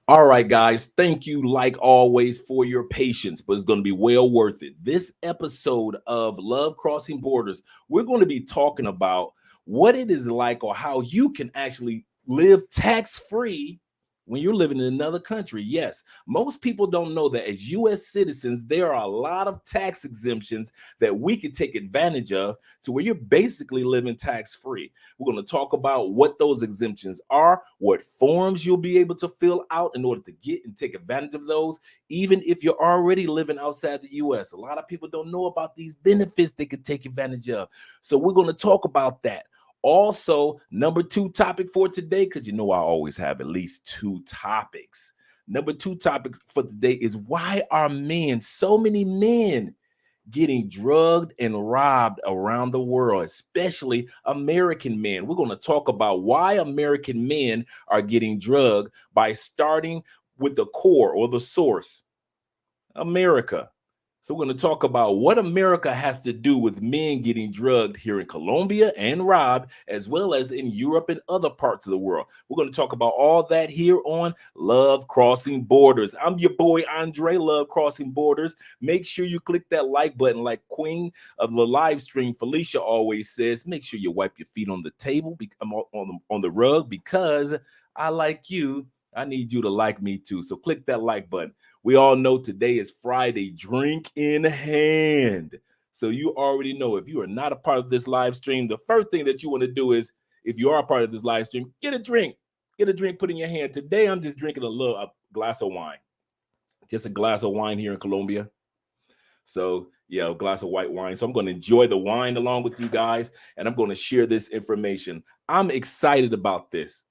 All right, guys. Thank you, like always, for your patience, but it's going to be well worth it. This episode of Love Crossing Borders, we're going to be talking about what it is like or how you can actually live tax free when you're living in another country. Yes, most people don't know that as US citizens, there are a lot of tax exemptions that we can take advantage of to where you're basically living tax free. We're going to talk about what those exemptions are, what forms you'll be able to fill out in order to get and take advantage of those, even if you're already living outside the US. A lot of people don't know about these benefits they could take advantage of. So we're going to talk about that. Also, number two topic for today, because you know I always have at least two topics. Number two topic for today is why are men, so many men, getting drugged and robbed around the world, especially American men. We're going to talk about why American men are getting drugged by starting with the core or the source, America. So we're going to talk about what America has to do with men getting drugged here in Colombia and robbed, as well as in Europe and other parts of the world. We're going to talk about all that here on Love Crossing Borders. I'm your boy Andre, Love Crossing Borders. Make sure you click that like button, like Queen of the live stream Felicia always says. Make sure you wipe your feet on the table, on the rug, because I like you. I need you to like me too. So click that like button. We all know today is Friday, drink in hand. So you already know if you are not a part of this live stream, the first thing that you want to do is, if you are a part of this live stream, get a drink. Get a drink, put in your hand. Today, I'm just drinking a glass of wine. Just a glass of wine here in Colombia. So, yeah, a glass of white wine. So I'm going to enjoy the wine along with you guys, and I'm going to share this information. I'm excited about this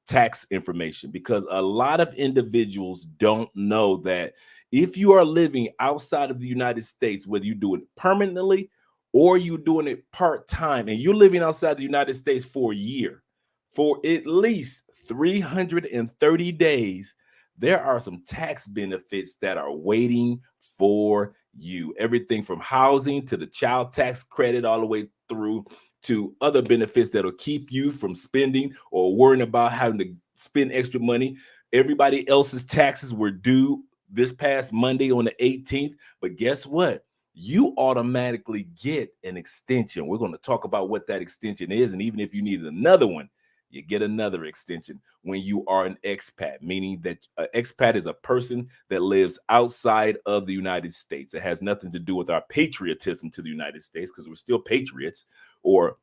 tax information, because a lot of individuals don't know that if you are living outside of the United States, whether you do it permanently or you're doing it part-time, and you're living outside the United States for a year, for at least 330 days, there are some tax benefits that are waiting for you. Everything from housing to the child tax credit, all the way through to other benefits that'll keep you from spending or worrying about having to spend extra money. Everybody else's taxes were due this past Monday on the 18th. But guess what? You automatically get an extension. We're going to talk about what that extension is. And even if you needed another one, you get another extension when you are an expat, meaning that an expat is a person that lives outside of the United States. It has nothing to do with our patriotism to the United States, because we're still patriots or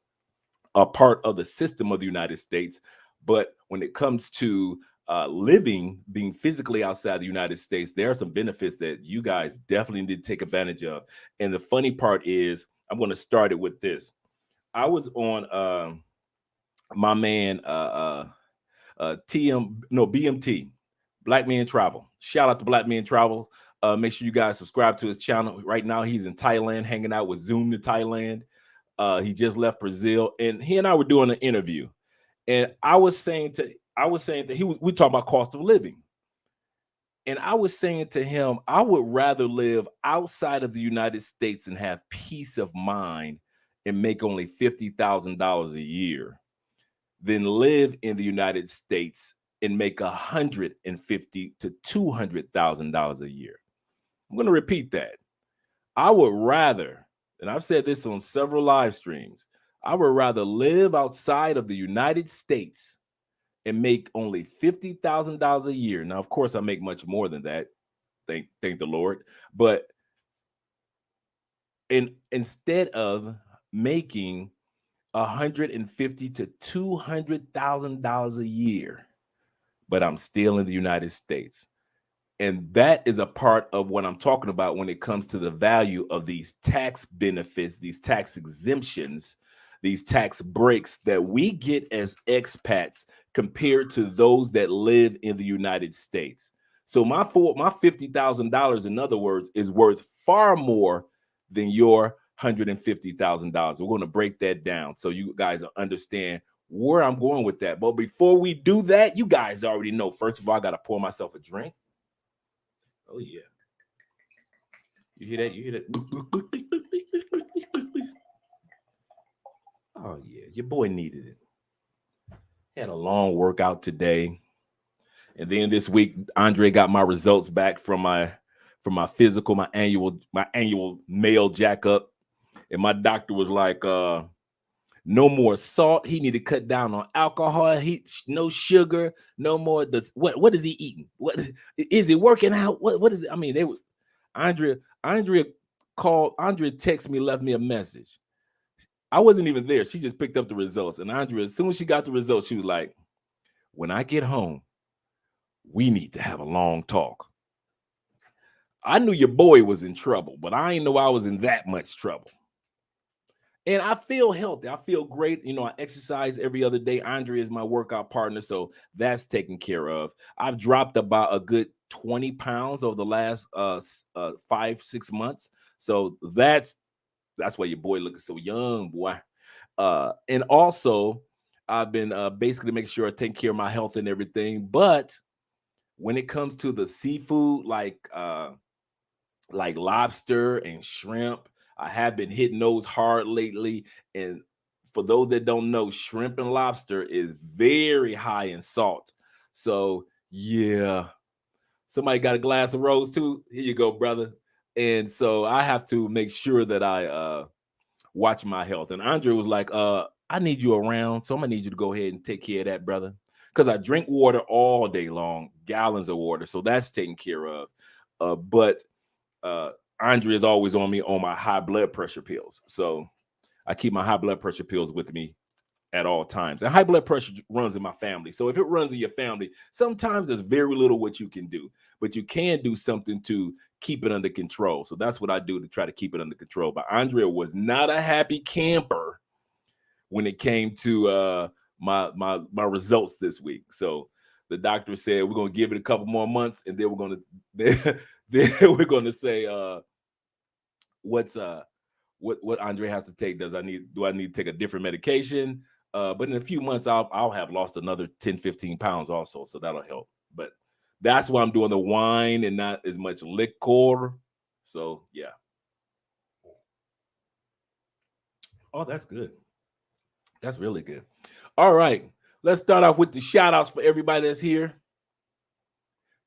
a part of the system of the United States. But when it comes to being physically outside the United States, there are some benefits that you guys definitely need to take advantage of. And the funny part is, I'm going to start it with this. I was on my man BMT, Black Man Travel. Shout out to Black Man Travel. Make sure you guys subscribe to his channel. Right now he's in Thailand, hanging out with Zoom to Thailand. He just left Brazil, and he and I were doing an interview. And I was saying to we talking about cost of living. And I was saying to him, I would rather live outside of the United States and have peace of mind and make only $50,000 a year than live in the United States and make 150 to $200,000 a year. I'm going to repeat that. I would rather, and I've said this on several live streams, I would rather live outside of the United States and make only $50,000 a year. Now, of course, I make much more than that. Thank the Lord. But instead of making 150 to $200,000 a year, but I'm still in the United States. And that is a part of what I'm talking about when it comes to the value of these tax benefits, these tax exemptions, these tax breaks that we get as expats compared to those that live in the United States. So my $50,000, in other words, is worth far more than your $150,000. We're going to break that down so you guys understand where I'm going with that. But before we do that, you guys already know. First of all, I got to pour myself a drink. Oh yeah. You hear that? You hear that? Oh yeah. Your boy needed it. Had a long workout today. And then this week, Andre got my results back from my physical, my annual male jack up. And my doctor was like, no more salt. He need to cut down on alcohol. No sugar, no more. What is he eating? What is he working out? What is it? I mean, they were Andrea Andrea texted me, left me a message. I wasn't even there. She just picked up the results. And Andrea, as soon as she got the results, she was like, when I get home, we need to have a long talk. I knew your boy was in trouble, but I didn't know I was in that much trouble. And I feel healthy. I feel great. You know, I exercise every other day. Andre is my workout partner, so that's taken care of. I've dropped about a good 20 pounds over the last 5-6 months. So that's why your boy looking so young, boy. And also, I've been basically making sure I take care of my health and everything. But when it comes to the seafood, like lobster and shrimp, I have been hitting those hard lately. And for those that don't know, shrimp and lobster is very high in salt. So yeah, somebody got a glass of rose too? Here you go, brother. And so I have to make sure that I watch my health. And Andre was like, I need you around, so I'm gonna need you to go ahead and take care of that, brother. Because I drink water all day long, gallons of water. So that's taken care of. But Andre is always on me on my high blood pressure pills. So I keep my high blood pressure pills with me at all times. And high blood pressure runs in my family. So if it runs in your family, sometimes there's very little what you can do, but you can do something to keep it under control. So that's what I do to try to keep it under control. But Andrea was not a happy camper when it came to my results this week. So the doctor said we're gonna give it a couple more months, and then we're gonna then we're gonna say what Andre has to take. Do I need to take a different medication? But in a few months, I'll have lost another 10-15 pounds also, so that'll help. But that's why I'm doing the wine and not as much liquor. So yeah. Oh, that's good. That's really good. All right, let's start off with the shout outs for everybody that's here.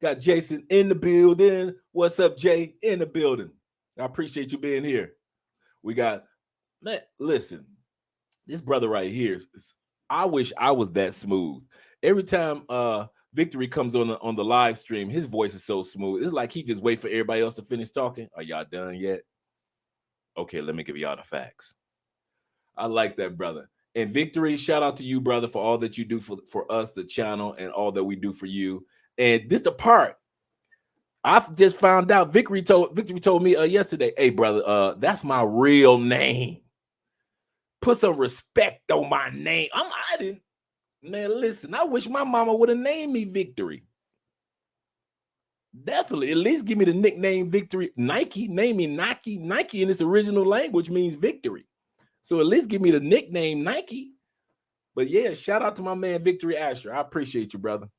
Got Jason in the building. What's up, Jay? In the building. I appreciate you being here. We got, man, listen, this brother right here, I wish I was that smooth. Every time Victory comes on the live stream, his voice is so smooth. It's like he just wait for everybody else to finish talking. Are y'all done yet? Okay, let me give y'all the facts. I like that, brother. And Victory, shout out to you, brother, for all that you do for us, the channel, and all that we do for you. And this the part I've just found out. Victory told me yesterday, hey, brother, that's my real name. Put some respect on my name. I didn't, man, listen, I wish my mama would have named me Victory. Definitely, at least give me the nickname Victory. Nike, name me Nike. Nike in its original language means victory. So at least give me the nickname Nike. But yeah, shout out to my man Victory Asher. I appreciate you, brother.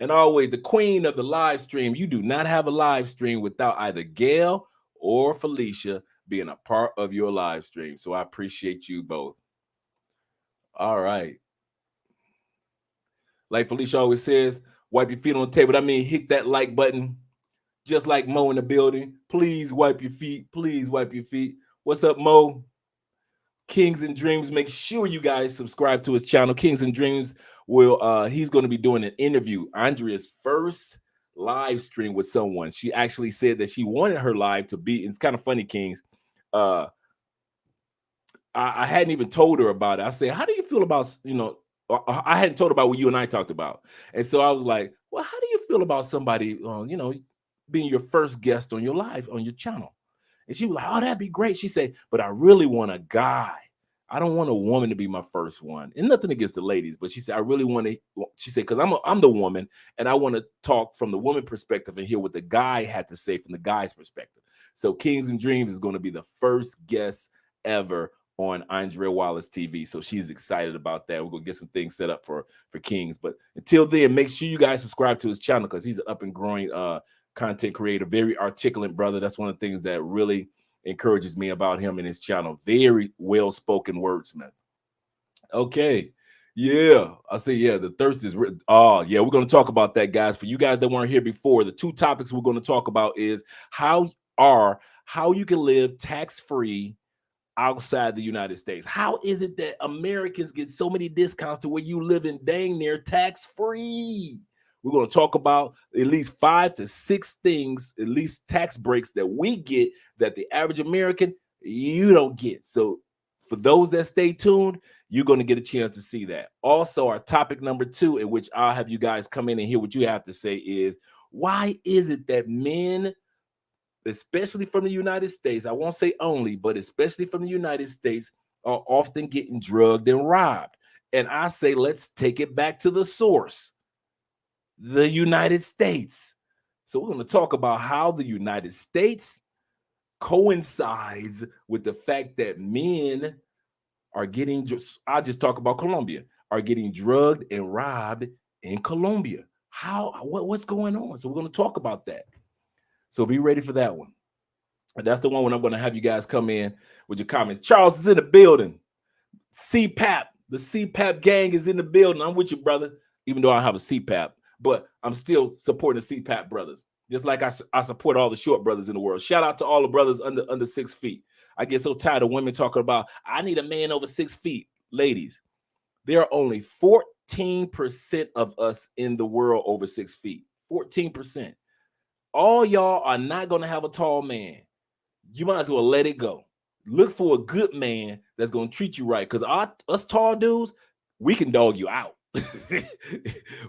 And always the queen of the live stream. You do not have a live stream without either Gail or Felicia being a part of your live stream. So I appreciate you both. All right. Like Felicia always says, wipe your feet on the table. I mean, hit that like button. Just like Mo in the building. Please wipe your feet. Please wipe your feet. What's up, Mo? Kings and Dreams. Make sure you guys subscribe to his channel. Kings and Dreams he's going to be doing an interview. Andrea's first live stream with someone. She actually said that she wanted her live to be. It's kind of funny, Kings. I hadn't even told her about it. I said, how do you feel about, I hadn't told her about what you and I talked about. And so I was like, well, how do you feel about somebody, being your first guest on your live, on your channel? And she was like, oh, that'd be great. She said, but I really want a guy. I don't want a woman to be my first one. And nothing against the ladies, but she said, I really want to, she said, because I'm the woman and I want to talk from the woman perspective and hear what the guy had to say from the guy's perspective. So Kings and Dreams is going to be the first guest ever on Andrea Wallace TV. So she's excited about that. We're going to get some things set up for Kings. But until then, make sure you guys subscribe to his channel because he's an up and growing content creator, very articulate brother. That's one of the things that really encourages me about him and his channel. Very well-spoken wordsmith. Okay. Yeah, I say, yeah, the thirst is oh yeah, we're going to talk about that, guys. For you guys that weren't here before, the two topics we're going to talk about is are how you can live tax-free outside the United States. How is it that Americans get so many discounts to where you live in dang near tax-free? We're going to talk about at least 5 to 6 things, at least tax breaks that we get that the average American you don't get. So for those that stay tuned, you're going to get a chance to see that. Also, our topic number 2, in which I'll have you guys come in and hear what you have to say, is why is it that men, especially from the United States, I won't say only, but especially from the United States, are often getting drugged and robbed? And I say, let's take it back to the source, the United States. So we're going to talk about how the United States coincides with the fact that men are getting, I'll just talk about Colombia, are getting drugged and robbed in Colombia. What's going on? So we're going to talk about that. So be ready for that one. And that's the one when I'm going to have you guys come in with your comments. Charles is in the building. CPAP, the CPAP gang is in the building. I'm with you, brother, even though I have a CPAP, but I'm still supporting the CPAP brothers, just like I support all the short brothers in the world. Shout out to all the brothers under 6 feet. I get so tired of women talking about, I need a man over 6 feet. Ladies, there are only 14% of us in the world over 6 feet. 14%. All y'all are not going to have a tall man. You might as well let it go. Look for a good man that's going to treat you right. Because us tall dudes, we can dog you out.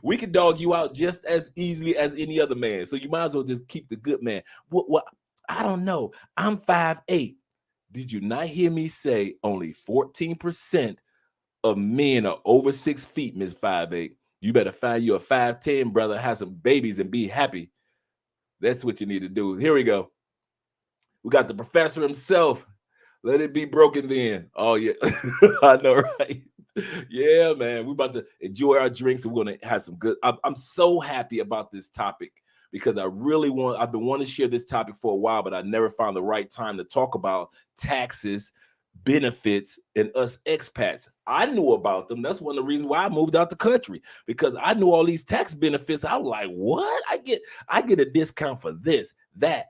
We can dog you out just as easily as any other man. So you might as well just keep the good man. What I don't know. I'm 5'8". Did you not hear me say only 14% of men are over 6 feet, Miss 5'8"? You better find you a 5'10", brother, have some babies and be happy. That's what you need to do. Here we go. We got the professor himself. Let it be broken then. Oh, yeah. I know, right? Yeah, man. We're about to enjoy our drinks and we're going to have some good. I'm so happy about this topic because I've been wanting to share this topic for a while, but I never found the right time to talk about taxes, benefits, and us expats. I knew about them. That's one of the reasons why I moved out the country, because I knew all these tax benefits. I was like, what? I get a discount for this, that,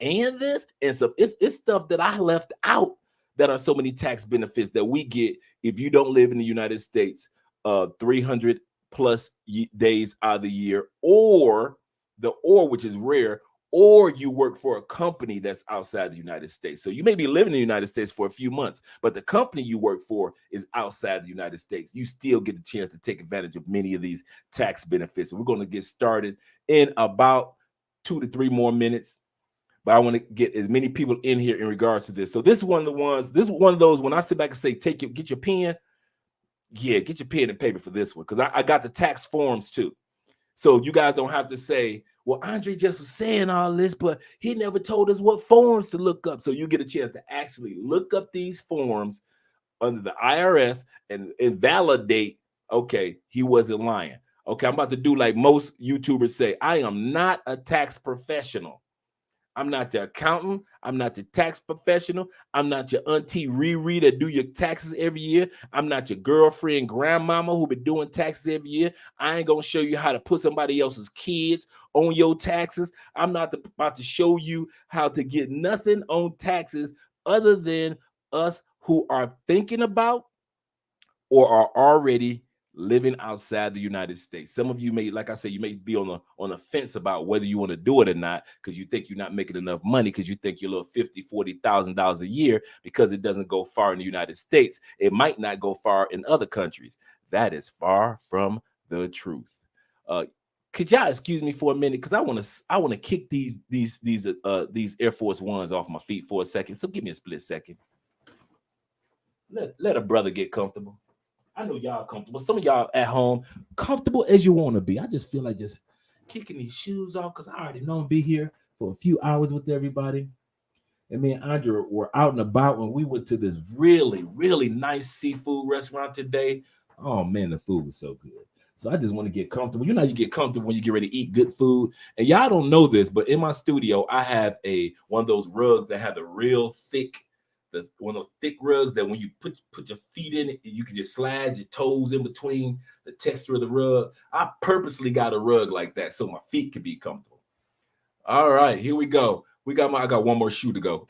and this. And so it's stuff that I left out that are so many tax benefits that we get if you don't live in the United States 300 plus days out of the year, or which is rare, or you work for a company that's outside the United States. So you may be living in the United States for a few months, but the company you work for is outside the United States. You still get the chance to take advantage of many of these tax benefits. And we're going to get started in about 2 to 3 more minutes. But I want to get as many people in here in regards to this. So this is one of those, when I sit back and say, get your pen. Yeah, get your pen and paper for this one, because I got the tax forms too. So you guys don't have to say, well, Andre just was saying all this, but he never told us what forms to look up. So you get a chance to actually look up these forms under the IRS and validate, okay, he wasn't lying. Okay, I'm about to do like most YouTubers say, I am not a tax professional. I'm not the accountant. I'm not the tax professional. I'm not your auntie Riri that do your taxes every year. I'm not your girlfriend, grandmama who been doing taxes every year. I ain't going to show you how to put somebody else's kids on your taxes. I'm not about to show you how to get nothing on taxes other than us who are thinking about or are already living outside the United States. Some of you may, like I said, you may be on the fence about whether you want to do it or not, because you think you're not making enough money, because you think you're a little $40,000 a year, because it doesn't go far in the United States. It might not go far in other countries. That is far from the truth. Could y'all excuse me for a minute, because I want to kick these Air Force Ones off my feet for a second. So give me a split second. Let a brother get comfortable. I know y'all comfortable. Some of y'all at home, comfortable as you want to be. I just feel like just kicking these shoes off, because I already know I'm be here for a few hours with everybody. And me and Andre were out and about when we went to this really, really nice seafood restaurant today. Oh man, the food was so good. So I just want to get comfortable. You know, you get comfortable when you get ready to eat good food. And y'all don't know this, but in my studio, I have one of those rugs that have the one of those thick rugs that when you put your feet in it, you can just slide your toes in between the texture of the rug. I purposely got a rug like that so my feet can be comfortable. All right, here we go. I got one more shoe to go.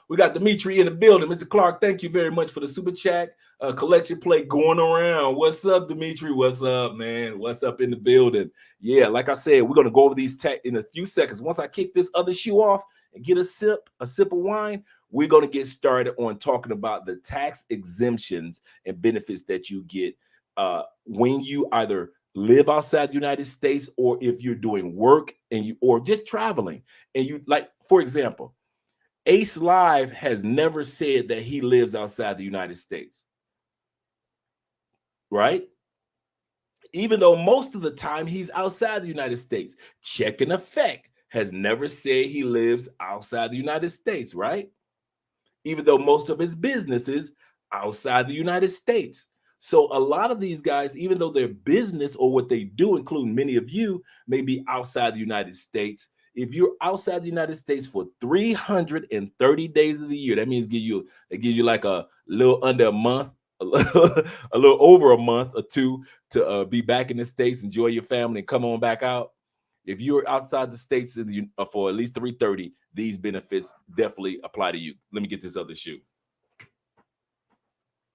We got Dimitri in the building. Mr. Clark, thank you very much for the super chat. Collection plate going around. What's up, Dimitri? What's up, man? What's up in the building? Yeah, like I said, we're gonna go over these tech in a few seconds. Once I kick this other shoe off and get a sip of wine, we're gonna get started on talking about the tax exemptions and benefits that you get when you either live outside the United States, or if you're doing work and you or just traveling and you, like, for example, Ace Live has never said that he lives outside the United States, right? Even though most of the time he's outside the United States. Check and Effect has never said he lives outside the United States, right? Even though most of his business is outside the United States. So a lot of these guys, even though their business or what they do, including many of you, may be outside the United States. If you're outside the United States for 330 days of the year, that means they give you like a little under a month, a little over a month or two to be back in the States, enjoy your family, and come on back out. If you're outside the States for at least 330, these benefits definitely apply to you. Let me get this other shoe.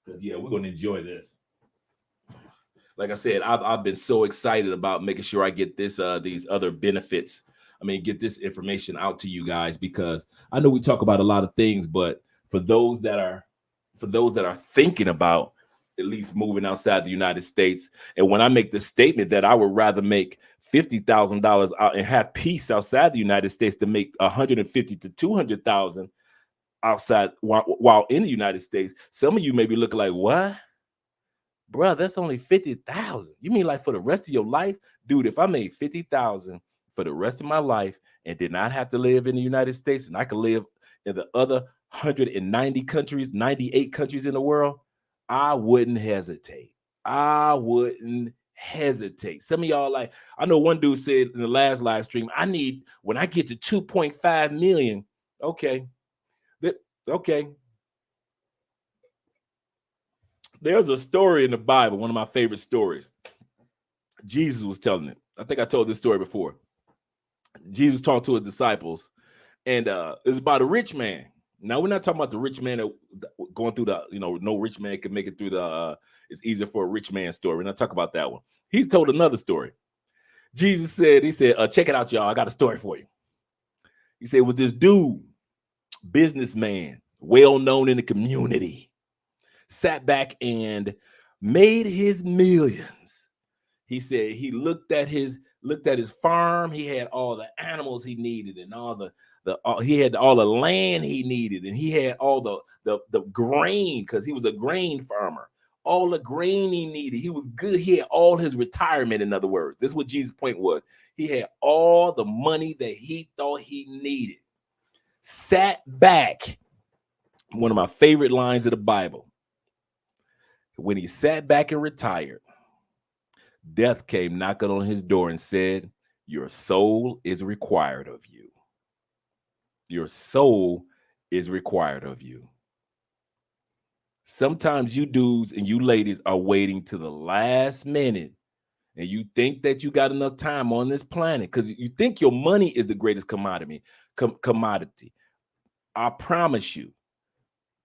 Because, yeah, we're going to enjoy this. Like I said, I've been so excited about making sure I get these other benefits. I mean, get this information out to you guys, because I know we talk about a lot of things, but for those that are thinking about at least moving outside the United States, and when I make the statement that I would rather make $50,000 out and have peace outside the United States to make 150 to 200,000 outside while in the United States, some of you may be looking like, what? Bro, that's only 50,000. You mean like for the rest of your life? Dude, if I made 50,000 for the rest of my life and did not have to live in the United States, and I could live in the other 190 countries, 98 countries in the world, I wouldn't hesitate. I wouldn't hesitate. Some of y'all, like, I know one dude said in the last live stream, when I get to 2.5 million, okay. There's a story in the Bible, one of my favorite stories. Jesus was telling it. I think I told this story before. Jesus talked to his disciples, and it's about a rich man. Now, we're not talking about the rich man that going through the, no rich man can make it through the, it's easier for a rich man story. We're not talking about that one. He told another story. Jesus said, check it out, y'all. I got a story for you. He said, was this dude, businessman, well known in the community, sat back and made his millions. He said he looked at his farm. He had all the animals he needed, and he had all the land he needed, and he had all the grain, because he was a grain farmer. All the grain he needed. He was good. He had all his retirement, in other words. This is what Jesus' point was. He had all the money that he thought he needed. Sat back. One of my favorite lines of the Bible. When he sat back and retired, death came knocking on his door and said, your soul is required of you. Your soul is required of you. Sometimes you dudes and you ladies are waiting to the last minute, and you think that you got enough time on this planet because you think your money is the greatest commodity. I promise you,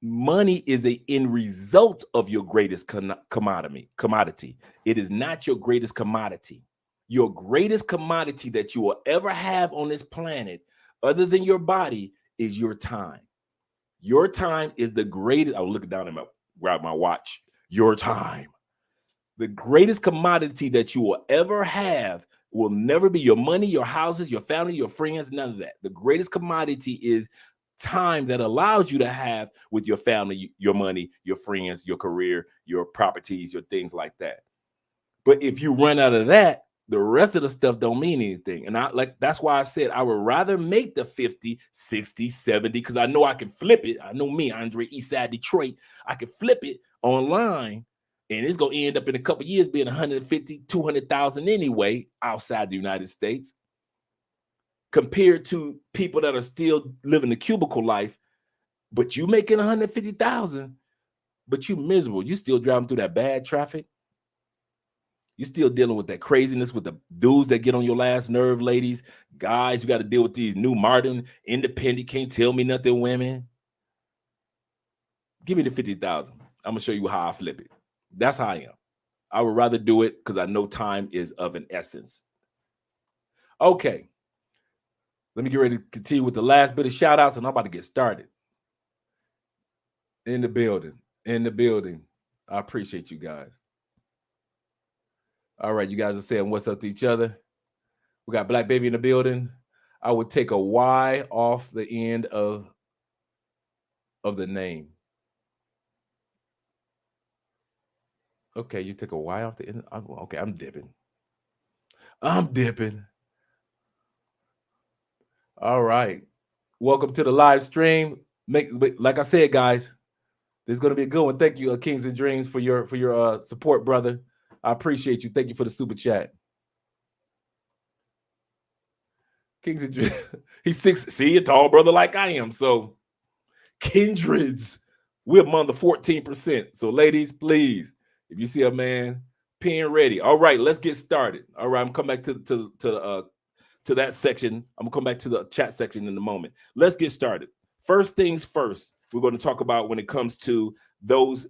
money is an end result of your greatest commodity. It is not your greatest commodity. Your greatest commodity that you will ever have on this planet, other than your body, is your time. Your time is the greatest. I was looking down and grab my watch. Your time. The greatest commodity that you will ever have will never be your money, your houses, your family, your friends, none of that. The greatest commodity is time that allows you to have with your family, your money, your friends, your career, your properties, your things like that. But if you run out of that, the rest of the stuff don't mean anything. And that's why I said I would rather make the 50, 60, 70, because I know I can flip it. I know me, Andre, Eastside Detroit, I can flip it online, and it's going to end up in a couple of years being 150, 200,000 anyway, outside the United States, compared to people that are still living the cubicle life but you making 150,000, but you miserable. You still driving through that bad traffic. You still dealing with that craziness with the dudes that get on your last nerve, ladies, guys. You got to deal with these new modern, independent, can't tell me nothing women. Give me the 50,000. I'm gonna show you how I flip it. That's how I am. I would rather do it because I know time is of an essence. Okay, let me get ready to continue with the last bit of shout outs, and I'm about to get started. In the building, in the building. I appreciate you guys. All right, you guys are saying what's up to each other. We got Black Baby in the building. I would take a Y off the end of the name. Okay, you took a Y off the end. Okay, I'm dipping. I'm dipping. All right. Welcome to the live stream. Like I said, guys, this is gonna be a good one. Thank you, Kings and Dreams, for your support, brother. I appreciate you. Thank you for the super chat. Kings and Dreams. He's 6. See, a tall brother like I am. So kindreds, we're among the 14%. So, ladies, please, if you see a man, pen ready. All right, let's get started. All right, I'm coming back to that section. I'm gonna come back to the chat section in a moment. Let's get started. First things first, we're going to talk about when it comes to those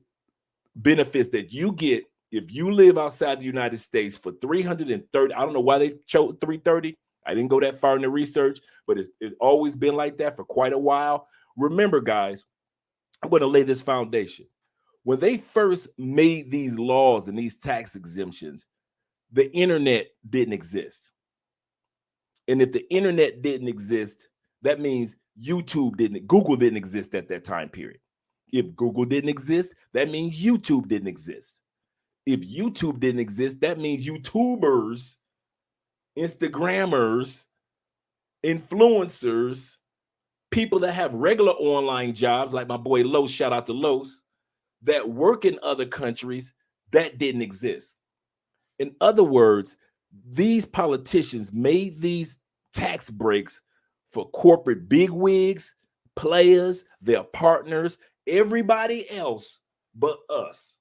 benefits that you get if you live outside the United States for 330. I don't know why they chose 330. I didn't go that far in the research, but it's always been like that for quite a while. Remember, guys, I'm going to lay this foundation. When they first made these laws and these tax exemptions, the internet didn't exist. And if the internet didn't exist, that means Google didn't exist at that time period. If Google didn't exist, that means YouTube didn't exist. If YouTube didn't exist, that means YouTubers, Instagrammers, influencers, people that have regular online jobs, like my boy Los, shout out to Los, that work in other countries, that didn't exist. In other words, these politicians made these tax breaks for corporate bigwigs, players, their partners, everybody else but us.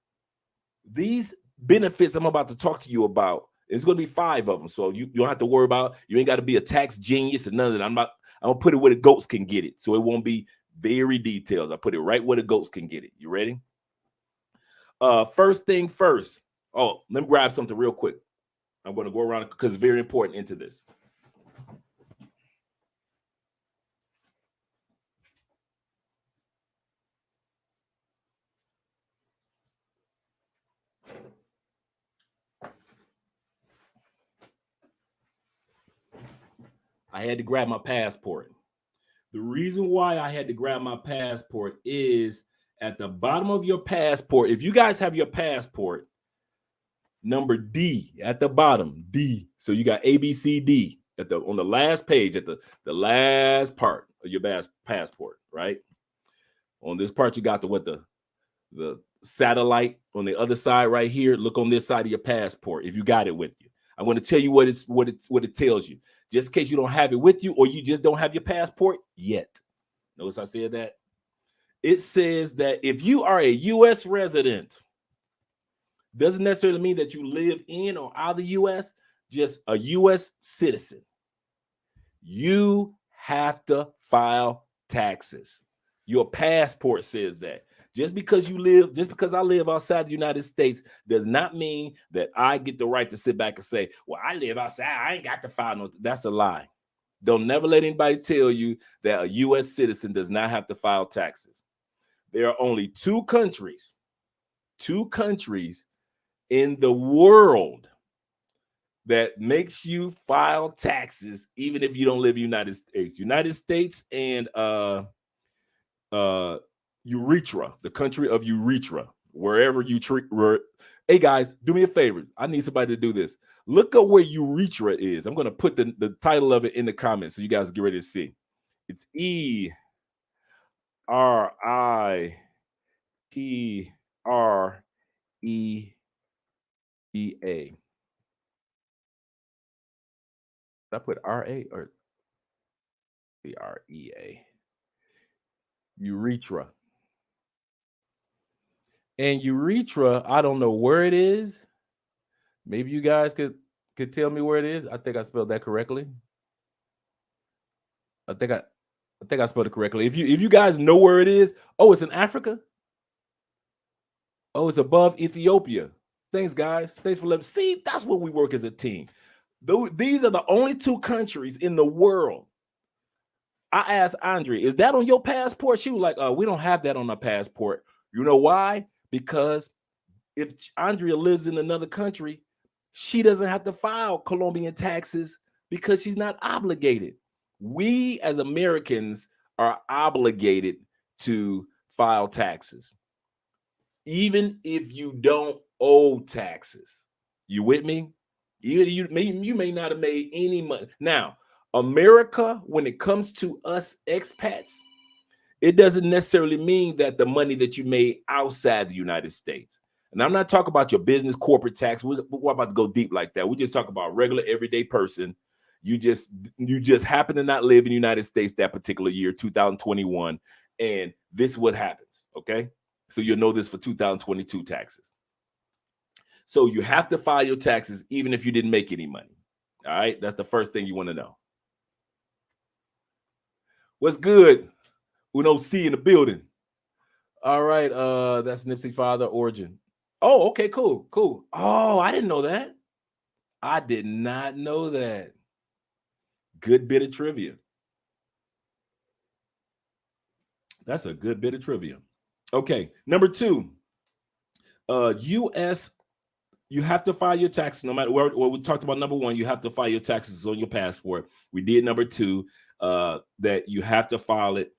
These benefits I'm about to talk to you about, it's going to be 5 of them. So you don't have to worry about, you ain't got to be a tax genius and none of that. I'm going to put it where the goats can get it. So it won't be very detailed. I put it right where the goats can get it. You ready? First thing first. Oh, let me grab something real quick. I'm going to go around because it's very important into this. I had to grab my passport. The reason why I had to grab my passport is at the bottom of your passport. If you guys have your passport, number D at the bottom, D. So you got A, B, C, D on the last page, at the last part of your passport, right? On this part, you got the satellite on the other side right here. Look on this side of your passport if you got it with you. I'm going to tell you what it tells you, just in case you don't have it with you or you just don't have your passport yet. Notice I said that. It says that if you are a U.S. resident, doesn't necessarily mean that you live in or out of the U.S., just a U.S. citizen. You have to file taxes. Your passport says that. Just because I live outside the United States does not mean that I get the right to sit back and say, well, I live outside, I ain't got to file no. That's a lie. Don't never let anybody tell you that a U.S. citizen does not have to file taxes. There are only two countries in the world that makes you file taxes even if you don't live in the United States. United States and Urethra, the country of Urethra, wherever you treat. Hey guys, do me a favor. I need somebody to do this. Look up where Urethra is. I'm going to put the title of it in the comments so you guys get ready to see. It's ERITREA. Did I put RA or REA? Urethra. And urethra, I don't know where it is. Maybe you guys could tell me where it is. I think I spelled that correctly. I think I spelled it correctly. If you guys know where it is, oh, it's in Africa. Oh, it's above Ethiopia. Thanks, guys. Thanks for letting me see. That's what we work as a team. These are the only two countries in the world. I asked Andre, is that on your passport? She was like, we don't have that on our passport. You know why? Because if Andrea lives in another country, she doesn't have to file Colombian taxes because she's not obligated. We as Americans are obligated to file taxes, even if you don't owe taxes. You with me? Even you may not have made any money. Now, America, when it comes to us expats, it doesn't necessarily mean that the money that you made outside the United States. And I'm not talking about your business corporate tax. We're about to go deep like that. We just talk about regular everyday person. You just happen to not live in the United States that particular year, 2021, and this is what happens. Okay, so you'll know this for 2022 taxes. So you have to file your taxes even if you didn't make any money. All right, that's the first thing you want to know. What's good? Uno C in the building. All right, that's Nipsey father origin. Oh, okay, cool. Oh, I didn't know that. I did not know that. Good bit of trivia. That's a good bit of trivia. Okay, number 2. U.S. You have to file your taxes no matter where. Well, we talked about number 1. You have to file your taxes on your passport. We did number 2. That you have to file it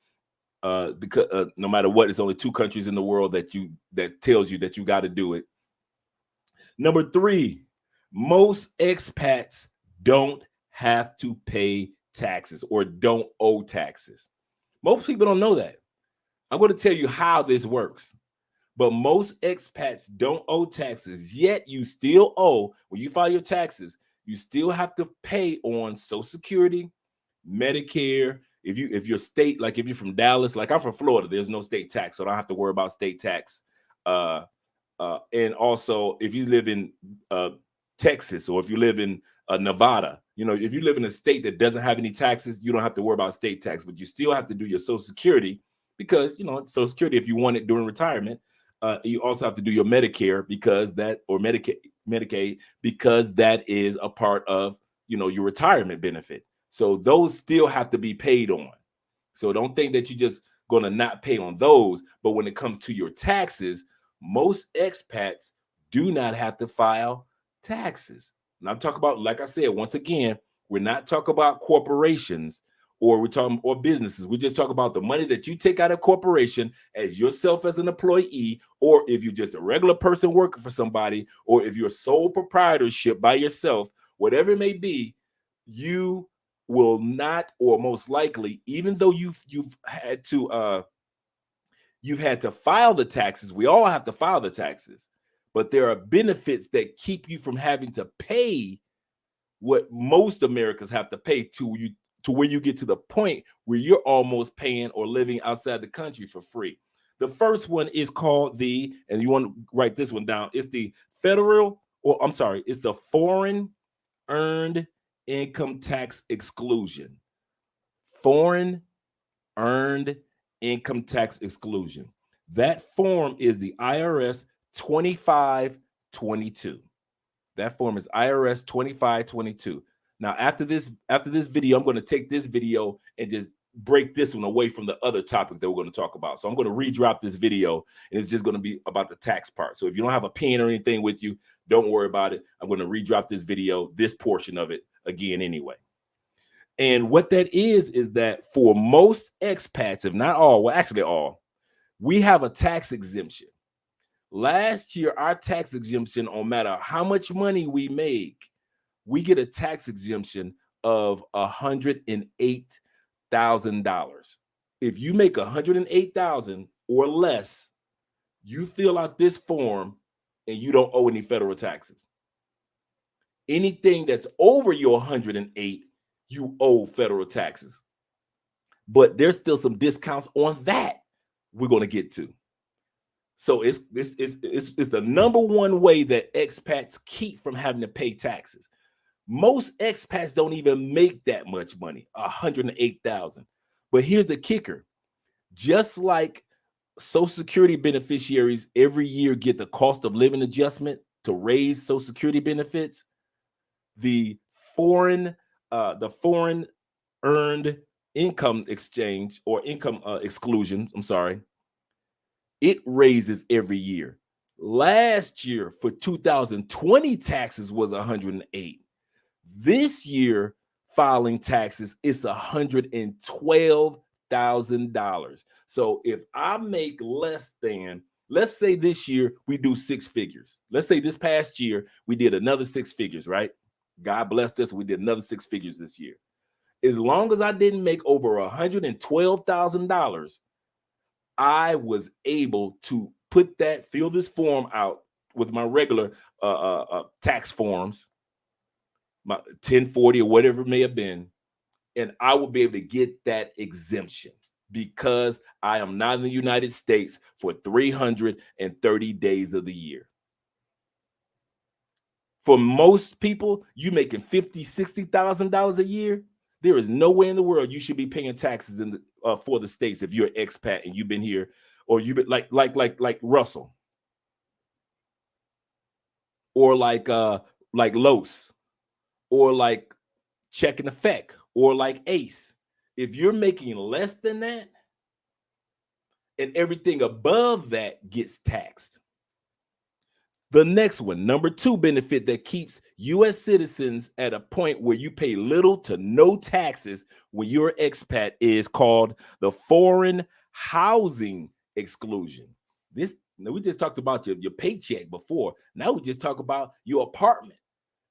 because no matter what, it's only 2 countries in the world that tells you that you got to do it. Number 3, most expats don't have to pay taxes or don't owe taxes. Most people don't know that. I'm going to tell you how this works. But most expats don't owe taxes, yet you still owe, when you file your taxes, you still have to pay on Social Security, Medicare. If your state, like if you're from Dallas, like I'm from Florida, there's no state tax, so I don't have to worry about state tax. And also, if you live in Texas or if you live in Nevada, if you live in a state that doesn't have any taxes, you don't have to worry about state tax, but you still have to do your Social Security because, Social Security, if you want it during retirement, you also have to do your Medicare because that, or Medicaid, because that is a part of, your retirement benefit. So those still have to be paid on. So don't think that you're just going to not pay on those. But when it comes to your taxes, most expats do not have to file taxes. And I'm talking about, like I said, once again, we're not talking about corporations or we're talking or businesses. We just talk about the money that you take out of corporation as yourself as an employee, or if you're just a regular person working for somebody, or if you're sole proprietorship by yourself, whatever it may be, you will not, or most likely, even though you've had to file the taxes. We all have to file the taxes, but there are benefits that keep you from having to pay what most Americans have to pay to where you get to the point where you're almost paying or living outside the country for free. The first one is called and you want to write this one down, it's the it's the foreign earned income tax exclusion. Foreign earned income tax exclusion. That form is the IRS 2522. That form is IRS 2522. Now, after this video, I'm going to take this video and just break this one away from the other topic that we're going to talk about. So I'm going to redrop this video, and it's just going to be about the tax part. So if you don't have a pen or anything with you, don't worry about it. I'm going to redrop this video, this portion of it again anyway. And what that is that for most expats, if not all, well, actually all, we have a tax exemption. Last year, our tax exemption, no matter how much money we make, we get a tax exemption of $108,000. If you make $108,000 or less, you fill out this form and you don't owe any federal taxes. Anything that's over your 108, you owe federal taxes. But there's still some discounts on that. we're going to get to. So it's the number one way that expats keep from having to pay taxes. Most expats don't even make that much money, 108,000. But here's the kicker. Just like Social Security beneficiaries every year get the cost of living adjustment to raise Social Security benefits, the foreign earned income exchange or income exclusion, I'm sorry, it raises every year. Last year for 2020 taxes was 108. This year filing taxes is $112,000. So if I make less than, let's say this year we do six figures. Let's say this past year we did another six figures, right? God blessed us. We did another six figures this year. As long as I didn't make over $112,000, I was able to fill this form out with my regular tax forms, my 1040 or whatever it may have been, and I will be able to get that exemption because I am not in the United States for 330 days of the year. For most people, you making $50,000-$60,000 a year. There is nowhere in the world you should be paying taxes in for the states if you're an expat and you've been here, or you've been like Russell, or like Los, or like Check and Effect, or like Ace. If you're making less than that, and everything above that gets taxed. The next one, number 2 benefit that keeps U.S. citizens at a point where you pay little to no taxes when you're an expat, is called the foreign housing exclusion. We just talked about your paycheck before. Now we just talk about your apartment.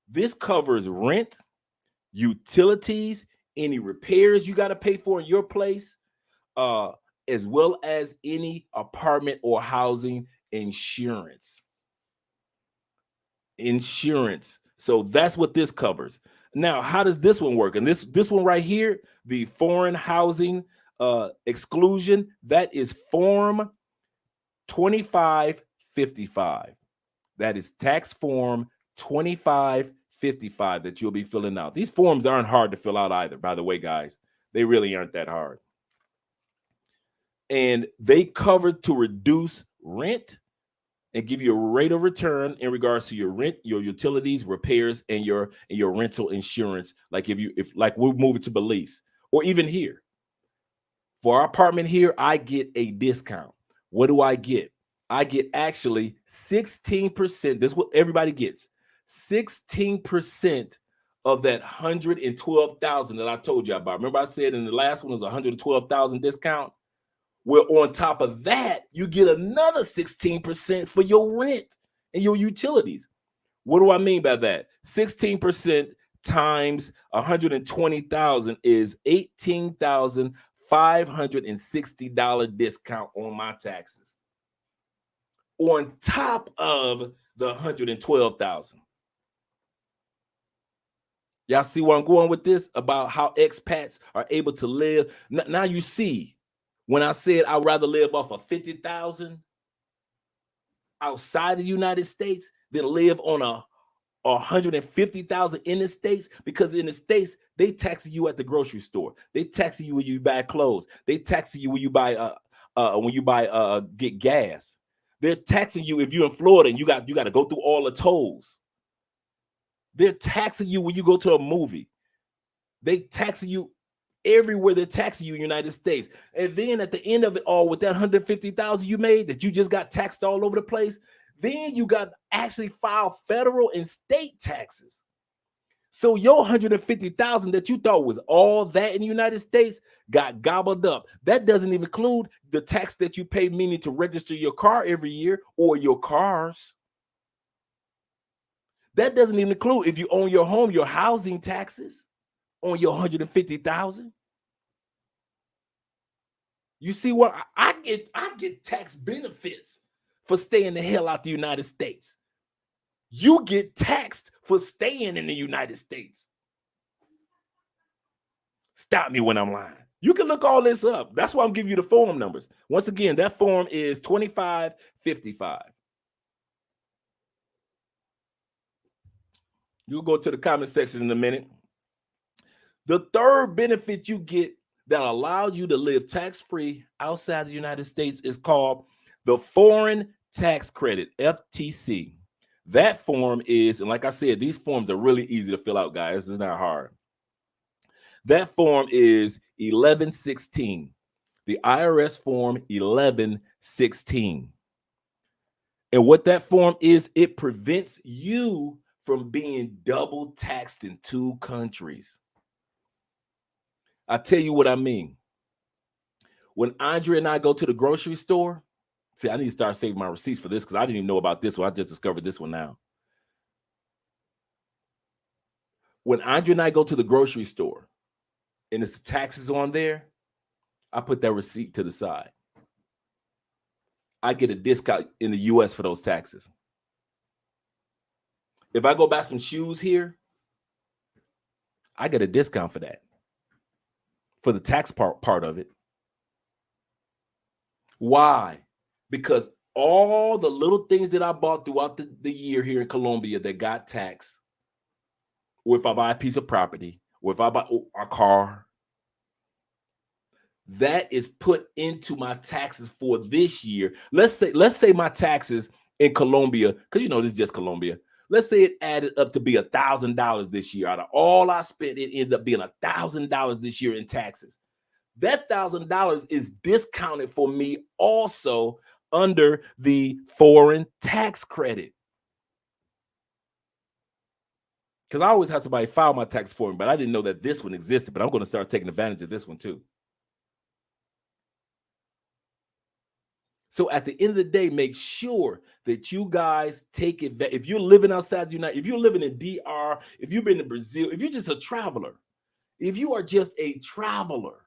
This covers rent, utilities, any repairs you got to pay for in your place, as well as any apartment or housing insurance. So that's what this covers. Now, how does this one work? And this one right here, the foreign housing exclusion, that is form 2555. That is tax form 2555 that you'll be filling out. These forms aren't hard to fill out either, by the way, guys. They really aren't that hard. And they cover to reduce rent and give you a rate of return in regards to your rent, your utilities, repairs, and your rental insurance. Like if we're moving to Belize, or even here. For our apartment here, I get a discount. What do I get? I get actually 16%. This is what everybody gets. 16% of that 112,000 that I told you about. Remember I said in the last one was 112,000 discount? Well, on top of that, you get another 16% for your rent and your utilities. What do I mean by that? 16% times 120,000 is $18,560 discount on my taxes, on top of the 112,000. Y'all see where I'm going with this, about how expats are able to live? Now you see, when I said I'd rather live off of 50,000 outside the United States than live on a 150,000 in the States, because in the States they tax you at the grocery store, they tax you when you buy clothes, they tax you when you buy get gas, they're taxing you if you're in Florida and you got to go through all the tolls, they're taxing you when you go to a movie, they taxing you everywhere, they're taxing you in the United States. And then at the end of it all, with that 150,000 you made that you just got taxed all over the place, then you got to actually file federal and state taxes. So your 150,000 that you thought was all that in the United States got gobbled up. That doesn't even include the tax that you pay, meaning to register your car every year, or your cars. That doesn't even include, if you own your home, your housing taxes on your 150,000. You see what I get tax benefits for staying the hell out the United States. You get taxed for staying in the United States. Stop me when I'm lying. You can look all this up. That's why I'm giving you the form numbers. Once again, that form is 2555. You'll go to the comment section in a minute. The third benefit you get that allows you to live tax-free outside the United States is called the Foreign Tax Credit, FTC. That form is, and like I said, these forms are really easy to fill out, guys. This is not hard. That form is 1116, the IRS form 1116. And what that form is, it prevents you from being double taxed in two countries. I tell you what I mean. When Andrea and I go to the grocery store, see, I need to start saving my receipts for this because I didn't even know about this one. I just discovered this one now. When Andrea and I go to the grocery store and it's taxes on there, I put that receipt to the side. I get a discount in the US for those taxes. If I go buy some shoes here, I get a discount for that, for the tax part of it. Why? Because all the little things that I bought throughout the year here in Colombia that got taxed, or if I buy a piece of property, or if I buy a car, that is put into my taxes for this year. Let's say my taxes in Colombia, because you know this is just Colombia. Let's say it added up to be $1,000 this year. Out of all I spent, it ended up being $1,000 this year in taxes. That $1,000 is discounted for me also under the foreign tax credit. Because I always have somebody file my tax for me, but I didn't know that this one existed. But I'm going to start taking advantage of this one too. So at the end of the day, make sure that you guys take it. If you're living outside the United, if you're living in DR, if you've been in Brazil, if you're just a traveler, if you are just a traveler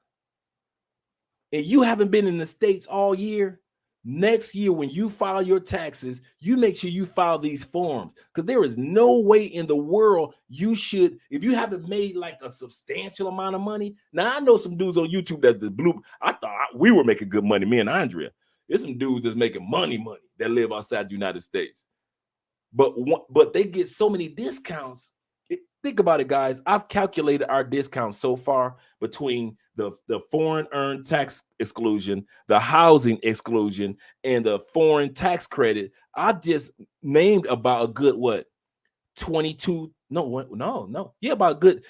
and you haven't been in the States all year, next year when you file your taxes, you make sure you file these forms, because there is no way in the world you should, if you haven't made like a substantial amount of money. Now I know some dudes on YouTube that the blue. I thought we were making good money, me and Andrea. There's some dudes that's making money that live outside the United States. But they get so many discounts. Think about it, guys. I've calculated our discounts so far between the foreign earned tax exclusion, the housing exclusion, and the foreign tax credit. I've just named about a good, what, 22, no. Yeah, about a good,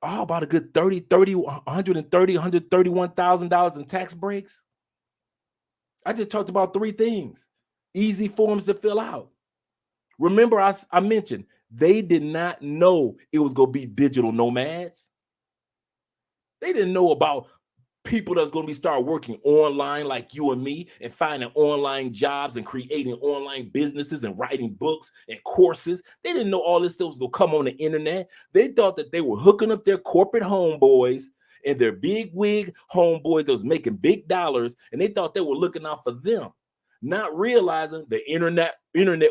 about a good $131,000 in tax breaks. I just talked about three things, easy forms to fill out. Remember, I mentioned they did not know it was going to be digital nomads. They didn't know about people that's going to start working online like you and me and finding online jobs and creating online businesses and writing books and courses. They didn't know all this stuff was going to come on the internet. They thought that they were hooking up their corporate homeboys and their big wig homeboys that was making big dollars, and they thought they were looking out for them, not realizing the internet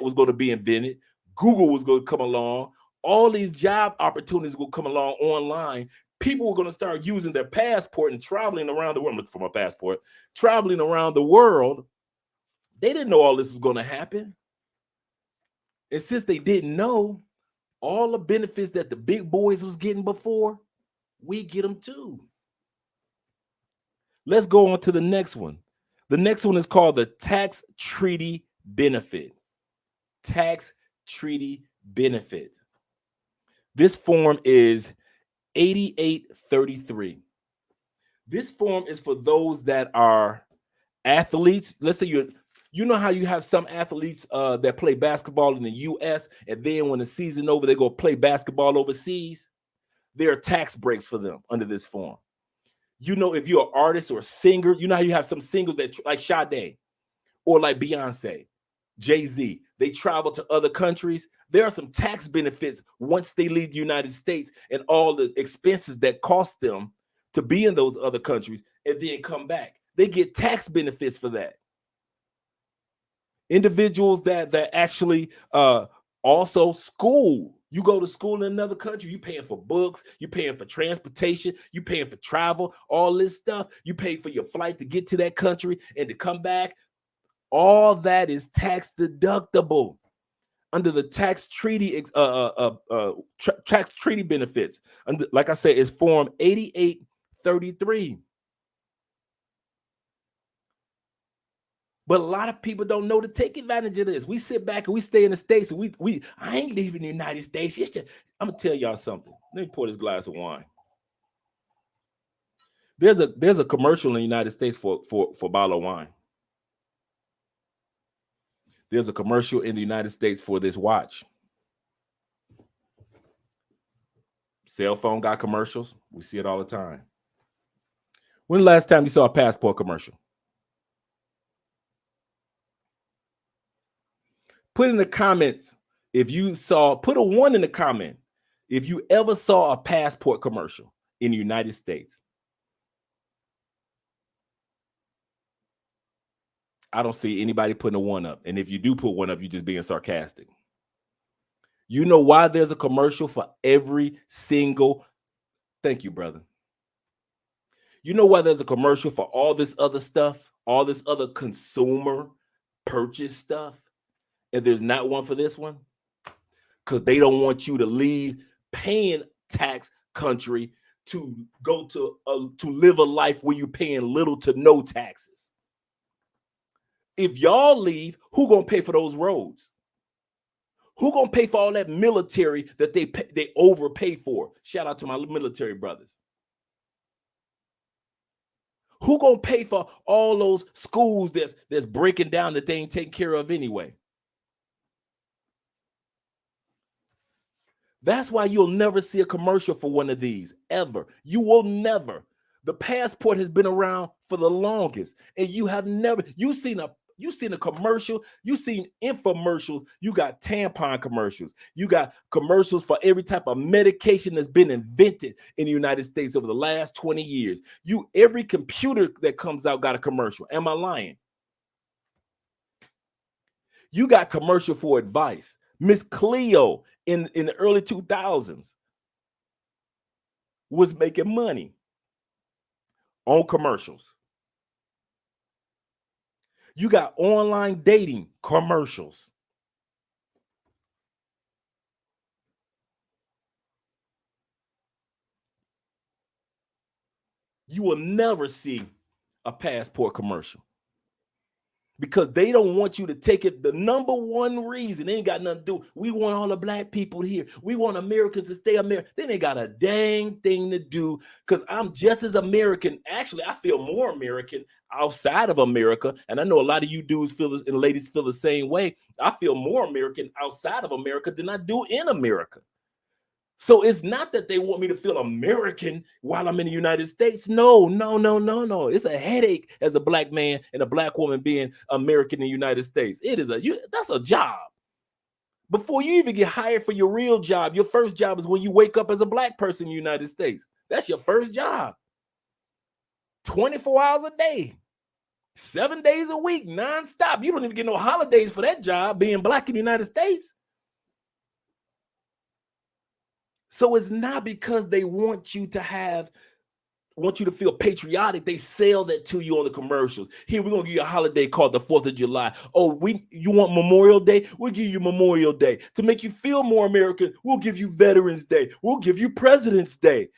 was going to be invented. Google was going to come along. All these job opportunities will come along online. People were going to start using their passport and traveling around the world. I'm looking for my passport. Traveling around the world. They didn't know all this was going to happen. And since they didn't know, all the benefits that the big boys was getting before, we get them too. Let's go on to the next one. The next one is called the tax treaty benefit. Tax treaty benefit. This form is 8833. This form is for those that are athletes. Let's say you know how you have some athletes that play basketball in the US, and then when the season over, they go play basketball overseas. There are tax breaks for them under this form. You know, if you're an artist or a singer, you know how you have some singers that like Sade or like Beyonce, Jay-Z, they travel to other countries. There are some tax benefits once they leave the United States and all the expenses that cost them to be in those other countries and then come back. They get tax benefits for that. Individuals that actually also school, You go to school in another country, you paying for books, you paying for transportation, you paying for travel, all this stuff. You pay for your flight to get to that country and to come back. All that is tax deductible under the tax treaty, tax treaty benefits. Under, like I said, it's Form 8833. But a lot of people don't know to take advantage of this. We sit back and we stay in the States and I ain't leaving the United States. I'm gonna tell y'all something. Let me pour this glass of wine. There's a commercial in the United States for bottle of wine. There's a commercial in the United States for this watch. Cell phone got commercials. We see it all the time. When the last time you saw a passport commercial? Put in the comments if you saw, put a 1 in the comment if you ever saw a passport commercial in the United States. I don't see anybody putting a 1 up. And if you do put 1 up, you're just being sarcastic. You know why there's a commercial for every single, thank you, brother. You know why there's a commercial for all this other stuff, all this other consumer purchase stuff, and there's not one for this one? Because they don't want you to leave paying tax country to go to live a life where you're paying little to no taxes. If y'all leave, who gonna pay for those roads? Who gonna pay for all that military that they overpay for? Shout out to my military brothers. Who gonna pay for all those schools that's breaking down that they ain't taking care of anyway? That's why you'll never see a commercial for one of these, ever. You will never. The passport has been around for the longest, and you have never, you've seen a commercial, you've seen infomercials, you got tampon commercials, you got commercials for every type of medication that's been invented in the United States over the last 20 years. Every computer that comes out got a commercial. Am I lying? You got commercial for advice. Miss Cleo in the early 2000s was making money on commercials. You got online dating commercials. You will never see a passport commercial because they don't want you to take it. The number one reason, they ain't got nothing to do. We want all the black people here. We want Americans to stay American. They ain't got a dang thing to do because I'm just as American. Actually, I feel more American outside of America. And I know a lot of you dudes feel this and ladies feel the same way. I feel more American outside of America than I do in America. So it's not that they want me to feel American while I'm in the United States. No. It's a headache as a black man and a black woman being American in the United States. That's a job. Before you even get hired for your real job, your first job is when you wake up as a black person in the United States. That's your first job. 24 hours a day, 7 days a week, nonstop. You don't even get no holidays for that job being black in the United States. So it's not because they want you to feel patriotic. They sell that to you on the commercials. Here, we're gonna give you a holiday called the 4th of July. Oh, you want Memorial Day? We'll give you Memorial Day. To make you feel more American, we'll give you Veterans Day. We'll give you President's Day.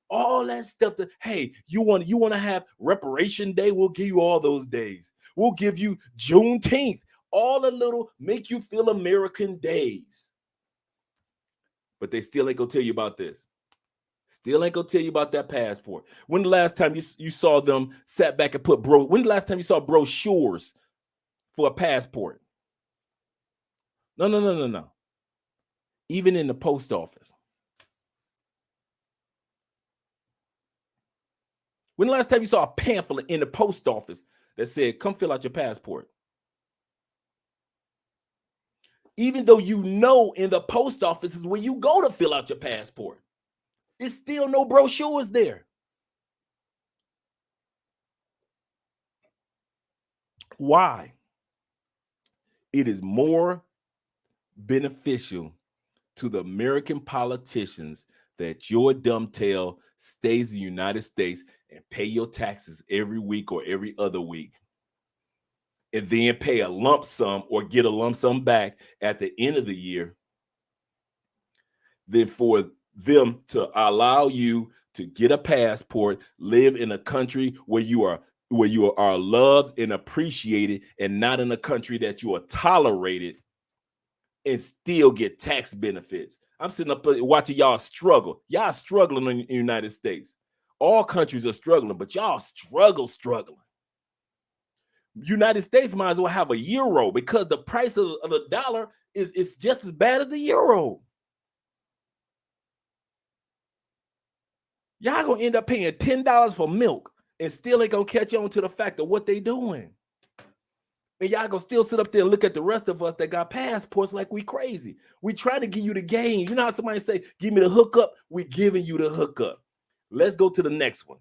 All that stuff hey, you want to have Reparation Day? We'll give you all those days. We'll give you Juneteenth. All the little make you feel American days. But they still ain't gonna tell you about this. Still ain't gonna tell you about that passport. When the last time you saw them sat back and when the last time you saw brochures for a passport? No. Even in the post office. When the last time you saw a pamphlet in the post office that said, come fill out your passport? Even though you know in the post office is where you go to fill out your passport, it's still no brochures there. Why? It is more beneficial to the American politicians that your dumb tail stays in the United States and pay your taxes every week or every other week, and then pay a lump sum or get a lump sum back at the end of the year, than for them to allow you to get a passport, live in a country where you are loved and appreciated, and not in a country that you are tolerated and still get tax benefits. I'm sitting up watching y'all struggle. Y'all struggling in the United States. All countries are struggling, but y'all struggling. United States might as well have a euro, because the price of the dollar is just as bad as the euro. Y'all gonna end up paying $10 for milk and still ain't gonna catch on to the fact of what they doing. And y'all gonna still sit up there and look at the rest of us that got passports like we crazy. We trying to give you the game. You know how somebody say, give me the hookup? We giving you the hookup. Let's go to the next one.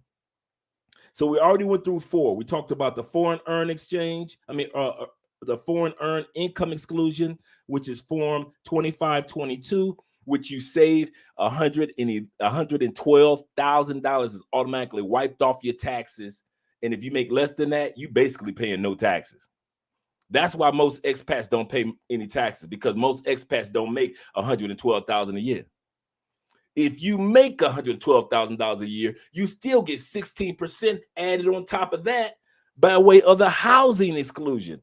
So we already went through 4. We talked about the foreign earned exchange. The foreign earned income exclusion, which is Form 2522, which you save $112,000 is automatically wiped off your taxes. And if you make less than that, you basically paying no taxes. That's why most expats don't pay any taxes, because most expats don't make $112,000 a year. If you make $112,000 a year, you still get 16% added on top of that by way of the housing exclusion,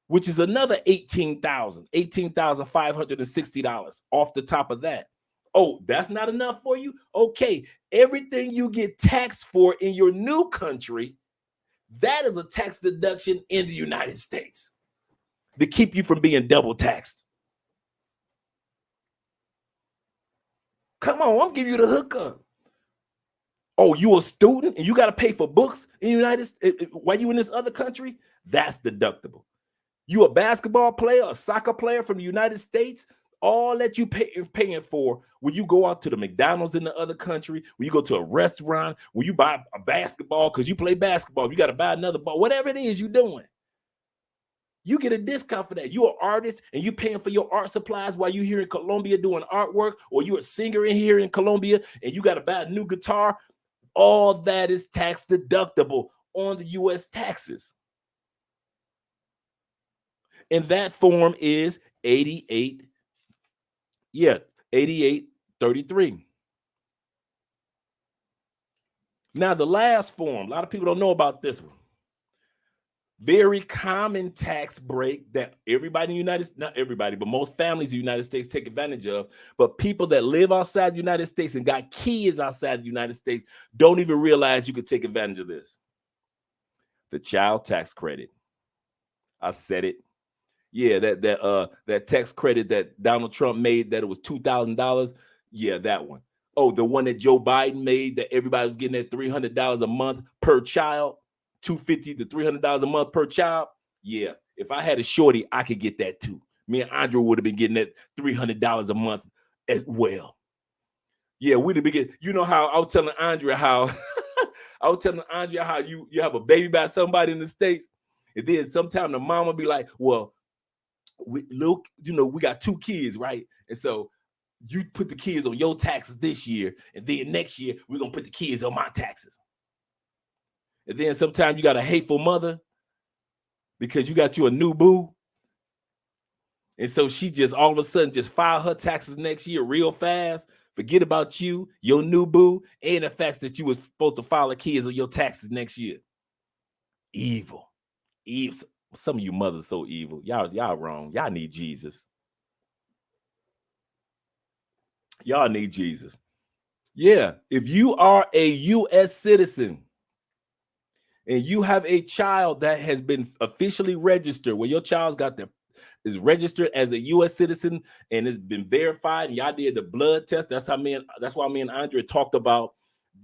which is another $18,560 off the top of that. Oh, that's not enough for you? Okay, everything you get taxed for in your new country, that is a tax deduction in the United States to keep you from being double taxed. Come on, I'm giving you the hookup. Oh, you a student and you got to pay for books in the United States while you in this other country? That's deductible. You a basketball player, a soccer player from the United States, all that you paying for when you go out to the McDonald's in the other country, when you go to a restaurant, when you buy a basketball because you play basketball, you got to buy another ball, whatever it is you're doing. You get a discount for that. You're an artist and you're paying for your art supplies while you're here in Colombia doing artwork, or you're a singer in here in Colombia and you got to buy a new guitar. All that is tax deductible on the U.S. taxes. And that form is 8833. Now, the last form, a lot of people don't know about this one. Very common tax break that everybody in the United States, not everybody, but most families in the United States take advantage of. But people that live outside the United States and got kids outside the United States don't even realize you could take advantage of this. The child tax credit. I said it. Yeah, that tax credit that Donald Trump made, that it was $2,000. Yeah, that one. Oh, the one that Joe Biden made that everybody was getting at $300 a month per child, $250 to $300 a month per child. Yeah, if I had a shorty, I could get that too. Me and Andrea would have been getting that $300 a month as well. Yeah, we'd have been getting, you know how I was telling Andrea how you have a baby by somebody in the States, and then sometime the mom would be like, well, we got 2 kids, right? And so you put the kids on your taxes this year, and then next year we're gonna put the kids on my taxes. And then sometimes you got a hateful mother because you got you a new boo, and so she just all of a sudden just file her taxes next year real fast. Forget about you, your new boo, and the fact that you was supposed to file the kids on your taxes next year. Evil. Some of you mothers so evil. Y'all wrong. Y'all need Jesus. Y'all need Jesus. Yeah, if you are a U.S. citizen and you have a child that has been officially registered, where your child's is registered as a U.S. citizen and it's been verified, and y'all did the blood test. That's why me and Andrea talked about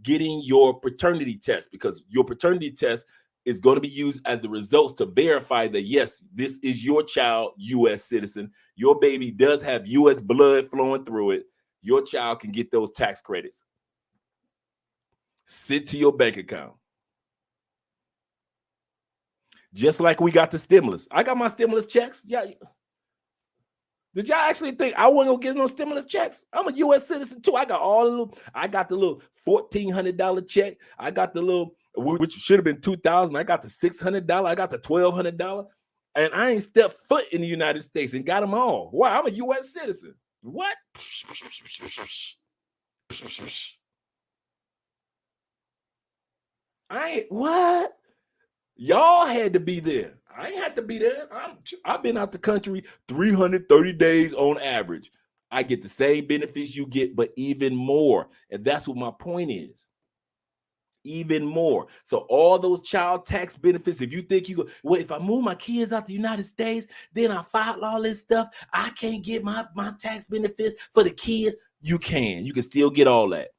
getting your paternity test, because your paternity test is going to be used as the results to verify that, yes, this is your child, U.S. citizen. Your baby does have U.S. blood flowing through it. Your child can get those tax credits. Sit to your bank account. Just like we got the stimulus. I got my stimulus checks. Yeah. Did y'all actually think I wasn't gonna get no stimulus checks? I'm a U.S. citizen too. I got all the little, I got the little $1,400 check. I got the little, which should have been 2,000. I got the $600. I got the $1,200, and I ain't stepped foot in the United States and got them all. Why? I'm a U.S. citizen. What? I ain't what? Y'all had to be there. I ain't had to be there. I've been out the country 330 days on average. I get the same benefits you get, but even more. And that's what my point is. Even more. So all those child tax benefits, if you think you go, well, if I move my kids out the United States, then I file all this stuff, I can't get my tax benefits for the kids. You can. You can still get all that.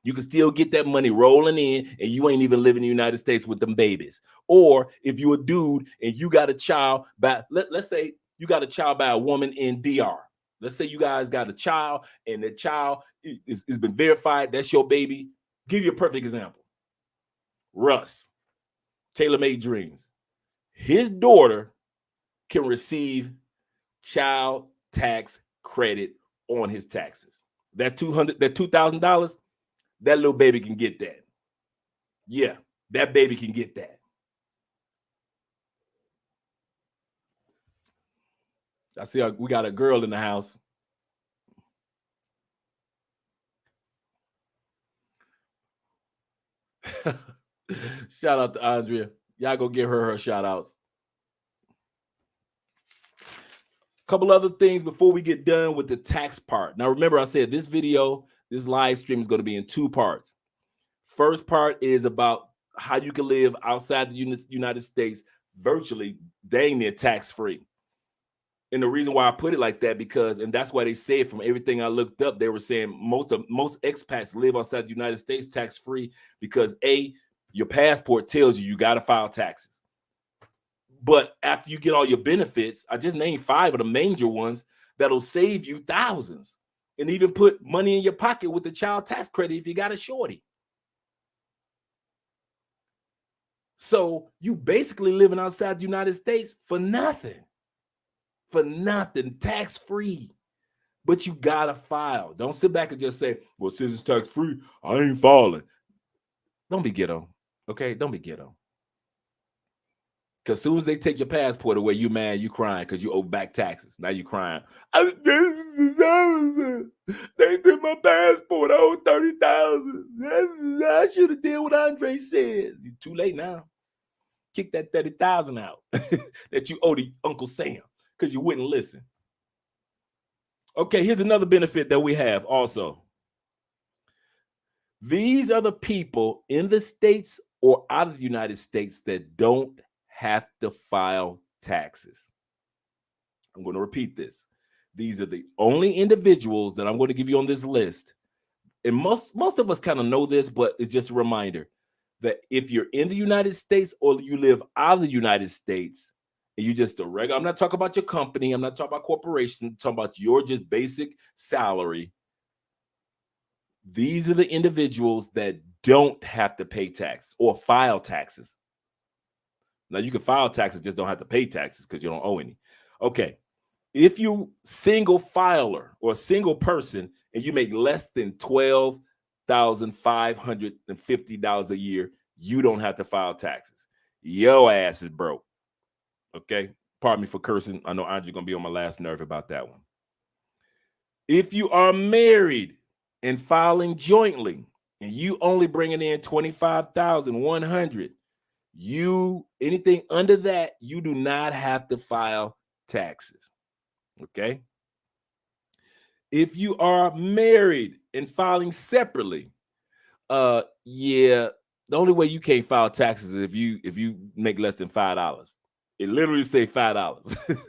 You can still get that money rolling in, and you ain't even living in the United States with them babies. Or if you're a dude and you got a child by, let's say you got a child by a woman in DR. Let's say you guys got a child and the child has been verified. That's your baby. Give you a perfect example. Russ, Tailor Made Dreams. His daughter can receive child tax credit on his taxes. That $2,000, that little baby can get that. Yeah, that baby can get that. I see we got a girl in the house. Shout out to Andrea. Y'all go give her shout outs. Couple other things before we get done with the tax part. Now, remember, I said this video, this live stream is going to be in two parts. First part is about how you can live outside the United States virtually dang near tax-free. And the reason why I put it like that, because, and that's why they say it, from everything I looked up, they were saying most expats live outside the United States tax-free because A, your passport tells you got to file taxes. But after you get all your benefits, I just named 5 of the major ones that'll save you thousands and even put money in your pocket with the child tax credit if you got a shorty. So you basically living outside the United States for nothing, tax-free. But you gotta file. Don't sit back and just say, well, since it's tax-free, I ain't filing. Don't be ghetto, okay? Don't be ghetto. Because as soon as they take your passport away, you mad, you crying because you owe back taxes. Now you crying. They took my passport. I owe 30,000. I should have did what Andre said. You're too late now. Kick that 30,000 out that you owe to Uncle Sam because you wouldn't listen. Okay, here's another benefit that we have also. These are the people in the States or out of the United States that don't have to file taxes. I'm going to repeat this. These are the only individuals that I'm going to give you on this list. And most of us kind of know this, but it's just a reminder that if you're in the United States or you live out of the United States and you just a regular, I'm not talking about your company, I'm not talking about corporations, I'm talking about your just basic salary. These are the individuals that don't have to pay tax or file taxes. Now, you can file taxes, just don't have to pay taxes because you don't owe any. Okay. If you single filer or a single person and you make less than $12,550 a year, you don't have to file taxes. Your ass is broke. Okay. Pardon me for cursing. I know Andrew's going to be on my last nerve about that one. If you are married and filing jointly and you only bringing in $25,100, anything under that, you do not have to file taxes. Okay. If you are married and filing separately, the only way you can't file taxes is if you make less than $5. It literally say $5.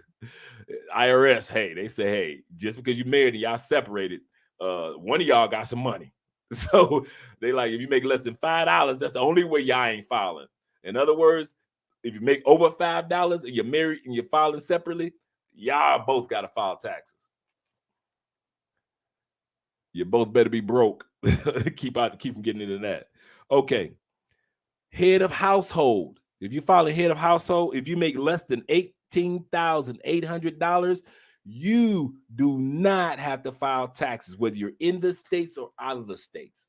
IRS, hey, they say, hey, just because you married and y'all separated, one of y'all got some money. So they like, if you make less than $5, that's the only way y'all ain't filing. In other words, if you make over $5 and you're married and you're filing separately, y'all both got to file taxes. You both better be broke. keep from getting into that. Okay. Head of household. If you file a head of household, if you make less than $18,800, You do not have to file taxes, whether you're in the states or out of the states.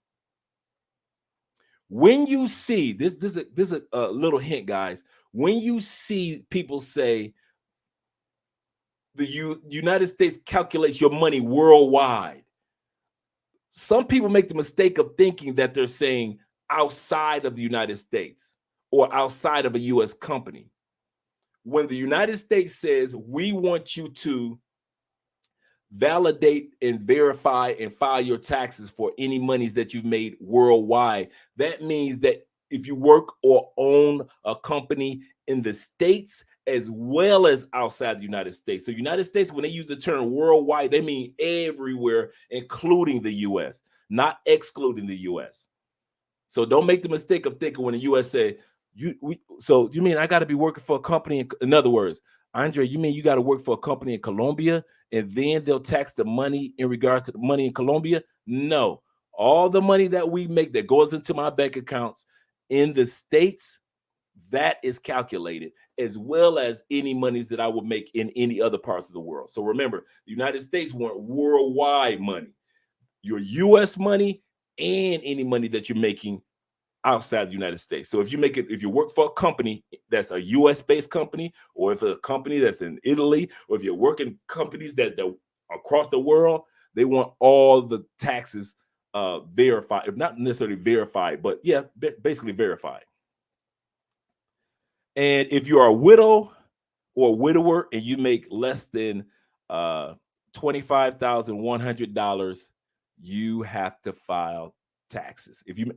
When you see this is a little hint, guys. When you see people say the United States calculates your money worldwide, some people make the mistake of thinking that they're saying outside of the United States or outside of a US company. When the United States says we want you to validate and verify and file your taxes for any monies that you've made worldwide, that means that if you work or own a company in the States as well as outside the United States. So United States, when they use the term worldwide, they mean everywhere, including the US, not excluding the US. So don't make the mistake of thinking when the US say, so you mean I got to be working for a company? In other words, Andre, you mean you got to work for a company in Colombia and then they'll tax the money in regards to the money in Colombia? No. All the money that we make that goes into my bank accounts in the States, that is calculated, as well as any monies that I would make in any other parts of the world. So remember, the United States want worldwide money, your US money and any money that you're making outside the United States. So if you work for a company that's a US based company, or if a company that's in Italy, or if you're working companies that across the world, they want all the taxes verified, if not necessarily verified, but yeah, basically verified. And if you are a widow or a widower and you make less than $25,100, you have to file taxes. If you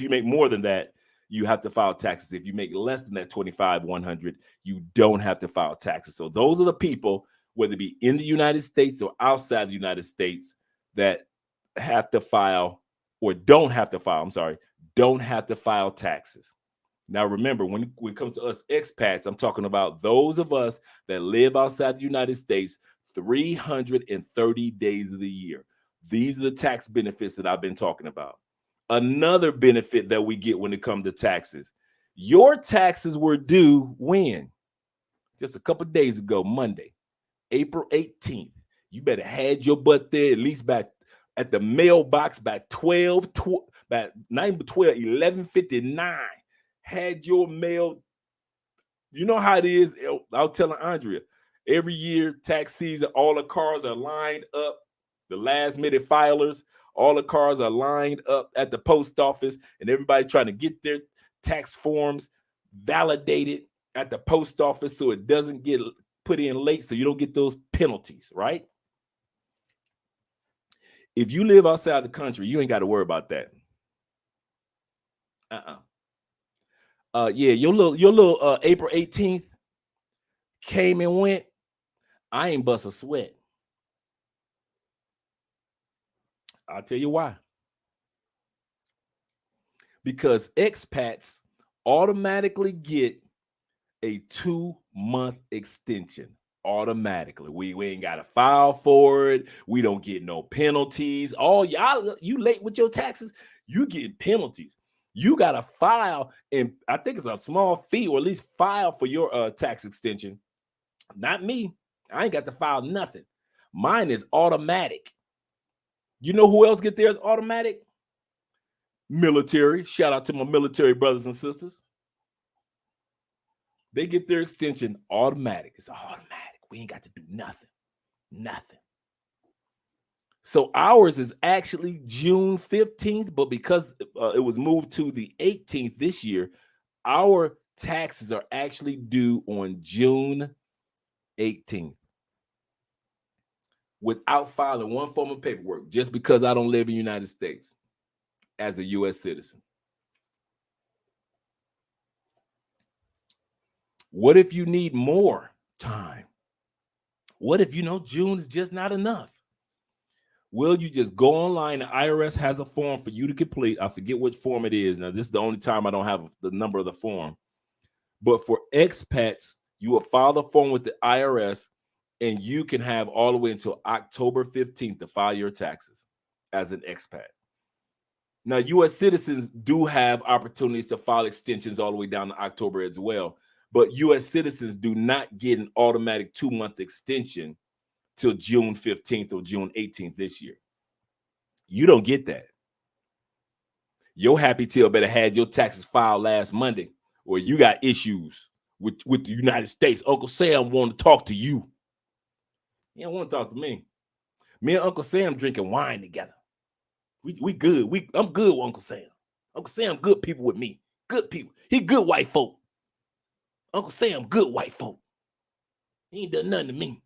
make more than that, you have to file taxes. If you make less than that 25,100, you don't have to file taxes. So those are the people, whether it be in the United States or outside the United States, that have to file or don't have to file. Don't have to file taxes. Now, remember, when it comes to us expats, I'm talking about those of us that live outside the United States 330 days of the year. These are the tax benefits that I've been talking about. Another benefit that we get when it comes to taxes, your taxes were due when? Just a couple of days ago, Monday, April 18th. You better had your butt there at least back at the mailbox by 11:59. Had your mail. You know how it is. I was telling Andrea, every year, tax season, all the cars are lined up. The last minute filers, all the cars are lined up at the post office, and everybody trying to get their tax forms validated at the post office so it doesn't get put in late, so you don't get those penalties, right? If you live outside the country, you ain't got to worry about that. Yeah, your little April 18th came and went. I ain't bust a sweat. I'll tell you why. Because expats automatically get a 2-month extension. Automatically. We ain't got to file for it. We don't get no penalties. Oh, y'all, you late with your taxes, you get penalties. You got to file, and I think it's a small fee, or at least file for your tax extension. Not me. I ain't got to file nothing. Mine is automatic. You know who else get theirs automatic? Military. Shout out to my military brothers and sisters. They get their extension automatic. It's automatic. We ain't got to do nothing. Nothing. So ours is actually June 15th, but because it was moved to the 18th this year, our taxes are actually due on June 18th without filing one form of paperwork, just because I don't live in the United States as a U.S. citizen. What if you need more time? What if June is just not enough? Well, you just go online. The IRS has a form for you to complete. I forget which form it is. Now, this is the only time I don't have the number of the form. But for expats, you will file the form with the IRS, and you can have all the way until October 15th to file your taxes as an expat. Now, U.S. citizens do have opportunities to file extensions all the way down to October as well. But U.S. citizens do not get an automatic 2-month extension till June 15th or June 18th this year. You don't get that. Your happy tail better had your taxes filed last Monday, or you got issues with the United States. Uncle Sam want to talk to you. He don't want to talk to me. Me and Uncle Sam drinking wine together. We good. I'm good with Uncle Sam. Uncle Sam good people with me. Good people. He good white folk. Uncle Sam good white folk. He ain't done nothing to me.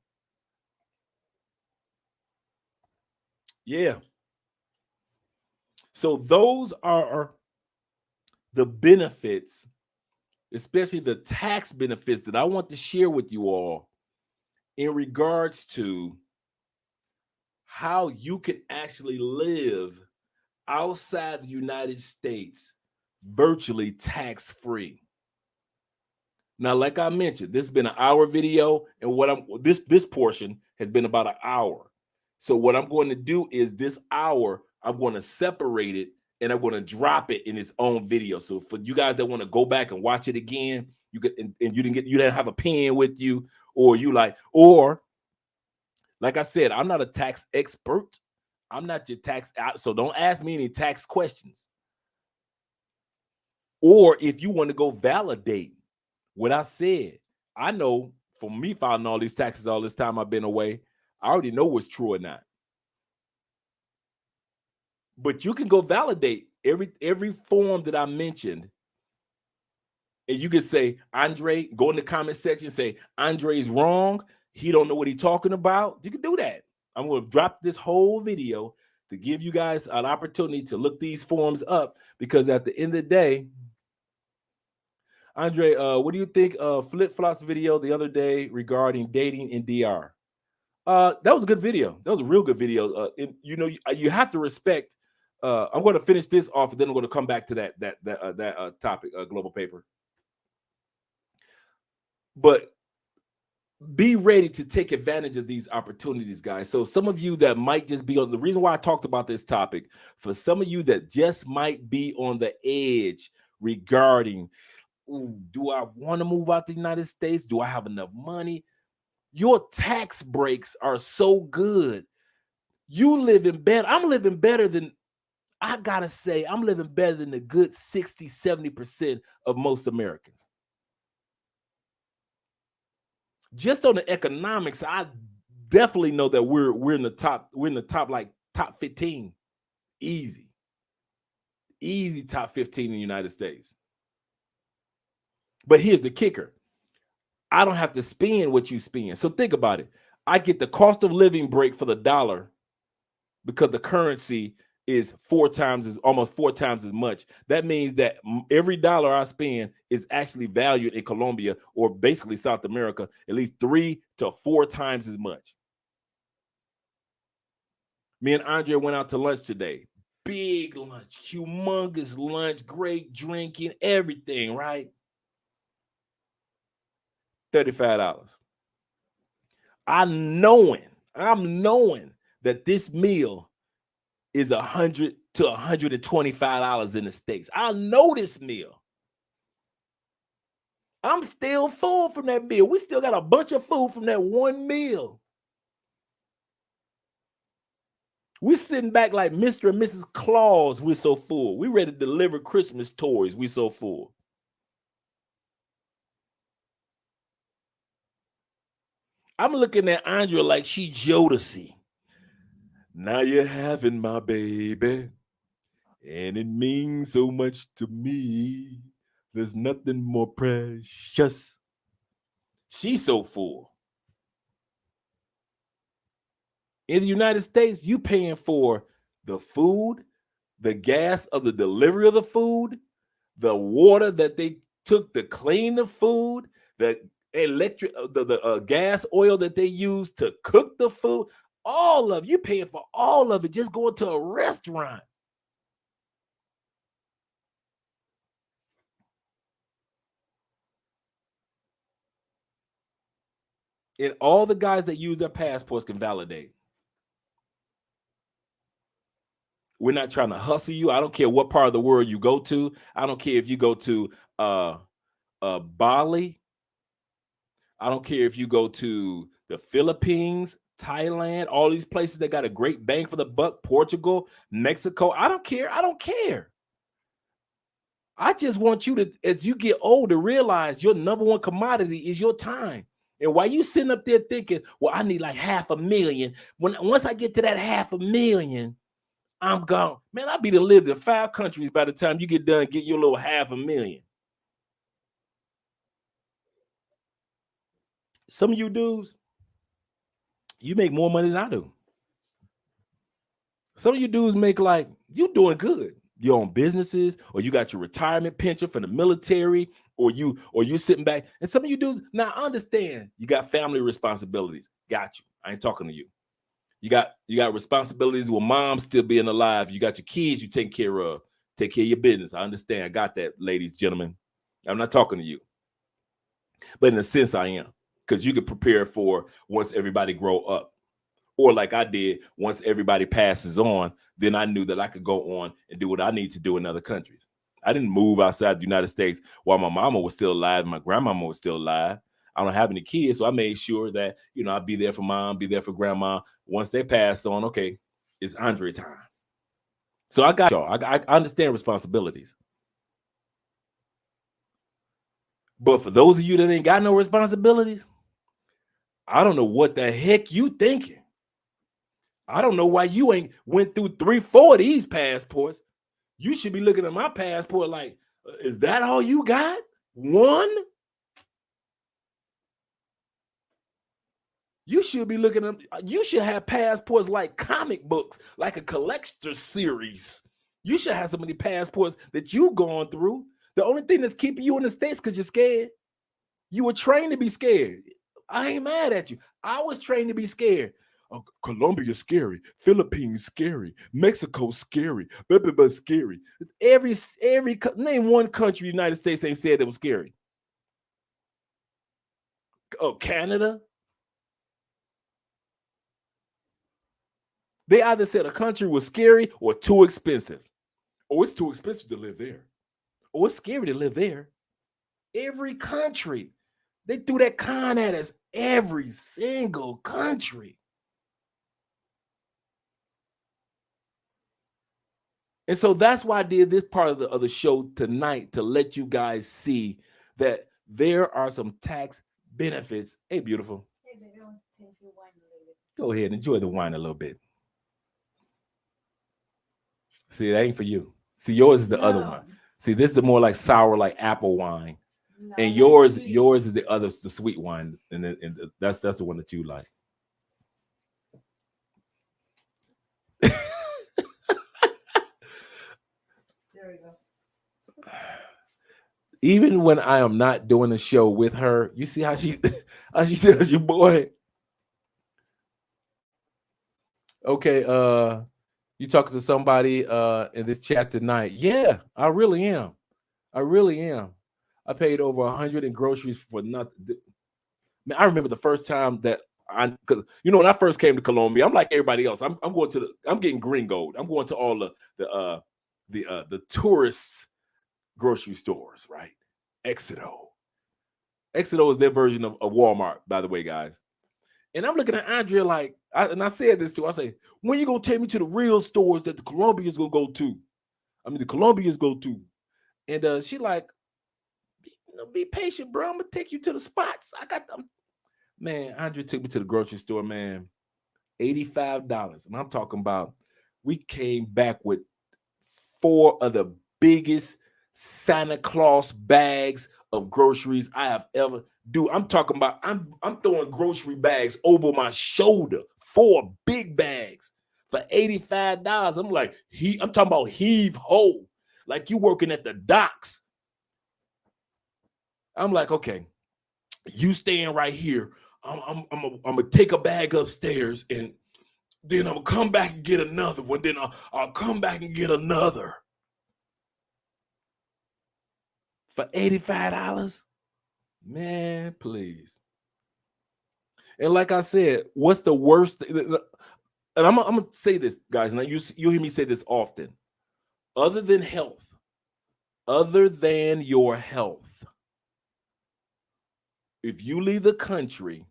Yeah. So those are the benefits, especially the tax benefits that I want to share with you all in regards to how you can actually live outside the United States virtually tax-free. Now, like I mentioned, this has been an hour video, and this portion has been about an hour. So what I'm going to do is this hour, I'm going to separate it and I'm going to drop it in its own video. So for you guys that want to go back and watch it again, you could, and you didn't have a pen with you, or like I said, I'm not a tax expert. I'm not your tax out, so don't ask me any tax questions. Or if you want to go validate what I said, I know for me filing all these taxes all this time I've been away, I already know what's true or not. But you can go validate every form that I mentioned, and you can say, Andre, go in the comment section, say Andre's wrong. He don't know what he's talking about. You can do that. I'm going to drop this whole video to give you guys an opportunity to look these forms up, because at the end of the day, Andre, what do you think of Flip Flop's video the other day regarding dating in DR? That was a good video. That was a real good video. You have to respect. I'm going to finish this off, and then I'm going to come back to that topic, global paper. But be ready to take advantage of these opportunities, guys. So some of you that might just be on the reason why I talked about this topic, for some of you that just might be on the edge regarding, do I want to move out to the United States? Do I have enough money? Your tax breaks are so good. You living better. I'm living better than, I gotta say, I'm living better than the good 60, 70% of most Americans. Just on the economics, I definitely know that we're in the top, like top 15. Easy top 15 in the United States. But here's the kicker. I don't have to spend what you spend. So think about it. I get the cost of living break for the dollar because the currency is almost four times as much. That means that every dollar I spend is actually valued in Colombia, or basically South America, at least 3 to 4 times as much. Me and Andre went out to lunch today. Big lunch, humongous lunch, great drinking, everything, right? $35. I'm knowing that this meal is $100 to $125 in the States. I know this meal. I'm still full from that meal. We still got a bunch of food from that one meal. We're sitting back like Mr. and Mrs. Claus. We're so full. We ready to deliver Christmas toys. We're so full. I'm looking at Andrea like she Jodeci. Now you're having my baby, and it means so much to me. There's nothing more precious. She's so full. In the United States, you paying for the food, the gas of the delivery of the food, the water that they took to clean the food, the electric, the gas oil that they use to cook the food. All of you paying for all of it, just going to a restaurant. And all the guys that use their passports can validate. We're not trying to hustle you. I don't care what part of the world you go to. I don't care if you go to Bali. I don't care if you go to the Philippines, Thailand, all these places that got a great bang for the buck, Portugal, Mexico. I don't care. I don't care. I just want you to, as you get older, realize your number one commodity is your time. And while you sitting up there thinking, well, I need like $500,000. Once I get to that $500,000, I'm gone. Man, I'll be to live in 5 countries by the time you get done getting your little $500,000. Some of you dudes, you make more money than I do. Some of you dudes make like, you doing good. You own businesses, or you got your retirement pension from the military, or you sitting back. And some of you dudes, now I understand you got family responsibilities. Got you. I ain't talking to you. You got responsibilities with mom still being alive. You got your kids you take care of. Take care of your business. I understand. I got that, ladies, gentlemen. I'm not talking to you. But in a sense, I am. Because you can prepare for once everybody grow up. Or like I did, once everybody passes on, then I knew that I could go on and do what I need to do in other countries. I didn't move outside the United States while my mama was still alive and my grandmama was still alive. I don't have any kids, so I made sure that, I'd be there for mom, be there for grandma. Once they pass on, okay, it's Andre time. So I got y'all. I understand responsibilities. But for those of you that ain't got no responsibilities, I don't know what the heck you thinking. I don't know why you ain't went through 3-4 of these passports. You should be looking at my passport like, is that all you got? One? You should be looking at, you should have passports like comic books, like a collector series. You should have so many passports that you've gone through. The only thing that's keeping you in the States because you're scared. You were trained to be scared. I ain't mad at you. I was trained to be scared. Oh, Colombia scary, Philippines scary, Mexico scary, blah, scary. Every name one country the United States ain't said that was scary. Oh, Canada. They either said a country was scary or too expensive. Oh, it's too expensive to live there. Oh, it's scary to live there. Every country. They threw that con at us. Every single country. And so that's why I did this part of the show tonight, to let you guys see that there are some tax benefits. Hey, beautiful. Hey, baby, I want to taste your wine a little bit. Go ahead, enjoy the wine a little bit. See, that ain't for you. See, yours is the other one. See, this is the more like sour, like apple wine. No, and yours is the sweet wine, and that's the one that you like. There we go. Even when I am not doing a show with her, you see how she tells you, boy. Okay, you talking to somebody in this chat tonight? Yeah, I really am. I really am. I paid over 100 in groceries for nothing. Man, I remember the first time that because when I first came to Colombia, I'm like everybody else. I'm getting green gold. I'm going to all the tourists grocery stores, right? Exito is their version of Walmart, by the way, guys. And I'm looking at Andrea like, I said this too. I say, when you gonna take me to the real stores that the Colombians gonna go to? I mean, the Colombians go to. And she like, be patient, bro. I'm gonna take you to the spots. I got them. Man, Andrea took me to the grocery store, man. $85. And I'm talking about, we came back with 4 of the biggest Santa Claus bags of groceries I have ever. Dude, I'm talking about, I'm throwing grocery bags over my shoulder. 4 big bags for $85. I'm like, I'm talking about heave ho, like you working at the docks. I'm like, okay, you staying right here. I'm gonna take a bag upstairs, and then I'm gonna come back and get another one. Then I'll come back and get another for $85. Man, please. And like I said, what's the worst? And I'm gonna say this, guys. Now you hear me say this often. Other than your health, if you leave the country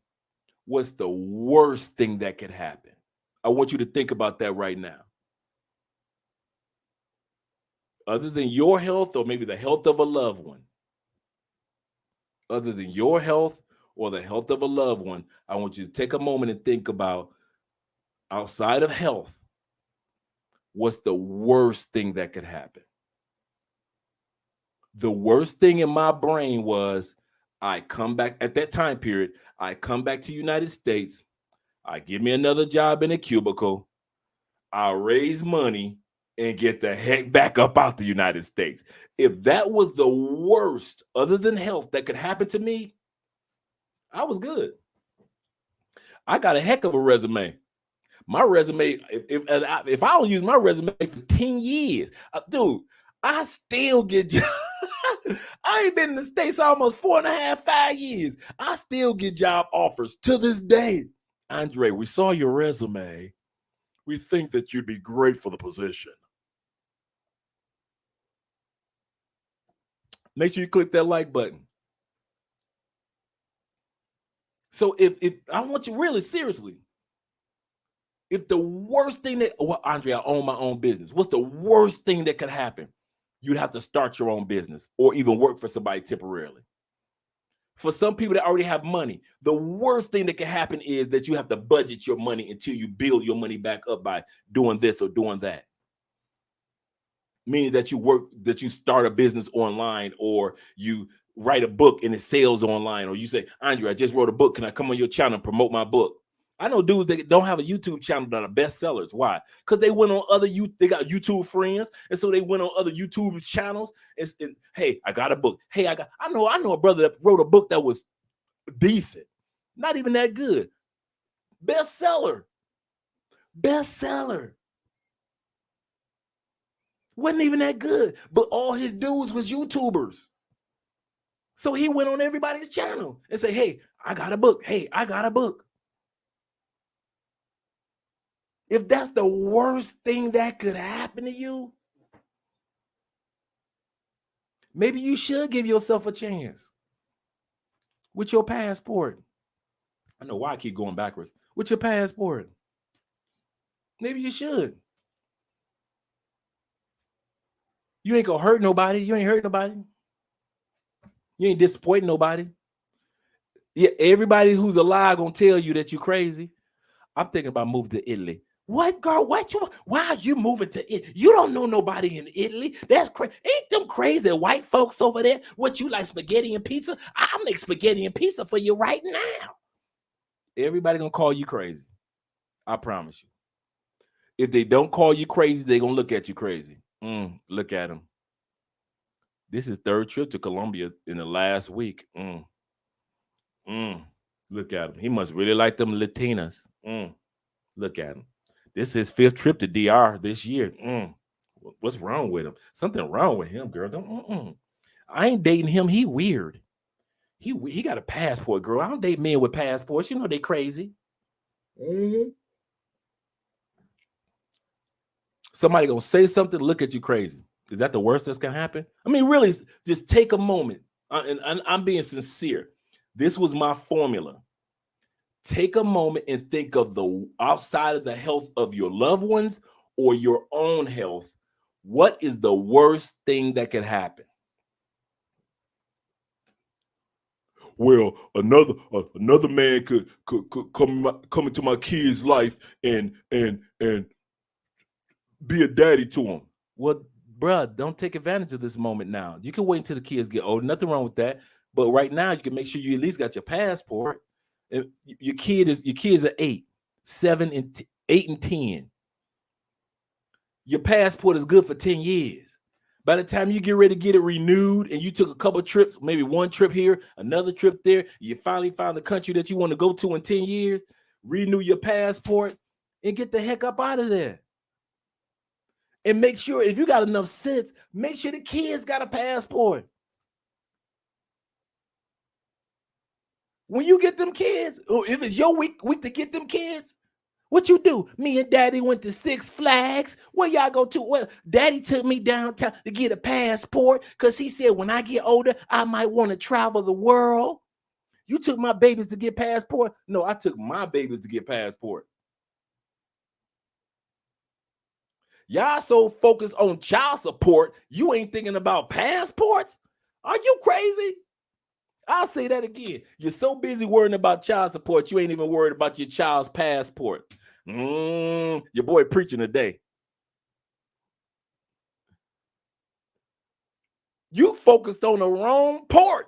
What's the worst thing that could happen? I want you to think about that right now. Other than your health or maybe the health of a loved one, other than your health or the health of a loved one, I want you to take a moment and think about outside of health, what's the worst thing that could happen? The worst thing in my brain was I come back at that time period, I come back to United States, I give me another job in a cubicle, I'll raise money and get the heck back up out the United States. If that was the worst, other than health, that could happen to me, I was good. I got a heck of a resume. My resume, if I don't use my resume for 10 years, dude, I still get I ain't been in the States almost 4.5, 5 years. I still get job offers to this day. Andre, we saw your resume. We think that you'd be great for the position. Make sure you click that like button. So if I want you really seriously, if the worst thing that, well, Andre, I own my own business. What's the worst thing that could happen? You'd have to start your own business or even work for somebody temporarily. For some people that already have money, the worst thing that can happen is that you have to budget your money until you build your money back up by doing this or doing that. Meaning that you start a business online, or you write a book and it sells online, or you say, Andre, I just wrote a book. Can I come on your channel and promote my book? I know dudes that don't have a YouTube channel that are bestsellers. Why? Because they went on they got YouTube friends, and so they went on other YouTube channels. And hey, I got a book. Hey, I know a brother that wrote a book that was decent, not even that good. Bestseller. Wasn't even that good, but all his dudes was YouTubers. So he went on everybody's channel and say, hey, I got a book. Hey, I got a book. If that's the worst thing that could happen to you, maybe you should give yourself a chance with your passport. I know why I keep going backwards. With your passport. Maybe you should. You ain't gonna hurt nobody. You ain't hurt nobody. You ain't disappointing nobody. Yeah, everybody who's alive gonna tell you that you're crazy. I'm thinking about moving to Italy. What, girl? Why are you moving to Italy? You don't know nobody in Italy. That's crazy. Ain't them crazy white folks over there? What, you like spaghetti and pizza? I'll make spaghetti and pizza for you right now. Everybody gonna call you crazy. I promise you. If they don't call you crazy, they gonna look at you crazy. Look at them. This is third trip to Colombia in the last week. Look at him. He must really like them Latinas. Look at him. This is his fifth trip to DR this year. What's wrong with him? Something wrong with him, girl. Don't. I ain't dating him. He weird. He got a passport, girl. I don't date men with passports. You know they crazy. Somebody gonna say something, look at you crazy. Is that the worst that's gonna happen? I mean, really, just take a moment. And I'm being sincere. This was my formula. Take a moment and think of the outside of the health of your loved ones or your own health. What is the worst thing that could happen? Well, another man could come into my kid's life and be a daddy to him. Well, bruh, don't take advantage of this moment now. You can wait until the kids get old. Nothing wrong with that. But right now, you can make sure you at least got your passport. And your kids are 8, 7, and 8 and 10. Your passport is good for 10 years. By the time you get ready to get it renewed and you took a couple trips, maybe one trip here, another trip there, you finally found the country that you want to go to in 10 years, renew your passport and get the heck up out of there. And make sure, if you got enough sense, make sure the kids got a passport. When you get them kids, or if it's your week to get them kids, what you do? Me and Daddy went to Six Flags. Where y'all go to? Well, Daddy took me downtown to get a passport because he said when I get older, I might want to travel the world. You took my babies to get passport? No, I took my babies to get passport. Y'all so focused on child support, you ain't thinking about passports? Are you crazy? I'll say that again. You're so busy worrying about child support, you ain't even worried about your child's passport. Your boy preaching today. You focused on the wrong part.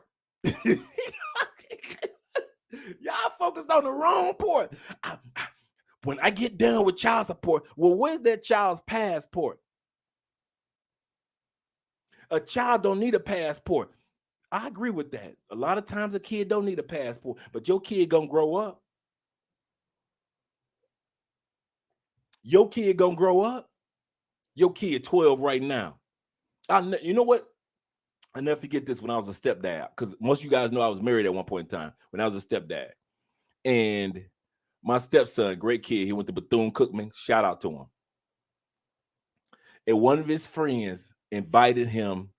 Y'all focused on the wrong part. When I get done with child support, well, where's that child's passport? A child don't need a passport. I agree with that. A lot of times a kid don't need a passport, but your kid gonna grow up. Your kid gonna grow up. Your kid 12 right now. You know what? I never forget this when I was a stepdad, because most of you guys know I was married at one point in time when I was a stepdad. And my stepson, great kid, he went to Bethune-Cookman. Shout out to him. And one of his friends invited him.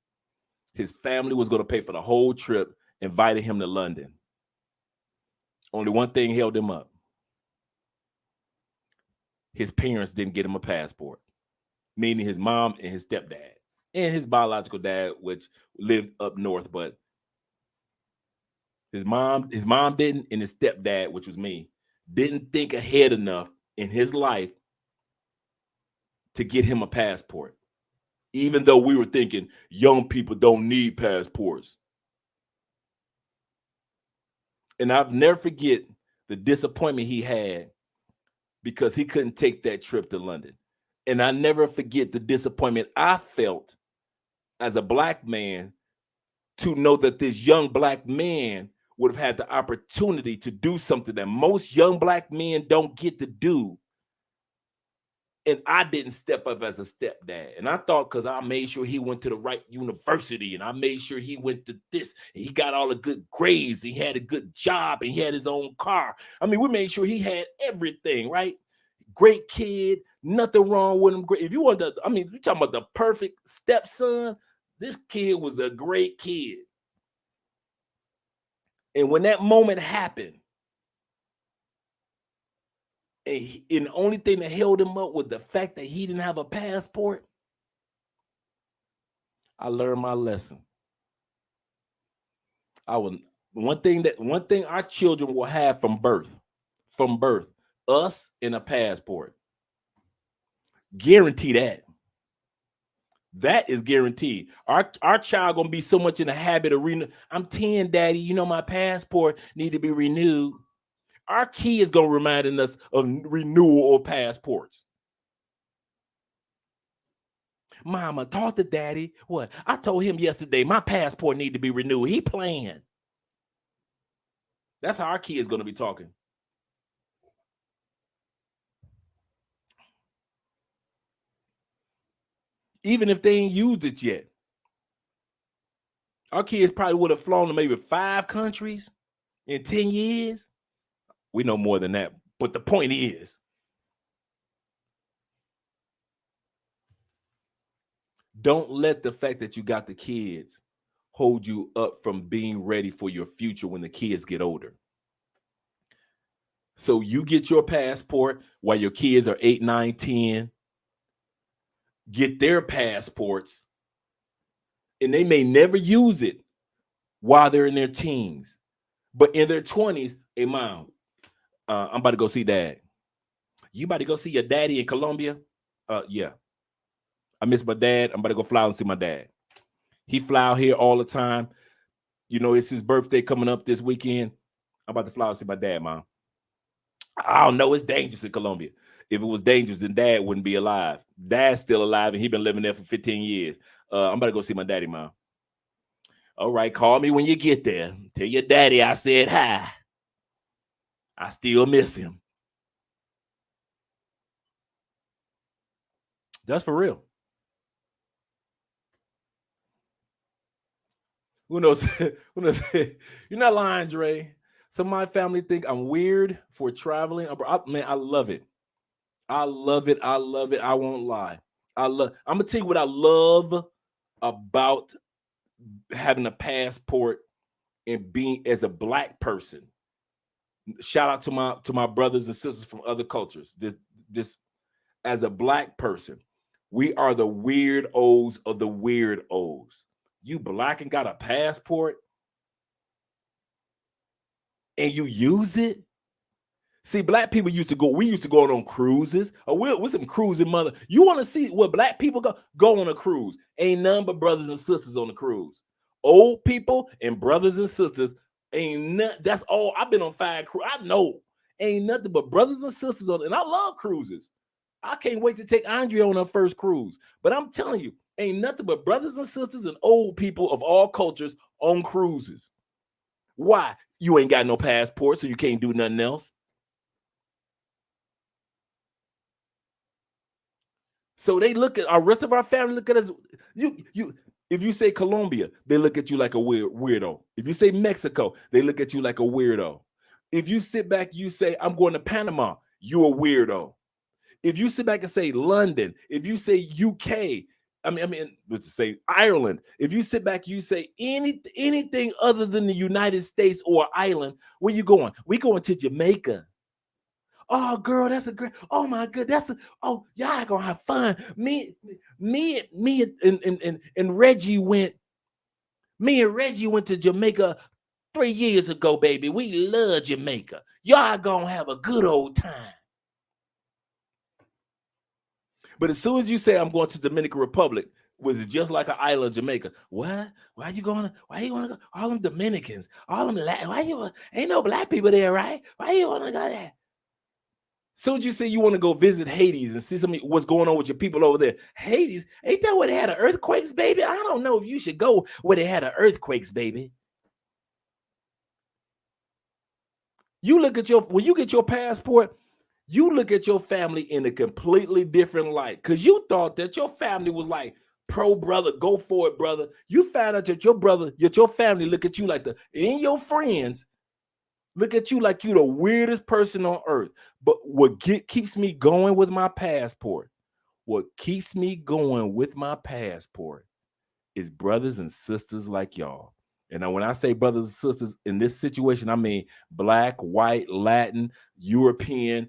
His family was going to pay for the whole trip, invited him to London. Only one thing held him up. His parents didn't get him a passport, meaning his mom and his stepdad and his biological dad, which lived up north, but his mom didn't, and his stepdad, which was me, didn't think ahead enough in his life to get him a passport, even though we were thinking young people don't need passports. And I'll never forget the disappointment he had because he couldn't take that trip to London. And I never forget the disappointment I felt as a black man to know that this young black man would have had the opportunity to do something that most young black men don't get to do. And I didn't step up as a stepdad. And I thought because I made sure he went to the right university and I made sure he went to this, and he got all the good grades, he had a good job, and he had his own car. I mean, we made sure he had everything, right? Great kid, nothing wrong with him. Great. If you want to, I mean, we're talking about the perfect stepson. This kid was a great kid. And when that moment happened, and the only thing that held him up was the fact that he didn't have a passport, I learned my lesson. One thing our children will have from birth, us and a passport. Guarantee that. That is guaranteed. Our child gonna be so much in the habit of renewing. I'm 10, daddy. You know my passport need to be renewed. Our key is gonna reminding us of renewal of passports. Mama, talk to daddy. What? I told him yesterday my passport need to be renewed. He playing. That's how our kid is gonna be talking. Even if they ain't used it yet. Our kids probably would have flown to maybe 5 countries in 10 years. We know more than that. But the point is, don't let the fact that you got the kids hold you up from being ready for your future when the kids get older. So you get your passport while your kids are 8, 9, 10. Get their passports, and they may never use it while they're in their teens. But in their 20s, hey, mom, I'm about to go see dad. You about to go see your daddy in Colombia? Yeah. I miss my dad. I'm about to go fly out and see my dad. He fly out here all the time. You know, it's his birthday coming up this weekend. I'm about to fly out and see my dad, mom. I don't know. It's dangerous in Colombia. If it was dangerous, then dad wouldn't be alive. Dad's still alive, and he been living there for 15 years. I'm about to go see my daddy, mom. All right, call me when you get there. Tell your daddy I said hi. I still miss him. That's for real. Who knows? Who knows? You're not lying, Dre. Some of my family think I'm weird for traveling. Man, I love it. I love it. I love it. I won't lie. I'm gonna tell you what I love about having a passport and being as a black person. Shout out to my brothers and sisters from other cultures. This as a black person, we are the weirdos of the weirdos. You black and got a passport and you use it. See, black people used to go. We used to go on cruises. Or we're some cruising mother. You want to see where black people go? Go on a cruise. Ain't none but brothers and sisters on the cruise. Old people and brothers and sisters. Ain't nothing. That's all. I've been on 5 cruises. I know. Ain't nothing but brothers and sisters on. And I love cruises. I can't wait to take Andrea on her first cruise. But I'm telling you, ain't nothing but brothers and sisters and old people of all cultures on cruises. Why? You ain't got no passport, so you can't do nothing else. So they look at our rest of our family, look at us. If you say Colombia, they look at you like a weirdo. If you say Mexico, they look at you like a weirdo. If you sit back, you say, I'm going to Panama, you're a weirdo. If you sit back and say London, if you say UK, let's say Ireland, if you sit back, you say anything other than the United States or island, where you going? We going to Jamaica. Oh, girl, that's a great. Oh my God, oh, y'all gonna have fun. Me and Reggie went. Me and Reggie went to Jamaica 3 years ago, baby. We love Jamaica. Y'all gonna have a good old time. But as soon as you say I'm going to Dominican Republic, was it just like an island of Jamaica? What? Why you going to? Why you want to go? All them Dominicans, all them Latin. Why you? Ain't no black people there, right? Why you want to go there? Soon as you say you want to go visit Hades and see what's going on with your people over there, Hades, ain't that where they had the earthquakes, baby? I don't know if you should go where they had the earthquakes, baby. You look at when you get your passport, you look at your family in a completely different light, because you thought that your family was like pro brother, go for it, brother. You found out that your family look at you like and your friends look at you like you the weirdest person on earth. But what keeps me going with my passport, is brothers and sisters like y'all. And now when I say brothers and sisters in this situation, I mean black, white, Latin, European.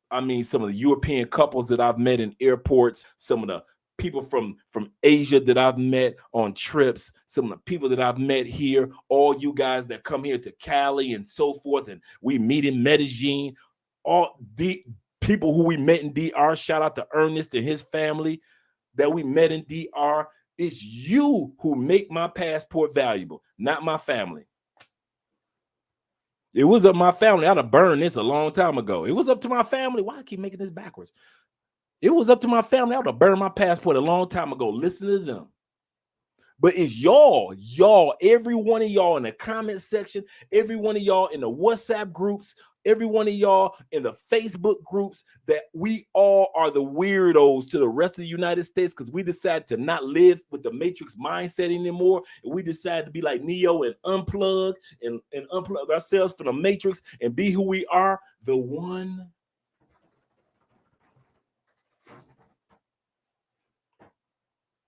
I mean some of the European couples that I've met in airports, some of the people from Asia that I've met on trips, some of the people that I've met here, all you guys that come here to Cali and so forth, and we meet in Medellin, all the people who we met in DR, shout out to Ernest and his family that we met in DR. It's you who make my passport valuable, not my family. It was up my family. I'd have burned this a long time ago. It was up to my family. Why I keep making this backwards? It was up to my family. I would have burned my passport a long time ago. Listen to them. But it's y'all, every one of y'all in the comment section, every one of y'all in the WhatsApp groups, every one of y'all in the Facebook groups, that we all are the weirdos to the rest of the United States, because we decided to not live with the Matrix mindset anymore. And we decided to be like Neo and unplug and unplug ourselves from the Matrix and be who we are, the one.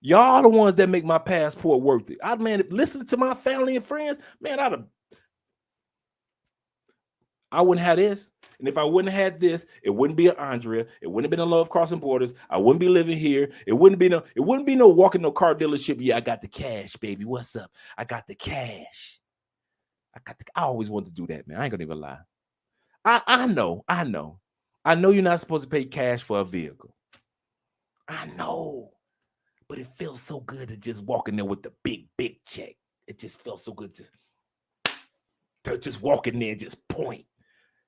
Y'all the ones that make my passport worth it. Man, listen to my family and friends, man, I wouldn't have this. And if I wouldn't have had this, it wouldn't be an Andrea. It wouldn't have been a Love Crossing Borders. I wouldn't be living here. It wouldn't be no walking no car dealership. Yeah, I got the cash, baby. What's up? I got the cash. I always wanted to do that, man. I ain't gonna even lie. I know. I know you're not supposed to pay cash for a vehicle. I know. But it feels so good to just walk in there with the big check. It just feels so good to just walk in there and just point.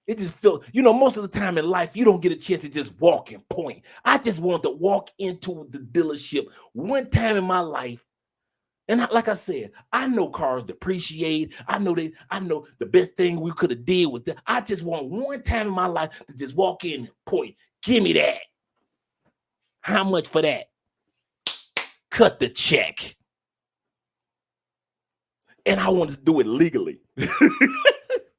It just feels, most of the time in life, you don't get a chance to just walk and point. I just wanted to walk into the dealership one time in my life. And like I said, I know cars depreciate. I know the best thing we could have did was that. I just want one time in my life to just walk in and point. Give me that. How much for that? Cut the check. And I wanted to do it legally.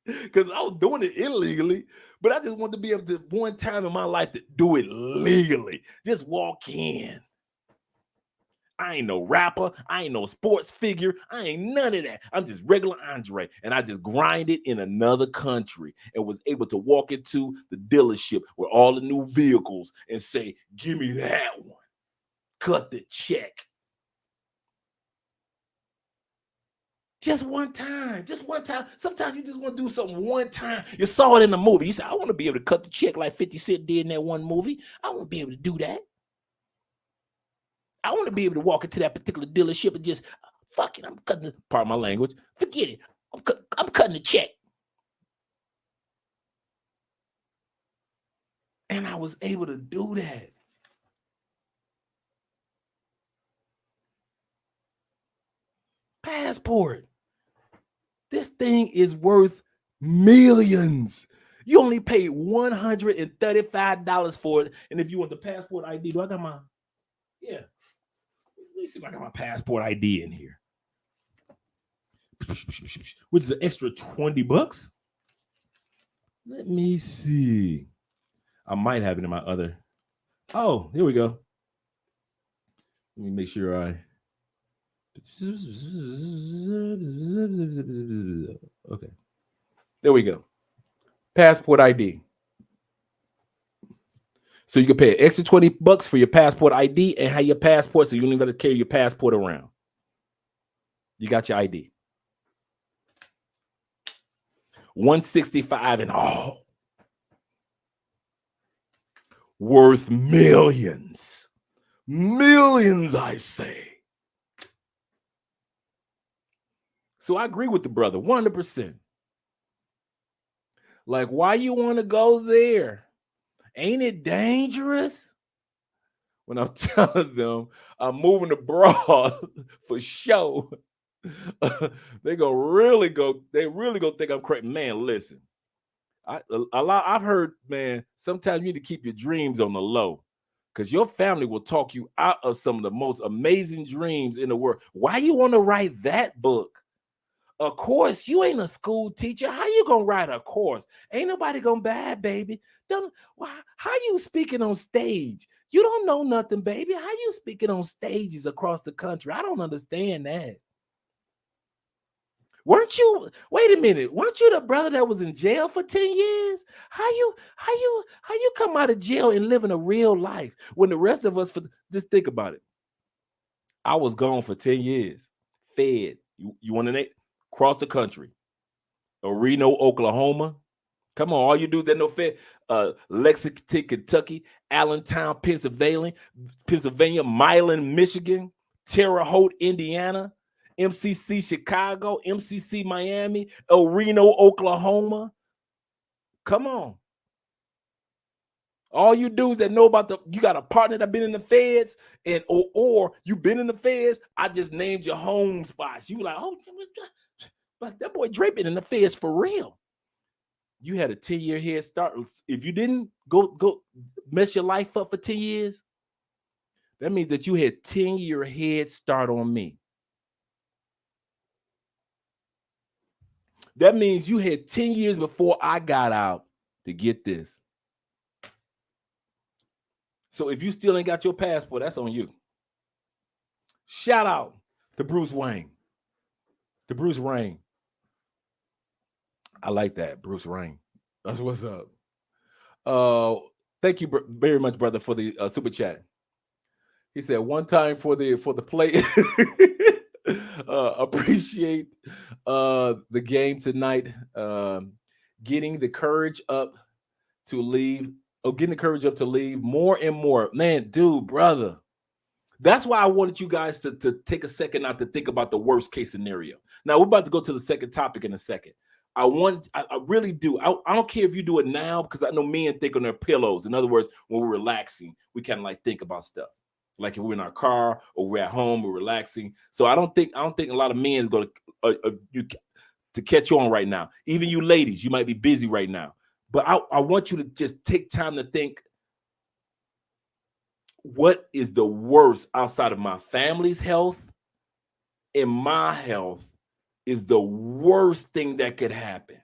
Because I was doing it illegally, but I just wanted to be able to one time in my life to do it legally. Just walk in. I ain't no rapper. I ain't no sports figure. I ain't none of that. I'm just regular Andre. And I just grinded in another country and was able to walk into the dealership with all the new vehicles and say, give me that one. Cut the check. Just one time. Just one time. Sometimes you just want to do something one time. You saw it in the movie. You said, I want to be able to cut the check like 50 Cent did in that one movie. I want to be able to do that. I want to be able to walk into that particular dealership and just, fuck it, I'm cutting the, pardon my language, forget it. I'm cutting the check. And I was able to do that. Passport. This thing is worth millions. You only pay $135 for it. And if you want the passport ID, do I got my, yeah. Let me see if I got my passport ID in here. Which is an extra $20. Let me see. I might have it in my other. Oh, here we go. Let me make sure I. Okay. There we go. Passport ID. So you can pay an extra $20 for your passport ID and have your passport, so you don't even have to carry your passport around. You got your ID. $165 in all. Worth millions. Millions, I say. So I agree with the brother 100%. Like, why you want to go there? Ain't it dangerous? When I'm telling them I'm moving abroad for show, they really go think I'm crazy. Man, listen. I've heard, man, sometimes you need to keep your dreams on the low, because your family will talk you out of some of the most amazing dreams in the world. Why you want to write that book? A course? You ain't a school teacher. How you gonna write a course? Ain't nobody gonna buy it, baby. How you speaking on stage? You don't know nothing, baby. How you speaking on stages across the country? I don't understand that. Weren't you, wait a minute, weren't you the brother that was in jail for 10 years? How you come out of jail and living a real life when the rest of us, just think about it. I was gone for 10 years, fed. You want to name? Across the country. Reno, Oklahoma. Come on, all you do that no fed. Lexington, Kentucky, Allentown, Pennsylvania, Milan, Michigan, Terre Haute, Indiana, MCC, Chicago, MCC, Miami, Reno, Oklahoma. Come on. All you do is that know about you got a partner that been in the feds, and or you been in the feds. I just named your home spots. You like, oh, but that boy Dre been in the feds for real. You had a 10-year head start. If you didn't go mess your life up for 10 years, that means that you had 10-year head start on me. That means you had 10 years before I got out to get this. So if you still ain't got your passport, that's on you. Shout out to Bruce Wayne. To Bruce Wayne. I like that, Bruce Wayne. That's what's up. Thank you very much, brother, for the super chat. He said one time for the play. Appreciate the game tonight. Getting the courage up to leave. Getting the courage up to leave more and more. Man, dude, brother. That's why I wanted you guys to take a second out to think about the worst case scenario. Now we're about to go to the second topic in a second. I really do. I don't care if you do it now, because I know men think on their pillows. In other words, when we're relaxing, we kind of like think about stuff. Like if we're in our car or we're at home, we're relaxing. So I don't think a lot of men are going to catch on right now. Even you ladies, you might be busy right now. But I want you to just take time to think, what is the worst outside of my family's health and my health is the worst thing that could happen?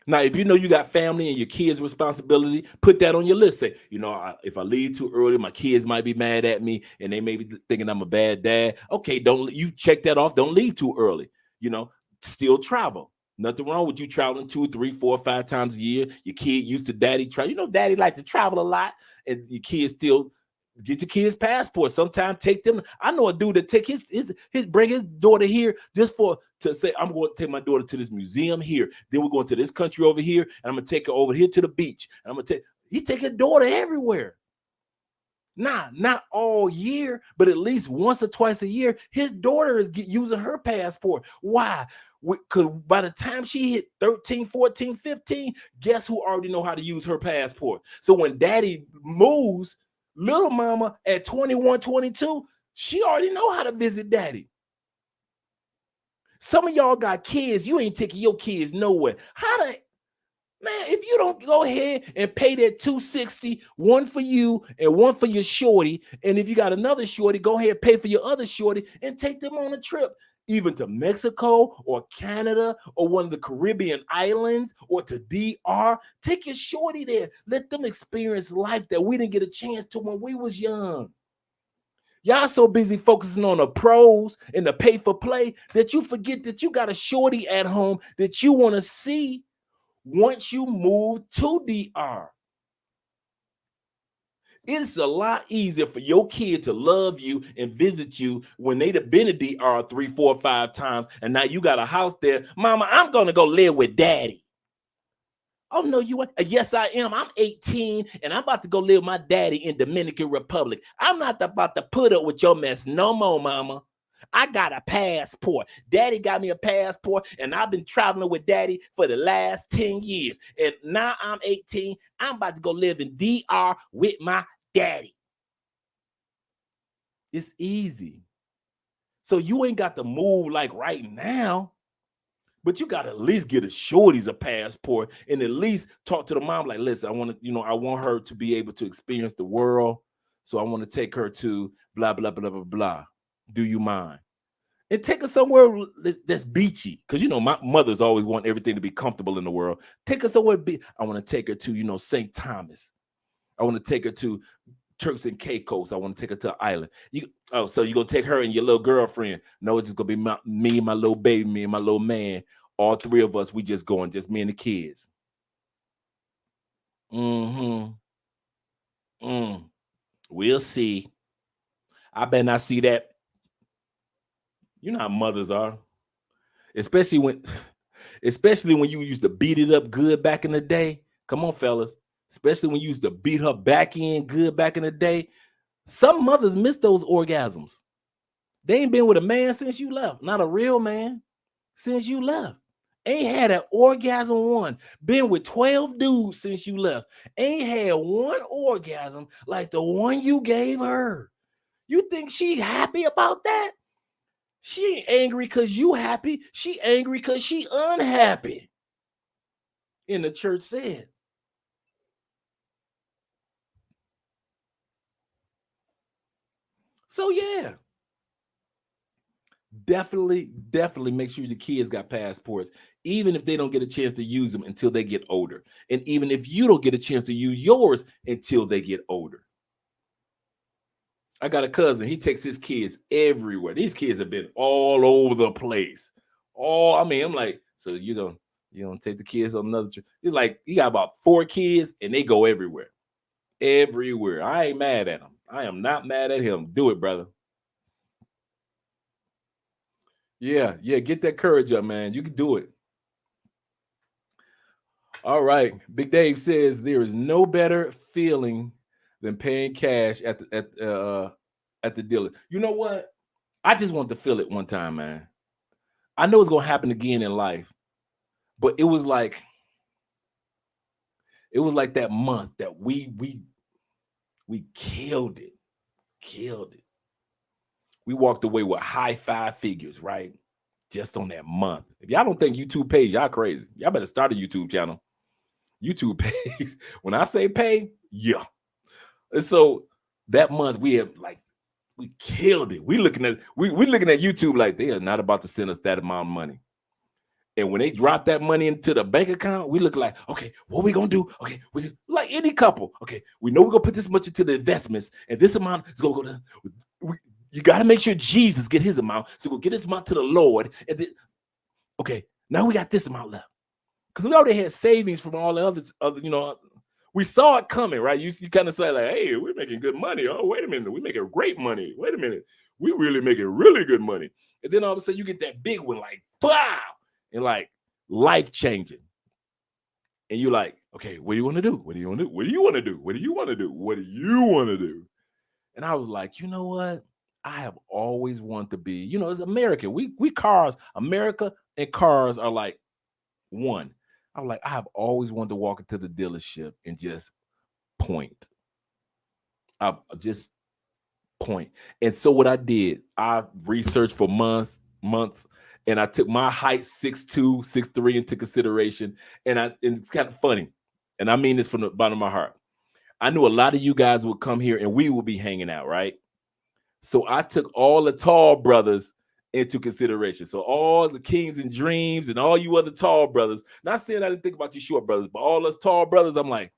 Now, if you know you got family and your kids' responsibility, put that on your list. Say, if I leave too early, my kids might be mad at me and they may be thinking I'm a bad dad. Okay, don't you check that off. Don't leave too early. You know, still travel. Nothing wrong with you traveling 2, 3, 4, 5 times a year. Your kid used to daddy travel. Daddy like to travel a lot, and your kids still get your kids' passport. Sometimes take them. I know a dude that take his bring his daughter here just to say, I'm going to take my daughter to this museum here. Then we're going to this country over here, and I'm gonna take her over here to the beach. And I'm gonna he take his daughter everywhere. Not all year, but at least once or twice a year, his daughter is using her passport. Why? Because by the time she hit 13, 14, 15, guess who already know how to use her passport? So when daddy moves, little mama at 21, 22, she already know how to visit daddy. Some of y'all got kids, you ain't taking your kids nowhere. Man, if you don't go ahead and pay that $260, one for you and one for your shorty, and if you got another shorty, go ahead and pay for your other shorty and take them on a trip, even to Mexico or Canada or one of the Caribbean islands or to DR. Take your shorty there. Let them experience life that we didn't get a chance to when we was young. Y'all so busy focusing on the pros and the pay for play that you forget that you got a shorty at home that you want to see once you move to DR. It's a lot easier for your kid to love you and visit you when they'd have been to DR 3, 4, 5 times, and now you got a house there. Mama, I'm gonna go live with daddy. Oh no, you are. Yes, I am. I'm 18 and I'm about to go live with my daddy in Dominican Republic. I'm not about to put up with your mess no more, mama. I got a passport. Daddy got me a passport, and I've been traveling with daddy for the last 10 years. And now I'm 18. I'm about to go live in DR with my daddy. It's easy. So you ain't got to move like right now, but you got to at least get a shorties a passport and at least talk to the mom like, listen, I want her to be able to experience the world. So I want to take her to blah, blah, blah, blah, blah. Do you mind? And take her somewhere that's beachy. Because, my mothers always want everything to be comfortable in the world. Take her somewhere. I want to take her to, St. Thomas. I want to take her to Turks and Caicos. I want to take her to an island. So you're going to take her and your little girlfriend. No, it's just going to be me and my little baby, me and my little man. All three of us, we just going, just me and the kids. We'll see. I better not see that. You know how mothers are. Especially when you used to beat it up good back in the day. Come on, fellas. Especially when you used to beat her back in good back in the day. Some mothers miss those orgasms. They ain't been with a man since you left. Not a real man since you left. Ain't had an orgasm one. Been with 12 dudes since you left. Ain't had one orgasm like the one you gave her. You think she happy about that? She ain't angry because you happy. She angry because she unhappy. And the church said. So yeah. Definitely make sure the kids got passports, even if they don't get a chance to use them until they get older. And even if you don't get a chance to use yours until they get older. I got a cousin, he takes his kids everywhere. These kids have been all over the place. I'm like, so you don't take the kids on another trip. He's like, he got about 4 kids and they go everywhere. Everywhere. I ain't mad at him. I am not mad at him. Do it, brother. Yeah, get that courage up, man. You can do it. All right. Big Dave says there is no better feeling than paying cash at the dealer. You know what? I just want to feel it one time, man. I know it's gonna happen again in life, but it was like that month that we killed it. Killed it. We walked away with high 5 figures, right? Just on that month. If y'all don't think YouTube pays, y'all crazy. Y'all better start a YouTube channel. YouTube pays. When I say pay, yeah. And so that month we killed it. We looking at YouTube like they are not about to send us that amount of money. And when they drop that money into the bank account, we look like, okay, what we gonna do? Okay, we like any couple. Okay, we know we're gonna put this much into the investments, and this amount is gonna go to. You got to make sure Jesus get his amount, so we'll get his amount to the Lord, and then okay, now we got this amount left because we already had savings from all the other, we saw it coming, right? You kind of say like, hey, we're making good money. Oh, wait a minute, we're making great money. Wait a minute, we really making really good money. And then all of a sudden you get that big one, like, wow, and like life changing. And you're like, okay, what do you want to do? What do you want to do? What do you want to do? What do you want to do? What do you want to do? And I was like, you know what? I have always wanted to be, as American. We cars, America and cars are like one. I was like, I have always wanted to walk into the dealership and just point. I just point. And so what I did, I researched for months, and I took my height 6'2", 6'3" into consideration. And it's kind of funny. And I mean this from the bottom of my heart. I knew a lot of you guys would come here and we would be hanging out, right? So I took all the tall brothers into consideration. So all the kings and dreams and all you other tall brothers, not saying I didn't think about you short brothers, but all us tall brothers, I'm like,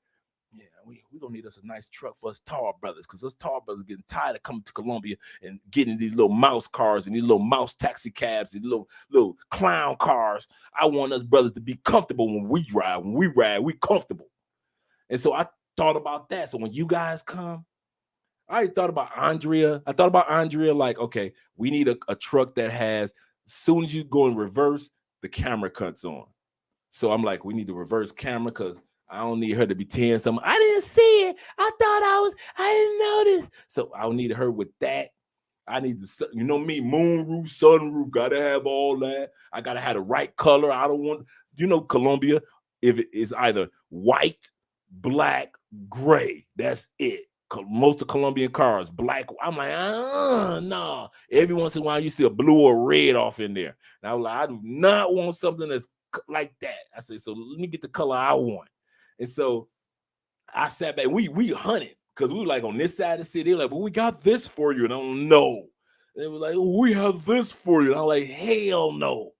yeah, we gonna need us a nice truck for us tall brothers, because us tall brothers getting tired of coming to Colombia and getting these little mouse cars and these little mouse taxi cabs and little clown cars. I want us brothers to be comfortable when we drive. When we ride, we comfortable. And so I thought about that. So when you guys come, I thought about Andrea. I thought about Andrea like, okay, we need a truck that has, as soon as you go in reverse, the camera cuts on. So I'm like, we need the reverse camera because I don't need her to be tearing something. I didn't see it. I didn't notice. So I need her with that. I need the, me, moon roof, sunroof, gotta have all that. I gotta have the right color. I don't want, Colombia, if it is either white, black, gray, that's it. Most of Colombian cars, black. I'm like, no. Every once in a while, you see a blue or red off in there. And I was like, I do not want something that's like that. I said, so let me get the color I want. And so I sat back. We hunted because we were like on this side of the city. They're like, but we got this for you. And I don't know. They were like, we have this for you. And I'm like, hell no.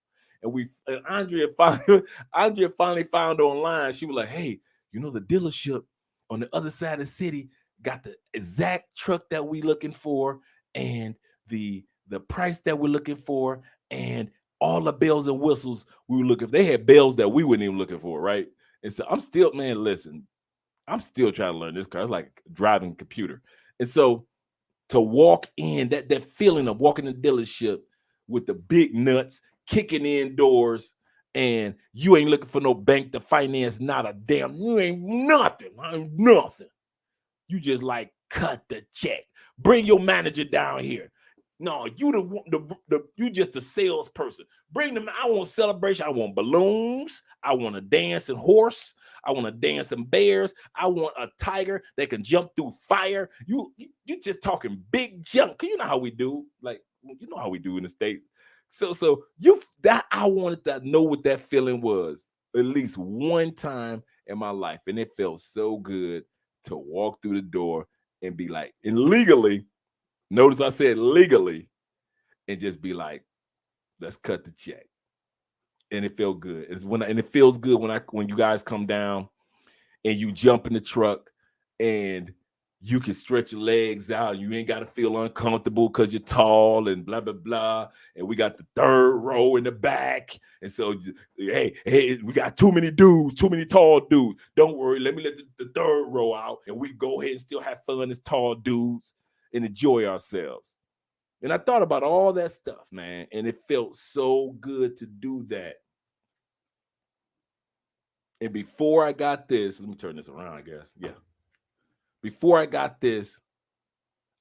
And Andrea finally found online. She was like, hey, the dealership on the other side of the city got the exact truck that we looking for, and the price that we're looking for, and all the bells and whistles we were looking for. They had bells that we weren't even looking for, right? And so I'm still, man, listen, I'm still trying to learn this car. It's like driving a computer. And so to walk in, that feeling of walking in the dealership with the big nuts kicking in doors, and you ain't looking for no bank to finance, not a damn, you ain't nothing. You just like, cut the check. Bring your manager down here. No, you you just a salesperson. Bring them. I want celebration. I want balloons. I want a dancing horse. I want a dancing bears. I want a tiger that can jump through fire. You just talking big junk. You know how we do. Like, how we do in the States. So I wanted to know what that feeling was at least one time in my life, and it felt so good to walk through the door and be like, and legally, notice I said legally, and just be like, let's cut the check. And it felt good. And it feels good when you guys come down and you jump in the truck and you can stretch your legs out. You ain't got to feel uncomfortable because you're tall and blah, blah, blah. And we got the third row in the back. And so, hey, we got too many tall dudes. Don't worry. Let me let the third row out, and we go ahead and still have fun as tall dudes and enjoy ourselves. And I thought about all that stuff, man. And it felt so good to do that. And before I got this, let me turn this around, I guess. Yeah. Before I got this,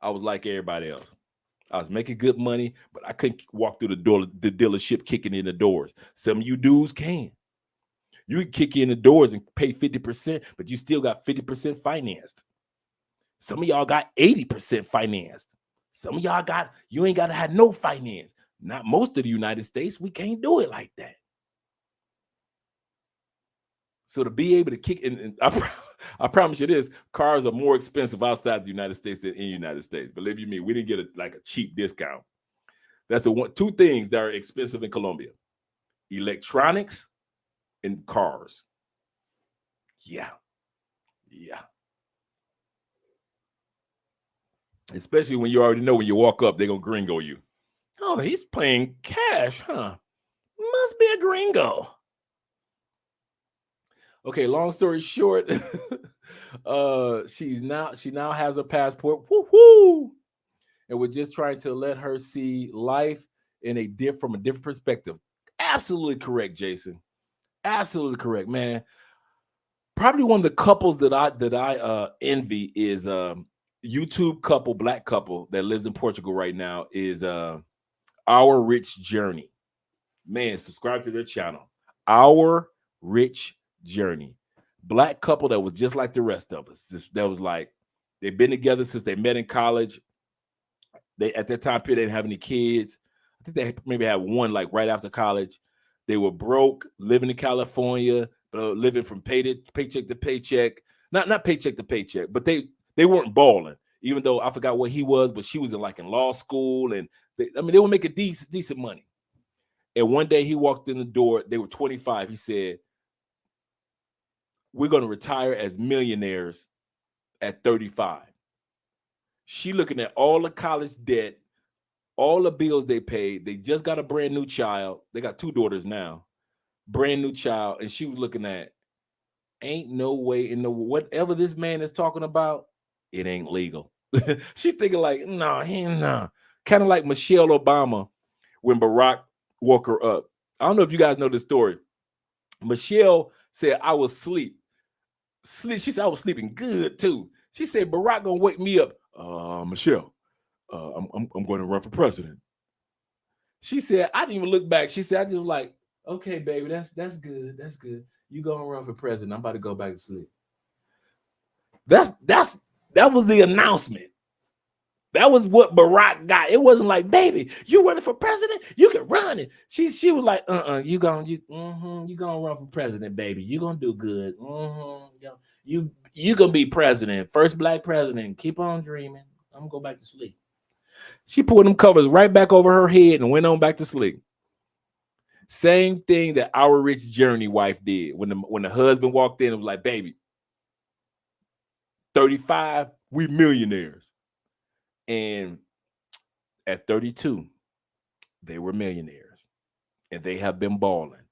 I was like everybody else. I was making good money, but I couldn't walk through the dealership kicking in the doors. Some of you dudes can. You can kick in the doors and pay 50%, but you still got 50% financed. Some of y'all got 80% financed. Some of y'all you ain't got to have no finance. Not most of the United States, we can't do it like that. So to be able to kick, and I promise you this, cars are more expensive outside the United States than in the United States. Believe you me, we didn't get a cheap discount. That's two things that are expensive in Colombia. electronics, and cars. Yeah. Yeah. Especially when you already know when you walk up, they're going to gringo you. Oh, he's playing cash, huh? Must be a gringo. Okay, long story short, she now has a passport. Woo-hoo! And we're just trying to let her see life from a different perspective. Absolutely correct, Jason. Absolutely correct, man. Probably one of the couples that I envy is YouTube couple, black couple that lives in Portugal right now is Our Rich Journey. Man, subscribe to their channel. Our Rich Journey. Black couple that was just like the rest of us. That was like they've been together since they met in college. They at that time period they didn't have any kids. I think they maybe had one like right after college. They were broke, living in California, but living from paycheck to paycheck. Not paycheck to paycheck, but they weren't balling. Even though I forgot what he was, but she was in law school, and they were making decent money. And one day he walked in the door. They were 25. He said, "We're going to retire as millionaires at 35." She looking at all the college debt, all the bills they paid. They just got a brand new child. They got 2 daughters now. Brand new child. And she was looking at, ain't no way in the whatever this man is talking about, it ain't legal. She thinking like, no, nah. Kind of like Michelle Obama when Barack woke her up. I don't know if you guys know this story. Michelle said, I was sleep. She said, I was sleeping good too. She said, Barack gonna wake me up. Michelle, I'm going to run for president. She said, I didn't even look back. She said, I just like, okay, baby, that's good. That's good. You gonna run for president. I'm about to go back to sleep. That was the announcement. That was what Barack got. It wasn't like, baby, you running for president? You can run it. She was like, you gonna run for president, baby. You gonna do good. You gonna be president, first black president. Keep on dreaming. I'm gonna go back to sleep. She pulled them covers right back over her head and went on back to sleep. Same thing that Our Rich Journey wife did when the husband walked in and was like, baby, 35, we millionaires. And at 32, they were millionaires. And they have been balling.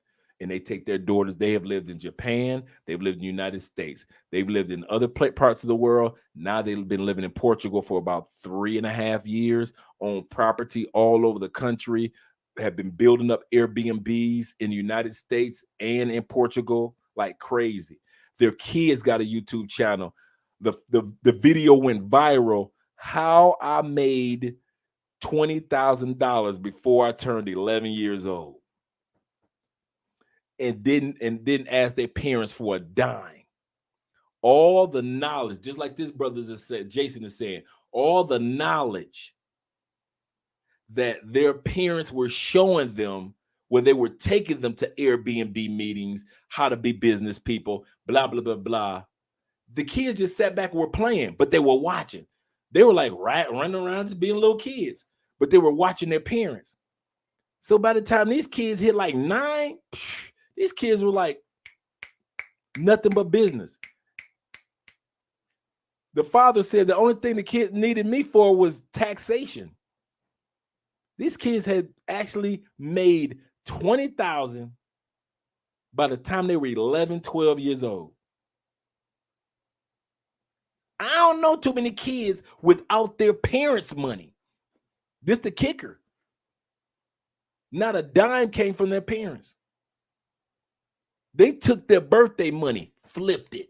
And they take their daughters. They have lived in Japan. They've lived in the United States. They've lived in other parts of the world. Now they've been living in Portugal for about 3.5 years, on property all over the country, have been building up Airbnbs in the United States and in Portugal like crazy. Their kids got a YouTube channel. The video went viral. How I made $20,000 before I turned 11 years old. And didn't ask their parents for a dime. All the knowledge, just like this brother just said, Jason is saying, all the knowledge that their parents were showing them when they were taking them to Airbnb meetings, how to be business people, blah, blah, blah, blah. The kids just sat back and were playing, but they were watching. They were like running around just being little kids, but they were watching their parents. So by the time these kids hit like 9, these kids were like nothing but business. The father said the only thing the kids needed me for was taxation. These kids had actually made $20,000 by the time they were 11, 12 years old. I don't know too many kids without their parents' money. This the kicker. Not a dime came from their parents. They took their birthday money, flipped it.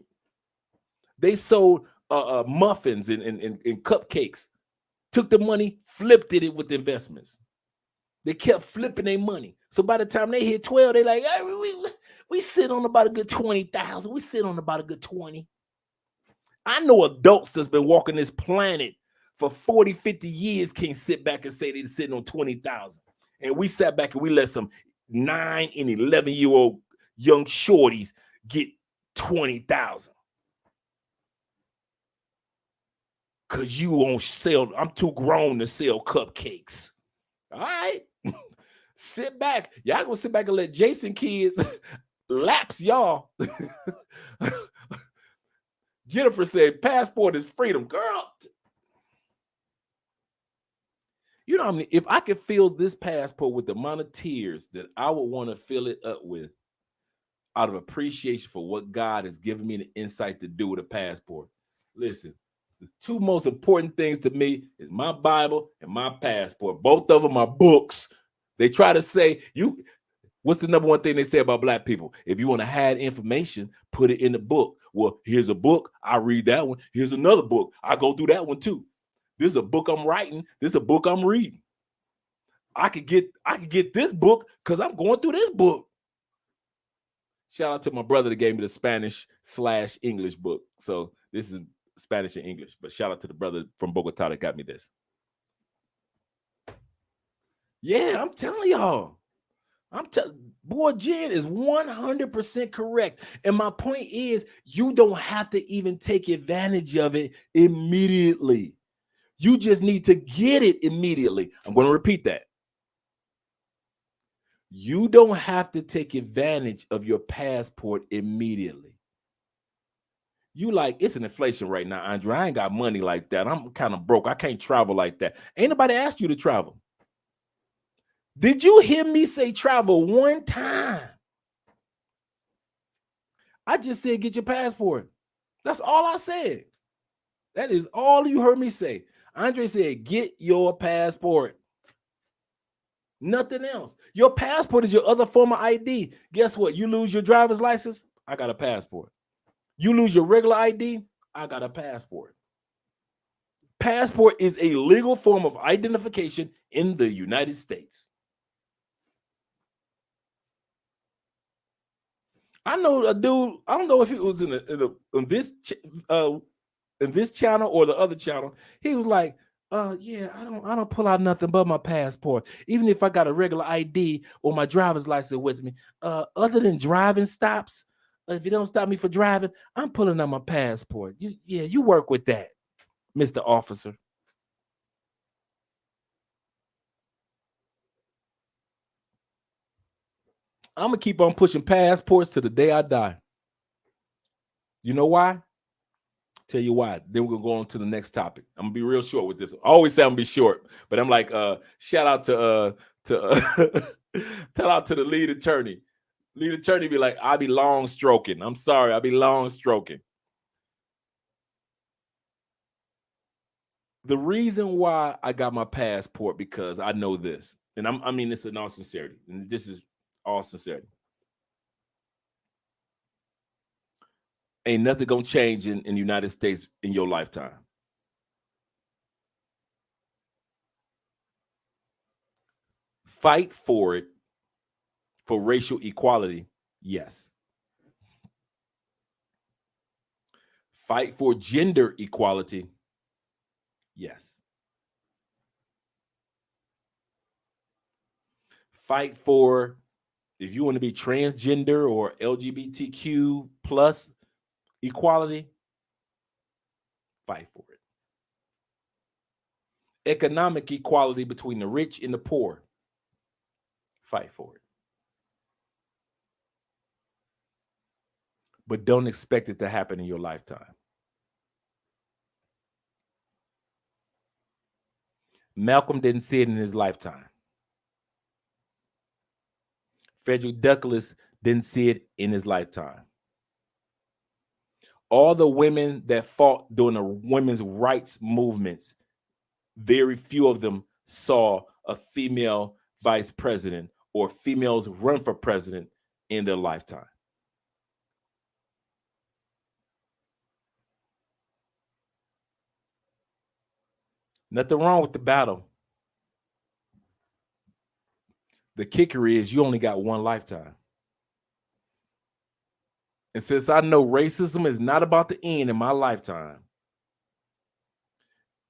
They sold muffins and cupcakes, took the money, flipped it with investments. They kept flipping their money. So by the time they hit 12, they like, hey, we sit on about a good 20,000. We sit on about a good 20. I know adults that's been walking this planet for 40, 50 years can't sit back and say they're sitting on 20,000. And we sat back and we let some 9 and 11-year-old young shorties get 20,000. Cause you won't sell. I'm too grown to sell cupcakes. All right. Sit back. Y'all gonna sit back and let Jason kids lapse y'all. Jennifer said, passport is freedom. Girl, you know what I mean? If I could fill this passport with the amount of tears that I would want to fill it up with out of appreciation for what God has given me the insight to do with a passport. Listen, the two most important things to me is my Bible and my passport. Both of them are books. They try to say, what's the number one thing they say about black people? If you want to hide information, put it in the book. Well, here's a book. I read that one. Here's another book. I go through that one too. This is a book I'm writing. This is a book I'm reading. I could get this book because I'm going through this book. Shout out to my brother that gave me the Spanish/English book. So this is Spanish and English. But shout out to the brother from Bogota that got me this. Yeah, I'm telling y'all. Boy, Jen is 100% correct. And my point is, you don't have to even take advantage of it immediately. You just need to get it immediately. I'm going to repeat that. You don't have to take advantage of your passport immediately. You like, it's an inflation right now, Andre. I ain't got money like that. I'm kind of broke. I can't travel like that. Ain't nobody asked you to travel. Did you hear me say travel one time? I just said get your passport. That's all I said. That is all you heard me say. Andre said get your passport. Nothing else. Your passport is your other form of ID. Guess what? You lose your driver's license, I got a passport. You lose your regular ID, I got a passport. Passport is a legal form of identification in the United States. I know a dude, I don't know if it was in this channel or the other channel. He was like, yeah, I don't pull out nothing but my passport. Even if I got a regular ID or my driver's license with me, other than driving stops, if you don't stop me for driving, I'm pulling out my passport. You work with that, Mr. Officer. I'm gonna keep on pushing passports to the day I die. You know why? Tell you why. Then we're gonna go on to the next topic. I'm gonna be real short with this. I always say I'm gonna be short, but I'm like, shout out to tell out to the lead attorney. Lead attorney be like, I be long stroking. I'm sorry, I be long stroking. The reason why I got my passport because I know this, and I mean this in all sincerity, and this is all sincerity. Ain't nothing gonna change in the United States in your lifetime. Fight for it, for racial equality, yes. Fight for gender equality, yes. Fight for, if you want to be transgender or LGBTQ plus equality, fight for it. Economic equality between the rich and the poor, fight for it. But don't expect it to happen in your lifetime. Malcolm didn't see it in his lifetime. Frederick Douglass didn't see it in his lifetime. All the women that fought during the women's rights movements, very few of them saw a female vice president or females run for president in their lifetime. Nothing wrong with the battle. The kicker is you only got one lifetime. And since I know racism is not about to end in my lifetime,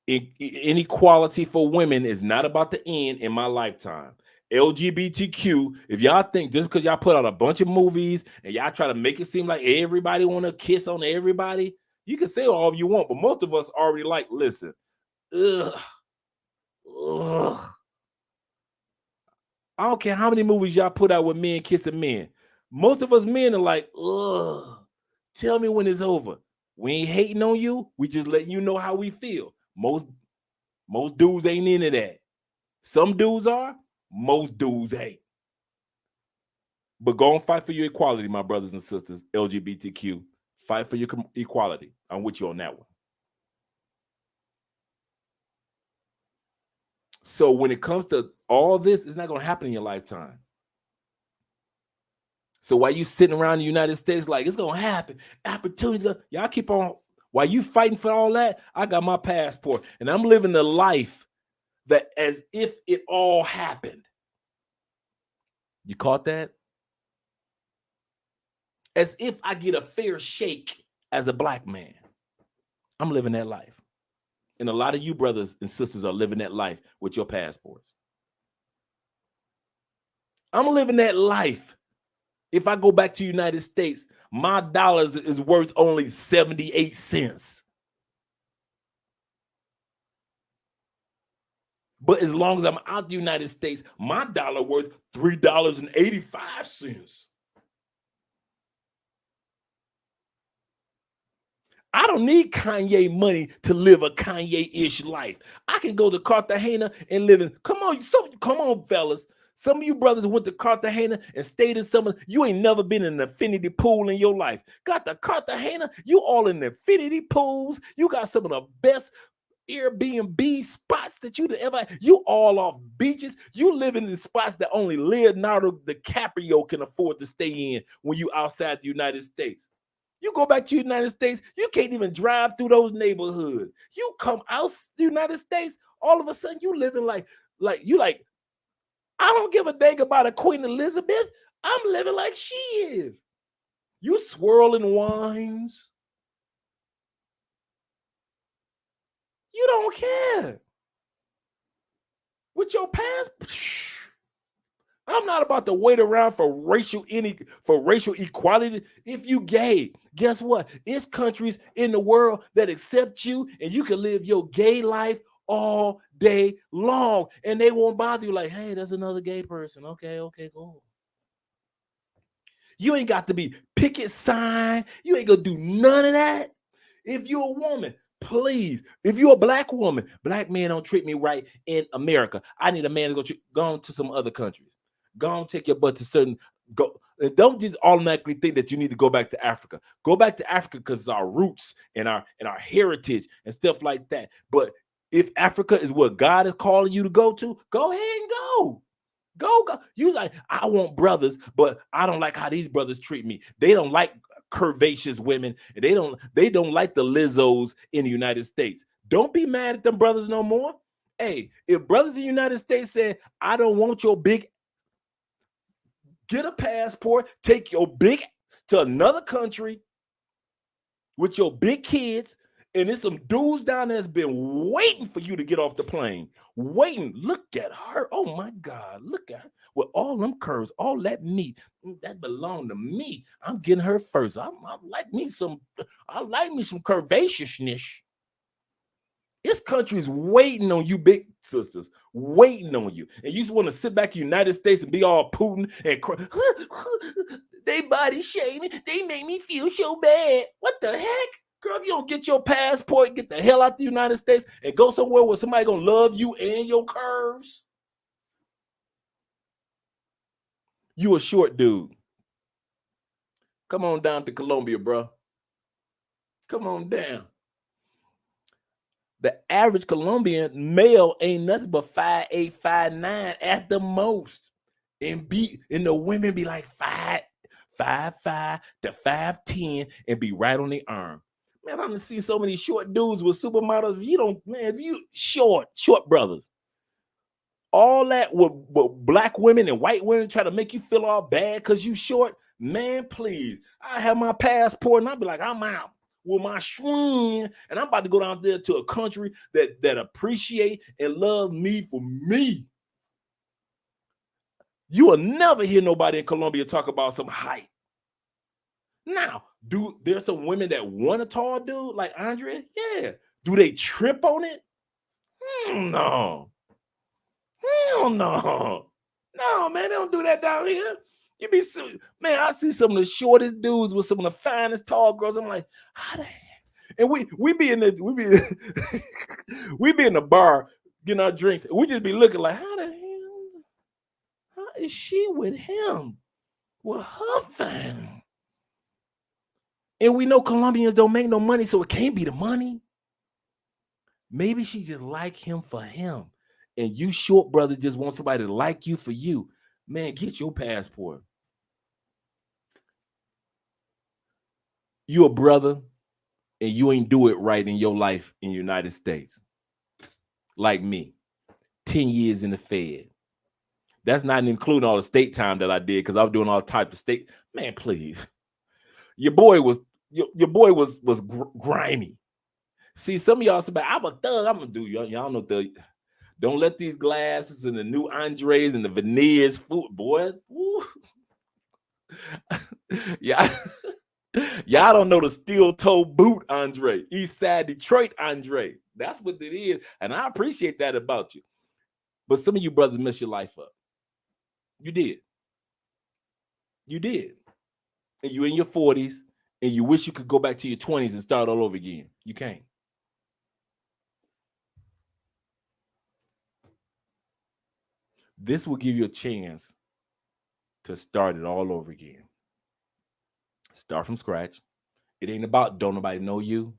inequality for women is not about to end in my lifetime. LGBTQ, if y'all think just because y'all put out a bunch of movies and y'all try to make it seem like everybody want to kiss on everybody, you can say all you want, but most of us already like, listen, ugh. I don't care how many movies y'all put out with men kissing men. Most of us men are like, ugh, tell me when it's over. We ain't hating on you. We just letting you know how we feel. Most dudes ain't into that. Some dudes are, most dudes ain't. But go and fight for your equality, my brothers and sisters, LGBTQ. Fight for your equality. I'm with you on that one. So when it comes to all this, it's not going to happen in your lifetime. So while you sitting around the United States like it's going to happen, opportunities, y'all keep on. While you fighting for all that, I got my passport and I'm living the life that as if it all happened. You caught that? As if I get a fair shake as a black man. I'm living that life. And a lot of you brothers and sisters are living that life with your passports. I'm living that life. If I go back to the United States, my dollars is worth only 78 cents. But as long as I'm out the United States, my dollar worth $3.85. I don't need Kanye money to live a Kanye-ish life. I can go to Cartagena and live in. Come on, fellas. Some of you brothers went to Cartagena and stayed in some. You ain't never been in an infinity pool in your life. Got to Cartagena, you all in the infinity pools. You got some of the best Airbnb spots that you'd ever. You all off beaches. You living in spots that only Leonardo DiCaprio can afford to stay in when you outside the United States. You go back to the United States, you can't even drive through those neighborhoods. You come out the United States, all of a sudden you living like I don't give a dang about a Queen Elizabeth. I'm living like she is. You swirling wines. You don't care. With your passport. I'm not about to wait around for racial equality. If you gay, guess what? It's countries in the world that accept you and you can live your gay life all day long and they won't bother you like, hey, there's another gay person. Okay, cool. You ain't got to be picket sign. You ain't gonna do none of that. If you're a woman, please. If you're a black woman, black men don't treat me right in America. I need a man to go on to some other countries. Go on, take your butt to certain go. Don't just automatically think that you need to go back to Africa. Go back to Africa because it's our roots and our heritage and stuff like that. But if Africa is what God is calling you to go ahead and go. Go. You like, I want brothers, but I don't like how these brothers treat me. They don't like curvaceous women. And they don't like the Lizzos in the United States. Don't be mad at them brothers no more. Hey, if brothers in the United States say, I don't want your big, get a passport, take your big to another country with your big kids, and there's some dudes down there that's been waiting for you to get off the plane. Waiting. Look at her. Oh my God. Look at her. With all them curves, all that meat. That belong to me. I'm getting her first. I like me some curvaceousness. This country's waiting on you, big sisters, waiting on you. And you just want to sit back in the United States and be all Putin and cry. They body shaming. They make me feel so bad. What the heck? Girl, if you don't get your passport, get the hell out the United States and go somewhere where somebody gonna love you and your curves. You a short dude. Come on down to Colombia, bro. Come on down. The average Colombian male ain't nothing but 5'8", 5'9" at the most. And the women be like 5'5" to 5'10" and be right on the arm. Man, I'm gonna see so many short dudes with supermodels. If you short brothers, all that with black women and white women try to make you feel all bad because you short, man, please. I have my passport and I'll be like, I'm out with my string, and I'm about to go down there to a country that appreciate and love me for me. You will never hear nobody in Colombia talk about some height. Now, there's some women that want a tall dude like Andrea? Yeah. Do they trip on it? No. Hell no. No, man, they don't do that down here. You be man, I see some of the shortest dudes with some of the finest tall girls. I'm like, how the hell? And we be in the we be in the bar getting our drinks. We just be looking like, how the hell? How is she with him? With her fine. And we know Colombians don't make no money, so it can't be the money. Maybe she just like him for him. And you short brother just want somebody to like you for you. Man, get your passport. You a brother and you ain't do it right in your life in the United States. Like me, 10 years in the Fed. That's not including all the state time that I did because I was doing all types of state. Man, please. Your boy was grimy. See, some of y'all say, I'm a thug. I'm gonna do y'all know the. Don't let these glasses and the new Andres and the veneers fool, boy. Yeah. Y'all don't know the steel toe boot Andre, East Side Detroit Andre. That's what it is. And I appreciate that about you. But some of you brothers mess your life up. You did. You did. And you in your 40s and you wish you could go back to your 20s and start all over again. You can't. This will give you a chance to start it all over again. Start from scratch. It ain't about don't nobody know you.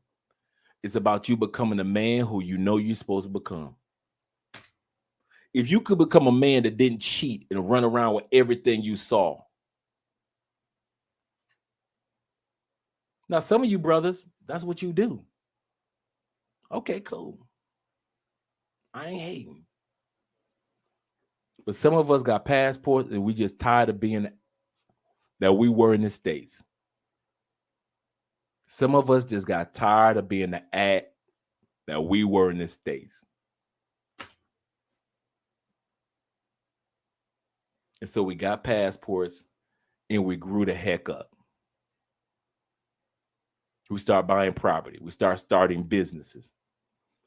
It's about you becoming a man who you know you're supposed to become. If you could become a man that didn't cheat and run around with everything you saw. Now, some of you brothers, that's what you do. Okay, cool. I ain't hating. But some of us got passports and we just tired of being that we were in the States. Some of us just got tired of being the act that we were in the States. And so we got passports and we grew the heck up. We start buying property. We start starting businesses.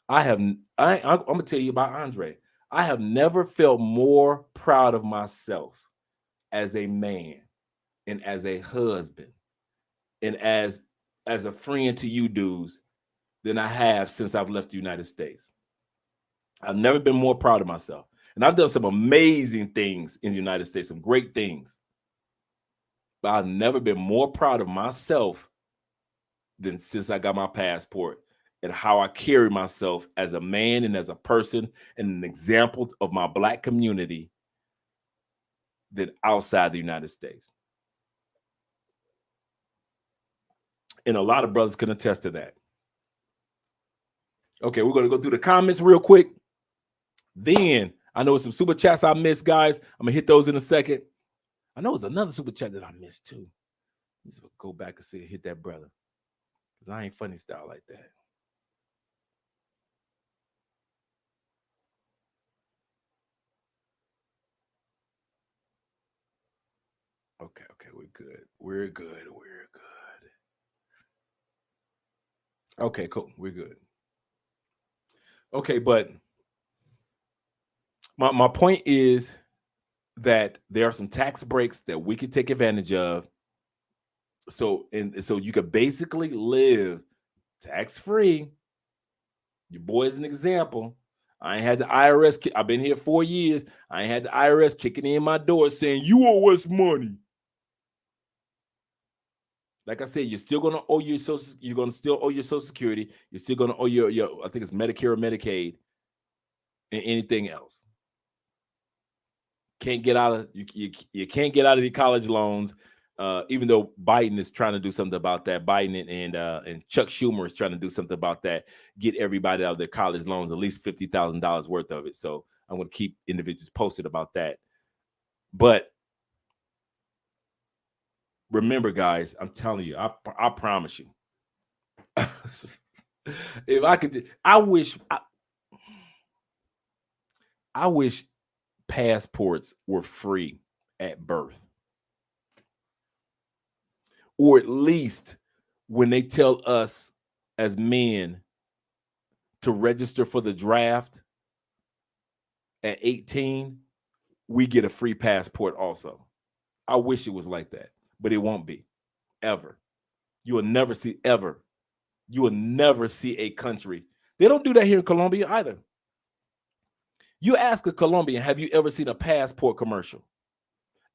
I'm gonna tell you about Andre. I have never felt more proud of myself as a man and as a husband and as a friend to you dudes than I have since I've left the United States. I've never been more proud of myself. And I've done some amazing things in the United States, some great things. But I've never been more proud of myself than since I got my passport and how I carry myself as a man and as a person and an example of my Black community than outside the United States. And a lot of brothers can attest to that. Okay, we're going to go through the comments real quick. Then I know some super chats I missed, guys. I'm going to hit those in a second. I know it's another super chat that I missed too. Let's go back and see, hit that brother. Because I ain't funny style like that. Okay, we're good. We're good. Okay, cool. We're good. Okay, but my point is that there are some tax breaks that we could take advantage of. So you could basically live tax-free. Your boy is an example. I ain't had the IRS. I've been here 4 years. I ain't had the IRS kicking in my door saying you owe us money. Like I said, you're still gonna owe your social. You're gonna still owe your Social Security. You're still gonna owe your I think it's Medicare or Medicaid, and anything else. Can't get out of you can't get out of the college loans. Even though Biden is trying to do something about that, Biden and Chuck Schumer is trying to do something about that, get everybody out of their college loans, at least $50,000 worth of it. So I'm going to keep individuals posted about that. But remember, guys, I'm telling you, I promise you, if I could, I wish passports were free at birth. Or at least when they tell us as men to register for the draft at 18, we get a free passport also. I wish it was like that, but it won't be ever. You will never see ever. You will never see a country. They don't do that here in Colombia either. You ask a Colombian, have you ever seen a passport commercial?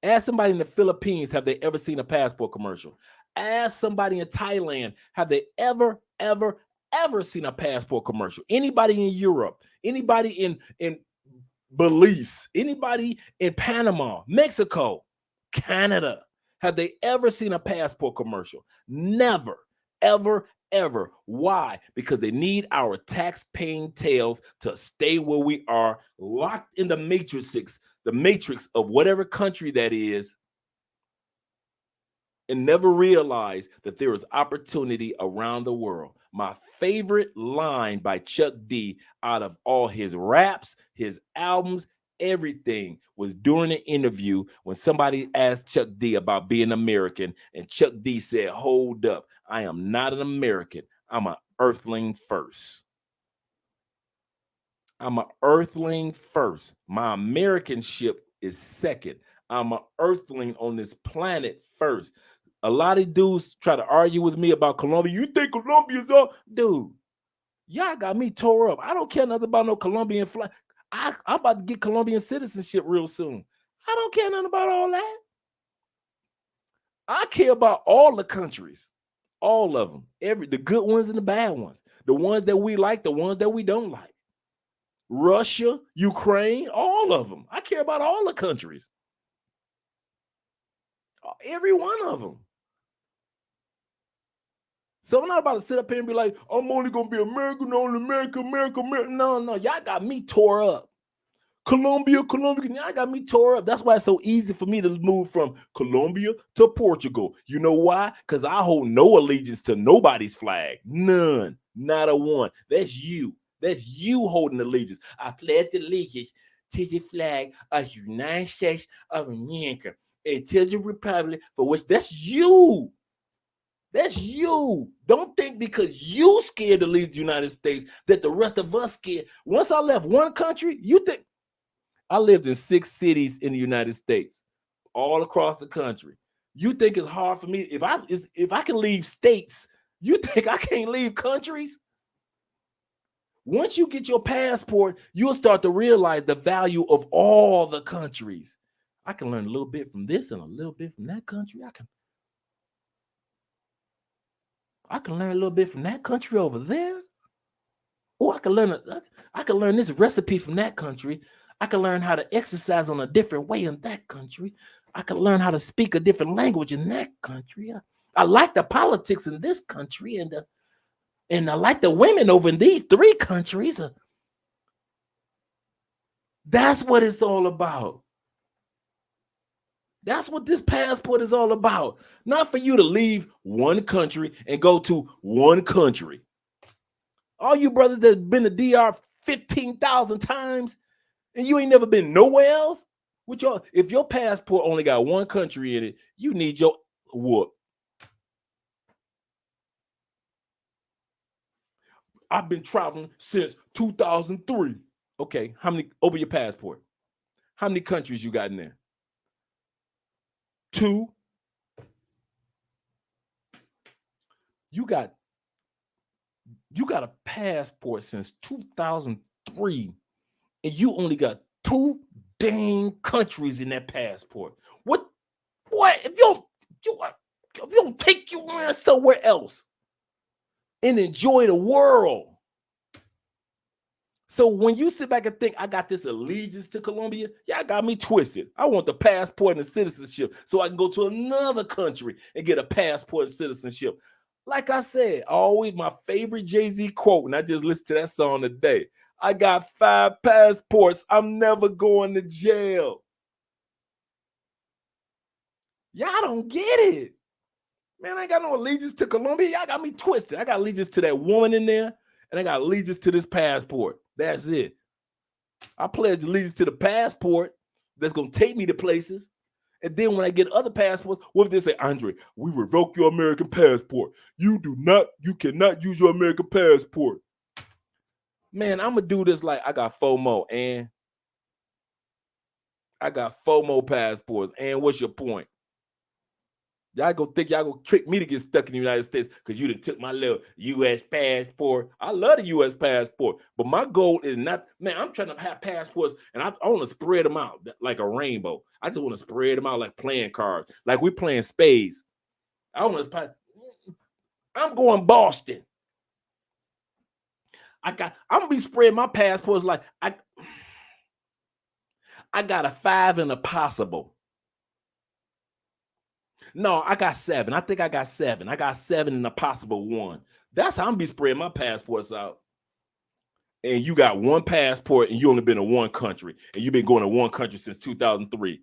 Ask somebody in the Philippines, have they ever seen a passport commercial? Ask somebody in Thailand, have they ever seen a passport commercial? Anybody in Europe, anybody in Belize, anybody in Panama, Mexico, Canada, have they ever seen a passport commercial? Never, ever. Why? Because they need our tax-paying tails to stay where we are, locked in the matrix of whatever country that is, and never realize that there is opportunity around the world. My favorite line by Chuck D out of all his raps, his albums, everything was during an interview when somebody asked Chuck D about being American, and Chuck D said, "Hold up, I am not an American. I'm an earthling first. I'm an earthling first. My Americanship is second. I'm an earthling on this planet first." A lot of dudes try to argue with me about Colombia. You think Colombia's up? Dude, y'all got me tore up. I don't care nothing about no Colombian flag. I'm about to get Colombian citizenship real soon. I don't care nothing about all that. I care about all the countries. All of them. The good ones and the bad ones. The ones that we like, the ones that we don't like. Russia, Ukraine, all of them. I care about all the countries. Every one of them. So I'm not about to sit up here and be like, I'm only going to be American, only America. No. Y'all got me tore up. Colombia, y'all got me tore up. That's why it's so easy for me to move from Colombia to Portugal. You know why? Because I hold no allegiance to nobody's flag. None. Not a one. That's you. That's you holding allegiance. I pledge allegiance to the flag of the United States of America and to the republic for which. That's you. That's you. Don't think because you scared to leave the United States that the rest of us scared. Once I left one country, you think I lived in 6 cities in the United States, all across the country. You think it's hard for me if I can leave states? You think I can't leave countries? Once you get your passport, you'll start to realize the value of all the countries. I can learn a little bit from this and a little bit from that country. I can learn a little bit from that country over there. Oh, I can learn this recipe from that country. I can learn how to exercise on a different way in that country. I can learn how to speak a different language in that country. I like the politics in this country, and I like the women over in these 3 countries. That's what it's all about. That's what this passport is all about. Not for you to leave one country and go to one country. All you brothers that's been to DR 15,000 times and you ain't never been nowhere else, if your passport only got one country in it, you need your whoop. I've been traveling since 2003. Okay, open your passport. How many countries you got in there? 2. You got a passport since 2003, and you only got 2 dang countries in that passport. What if you don't take you somewhere else and enjoy the world? So when you sit back and think, I got this allegiance to Colombia, y'all got me twisted. I want the passport and citizenship so I can go to another country and get a passport and citizenship. Like I said, always my favorite Jay-Z quote, and I just listened to that song today. I got 5 passports. I'm never going to jail. Y'all don't get it. Man, I ain't got no allegiance to Colombia. Y'all got me twisted. I got allegiance to that woman in there, and I got allegiance to this passport. That's it. I pledge allegiance to the passport that's going to take me to places. And then when I get other passports, what if they say, Andre, we revoke your American passport. You cannot use your American passport. Man, I'm going to do this like I got FOMO, and I got 4 more passports. And what's your point? Y'all gonna think y'all gonna trick me to get stuck in the United States because you done took my little U.S. passport. I love the U.S. passport, but my goal is not, man, I'm trying to have passports and I want to spread them out like a rainbow. I just want to spread them out like playing cards, like we playing spades. I'm going Boston. I'm gonna be spreading my passports like I got a 5 and a possible. No, I got 7. I think I got 7. I got 7 and a possible 1. That's how I'm gonna be spreading my passports out. And you got 1 passport and you only been in 1 country and you've been going to 1 country since 2003.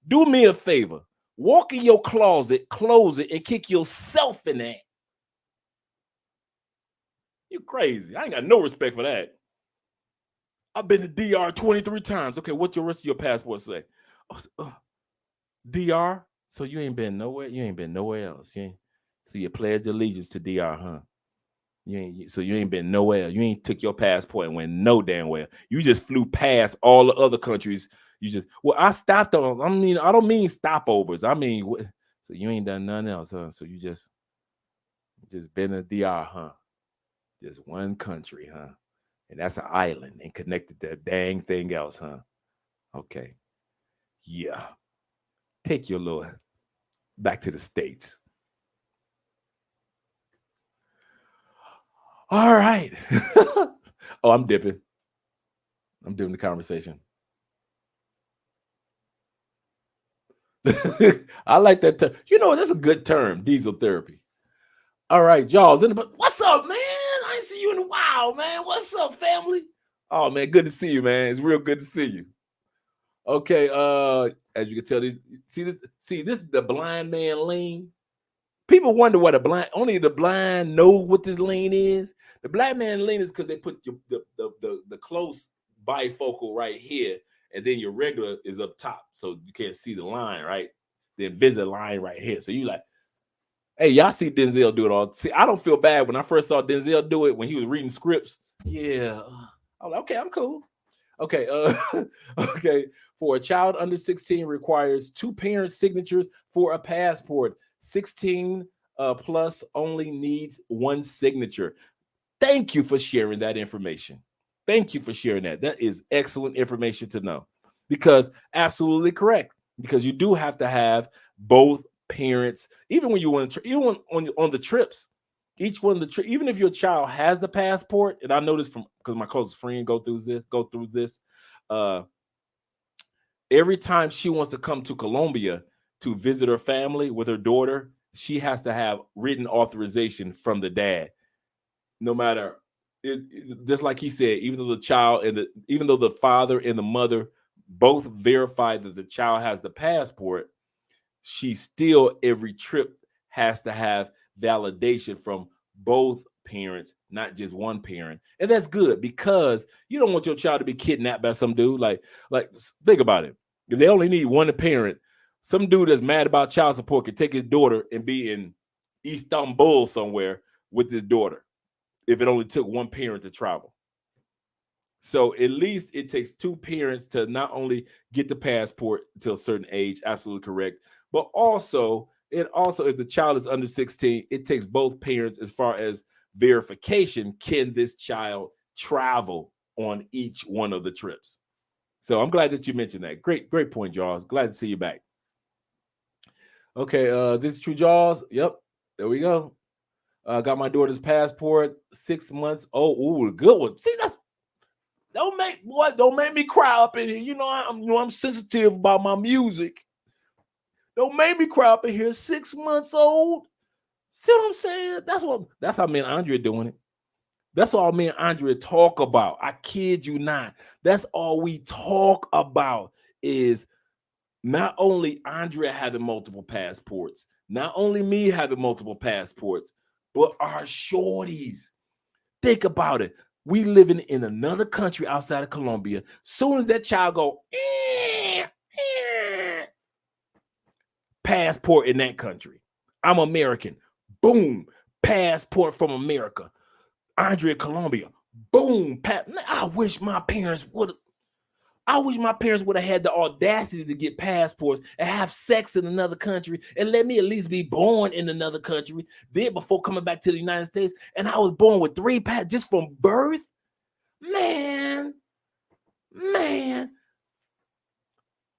Do me a favor. Walk in your closet, close it, and kick yourself in that. You crazy. I ain't got no respect for that. I've been to DR 23 times. Okay, what's the rest of your passport say? DR? So you ain't been nowhere? You ain't been nowhere else. So you pledged allegiance to DR, huh? So you ain't been nowhere. You ain't took your passport and went no damn well. You just flew past all the other countries. I stopped on. I don't mean stopovers. I mean, so you ain't done nothing else, huh? So you just been to DR, huh? Just 1 country, huh? And that's an island and connected to dang thing else, huh? Okay. Yeah. Take your little back to the States. All right. Oh, I'm dipping. I'm doing the conversation. I like that term. That's a good term, diesel therapy. All right, Jaws. What's up, man? I ain't see you in a while, man. What's up, family? Oh, man, good to see you, man. It's real good to see you. Okay, as you can tell, this is the blind man lane. People wonder what only the blind know what this lane is. The blind man lane is because they put the close bifocal right here, and then your regular is up top, so you can't see the line, right? The invisible line right here. So you like, hey, y'all see Denzel do it all. See, I don't feel bad when I first saw Denzel do it when he was reading scripts. Yeah, I'm like, okay, I'm cool. Okay, okay. For a child under 16 requires 2 parents' signatures for a passport. 16 plus only needs 1 signature. Thank you for sharing that information. Thank you for sharing that. That is excellent information to know, because absolutely correct. Because you do have to have both parents, even when you want to, even on the trips. Each one of the even if your child has the passport, and I know this from because my closest friend go through this. Every time she wants to come to Colombia to visit her family with her daughter, she has to have written authorization from the dad. No matter, just like he said, even though the father and the mother both verify that the child has the passport, she still every trip has to have validation from both parents, not just one parent. And that's good, because you don't want your child to be kidnapped by some dude. Like think about it. If they only need 1 parent, some dude that's mad about child support could take his daughter and be in Istanbul somewhere with his daughter if it only took 1 parent to travel. So at least it takes 2 parents to not only get the passport until a certain age, absolutely correct, but also if the child is under 16, it takes both parents as far as verification. Can this child travel on each one of the trips? So I'm glad that you mentioned that. Great point, Jaws. Glad to see you back. Okay, this is true, Jaws. Yep, there we go. Got my daughter's passport, 6 months. Oh, ooh, good one. See, don't make me cry up in here. I'm sensitive about my music. Don't make me cry up in here. 6 months old. See what I'm saying? That's how me and Andrea doing it. That's all me and Andrea talk about. I kid you not. That's all we talk about is not only Andrea having multiple passports, not only me having multiple passports, but our shorties. Think about it. We living in another country outside of Colombia. Soon as that child go, passport in that country. I'm American. Boom. Passport from America. Andrea, Colombia. Boom. I wish my parents would. I wish my parents would have had the audacity to get passports and have sex in another country and let me at least be born in another country. Then before coming back to the United States, and I was born with 3 passports just from birth. Man.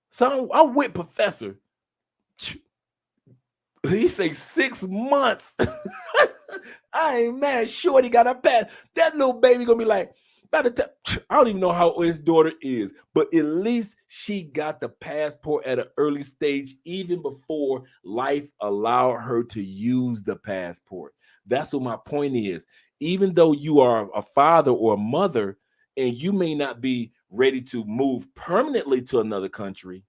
So I'm with Professor. He say 6 months. I ain't mad. Shorty got a pass. That little baby gonna be like, by the time, I don't even know how old his daughter is, but at least she got the passport at an early stage, even before life allowed her to use the passport. That's what my point is. Even though you are a father or a mother, and you may not be ready to move permanently to another country,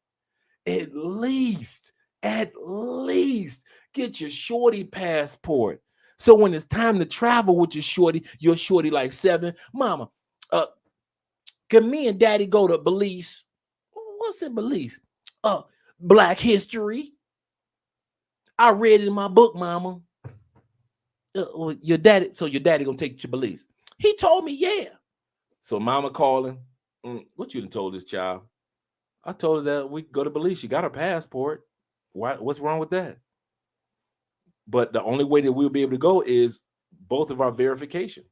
at least get your shorty passport. So when it's time to travel with your shorty like 7, mama, can me and daddy go to Belize? What's in Belize? Black history. I read it in my book, mama. Your daddy gonna take you to Belize. He told me, yeah. So mama calling. What you done told this child? I told her that we could go to Belize. She got her passport. What's wrong with that? But the only way that we'll be able to go is both of our verification.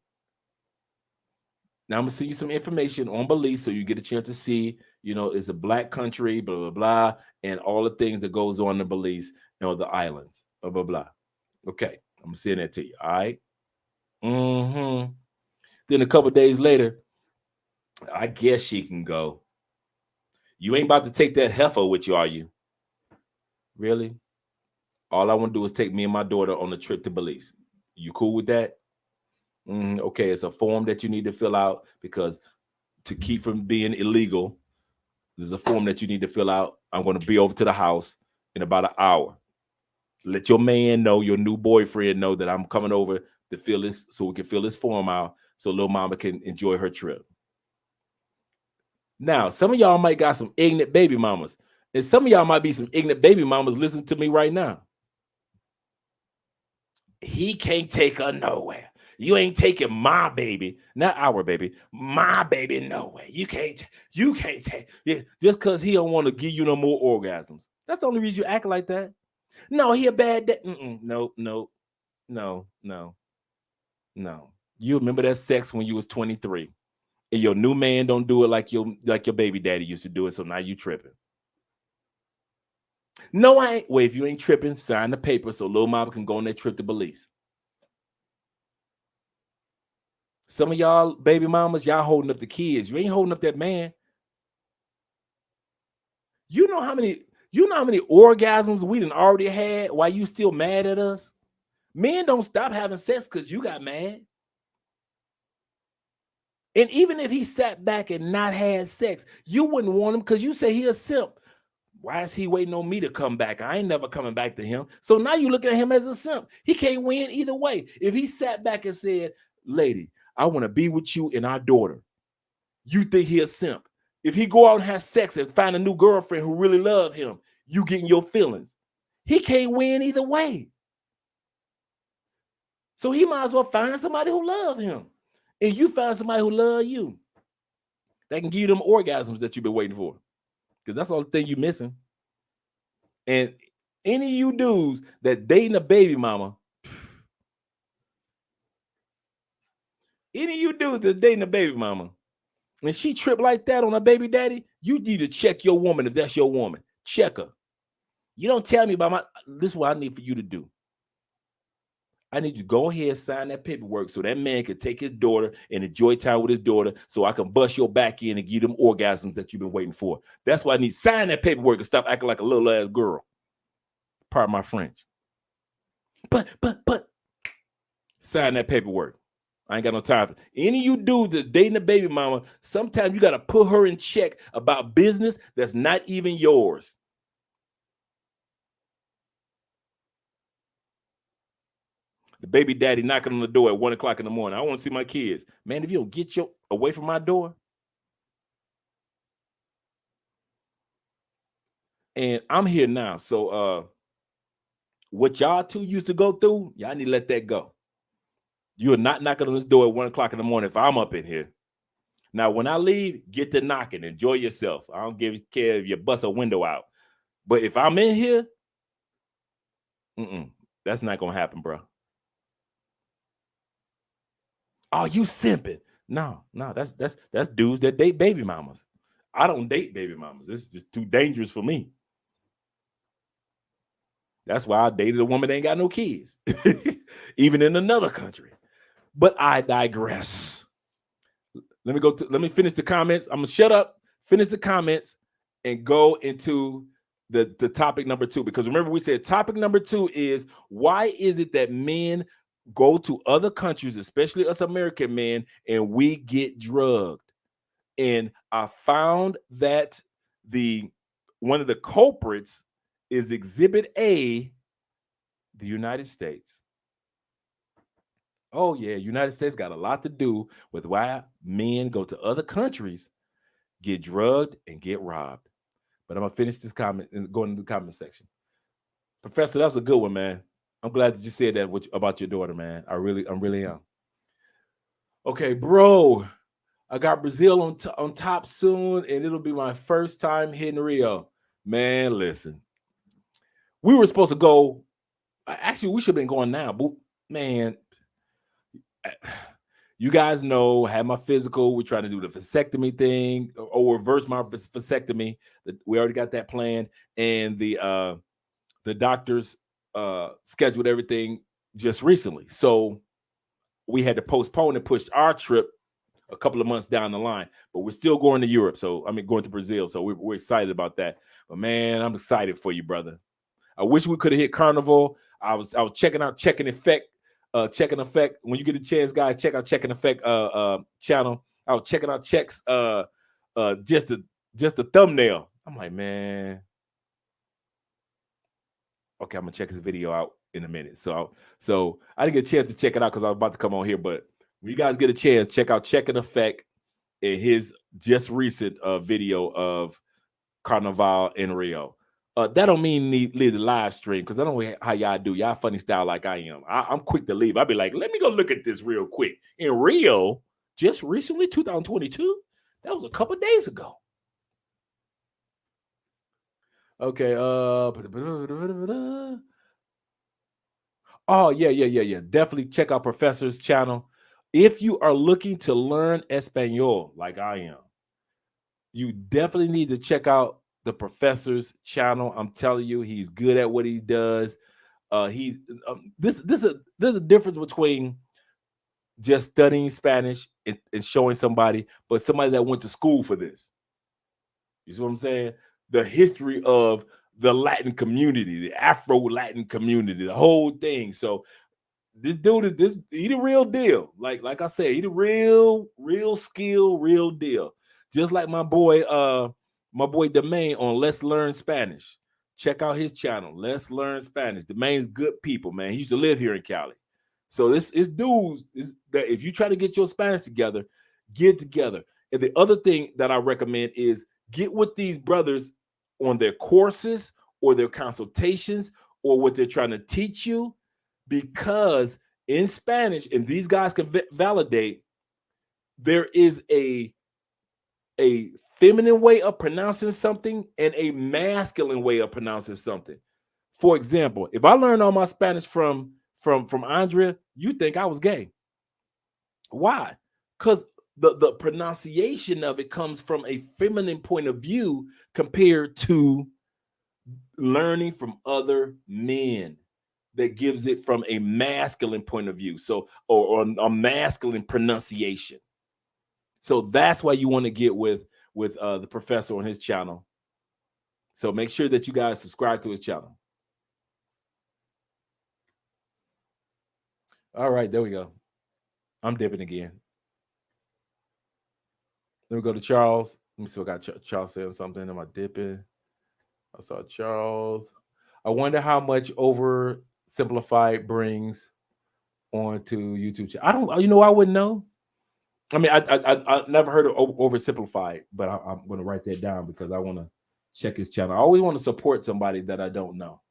Now I'm gonna send you some information on Belize so you get a chance to see, it's a black country, blah, blah, blah, and all the things that goes on in Belize, the islands, blah, blah, blah. Okay, I'm gonna send that to you. All right. Then a couple days later, I guess she can go. You ain't about to take that heifer with you, are you? Really? All I want to do is take me and my daughter on a trip to Belize. You cool with that? Okay, it's a form that you need to fill out because to keep from being illegal, there's a form that you need to fill out. I'm going to be over to the house in about an hour. Let your man know, your new boyfriend know that I'm coming over to fill this, so we can fill this form out so little mama can enjoy her trip. Now, some of y'all might got some ignorant baby mamas, and some of y'all might be some ignorant baby mamas listening to me right now. He can't take her nowhere. You ain't taking my baby, not our baby, my baby nowhere. You can't take it just because he don't want to give you no more orgasms. That's the only reason you act like that. No, he a bad dad. No. You remember that sex when you was 23, and your new man don't do it like your baby daddy used to do it. So now you tripping. No, I ain't. Wait, if you ain't tripping, sign the paper so little mama can go on that trip to Belize. Some of y'all baby mamas, y'all holding up the kids. You ain't holding up that man. You know how many orgasms we done already had while you still mad at us? Men don't stop having sex because you got mad. And even if he sat back and not had sex, you wouldn't want him because you say he a simp. Why is he waiting on me to come back? I ain't never coming back to him. So now you looking at him as a simp. He can't win either way. If he sat back and said, lady, I want to be with you and our daughter, you think he a simp. If he go out and have sex and find a new girlfriend who really love him, you getting your feelings. He can't win either way. So he might as well find somebody who love him. And you find somebody who love you. That can give you them orgasms that you've been waiting for. Because that's the only thing you're missing. And any of you dudes that dating a baby mama, when she trip like that on a baby daddy, you need to check your woman if that's your woman. Check her. You don't tell me about this is what I need for you to do. I need you to go ahead and sign that paperwork so that man can take his daughter and enjoy time with his daughter so I can bust your back in and give them orgasms that you've been waiting for. That's why I need. Sign that paperwork and stop acting like a little ass girl. Pardon my French. But sign that paperwork. I ain't got no time for it. Any of you dudes that's dating a baby mama, sometimes you got to put her in check about business that's not even yours. The baby daddy knocking on the door at 1 o'clock in the morning. I want to see my kids. Man, if you don't get your away from my door. And I'm here now. So what y'all two used to go through, y'all need to let that go. You are not knocking on this door at 1 o'clock in the morning if I'm up in here. Now, when I leave, get to knocking. Enjoy yourself. I don't care if you bust a window out. But if I'm in here, that's not gonna happen, bro. Oh, you simping? No, that's dudes that date baby mamas. I don't date baby mamas. It's just too dangerous for me. That's why I dated a woman that ain't got no kids, even in another country. But I digress. Let me finish the comments. I'm gonna shut up, finish the comments, and go into the topic number 2. Because remember, we said topic number 2 is why is it that men go to other countries, especially us American men, and we get drugged? And I found that one of the culprits is Exhibit A, the United States. Oh yeah, United States got a lot to do with why men go to other countries, get drugged, and get robbed. But I'm gonna finish this comment and go into the comment section. Professor, that was a good one, man. I'm glad that you said that about your daughter, man. I really am. Okay, bro. I got Brazil on top soon, and it'll be my first time hitting Rio. Man, listen. We were supposed to go. Actually, we should have been going now, but man, you guys know, I had my physical. We're trying to do the vasectomy thing or reverse my vasectomy. We already got that planned, and the doctors scheduled everything just recently. So we had to postpone and push our trip a couple of months down the line, but we're still going to Europe. So going to Brazil. So we're excited about that. But man, I'm excited for you, brother. I wish we could have hit Carnival. I was checking out Check and Effect. Check and Effect. When you get a chance, guys, check out Check and Effect channel. I was checking out Check's just a thumbnail. I'm like, man. Okay, I'm gonna check his video out in a minute. So I didn't get a chance to check it out because I was about to come on here, but when you guys get a chance, check out Check and Effect and his just recent video of Carnival in Rio. That don't mean leave the live stream because I don't know how y'all do. Y'all funny style like I am. I'm quick to leave. I'll be like, let me go look at this real quick. In Rio, just recently, 2022, that was a couple days ago. Okay. Oh, yeah. Definitely check out Professor's channel. If you are looking to learn Espanol like I am, you definitely need to check out the Professor's channel. I'm telling you, he's good at what he does. There's a difference between just studying Spanish and showing somebody, but somebody that went to school for this. You see what I'm saying? The history of the Latin community, the Afro-Latin community, the whole thing. So this dude he the real deal. Like I said, he the real skill, real deal. Just like my boy Demain on Let's Learn Spanish. Check out his channel, Let's Learn Spanish. Demain's good people, man. He used to live here in Cali. So this dudes is that if you try to get your Spanish together, get together. And the other thing that I recommend is get with these brothers on their courses or their consultations or what they're trying to teach you, because in Spanish, and these guys can validate, there is a feminine way of pronouncing something and a masculine way of pronouncing something. For example, if I learned all my Spanish from Andrea, you think I was gay. Why? Because the pronunciation of it comes from a feminine point of view compared to learning from other men that gives it from a masculine point of view. So, or a masculine pronunciation. So that's why you want to get with the Professor on his channel. So make sure that you guys subscribe to his channel. All right, there we go. I'm dipping again. Let me go to Charles. Let me see what I got Charles saying something. Am I dipping? I saw Charles. I wonder how much oversimplified brings onto YouTube. I don't. I wouldn't know. I mean, I never heard of oversimplified, but I'm going to write that down because I want to check his channel. I always want to support somebody that I don't know,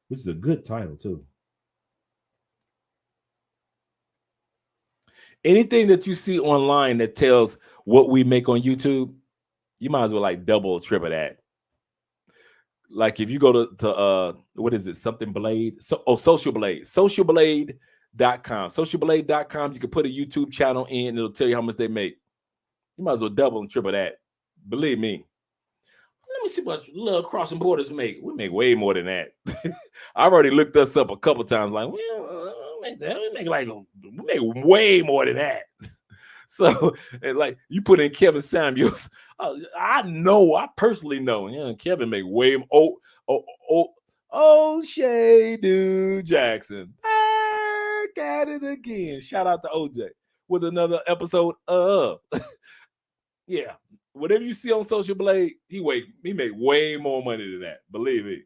which is a good title too. Anything that you see online that tells what we make on YouTube, you might as well like double or triple that. Like if you go to what is it? Something Blade. Social Blade. Socialblade.com. Socialblade.com. You can put a YouTube channel in, it'll tell you how much they make. You might as well double and triple that. Believe me. Let me see what Love Crossing Borders make. We make way more than that. I've already looked us up a couple times. Like, we make way more than that. So, and like you put in Kevin Samuels, I personally know, Kevin make way more. O'Shea Dude Jackson, back at it again. Shout out to OJ with another episode of yeah. Whatever you see on Social Blade, he make way more money than that. Believe me.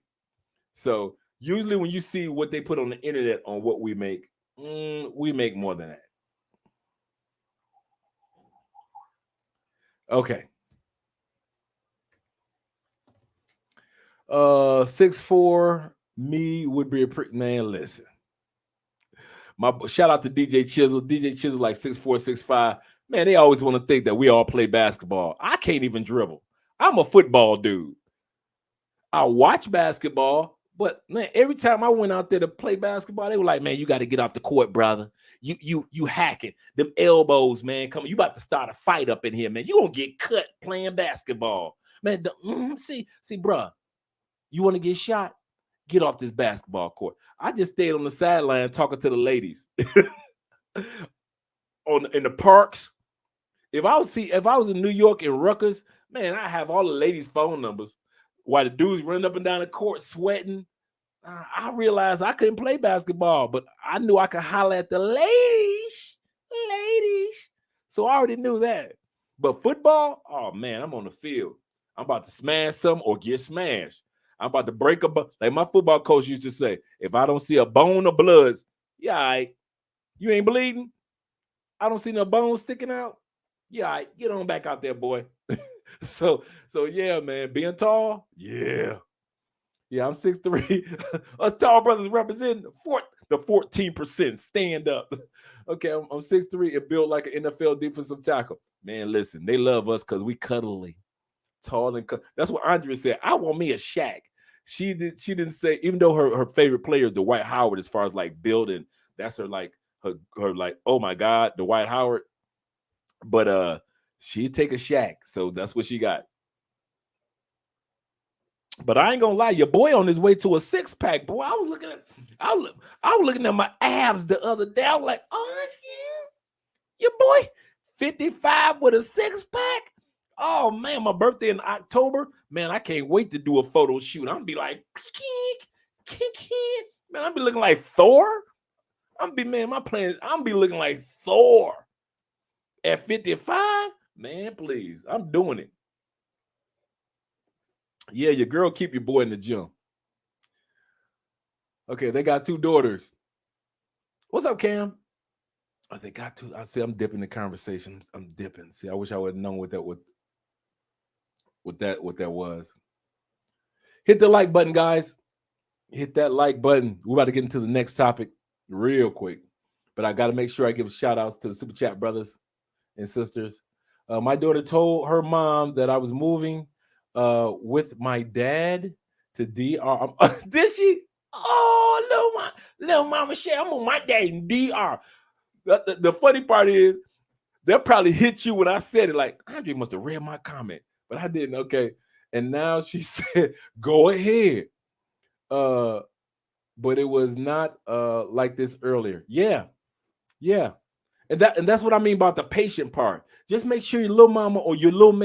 So usually when you see what they put on the internet on what we make more than that. Okay. 6'4" me would be a pretty man. Listen. My shout out to DJ Chisel. DJ Chisel like 6'4", 6'5". Man, they always want to think that we all play basketball. I can't even dribble. I'm a football dude. I watch basketball, but man, every time I went out there to play basketball, they were like, "Man, you got to get off the court, brother. You hacking them elbows, man. Come on, you about to start a fight up in here, man. You gonna get cut playing basketball, man. See, bro, you want to get shot? Get off this basketball court." I just stayed on the sideline talking to the ladies in the parks. If I was in New York in Rutgers, man, I have all the ladies' phone numbers. While the dudes running up and down the court sweating, I realized I couldn't play basketball, but I knew I could holler at the ladies. So I already knew that. But football, oh man, I'm on the field. I'm about to smash some or get smashed. I'm about to break a bone. Like my football coach used to say, if I don't see a bone of blood, yeah, all right. You ain't bleeding? I don't see no bones sticking out? Yeah, all right. Get on back out there, boy. So yeah, man, being tall, yeah, I'm 6'3". Us tall brothers represent the 14% stand up. Okay, I'm 6'3" and built like an NFL defensive tackle. Man, listen, they love us because we cuddly, tall and that's what Andrea said. I want me a Shaq. She didn't say, even though her favorite player is Dwight Howard as far as like building, that's her like her like, oh my God, Dwight Howard. But she'd take a Shaq, so that's what she got. But I ain't gonna lie, your boy on his way to a 6-pack, boy. I was looking at my abs the other day. I was like, oh shit, your boy 55 with a 6-pack. Oh man, my birthday in October. Man, I can't wait to do a photo shoot. I'm gonna be like, man, I'll be looking like Thor. I'm be looking like Thor at 55. Man, please, I'm doing it. Yeah, your girl keep your boy in the gym. Okay, they got 2 daughters. What's up, Cam? Oh, they got 2. I see. I'm dipping the conversation. I'm dipping. See, I wish I would have known what that was. Hit the like button, guys. Hit that like button. We're about to get into the next topic real quick, but I got to make sure I give shout outs to the Super Chat brothers and sisters. My daughter told her mom that I was moving with my dad to DR. Did she? Oh, little mama shit. I'm on my dad in DR. The funny part is they'll probably hit you when I said it. Like, Andre must have read my comment, but I didn't. Okay. And now she said, go ahead. But it was not like this earlier. Yeah. And that's what I mean about the patient part. Just make sure your little mama or your little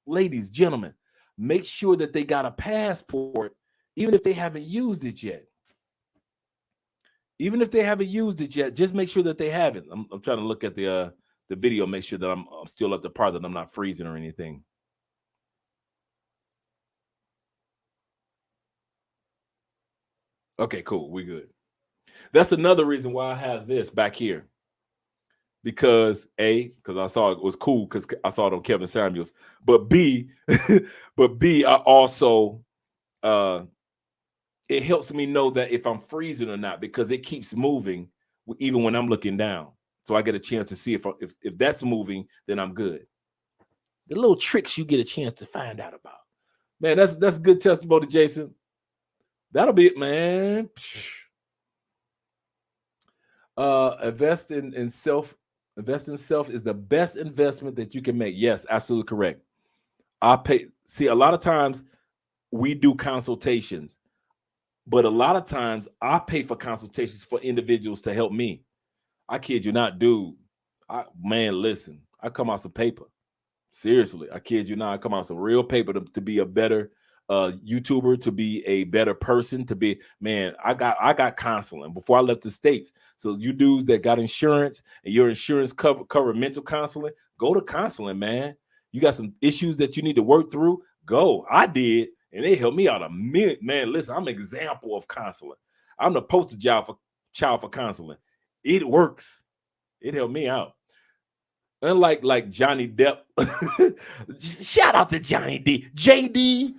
ladies, gentlemen, make sure that they got a passport, even if they haven't used it yet. Just make sure that they have it. I'm trying to look at the video, make sure that I'm still at the part that I'm not freezing or anything. Okay, cool. We good. That's another reason why I have this back here. Because I saw it was cool because I saw it on Kevin Samuels. But B, I also it helps me know that if I'm freezing or not because it keeps moving even when I'm looking down. So I get a chance to see if that's moving, then I'm good. The little tricks you get a chance to find out about. Man, that's good testimony, Jason. That'll be it, man. Invest in self. Invest in self is the best investment that you can make. Yes, absolutely correct. I pay. See, a lot of times we do consultations, but a lot of times I pay for consultations for individuals to help me. I kid you not, dude. Man, listen, I come out some paper. Seriously, I kid you not. I come out some real paper to be a better YouTuber, to be a better person, to be, man. I got counseling before I left the States. So you dudes that got insurance and your insurance cover mental counseling, go to counseling, man. You got some issues that you need to work through, go. I did, and they helped me out a minute, man. Listen, I'm an example of counseling. I'm the poster child for counseling. It works. It helped me out. Unlike like Johnny Depp. Shout out to Johnny D. JD.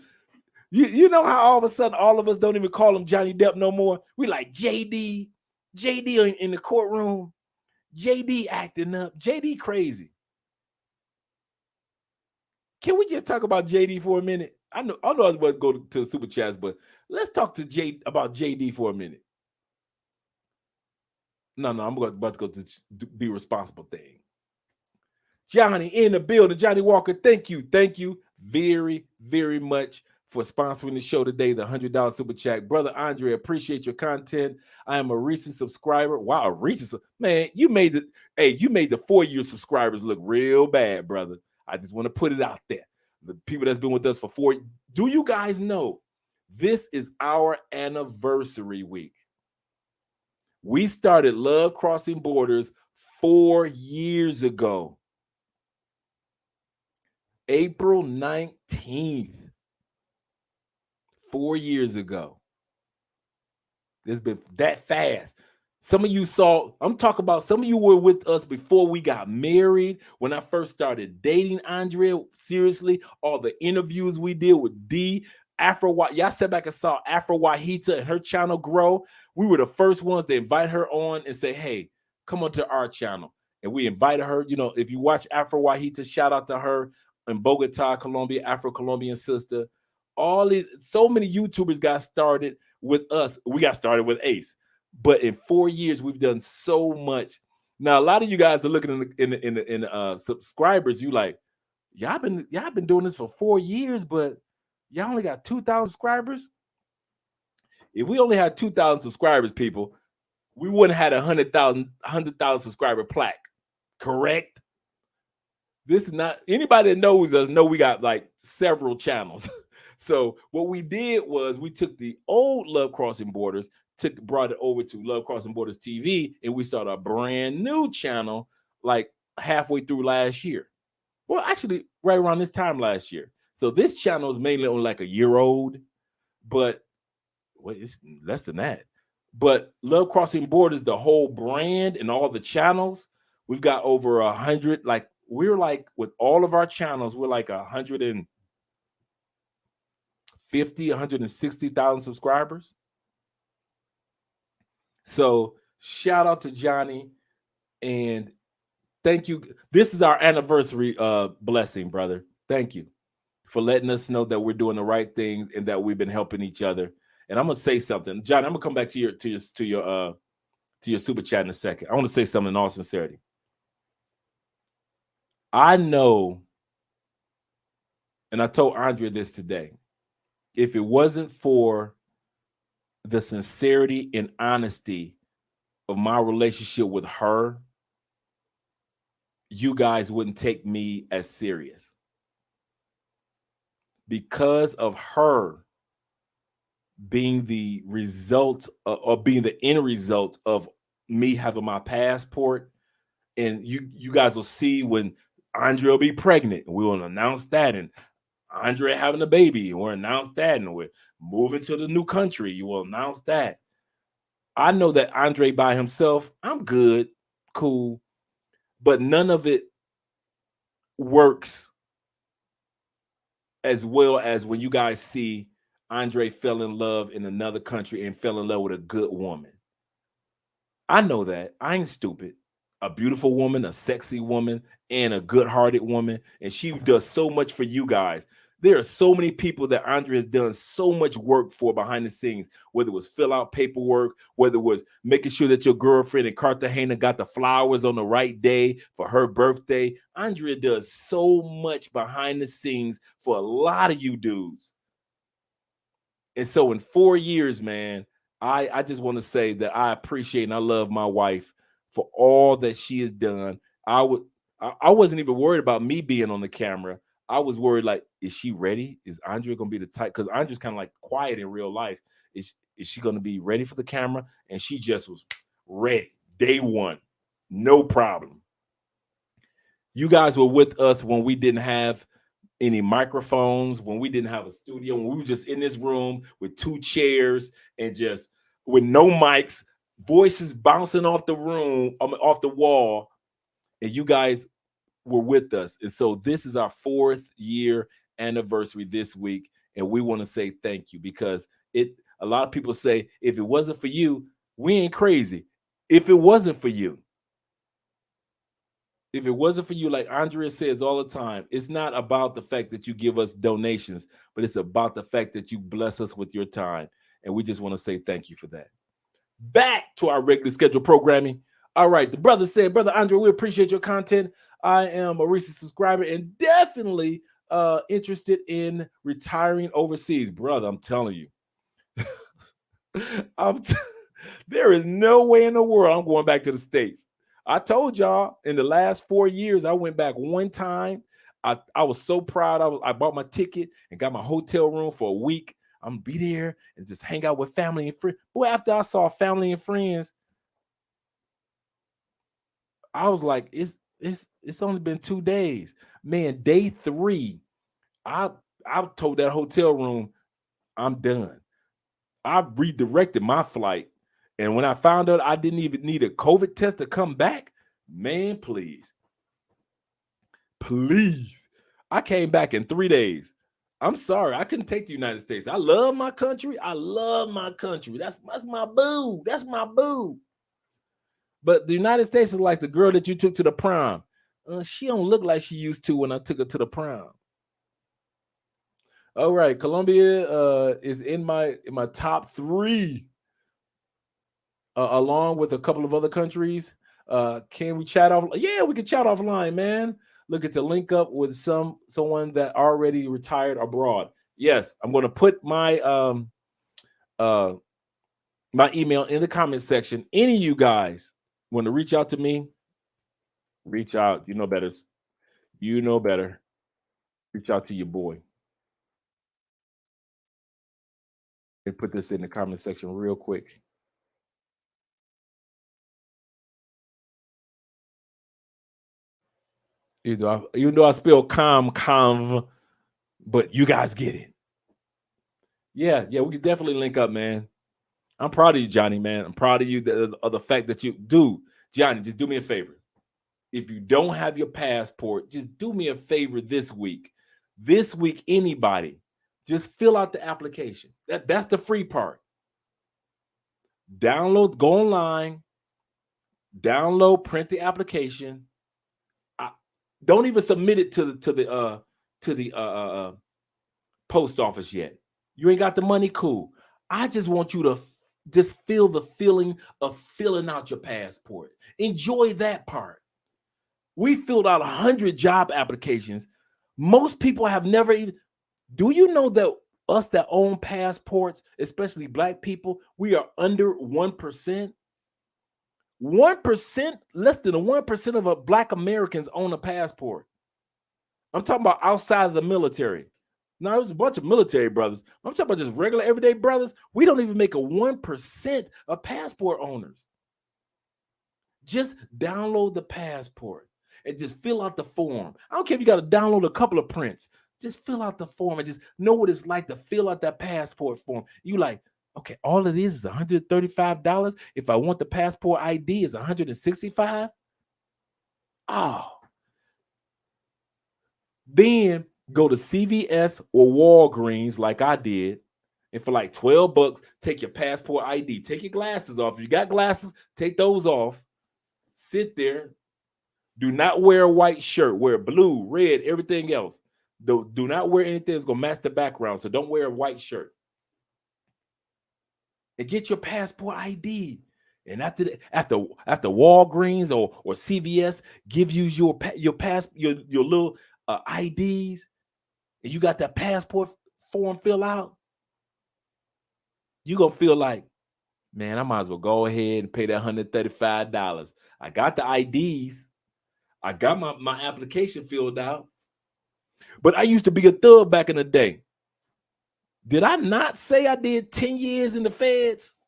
You know how all of a sudden all of us don't even call him Johnny Depp no more? We like JD. JD in the courtroom. JD acting up. JD crazy. Can we just talk about JD for a minute? I know I was about to go to super chats, but let's talk to about JD for a minute. No, I'm about to go to be responsible thing. Johnny in the building. Johnny Walker, thank you. Thank you very, very much for sponsoring the show today, the $100 super chat. Brother Andre, appreciate your content. I am a recent subscriber. Wow, a recent. Man, you made the 4-year subscribers look real bad, brother. I just want to put it out there. The people that's been with us for 4. Do you guys know this is our anniversary week? We started Love Crossing Borders 4 years ago. April 19th, 4 years ago. It's been that fast. Some of you saw, I'm talking about some of you were with us before we got married, when I first started dating Andrea, seriously, all the interviews we did with D, Afro, y'all sat back and saw Afro Wahita and her channel grow. We were the first ones to invite her on and say, hey, come on to our channel. And we invited her. You know, if you watch Afro Wahita, shout out to her in Bogota, Colombia, Afro-Colombian sister. So many YouTubers got started with us. We got started with Ace. But in 4 years, we've done so much. Now, a lot of you guys are looking in the subscribers. You like, y'all been doing this for 4 years, but y'all only got 2,000 subscribers. If we only had 2,000 subscribers, people, we wouldn't have had a 100,000 subscriber plaque. Correct? This is not, anybody that knows us know we got like several channels. So what we did was we took the old Love Crossing Borders, brought it over to Love Crossing Borders TV, and we started a brand new channel like halfway through last year. Well, actually, right around this time last year. So this channel is mainly only like a year old, but it's less than that. But Love Crossing Borders, the whole brand and all the channels, we've got over 100. Like we're like with all of our channels, we're like 160,000 subscribers. So shout out to Johnny and thank you. This is our anniversary blessing, brother. Thank you for letting us know that we're doing the right things and that we've been helping each other. And I'm gonna say something, Johnny. I'm gonna come back to your super chat in a second. I want to say something in all sincerity. I know, and I told Andrea this today, if it wasn't for the sincerity and honesty of my relationship with her, you guys wouldn't take me as serious. Because of her being the result or being the end result of me having my passport, and you guys will see when Andrea will be pregnant, and we will announce that, and Andrea having a baby, and we'll announce that, and we're moving to the new country, you will announce that. I know that Andre by himself, I'm good, cool, but none of it works as well as when you guys see Andre fell in love in another country and fell in love with a good woman. I know that. I ain't stupid. a beautiful woman, a sexy woman, and a good-hearted woman, and she does so much for you guys. There are so many people that Andrea has done so much work for behind the scenes, whether it was fill out paperwork, whether it was making sure that your girlfriend in Cartagena got the flowers on the right day for her birthday. Andrea does so much behind the scenes for a lot of you dudes. And so in 4 years, man, I just want to say that I appreciate and I love my wife for all that she has done. I wasn't even worried about me being on the camera. I was worried, like, is she ready? Is Andrea gonna be the type? Because Andrea's kind of like quiet in real life. Is she gonna be ready for the camera? And she just was ready day one, no problem. You guys were with us when we didn't have any microphones, when we didn't have a studio, when we were just in this room with 2 chairs and just with no mics, voices bouncing off the room, off the wall, and you guys were with us. And so this is our 4th year anniversary this week, and we want to say thank you, because a lot of people say, if it wasn't for you, we ain't crazy. If it wasn't for you, like Andrea says all the time, it's not about the fact that you give us donations, but it's about the fact that you bless us with your time. And we just want to say thank you for that. Back to our regularly scheduled programming. All right. The brother said, Brother Andrea, we appreciate your content. I am a recent subscriber and definitely interested in retiring overseas. Brother, I'm telling you. There is no way in the world I'm going back to the States. I told y'all in the last 4 years, I went back one time. I was so proud. I bought my ticket and got my hotel room for a week. I'm gonna be there and just hang out with family and friends. Boy, after I saw family and friends, I was like, it's only been 2 days. Man, day 3, I told that hotel room, I'm done. I redirected my flight. And when I found out I didn't even need a COVID test to come back, man, please. I came back in 3 days. I'm sorry, I couldn't take the United States. I love my country. That's my boo. That's my boo. But the United States is like the girl that you took to the prom. She don't look like she used to when I took her to the prom. All right, Colombia is in my top 3. Along with a couple of other countries. Can we chat off? Yeah, we can chat offline, man. Looking to link up with someone that already retired abroad. Yes, I'm going to put my my email in the comment section. Any of you guys want to reach out to me? Reach out. You know better. You know better. Reach out to your boy. And put this in the comment section real quick. Even though I spell conv, but you guys get it. Yeah, we can definitely link up, man. I'm proud of you, Johnny, man. I'm proud of you of the fact that Johnny, just do me a favor. If you don't have your passport, just do me a favor this week. This week, anybody, just fill out the application. That's the free part. Go online, download, print the application. Don't even submit it to the post office yet. You ain't got the money, cool. I just want you to just feel the feeling of filling out your passport. Enjoy that part. We filled out 100 job applications. Most people have never even. Do you know that us that own passports, especially Black people, we are under 1%? 1%, less than 1% of Black Americans own a passport. I'm talking about outside of the military. Now, there's a bunch of military brothers. I'm talking about just regular everyday brothers. We don't even make a 1% of passport owners. Just download the passport and just fill out the form. I don't care if you got to download a couple of prints. Just fill out the form and just know what it's like to fill out that passport form. You like, okay, all it is $135. If I want the passport ID, is $165. Oh. Then go to CVS or Walgreens like I did, and for like $12, take your passport ID. Take your glasses off. If you got glasses, take those off. Sit there. Do not wear a white shirt. Wear blue, red, everything else. Do not wear anything that's gonna match the background. So don't wear a white shirt. And get your passport ID. And after Walgreens or CVS give you your little IDs, and you got that passport form fill out, you gonna feel like, man, I might as well go ahead and pay that $135. I got the IDs. I got my application filled out. But I used to be a thug back in the day. Did I not say I did 10 years in the feds?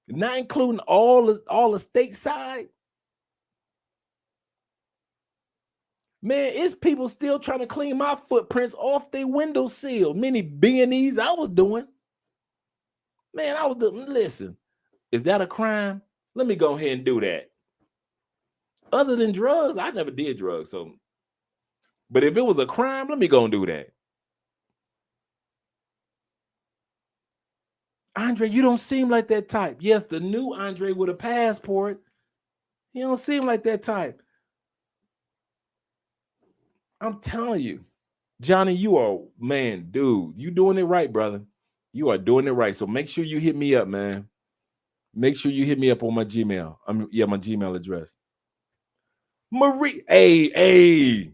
Not including all the stateside? Man, it's people still trying to clean my footprints off their windowsill. Many B&Es I was doing. Man, I was doing, listen, is that a crime? Let me go ahead and do that. Other than drugs, I never did drugs. So, but if it was a crime, let me go and do that. Andre, you don't seem like that type. Yes, the new Andre with a passport. You don't seem like that type. I'm telling you, Johnny, you are, man, dude, you doing it right, brother. You are doing it right. So make sure you hit me up, man. Make sure you hit me up on my Gmail. My Gmail address. Marie, hey,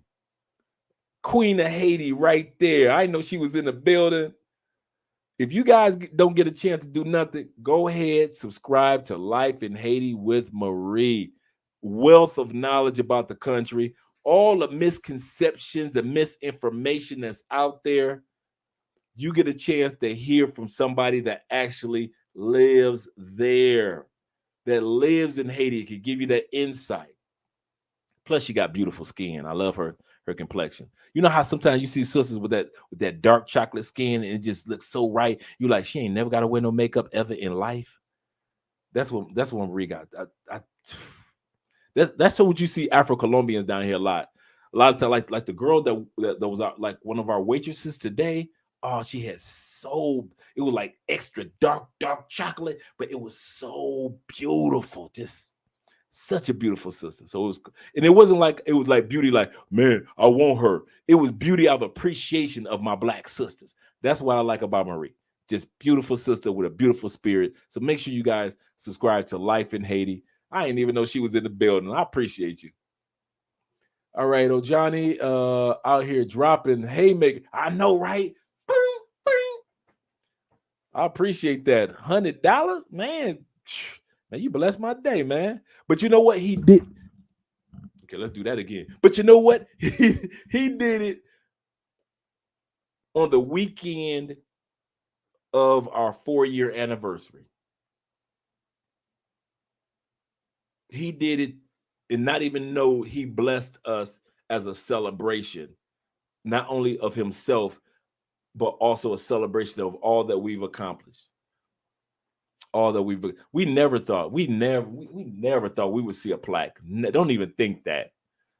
Queen of Haiti right there. I know she was in the building. If you guys don't get a chance to do nothing, go ahead, subscribe to Life in Haiti with Marie. Wealth of knowledge about the country, all the misconceptions and misinformation that's out there. You get a chance to hear from somebody that actually lives there, that lives in Haiti. It can give you that insight. Plus, she got beautiful skin. I love her complexion. You know how sometimes you see sisters with that dark chocolate skin and it just looks so right. You like, she ain't never got to wear no makeup ever in life. That's what Marie got. That's what you see Afro-Colombians down here a lot. A lot of times, like the girl that was out, like one of our waitresses today. Oh, she had it was like extra dark chocolate, but it was so beautiful. Just such a beautiful sister. So it wasn't like it was like beauty, like, man, I want her. It was beauty out of appreciation of my Black sisters. That's what I like about Marie. Just beautiful sister with a beautiful spirit. So make sure you guys subscribe to Life in Haiti. I didn't even know she was in the building. I appreciate you. All right, Johnny, out here dropping haymaker. I know, right? Boom, boom. I appreciate that. $100, man. Man, you blessed my day, man. But you know what he did? Okay, let's do that again. But you know what? He did it on the weekend of our 4-year anniversary. He did it and not even know he blessed us as a celebration, not only of himself, but also a celebration of all that we've accomplished. All that we never thought we never thought we would see a plaque. Don't even think that.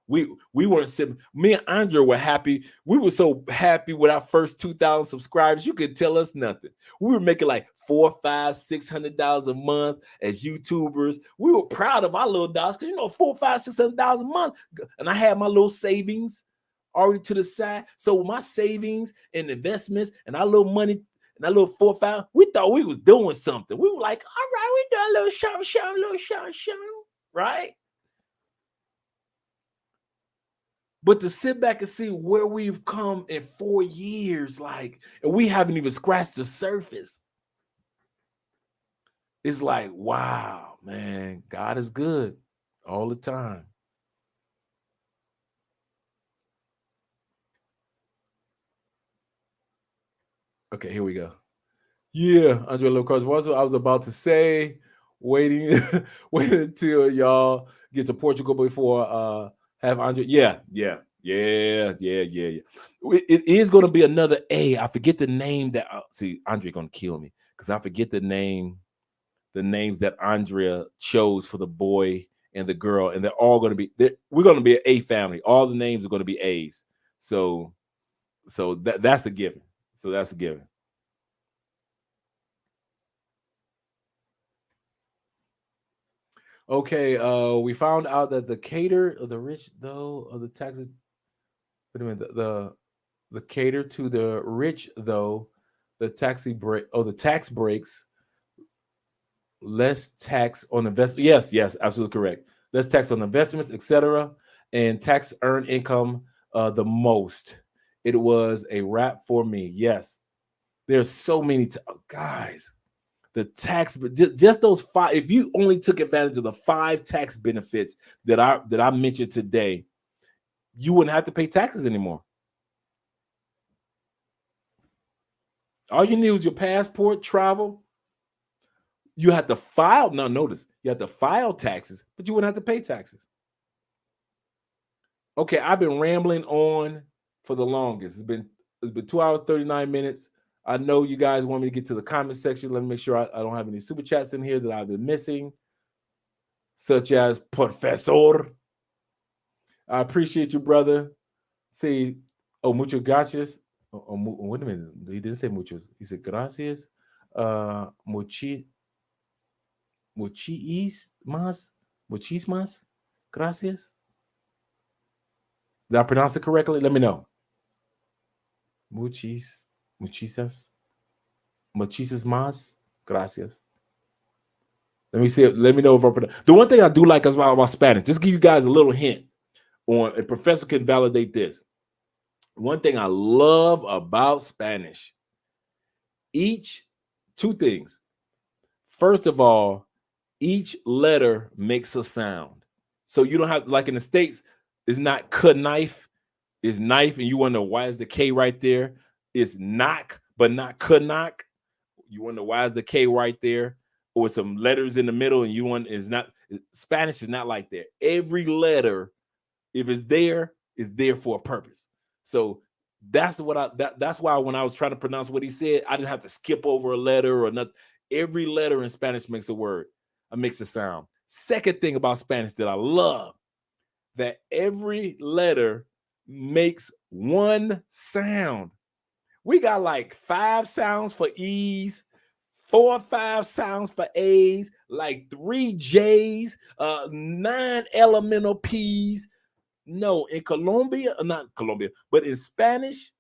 We weren't sitting. Me and Andre were happy. We were so happy with our first 2,000 subscribers. You could tell us nothing. We were making like $400, $500, $600 a month as YouTubers. We were proud of our little dollars because $400, $500, $600 a month, and I had my little savings already to the side. So my savings and investments and our little money and that little 4 or 5, we thought we was doing something. We were like, all right, we done a little show, right? But to sit back and see where we've come in 4 years, like, and we haven't even scratched the surface. It's like, wow, man, God is good all the time. Okay, here we go. Yeah, Andre Locars. What I was about to say, waiting until y'all get to Portugal before have Andre. Yeah. It is going to be another A. I forget the name that see Andre going to kill me because I forget the names that Andrea chose for the boy and the girl, and they're all going to be. We're going to be an A family. All the names are going to be A's. So that's a given. So that's a given. Okay, we found out that the cater of the rich, though, of the taxes. Wait a minute, the cater to the rich, though, the taxi break. Oh, the tax breaks less tax on investment. Yes, yes, absolutely correct. Less tax on investments, etc., and tax earned income the most. It was a wrap for me. Yes, there's so many guys. The tax, just those five. If you only took advantage of the five tax benefits that I mentioned today, you wouldn't have to pay taxes anymore. All you need was your passport, travel. You have to file. Now, notice you have to file taxes, but you wouldn't have to pay taxes. Okay, I've been rambling on for the longest. It's been 2 hours 39 minutes. I know you guys want me to get to the comment section. Let me make sure I don't have any super chats in here that I've been missing, such as Professor. I appreciate you, brother. See, oh, muchas gracias. Wait a minute. He didn't say muchos. He said gracias. Muchi, muchismas. Muchismas. Gracias. Did I pronounce it correctly? Let me know. Muchisas. Muchisas más. Gracias. Let me see. Let me know if I pronounce. The one thing I do like about Spanish, just give you guys a little hint on. A professor can validate this. One thing I love about Spanish, two things. First of all, each letter makes a sound. So you don't have, like in the States, it's not knife, it's knife, and you wonder why is the K right there? It's knock, but not knock. You wonder why is the K right there? Or some letters in the middle, and you want is not. Spanish is not like that. Every letter, if it's there, is there for a purpose. So that's why when I was trying to pronounce what he said, I didn't have to skip over a letter or nothing. Every letter in Spanish makes a word, makes a sound. Second thing about Spanish that I love, that every letter makes one sound. We got like 5 sounds for E's, 4 or 5 sounds for A's, like 3 J's, 9 elemental P's. No, in Colombia, not Colombia, but in Spanish,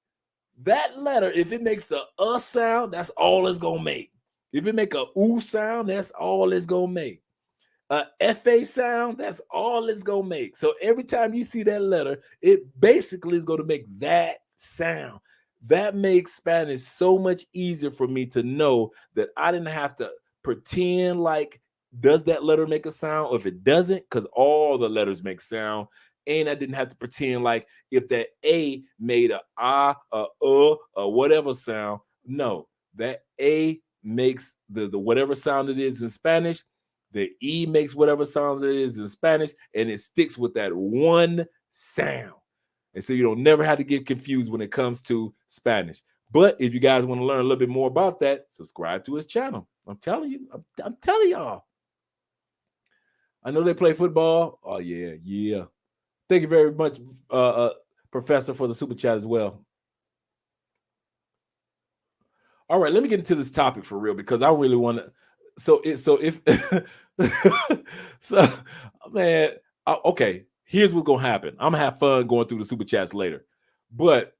that letter, if it makes the sound, that's all it's gonna make. If it make a oo sound, that's all it's gonna make. A fa sound, that's all it's gonna make. So every time you see that letter, it basically is gonna make that sound. That makes Spanish so much easier for me to know that I didn't have to pretend like, does that letter make a sound, or if it doesn't, because all the letters make sound. And I didn't have to pretend like if that A made a whatever sound. No, that A makes the whatever sound it is in Spanish. The E makes whatever sound it is in Spanish, and it sticks with that one sound. And so you don't never have to get confused when it comes to Spanish. But if you guys want to learn a little bit more about that, subscribe to his channel. I'm telling you, I'm telling y'all. I know they play football. Oh yeah, yeah. Thank you very much, Professor, for the super chat as well. All right, let me get into this topic for real, because I really want to. So if so, man, okay. Here's what's gonna happen. I'm gonna have fun going through the super chats later, but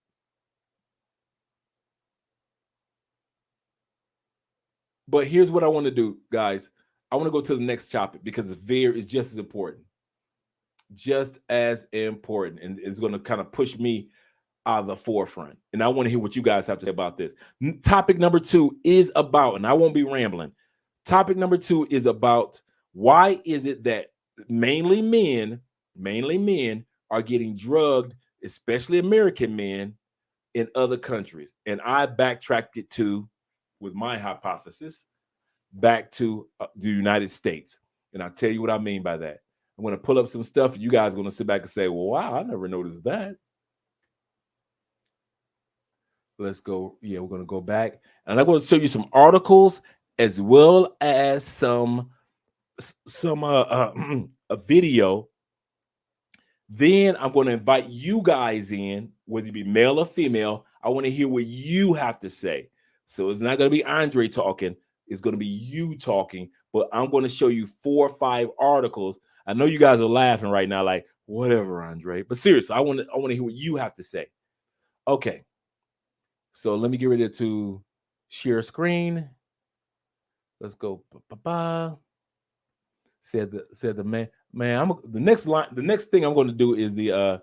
here's what I want to do, guys. I want to go to the next topic because it's just as important, and it's going to kind of push me out of the forefront. And I want to hear what you guys have to say about this. Topic number 2 is about, and I won't be rambling. Topic number 2 is about why is it that mainly men are getting drugged, especially American men, in other countries. And I backtracked it to, with my hypothesis, back to the United States. And I'll tell you what I mean by that. I'm going to pull up some stuff, and you guys are going to sit back and say, well, wow, I never noticed that. Let's go. Yeah, we're going to go back. And I'm going to show you some articles as well as some a video. Then I'm going to invite you guys in, whether you be male or female. I want to hear what you have to say. So it's not going to be Andre talking. It's going to be you talking, but I'm going to show you 4 or 5 articles. I know you guys are laughing right now, like, whatever, Andre. But seriously, I want to hear what you have to say. Okay. So let me get ready to share screen. Let's go. Said the man. The next thing I'm going to do is the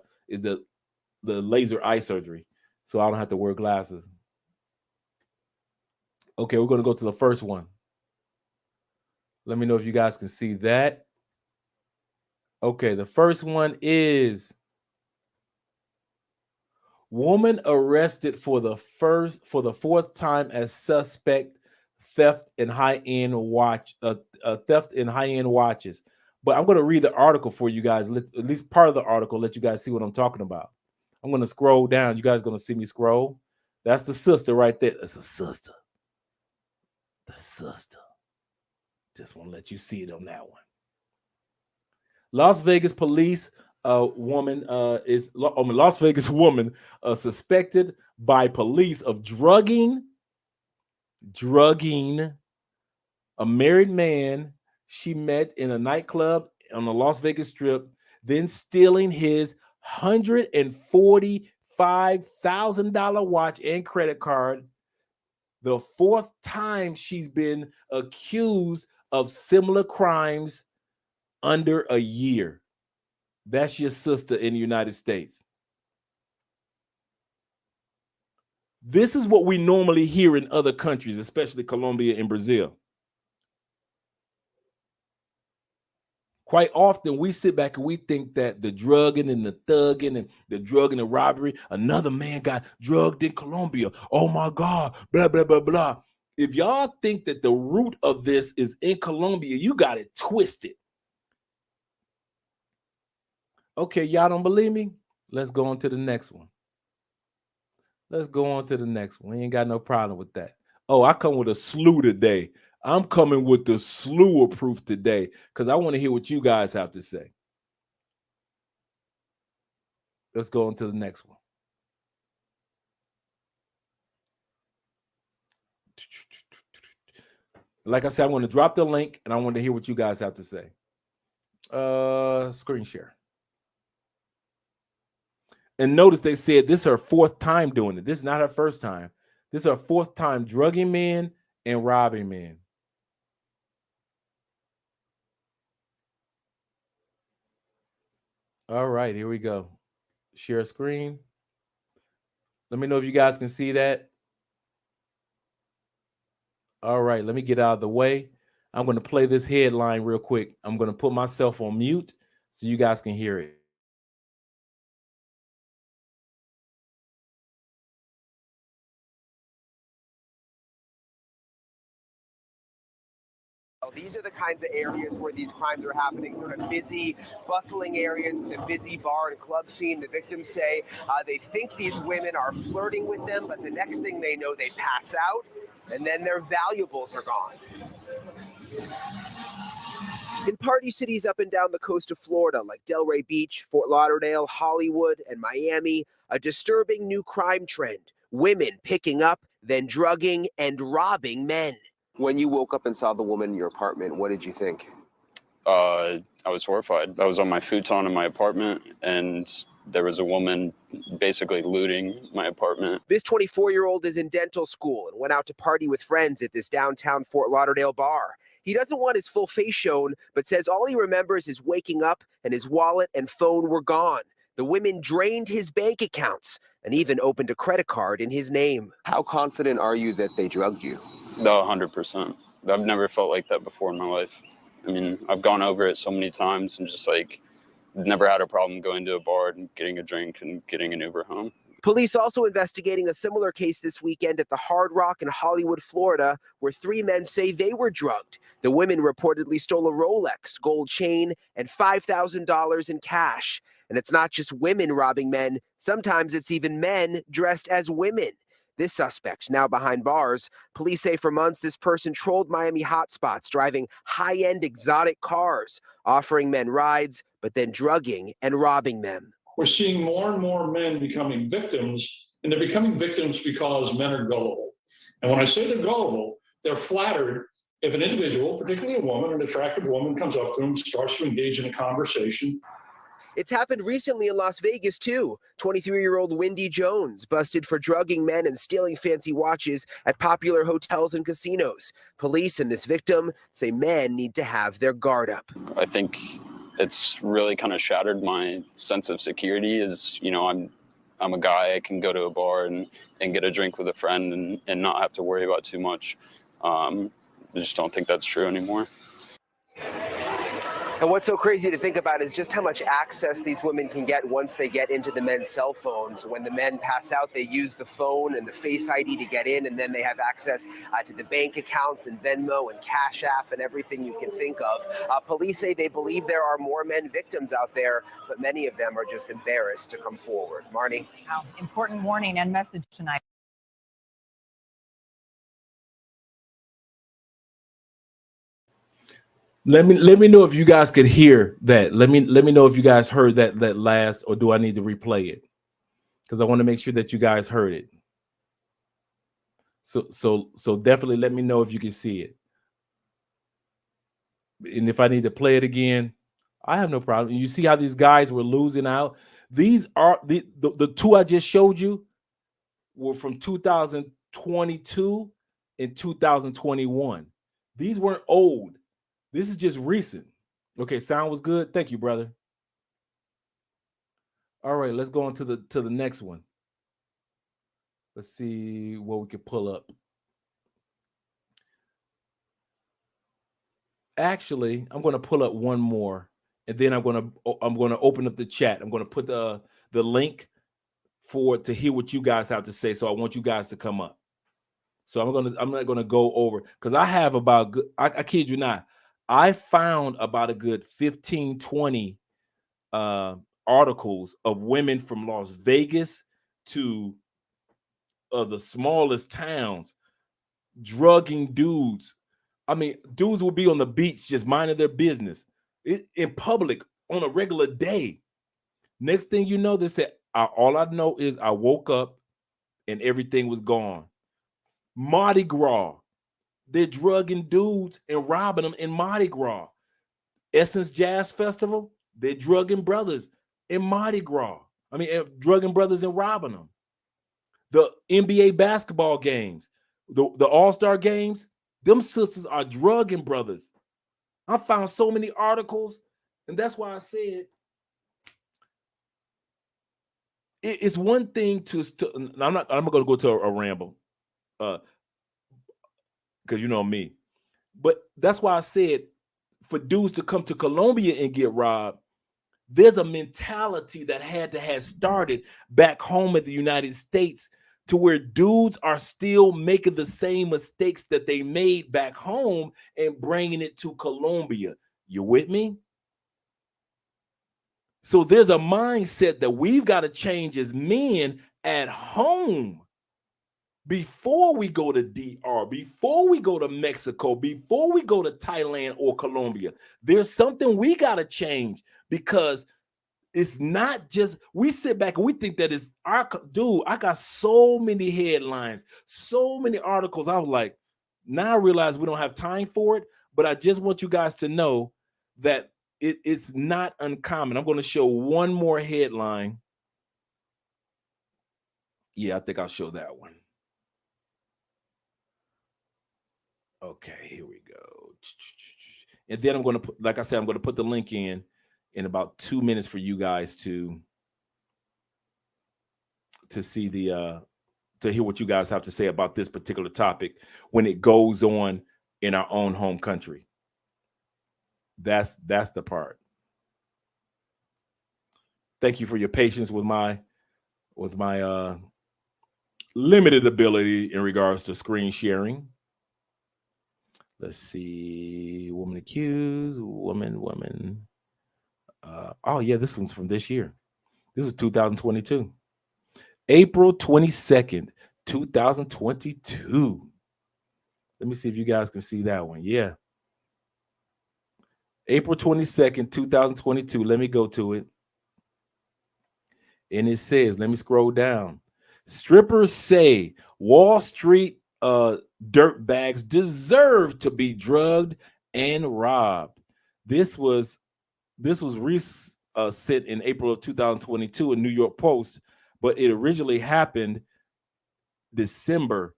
laser eye surgery, so I don't have to wear glasses. Okay, we're going to go to the first one. Let me know if you guys can see that. Okay, the first one is woman arrested for the 4th time as suspect theft in high-end watches. But I'm going to read the article for you guys, at least part of the article, let you guys see what I'm talking about. I'm going to scroll down. You guys are going to see me scroll. That's the sister right there. That's a sister. The sister. Just want to let you see it on that one. Las Vegas police Las Vegas woman suspected by police of drugging a married man she met in a nightclub on the Las Vegas Strip, then stealing his $145,000 watch and credit card. The 4th time she's been accused of similar crimes under a year. That's your sister in the United States. This is what we normally hear in other countries, especially Colombia and Brazil. Quite often we sit back and we think that the drugging and the thugging and the drug and the robbery, another man got drugged in Colombia. Oh my God, blah, blah, blah, blah. If y'all think that the root of this is in Colombia, you got it twisted. Okay, y'all don't believe me? Let's go on to the next one. Let's go on to the next one. We ain't got no problem with that. Oh, I come with a slew today. I'm coming with the slew of proof today because I want to hear what you guys have to say. Let's go on to the next one. Like I said, I'm going to drop the link and I want to hear what you guys have to say. Screen share. And notice they said this is her 4th time doing it. This is not her first time. This is her 4th time drugging men and robbing men. All right, here we go. Share screen. Let me know if you guys can see that. All right, let me get out of the way. I'm going to play this headline real quick. I'm going to put myself on mute so you guys can hear it. These are the kinds of areas where these crimes are happening, sort of busy, bustling areas with a busy bar and club scene. The victims say they think these women are flirting with them, but the next thing they know, they pass out, and then their valuables are gone. In party cities up and down the coast of Florida, like Delray Beach, Fort Lauderdale, Hollywood, and Miami, a disturbing new crime trend. Women picking up, then drugging and robbing men. When you woke up and saw the woman in your apartment, what did you think? I was horrified. I was on my futon in my apartment, and there was a woman basically looting my apartment. This 24-year-old is in dental school and went out to party with friends at this downtown Fort Lauderdale bar. He doesn't want his full face shown, but says all he remembers is waking up and his wallet and phone were gone. The women drained his bank accounts and even opened a credit card in his name. How confident are you that they drugged you? No, 100%. I've never felt like that before in my life. I mean, I've gone over it so many times and just like never had a problem going to a bar and getting a drink and getting an Uber home. Police also investigating a similar case this weekend at the Hard Rock in Hollywood, Florida, where 3 men say they were drugged. The women reportedly stole a Rolex, gold chain, and $5,000 in cash. And it's not just women robbing men. Sometimes it's even men dressed as women. This suspect, now behind bars, police say for months this person trolled Miami hotspots, driving high-end exotic cars, offering men rides, but then drugging and robbing them. We're seeing more and more men becoming victims, and they're becoming victims because men are gullible. And when I say they're gullible, they're flattered if an individual, particularly a woman, an attractive woman, comes up to them, starts to engage in a conversation. It's happened recently in Las Vegas, too. 23-year-old Wendy Jones busted for drugging men and stealing fancy watches at popular hotels and casinos. Police and this victim say men need to have their guard up. I think it's really kind of shattered my sense of security. Is, you know, I'm a guy, I can go to a bar and get a drink with a friend and not have to worry about too much. I just don't think that's true anymore. And what's so crazy to think about is just how much access these women can get once they get into the men's cell phones. When the men pass out, they use the phone and the Face ID to get in, and then they have access to the bank accounts and Venmo and Cash App and everything you can think of. Police say they believe there are more men victims out there, but many of them are just embarrassed to come forward. Marnie? Wow, important warning and message tonight. Let me know if you guys could hear that. Let me know if you guys heard that last, or do I need to replay it? Because I want to make sure that you guys heard it. So definitely let me know if you can see it. And if I need to play it again, I have no problem. You see how these guys were losing out? These are the two I just showed you were from 2022 and 2021. These weren't old. This is just recent. Okay, sound was good. Thank you, brother. All right, let's go on to the next one. Let's see what we can pull up. Actually, I'm going to pull up one more, and then I'm going to open up the chat. I'm going to put the link to hear what you guys have to say. So I want you guys to come up. So I'm not going to go over, because I have about, I kid you not, I found about a good 15, 20 articles of women from Las Vegas to the smallest towns drugging dudes. I mean, dudes will be on the beach just minding their business in public on a regular day. Next thing you know, they said, all I know is I woke up and everything was gone. Mardi Gras. They're drugging dudes and robbing them in Mardi Gras. Essence Jazz Festival, they're drugging brothers in Mardi Gras. I mean, drugging brothers and robbing them. The NBA basketball games, the All-Star games, them sisters are drugging brothers. I found so many articles, and that's why I said it's one thing to I'm going to go to a ramble, because you know me. But that's why I said for dudes to come to Colombia and get robbed, there's a mentality that had to have started back home in the United States, to where dudes are still making the same mistakes that they made back home and bringing it to Colombia. You with me? So there's a mindset that we've got to change as men at home before we go to DR, before we go to Mexico, before we go to Thailand or Colombia. There's something we got to change, because it's not just, we sit back and we think that it's our dude. I got so many headlines, so many articles. I was like, now I realize we don't have time for it, but I just want you guys to know that it's not uncommon. I'm going to show one more headline. Yeah, I think I'll show that one. Okay, here we go. And then I'm going to put, like I said, I'm going to put the link in about 2 minutes for you guys to see to hear what you guys have to say about this particular topic when it goes on in our own home country. That's the part. Thank you for your patience with my limited ability in regards to screen sharing. Let's see. Woman accused, woman. Oh yeah, this one's from this year. This is 2022. April 22nd, 2022. Let me see if you guys can see that one. Yeah. April 22nd, 2022. Let me go to it. And it says, let me scroll down. Strippers say Wall Street dirtbags deserve to be drugged and robbed. This was sent in April of 2022 in New York Post, but it originally happened December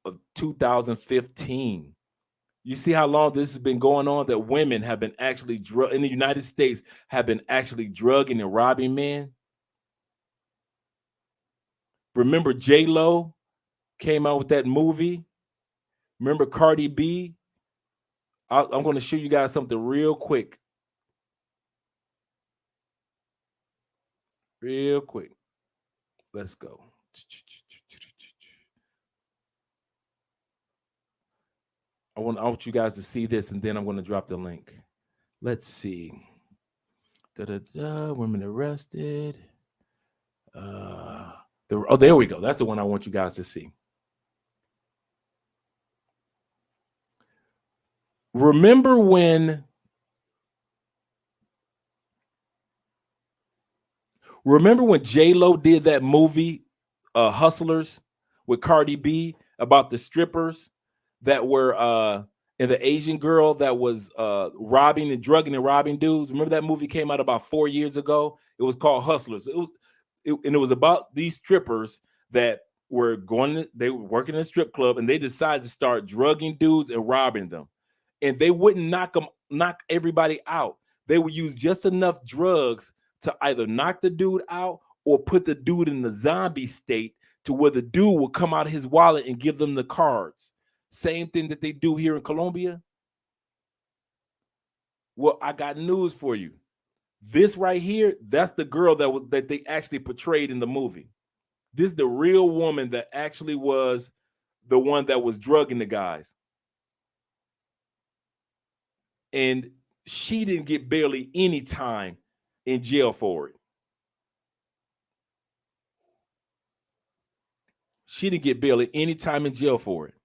of 2015. You see how long this has been going on, that women have been actually in the United States have been actually drugging and robbing men. Remember J-Lo came out with that movie? Remember Cardi B? I'm going to show you guys something real quick. Real quick. Let's go. I want you guys to see this, and then I'm going to drop the link. Let's see. Women arrested. There we go. That's the one I want you guys to see. Remember when J-Lo did that movie, Hustlers, with Cardi B, about the strippers that were and the Asian girl that was robbing and drugging and robbing dudes? Remember that movie came out about 4 years ago? It was called Hustlers. It was about these strippers that were they were working in a strip club, and they decided to start drugging dudes and robbing them. And they wouldn't knock everybody out. They would use just enough drugs to either knock the dude out or put the dude in the zombie state to where the dude will come out of his wallet and give them the cards. Same thing that they do here in Colombia. Well, I got news for you. This right here, that's the girl that they actually portrayed in the movie. This is the real woman that actually was the one that was drugging the guys. And she didn't get barely any time in jail for it. She didn't get barely any time in jail for it.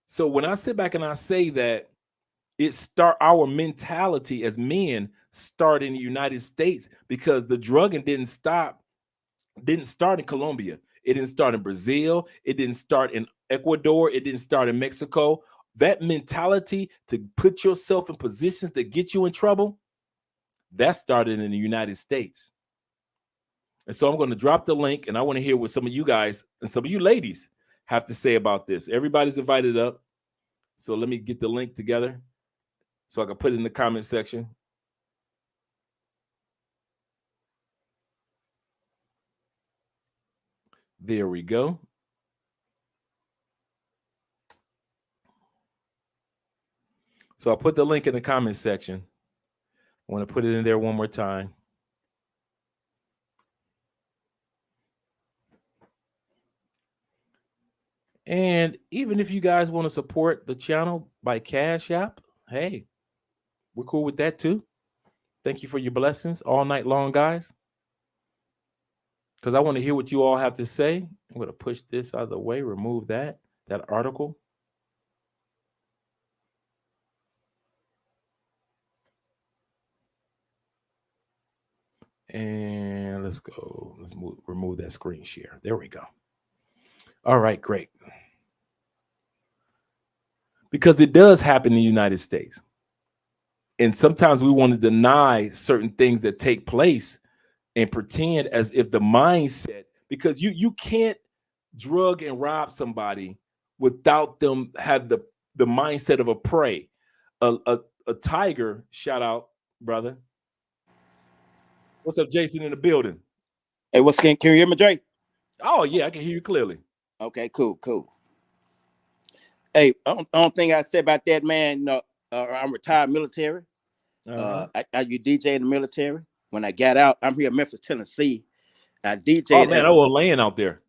So when I sit back and I say that our mentality as men start in the United States, because the drugging didn't start in Colombia. It didn't start in Brazil. It didn't start in Ecuador. It didn't start in Mexico. That mentality to put yourself in positions that get you in trouble, that started in the United States. And so I'm going to drop the link, and I want to hear what some of you guys and some of you ladies have to say about this. Everybody's invited up. So let me get the link together so I can put it in the comment section. There we go. So I'll put the link in the comment section. I want to put it in there one more time. And even if you guys want to support the channel by Cash App, hey, we're cool with that too. Thank you for your blessings all night long, guys. Because I want to hear what you all have to say. I'm going to push this out of the way, remove that article. And let's go. Let's remove that screen share. There we go. All right, great. Because it does happen in the United States. And sometimes we want to deny certain things that take place and pretend as if the mindset, because you can't drug and rob somebody without them have the mindset of a prey. A tiger, shout out, brother. What's up, Jason, in the building? Hey, can you hear me, Jay? Oh, yeah, I can hear you clearly. Okay, cool. Hey, only thing I said about that, man, I'm retired military. I you DJ in the military. When I got out, I'm here in Memphis, Tennessee. I DJ. Oh man, I was laying out there.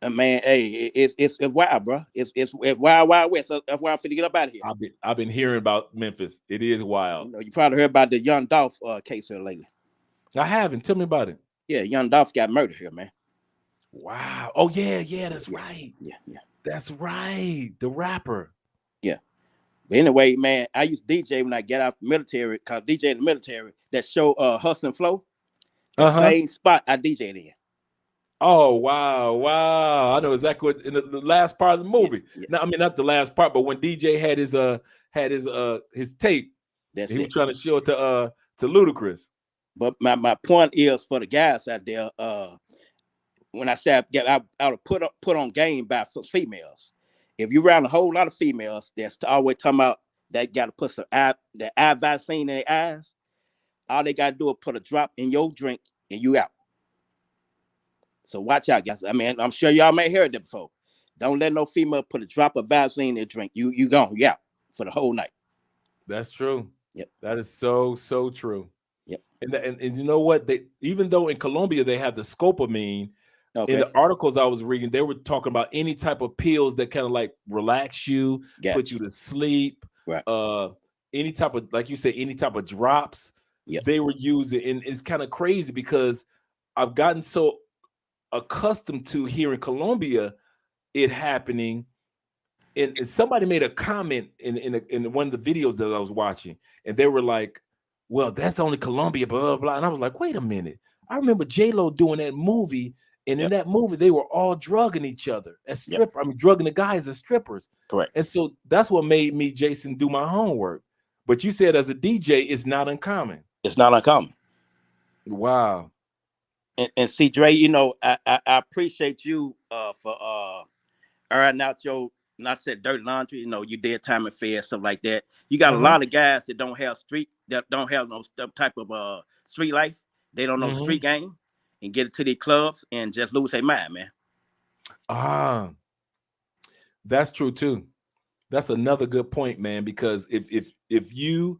Man, hey, it's wild, bro. It's wild west. So that's why I'm finna get up out of here. I've been hearing about Memphis. It is wild. You probably heard about the Young Dolph case here lately. I haven't. Tell me about it. Yeah, Young Dolph got murdered here, man. Wow. Oh yeah, that's right. Yeah. That's right. The rapper. Yeah. But anyway, man, I used to DJ when I get out the military, cause DJ in the military, that show Hustle and Flow. The same spot I DJ'd in. Oh wow! I know exactly what in the last part of the movie. Yeah. No, I mean not the last part, but when DJ had his tape, That's he was it. trying to show it to Ludacris. But my point is for the guys out there, when I say I would put on game by females. If you around a whole lot of females that's always talking about they got to put the eye vaccine in their eyes, all they got to do is put a drop in your drink and you out. So watch out, guys. I mean, I'm sure y'all may hear that before. Don't let no female put a drop of Vaseline in their drink. You gone, you out for the whole night. That's true. Yep. That is so true. Yep. And you know what? They even though in Colombia they have the scopamine, Okay. in the articles I was reading, they were talking about any type of pills that kind of like relax you, put you to sleep, right. Any type of, like you said, any type of drops. Yep. They were using, and it's kind of crazy because I've gotten so accustomed to here in Colombia it happening. And somebody made a comment in one of the videos that I was watching, and they were like, "Well, that's only Colombia, blah blah blah." And I was like, "Wait a minute! I remember J-Lo doing that movie, and in that movie they were all drugging each other as strippers. I mean, drugging the guys as strippers." Correct. And so that's what made me, Jason, do my homework. But you said as a DJ, it's not uncommon. It's not uncommon. Wow. And see, Dre, you know, I appreciate you for airing out your, not said dirty laundry, you know, you did time and fair, stuff like that. You got a lot of guys that don't have no type of street life. They don't know street game and get into the clubs and just lose their mind, man. That's true too. That's another good point, man, because if you,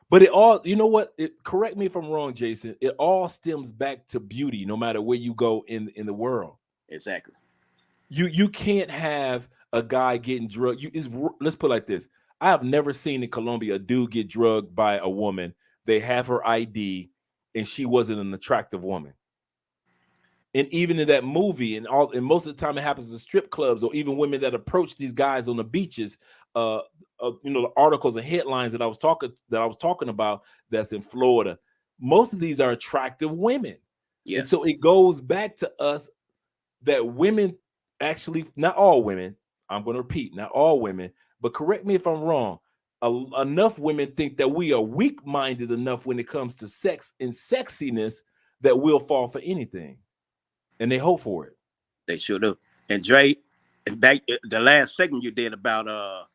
but it all, you know what? Correct me if I'm wrong, Jason. It all stems back to beauty, no matter where you go in the world. Exactly. You can't have a guy getting drugged. Let's put it like this. I have never seen in Colombia a dude get drugged by a woman. They have her ID, and she wasn't an attractive woman. And even in that movie, and most of the time it happens in strip clubs, or even women that approach these guys on the beaches. You know, the articles and headlines that I was talking about that's in Florida. Most of these are attractive women. Yeah. And so it goes back to us that women, actually, not all women, I'm going to repeat, not all women, but correct me if I'm wrong. Enough women think that we are weak-minded enough when it comes to sex and sexiness that we'll fall for anything. And they hope for it. They sure do. And Dre, back the last segment you did about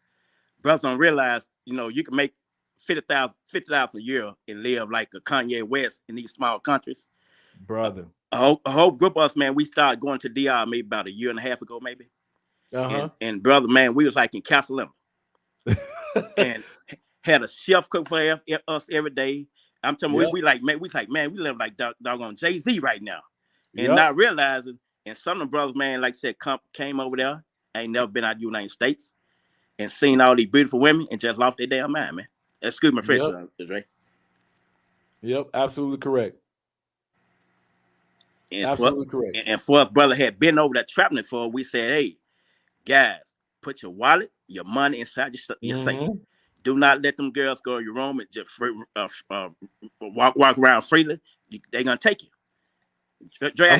brothers don't realize, you know, you can make $50,000 a year and live like a Kanye West in these small countries. Brother. A whole group of us, man, we started going to DR maybe about a year and a half ago, maybe. And brother, man, we was like in Castle and had a chef cook for us every day. I'm telling you, we live like doggone Jay-Z right now. And not realizing, and some of the brothers, man, like I said, came over there, ain't never been out of the United States, and seen all these beautiful women and just lost their damn mind, man. Excuse my French, Dre. Yep, absolutely correct. And absolutely correct. And for us, brother had been over that traveling for, we said, hey, guys, put your wallet, your money inside your safe. Do not let them girls go in your room and just walk around freely. They're gonna take you. Dre, I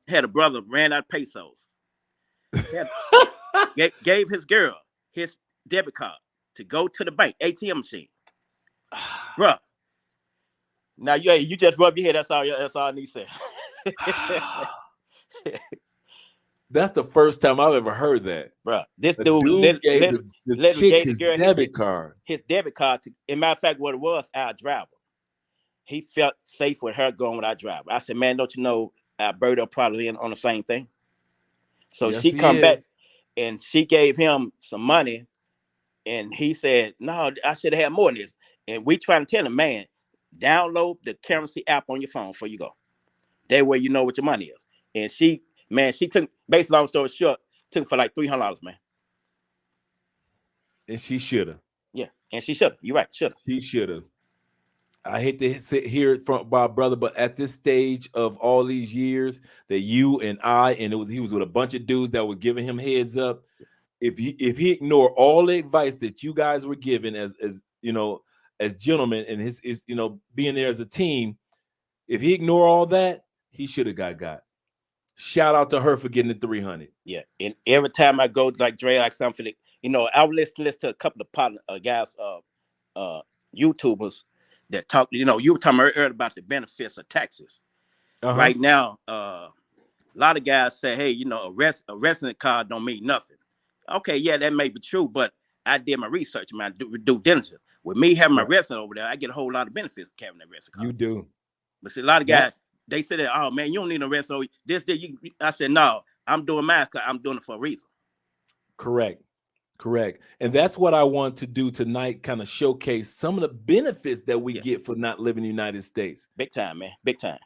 had a brother ran out of pesos. Gave his girl his debit card to go to the bank ATM machine, bro. Now you just rub your head. That's all I need to say. That's the first time I've ever heard that, bro. This dude gave the chick his debit card. His debit card. In matter of fact, what it was, our driver. He felt safe with her going with our driver. I said, man, don't you know Alberto probably in on the same thing? So she come back and she gave him some money, and he said, no, I should have had more than this. And we trying to tell him, man, download the currency app on your phone before you go. That way you know what your money is. And she took, basically, long story short, took for like $300, man. And she should have. Yeah, and she should have. You're right, should have. She should have. I hate to hear it from my brother, but at this stage of all these years that you and he was with a bunch of dudes that were giving him heads up. If he ignored all the advice that you guys were giving as you know, as gentlemen, and his you know, being there as a team, if he ignore all that, he should have got. Shout out to her for getting the 300. Yeah, and every time I go like Dre, like something, I would listen to a couple of partner guys, YouTubers that talk. You were talking earlier about the benefits of taxes. Right now, a lot of guys say, hey, a resident card don't mean nothing. Okay, yeah, that may be true, but I did my research, my due diligence. With me having my resident over there, I get a whole lot of benefits carrying that resident card. You do. But see, a lot of guys, they say that, oh man, you don't need no resident. So I said, no, I'm doing mine because I'm doing it for a reason. Correct. And that's what I want to do tonight, kind of showcase some of the benefits that we get for not living in the United States. Big time, man. Big time.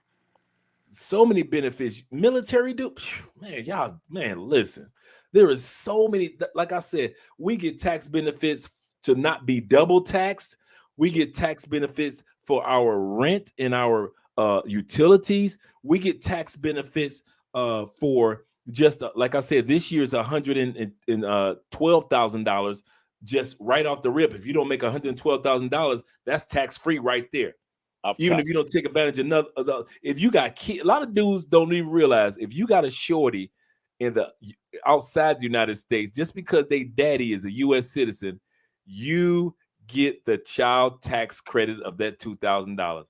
So many benefits. Military do, man, y'all, man, listen. There is so many, like I said, we get tax benefits to not be double taxed. We get tax benefits for our rent and our utilities. We get tax benefits for just like I said, this year's $112,000 just right off the rip. If you don't make $112,000, that's tax free right there. Even if you don't take advantage of if you got kids, a lot of dudes don't even realize if you got a shorty in the outside the United States, just because they daddy is a U.S. citizen, you get the child tax credit of that $2,000.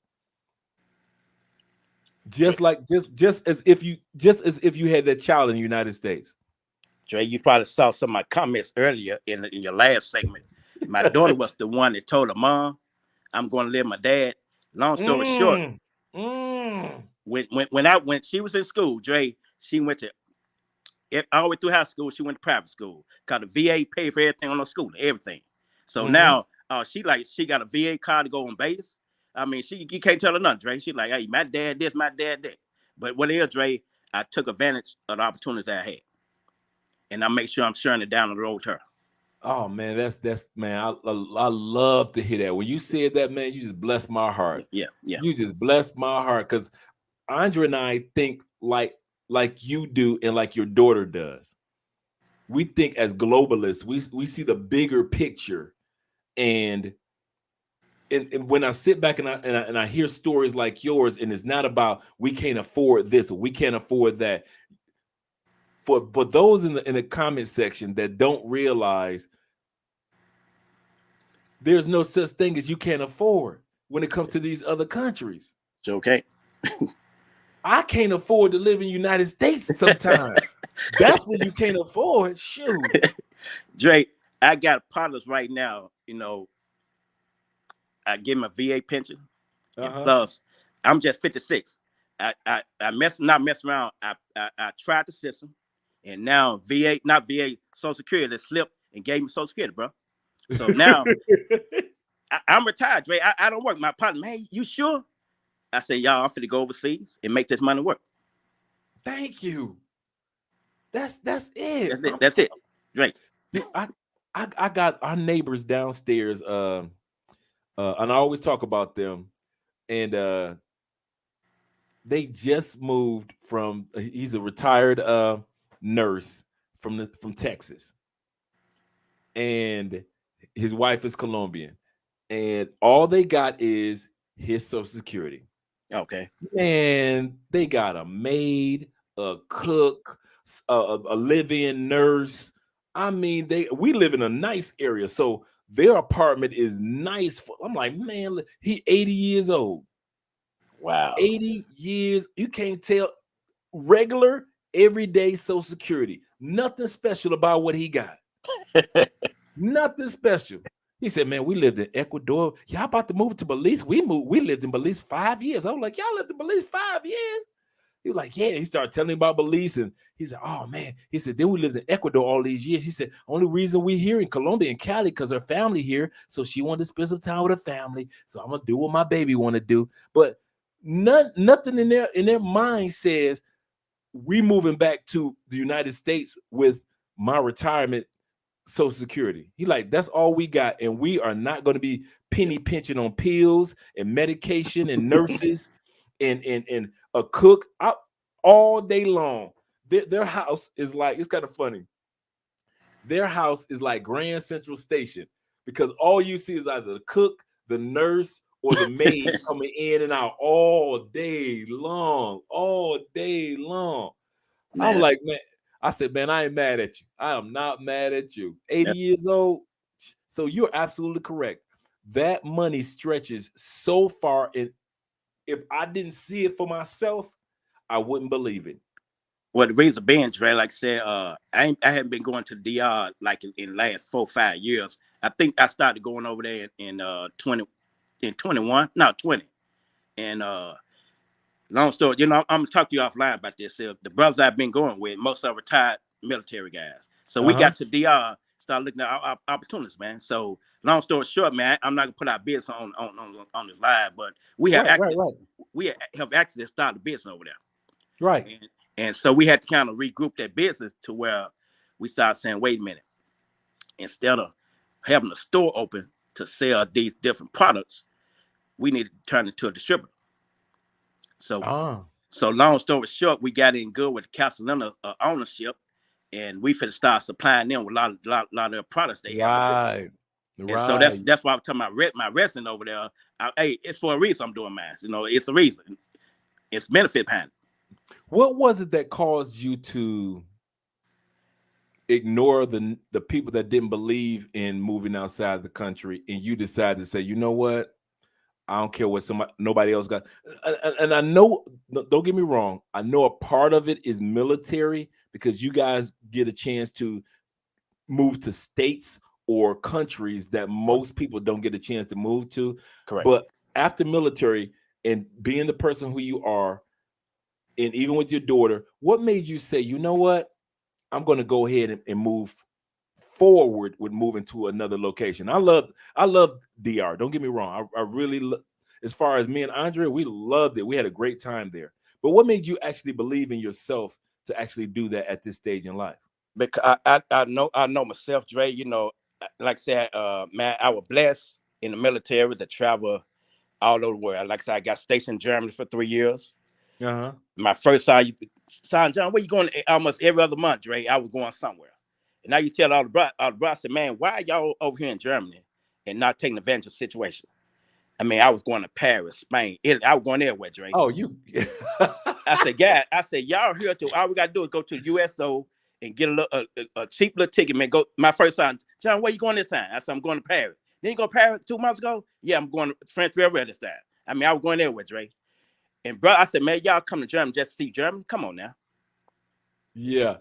Just as if you had that child in the United States. Dre, you probably saw some of my comments earlier in your last segment. My daughter was the one that told her mom, "I'm going to live with my dad." Long story short, when she was in school, Dre, she went to all the way through high school. She went to private school because the VA paid for everything on her school, everything. So now she got a VA card to go on base. I mean, you can't tell her nothing, Dre. She's like, hey, my dad this, my dad that. But what is, Dre, I took advantage of the opportunities that I had. And I make sure I'm sharing it down the road to her. Oh man, that's man. I love to hear that. When you said that, man, you just blessed my heart. Yeah. You just blessed my heart because Andre and I think like you do and like your daughter does. We think as globalists, we see the bigger picture, and when I sit back and I hear stories like yours, and it's not about we can't afford this or we can't afford that. For those in the comment section that don't realize there's no such thing as you can't afford when it comes to these other countries. It's okay. I can't afford to live in the United States sometimes. That's what you can't afford. Shoot. Dre, I got partners right now, I give them a VA pension. Plus, I'm just 56. I not mess around. I tried the system. And now not VA, Social Security, that slipped and gave me Social Security, bro. So now I'm retired, Dre. I don't work. My partner, man, you sure? I say, y'all, I'm finna go overseas and make this money work. Thank you. That's it. That's it, Dre. I got our neighbors downstairs, and I always talk about them, and they just moved from. He's a retired nurse from Texas, and his wife is Colombian, and all they got is his Social Security. Okay. And they got a maid, a cook, a live-in nurse. I mean, we live in a nice area, so their apartment is nice. I'm like, man, he 80 years old. Wow. 80 years. You can't tell. Regular, everyday Social Security. Nothing special about what he got. Nothing special. He said, man, we lived in Ecuador. Y'all about to move to Belize? We lived in Belize 5 years. I was like, y'all lived in Belize 5 years? He was like, yeah. He started telling me about Belize, and he said, oh man. He said, then we lived in Ecuador all these years. He said, only reason we here in Colombia and Cali because her family here. So she wanted to spend some time with her family. So I'm gonna do what my baby want to do. But nothing in their mind says we moving back to the United States with my retirement Social Security. He like, that's all we got, and we are not going to be penny pinching on pills and medication and nurses and a cook out all day long. Their house is like, it's kind of funny. Their house is like Grand Central Station because all you see is either the cook, the nurse, or the maid coming in and out all day long, all day long. I'm Man, like, man, I said, man, I ain't mad at you. I am not mad at you. 80 Yeah. years old. So you're absolutely correct. That money stretches so far. And if I didn't see it for myself, I wouldn't believe it. well, the reason being, Dre, like I said, I haven't been going to the DR like in the last 4-5 years. I think I started going over there in 20 and long story, I'm gonna talk to you offline about this. The brothers I've been going with, most are retired military guys. So we got to DR, start looking at our opportunities, man. So long story short, man, I'm not gonna put our business on this live, but we have we have actually started a business over there. Right. And so we had to kind of regroup that business to where we started saying, wait a minute, instead of having a store open to sell these different products, we need to turn it to a distributor. So long story short, we got in good with Castellana ownership, and we finna start supplying them with a lot of their products they have. And so that's why I'm talking about my wrestling over there. Hey, it's for a reason I'm doing mine. It's a reason. It's benefit behind it. What was it that caused you to ignore the people that didn't believe in moving outside the country, and you decided to say, you know what? I don't care what nobody else got. And I know, don't get me wrong, I know a part of it is military because you guys get a chance to move to states or countries that most people don't get a chance to move to. Correct. But after military and being the person who you are, and even with your daughter, what made you say, you know what? I'm going to go ahead and move forward with moving to another location. I love DR. Don't get me wrong. I really, as far as me and Andre, we loved it. We had a great time there. But what made you actually believe in yourself to actually do that at this stage in life? Because I know myself, Dre. Like I said, man, I was blessed in the military to travel all over the world. Like I said, I got stationed in Germany for 3 years. My first son, John, where you going? Almost every other month, Dre. I was going somewhere. And now you tell all the brothers, I said, man, why are y'all over here in Germany and not taking advantage of the situation? I mean, I was going to Paris, Spain, Italy. I was going everywhere, Dre. Oh, you. I said, y'all here to, all we got to do is go to the USO and get a cheap little ticket, man. Go. My first son, John, where you going this time? I said, I'm going to Paris. Then you go to Paris 2 months ago? Yeah, I'm going to French Riviera this time. I mean, I was going everywhere, Dre. And bro, I said, man, y'all come to Germany just to see Germany? Come on now. Yeah.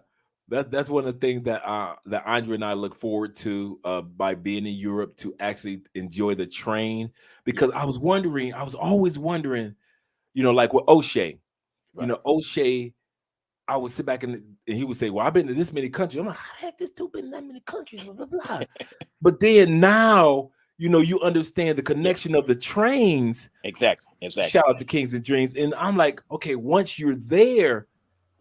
That's one of the things that Andre and I look forward to by being in Europe, to actually enjoy the train. Because I was always wondering, like with O'Shea, O'Shea, I would sit back and he would say, well, I've been to this many countries. I'm like, how the heck this dude been in that many countries? Blah, blah, blah. But then now, you understand the connection of the trains. Exactly. Shout out to Kings and Dreams. And I'm like, okay, once you're there,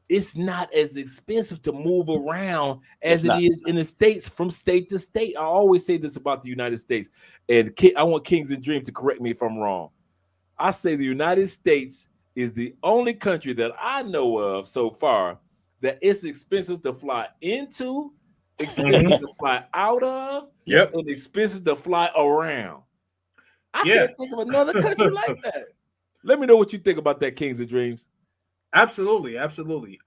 it's not as expensive to move around as it is in the States from state to state. I always say this about the United States. And I want Kings and Dreams to correct me if I'm wrong. I say the United States is the only country that I know of so far that it's expensive to fly into, expensive to fly out of, and expensive to fly around. I can't think of another country like that. Let me know what you think about that, Kings and Dreams. Absolutely.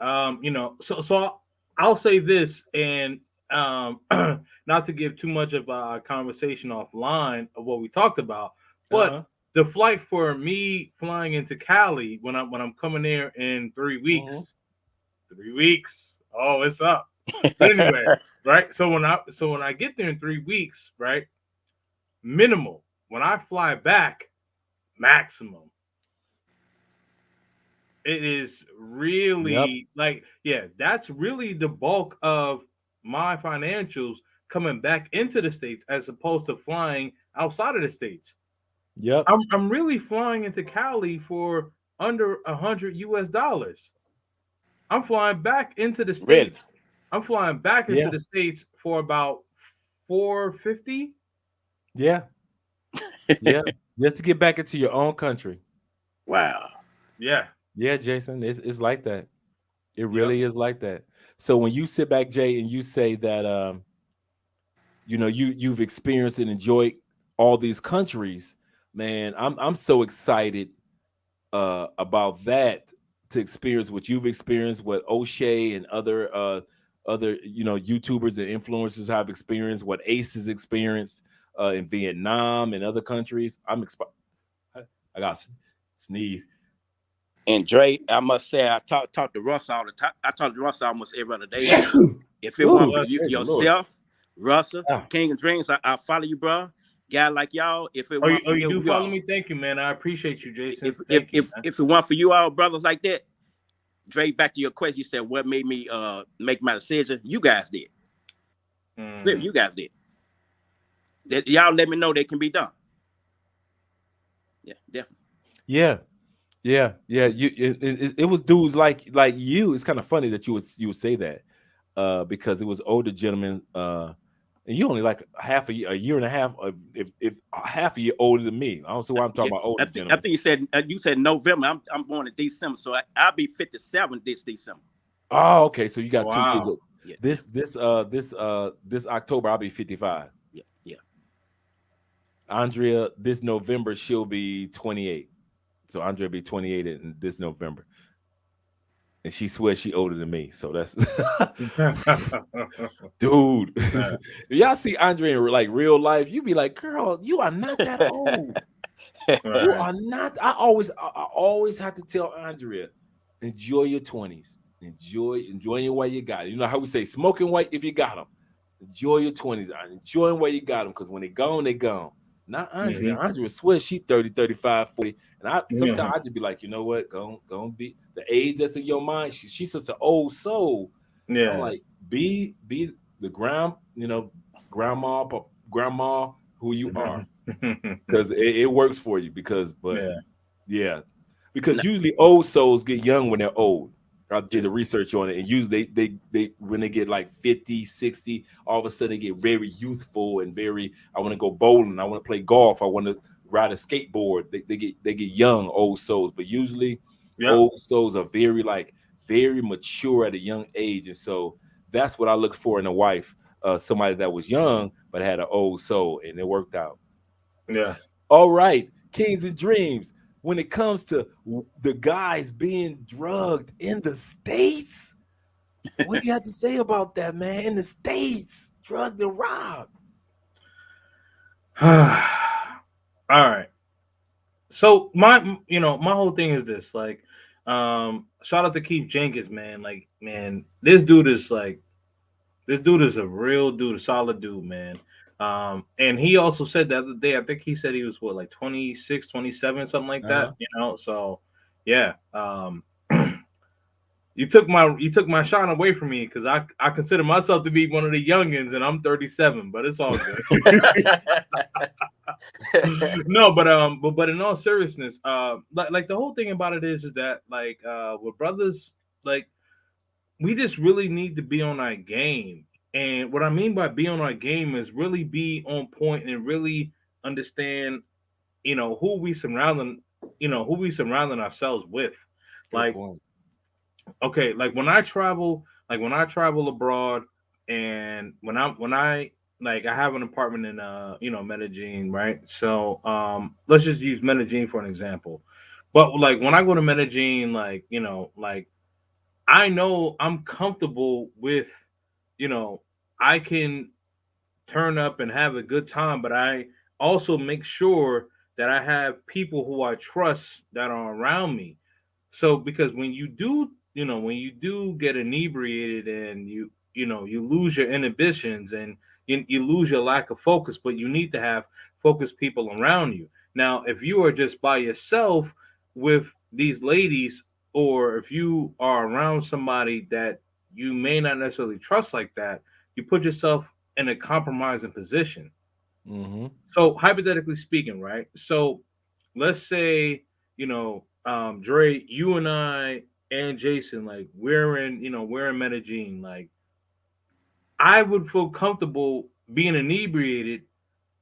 So I'll say this, and not to give too much of a conversation offline of what we talked about, but the flight for me flying into Cali when I'm coming there in 3 weeks, 3 weeks. Oh, it's up. So anyway, right? So when I get there in 3 weeks, right? Minimal. When I fly back, maximum. It is really that's really the bulk of my financials coming back into the States as opposed to flying outside of the States. Yep. I'm really flying into Cali for under $100. I'm flying back into the States. Really? I'm flying back into the States for about $450. Yeah. Yeah. Just to get back into your own country. Wow. Yeah. Yeah, Jason, it's like that. It really is like that. So when you sit back, Jay, and you say that, you've experienced and enjoyed all these countries, Man, I'm so excited about that, to experience what you've experienced, what O'Shea and other YouTubers and influencers have experienced, what Ace has experienced in Vietnam and other countries. I got sneeze. And Dre, I must say, I talk to Russ all the time. I talk to Russ almost every other day. If it weren't for you, yourself, Russell, King of Dreams, I follow you, bro. Guy like y'all. If it weren't for you do follow y'all, me, thank you, man. I appreciate you, Jason. If it weren't for you all brothers like that, Dre, back to your question, you said what made me make my decision? You guys did. You guys did. That y'all let me know they can be done. Yeah, definitely. Yeah. It was dudes like you. It's kind of funny that you would say that, because it was older gentlemen, and you only like a year and a half, if half a year older than me. I don't see why I'm talking about older gentlemen. I think you said November. I'm born in December, so I'll be 57 this December. Oh, okay. So you got 2 years old. Yeah. This October I'll be 55. Yeah. Andrea, this November she'll be 28. So Andrea will be 28 in this November. And she swears she older than me. So that's dude. If y'all see Andre in like real life, you be like, girl, you are not that old. You are not. I always have to tell Andrea, enjoy your 20s. Enjoy your while you got it. You know how we say smoking white if you got them. Enjoy your 20s. Enjoy them while you got them, because when they gone, they gone. Not Andrea. Andrea swears she 30, 35, 40. And sometimes I just be like, you know what? Go be the age that's in your mind. She's such an old soul. Yeah. I'm like, be the grandma who you are. Because it works for you. Because usually old souls get young when they're old. I did the research on it, and usually they when they get like 50, 60, all of a sudden they get very youthful and very, I want to go bowling, I want to play golf, I want to ride a skateboard. They get young old souls, but usually old souls are very mature at a young age, and so that's what I look for in a wife, somebody that was young but had an old soul, and it worked out. Yeah. All right, Kings and Dreams. When it comes to the guys being drugged in the States, what do you have to say about that, man? In the States, drugged and robbed. All right. So my whole thing is this, like, shout out to Keith Jenkins, man. Like, man, this dude is a real dude, a solid dude, man. And he also said the other day, I think he said he was like 26, 27, something like that, so yeah. You took my shine away from me, because I consider myself to be one of the youngins, and I'm 37, but it's all good. No, but in all seriousness, like the whole thing about it is that, like, with brothers, like, we just really need to be on our game. And what I mean by be on our game is really be on point and really understand, who we surrounding ourselves with. Good Like, point. Okay, like when I travel abroad, and when I like, I have an apartment in Medellin, right? So let's just use Medellin for an example. But like when I go to Medellin, like, like, I know I'm comfortable with, I can turn up and have a good time, but I also make sure that I have people who I trust that are around me. So because when you do get inebriated, and you lose your inhibitions, and you lose your lack of focus, but you need to have focused people around you. Now, if you are just by yourself with these ladies, or if you are around somebody that you may not necessarily trust like that, you put yourself in a compromising position. So hypothetically speaking, right? So let's say, Dre, you and I and Jason, like, we're in Medellin. Like, I would feel comfortable being inebriated,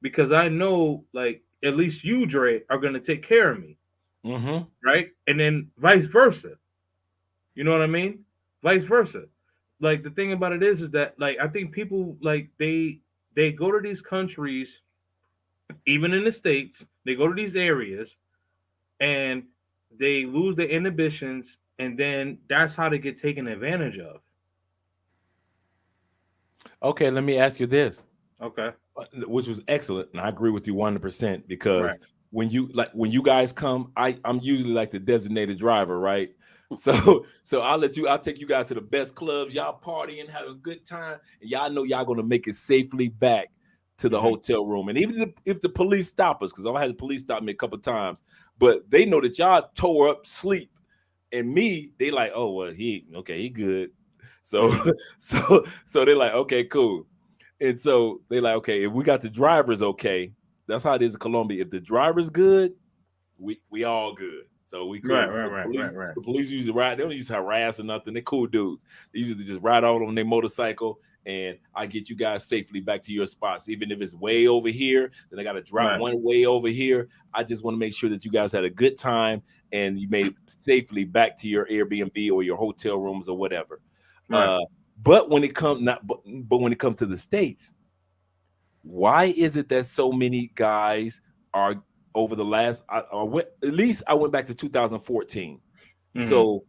because I know, like, at least you, Dre, are gonna take care of me. Right? And then vice versa. You know what I mean? Vice versa. Like, the thing about it is that, like, I think people, like, they go to these countries, even in the States, they go to these areas and they lose their inhibitions, and then that's how they get taken advantage of. Okay, let me ask you this, Okay. which was excellent, and I agree with you 100% Right. because when you guys come, I'm usually like the designated driver, right? So I'll take you guys to the best clubs, y'all party and have a good time, and y'all know y'all gonna make it safely back to the hotel room. And even if the police stop us, because I've had the police stop me a couple times, but they know that y'all tore up sleep, and me, they like, oh well, he good. So so they're like, okay, cool. And so they like, okay, if we got the drivers okay, that's how it is in Colombia. If the driver's good, we all good. So we cool. Right. So Right. the police usually ride, they don't use harass or nothing. They're cool dudes. They usually just ride out on their motorcycle and I get you guys safely back to your spots. Even if it's way over here, then I gotta drive one way over here. I just want to make sure that you guys had a good time and you made it safely back to your Airbnb or your hotel rooms or whatever. Right. But when it comes but when it comes to the States, why is it that so many guys are over the last at least I went back to 2014. So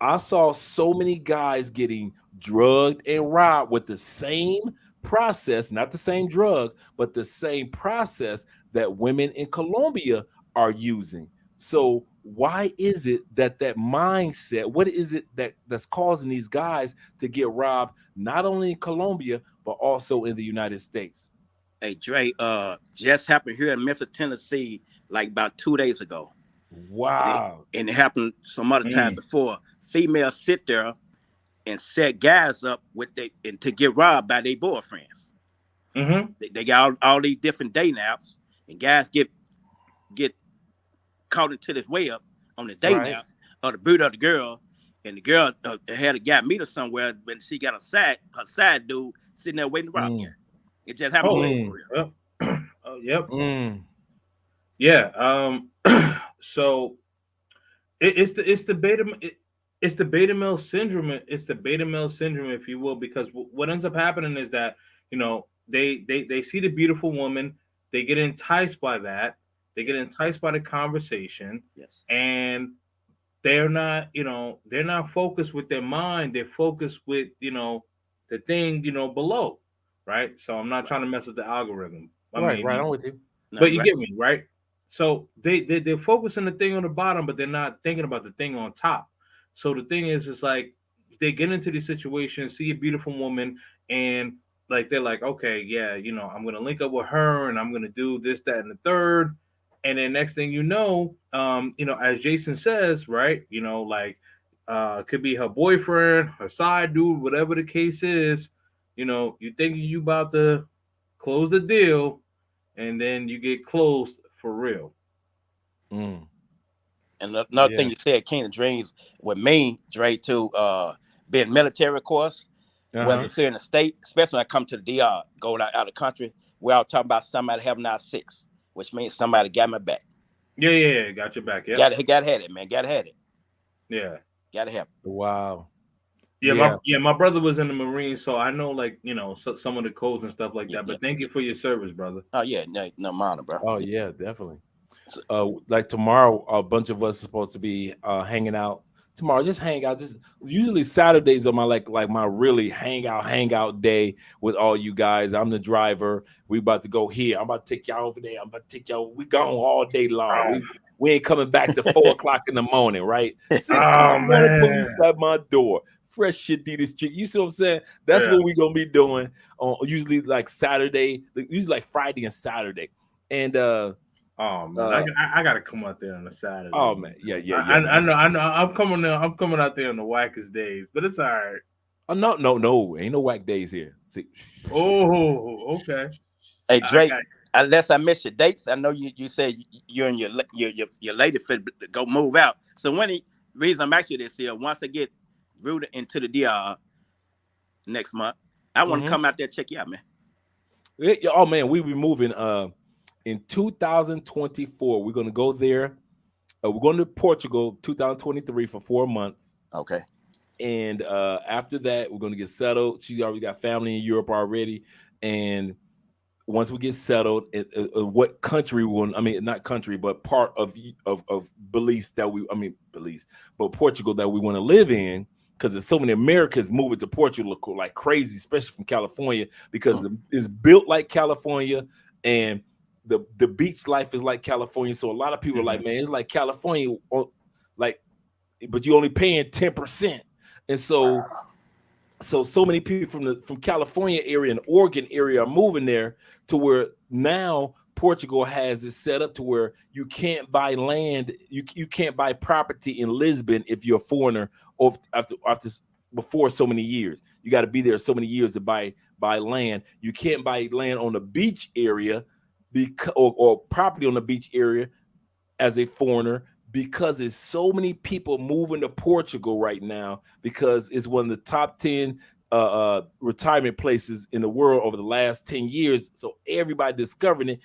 I saw so many guys getting drugged and robbed with the same process, not the same drug, but the same process that women in Colombia are using. So why is it that mindset, what is it that's causing these guys to get robbed not only in Colombia but also in the United States? Hey Dre, just happened here in Memphis, Tennessee, like about 2 days ago. Wow. And it happened some other time before. Females sit there and set guys up and to get robbed by their boyfriends. They got all these different dating apps, and guys get caught into this way up on the dating app or the boot of the girl, and the girl had a guy meet her somewhere, but she got her side dude sitting there waiting to rob her. It just happened to me for real. Yep. Yeah. So it's the beta male syndrome. It's the beta male syndrome, if you will, because what ends up happening is that they see the beautiful woman, they get enticed by that, they get enticed by the conversation, and they're not focused with their mind. They're focused with the thing below, right? So I'm not trying to mess with the algorithm. I mean, I'm with you. But you get me, right? So they're focusing the thing on the bottom, but they're not thinking about the thing on top. So the thing is, it's like they get into these situations, see a beautiful woman, and like they're like, okay, yeah, I'm gonna link up with her, and I'm gonna do this, that, and the third, and then next thing as Jason says, right, could be her boyfriend, her side dude, whatever the case is, you thinking you about to close the deal, and then you get closed for real. And another thing you said, King of Dreams, with me, Dre, too, being military course, whether it's here in the state, especially when I come to the DR, going out of the country, we're all talking about somebody having our 6, which means somebody got my back. Yeah, got your back. Yeah, gotta have it, man. Gotta have it. Yeah, gotta have it. Wow. Yeah, my brother was in the Marines, so I know some of the codes and stuff like that. But thank you for your service, brother. Oh yeah, no mind, bro. Oh yeah, definitely. Like tomorrow, a bunch of us are supposed to be hanging out. Tomorrow, just hang out. Just usually Saturdays are my like my really hangout day with all you guys. I'm the driver. We about to go here. I'm about to take y'all over there. I'm about to take y'all. We gone all day long. We ain't coming back to 4 o'clock in the morning, right? 6 in the morning, police at my door. Fresh shit, D the street. You see what I'm saying? That's what we gonna be doing on usually like Saturday, usually like Friday and Saturday. And oh man, I gotta come out there on a Saturday. Oh man, yeah. I know. I'm coming out there on the wackest days, but it's all right. Oh no, ain't no whack days here. See. Oh, okay. Hey Drake, unless I miss your dates, I know you said you and your lady fit to go move out. So reason I'm asking you this here, once I get rooted into the DR next month, I want to come out there and check you out, man. Oh man, we be moving in 2024. We're gonna go there. We're going to Portugal 2023 for 4 months. Okay. And after that, we're going to get settled. She already got family in Europe already. And once we get settled, what country we want, I mean, not country, but part of Belize that Belize, but Portugal that we want to live in, because there's so many Americans moving to Portugal like crazy, especially from California, because it's built like California and the beach life is like California. So a lot of people are like, man, it's like California, like, but you only paying 10%. And so so many people from California area and Oregon area are moving there, to where now Portugal has it set up to where you can't buy land, you can't buy property in Lisbon if you're a foreigner, or after before so many years. You got to be there so many years to buy land. You can't buy land on the beach area or property on the beach area as a foreigner, because there's so many people moving to Portugal right now, because it's one of the top 10 retirement places in the world over the last 10 years. So everybody discovering it,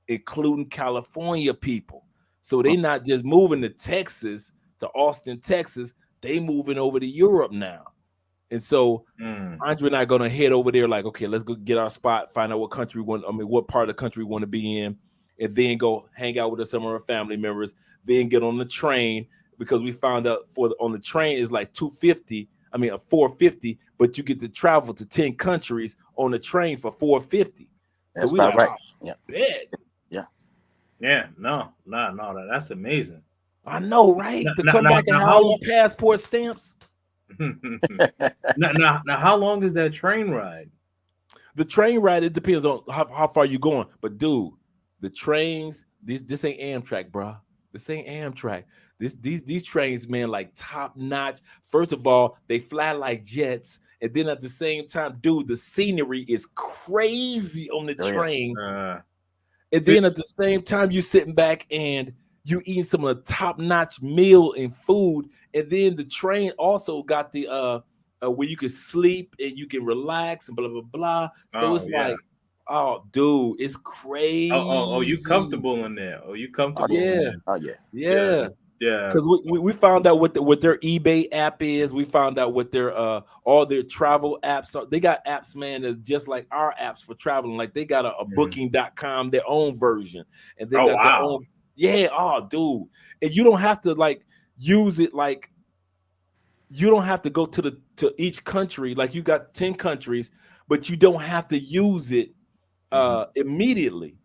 including California people. So they not just moving to Texas, to Austin, Texas, they moving over to Europe now. And so Andre and I are going to head over there like, okay, let's go get our spot, find out what country what part of the country we want to be in, and then go hang out with some of our family members, then get on the train, because we found out on the train is like $450, but you get to travel to 10 countries on the train for $450. That's so we about like, right. Yeah. Yeah, no, that's amazing. I know, right? To come back and have all the passport stamps. now, how long is that train ride? The train ride, it depends on how far you're going. But dude, the trains, this ain't Amtrak, bro. This ain't Amtrak. These trains, man, like top notch. First of all, they fly like jets, and then at the same time, dude, the scenery is crazy on the train. And then at the same time, you sitting back and you eating some of the top-notch meal and food. And then the train also got the where you can sleep and you can relax and blah blah blah. So it's like, oh, dude, it's crazy. Oh, you comfortable in there? Oh, you comfortable? Yeah. Yeah. Because we found out what their eBay app is. We found out what their all their travel apps are. They got apps, man, that's just like our apps for traveling. Like they got a booking.com, their own version. And they got their own. Yeah, oh, dude. And you don't have to like use it, like you don't have to go to each country. Like you got 10 countries, but you don't have to use it immediately.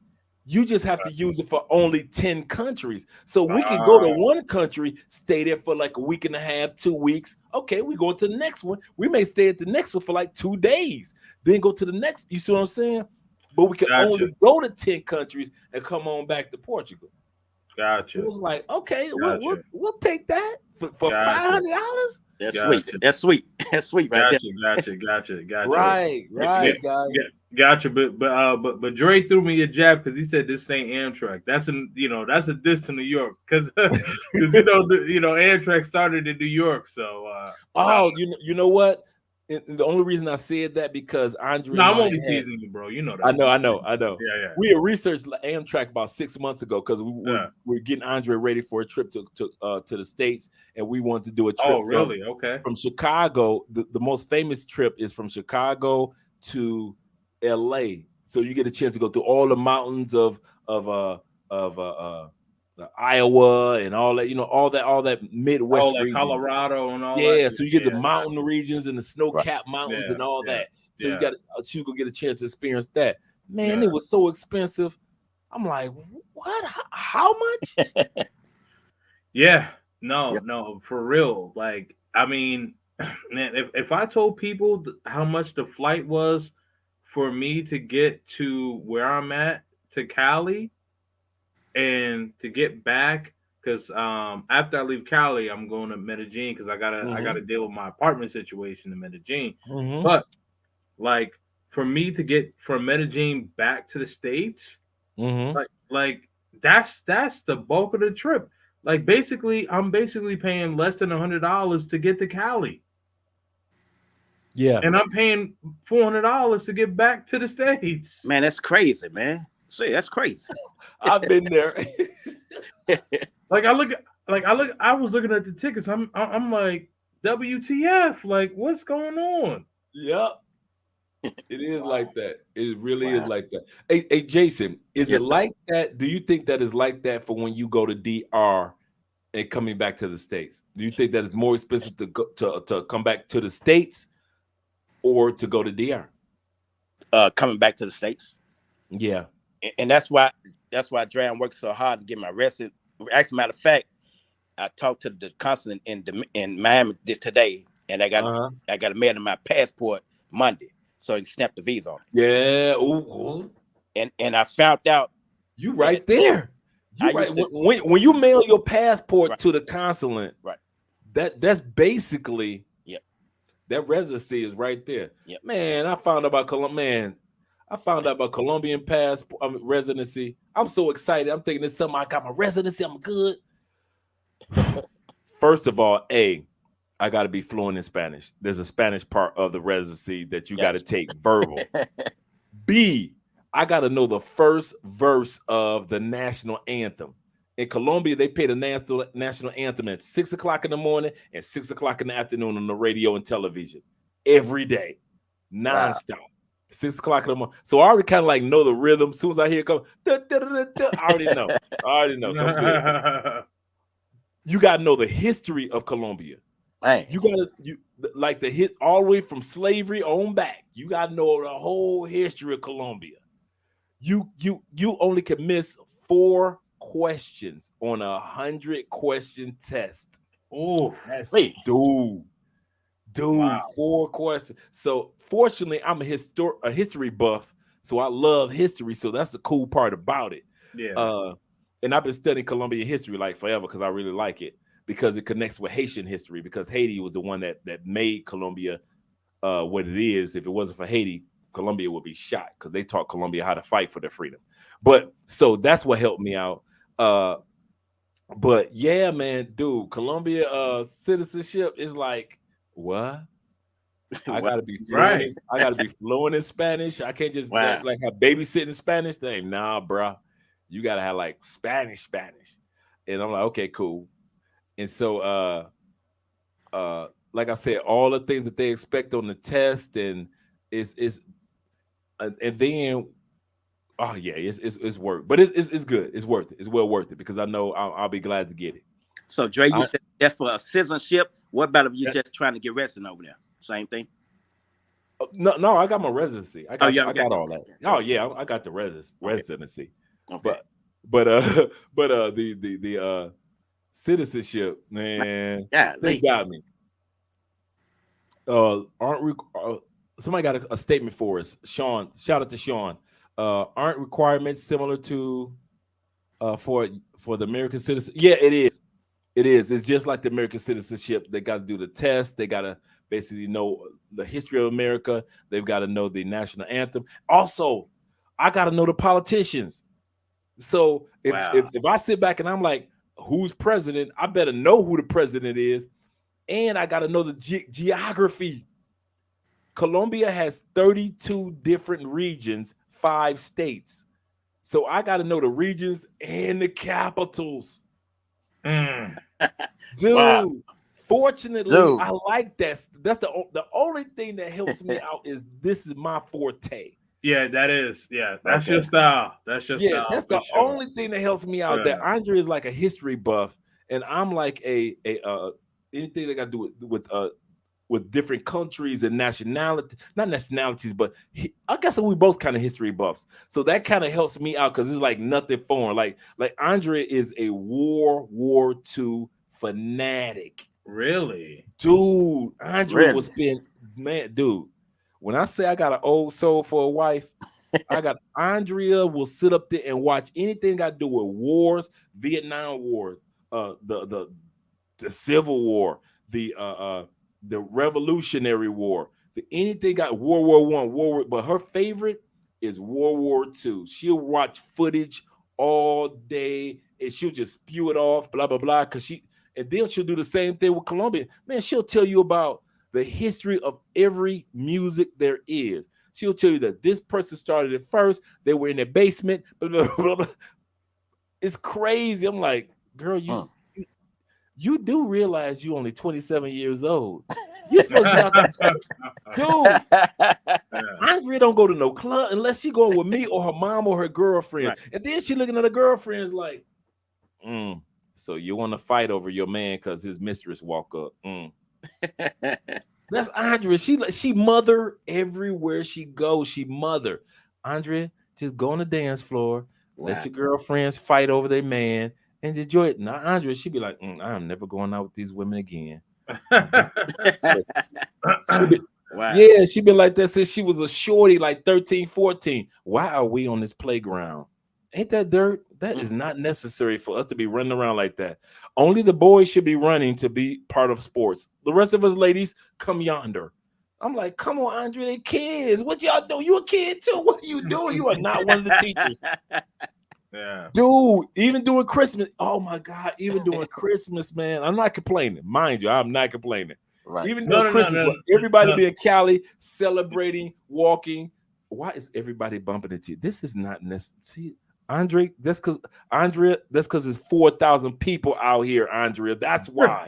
You just have to use it for only 10 countries. So we can go to one country, stay there for like a week and a half, 2 weeks. Okay, we go to the next one. We may stay at the next one for like 2 days, then go to the next. You see what I'm saying? But we can only go to 10 countries and come on back to Portugal. Gotcha. It was like, okay, we'll take that for $500. That's sweet. That's sweet. That's sweet, right Gotcha. Right, guys. Gotcha. But Dre threw me a jab because he said this ain't Amtrak. That's a diss to New York, because Amtrak started in New York. So you know what? And the only reason I said that because Andre. No, I'm only teasing you, bro. You know that. I know. Yeah. We had researched Amtrak about 6 months ago because we're getting Andre ready for a trip to the States, and we wanted to do a trip. Oh, really? Okay. From Chicago, the most famous trip is from Chicago to LA. So you get a chance to go through all the mountains of Iowa and all that, all that Midwest region. Colorado and all that. Yeah, so you get the mountain regions and the snow-capped mountains and all that. So you go get a chance to experience that. Man, it was so expensive. I'm like, what? How much? No, for real. Like, I mean, man, if I told people how much the flight was for me to get to where I'm at, to Cali, and to get back, because after I leave Cali, I'm going to Medellin because I gotta deal with my apartment situation in Medellin. But like for me to get from Medellin back to the States, like that's the bulk of the trip. Like I'm basically paying less than $100 to get to Cali. Yeah, and I'm paying $400 to get back to the States. Man, that's crazy, man. See, that's crazy. I've been there. I was looking at the tickets. I'm like, WTF? Like, what's going on? Yeah. It is like that. It really is like that. Hey, Jason, is Yes, it sir. like that? Do you think that is like that for when you go to DR and coming back to the States? Do you think that it's more expensive to go to come back to the States or to go to DR? Coming back to the States. Yeah. And that's why Dram works so hard to get my resident. As a matter of fact, I talked to the consulate in Miami today, and I got a mail in my passport Monday, so he can snap the visa on it. Yeah. Ooh. And I found out you right there. You right. When you mail your passport to the consulate, right? That's basically that residency is right there. Yep. Man, I found out about Colombian passport residency. I'm so excited. I'm thinking this summer I got my residency. I'm good. First of all, I got to be fluent in Spanish. There's a Spanish part of the residency that you got to take verbal. B, I got to know the first verse of the national anthem. In Colombia, they play the national anthem at 6 o'clock in the morning and 6 o'clock in the afternoon on the radio and television every day, nonstop. 6 o'clock in the morning. So I already kind of like know the rhythm. As soon as I hear it come, I already know. So I'm good. You got to know the history of Colombia. You got to like the hit all the way from slavery on back. You got to know the whole history of Colombia. You only can miss 4 questions on a 100-question test. Oh, that's dude. Wow. 4 questions. So fortunately, I'm a history buff, so I love history. So that's the cool part about it. Yeah. And I've been studying Colombian history like forever because I really like it, because it connects with Haitian history, because Haiti was the one that made Colombia what it is. If it wasn't for Haiti, Colombia would be shot, because they taught Colombia how to fight for their freedom. But so that's what helped me out. But yeah, man, dude, Colombia citizenship is like, what? I gotta be fluent. I gotta be fluent in Spanish. I can't just like have babysitting Spanish thing. Nah, bro. You gotta have like Spanish. And I'm like, okay, cool. And so like I said, all the things that they expect on the test, and and then it's work, but it's good. It's worth it. It's well worth it, because I know I'll be glad to get it. So Dre, you said that's for a citizenship. What about if you just trying to get resident over there? Same thing. No, I got my residency. I got all that. Okay. Oh yeah, I got the residency. Okay. But the citizenship, man, they got me. Somebody got a statement for us? Sean, shout out to Sean. Aren't requirements similar to for the American citizen? Yeah, it is. It is. It's just like the American citizenship. They got to do the test. They got to basically know the history of America. They've got to know the national anthem. Also, I got to know the politicians. So if I sit back and I'm like, who's president? I better know who the president is, and I got to know the geography. Colombia has 32 different regions, 5 states. So I got to know the regions and the capitals. Dude, fortunately, I like that. That's the only thing that helps me out is this is my forte. Yeah, that is. Yeah, that's your style. That's your style. That's the only thing that helps me out. That Andre is like a history buff, and I'm like a anything that got to do with different countries and nationality, not nationalities, but I guess we both kind of history buffs. So that kind of helps me out, because it's like nothing foreign. Like Andre is a World War II fanatic. Really? Dude, Andre will spend, man, dude. When I say I got an old soul for a wife, Andrea will sit up there and watch anything got to do with wars, Vietnam War, the Civil War, the Revolutionary War, anything got World War I, but her favorite is World War II. She'll watch footage all day and she'll just spew it off, blah blah blah. And then she'll do the same thing with Colombia. Man, she'll tell you about the history of every music there is. She'll tell you that this person started it first. They were in their basement. Blah, blah, blah, blah. It's crazy. I'm like, girl, you do realize you only 27 years old. You're supposed to be out there. Dude, Andrea don't go to no club unless she going with me or her mom or her girlfriend. Right. And then she looking at her girlfriends like, so you want to fight over your man because his mistress walk up. That's Andrea. She mother everywhere she goes. She mother. Andrea, just go on the dance floor. Wow. Let your girlfriends fight over their man and enjoy it. Now, Andrea, she be like, I'm never going out with these women again. Wow. Yeah, she been like that since she was a shorty, like 13, 14. Why are we on this playground? Ain't that dirt? That is not necessary for us to be running around like that. Only the boys should be running to be part of sports. The rest of us ladies, come yonder. I'm like, come on, Andre, they kids. What y'all doing? You a kid too? What are you doing? You are not one of the teachers. Yeah. Dude, even during Christmas. Oh my God, even during Christmas, man. I'm not complaining. Mind you, I'm not complaining. Right. Even during Christmas, everybody be in Cali celebrating, walking. Why is everybody bumping into you? This is not necessary. Andre, that's because it's 4,000 people out here, Andrea. That's why.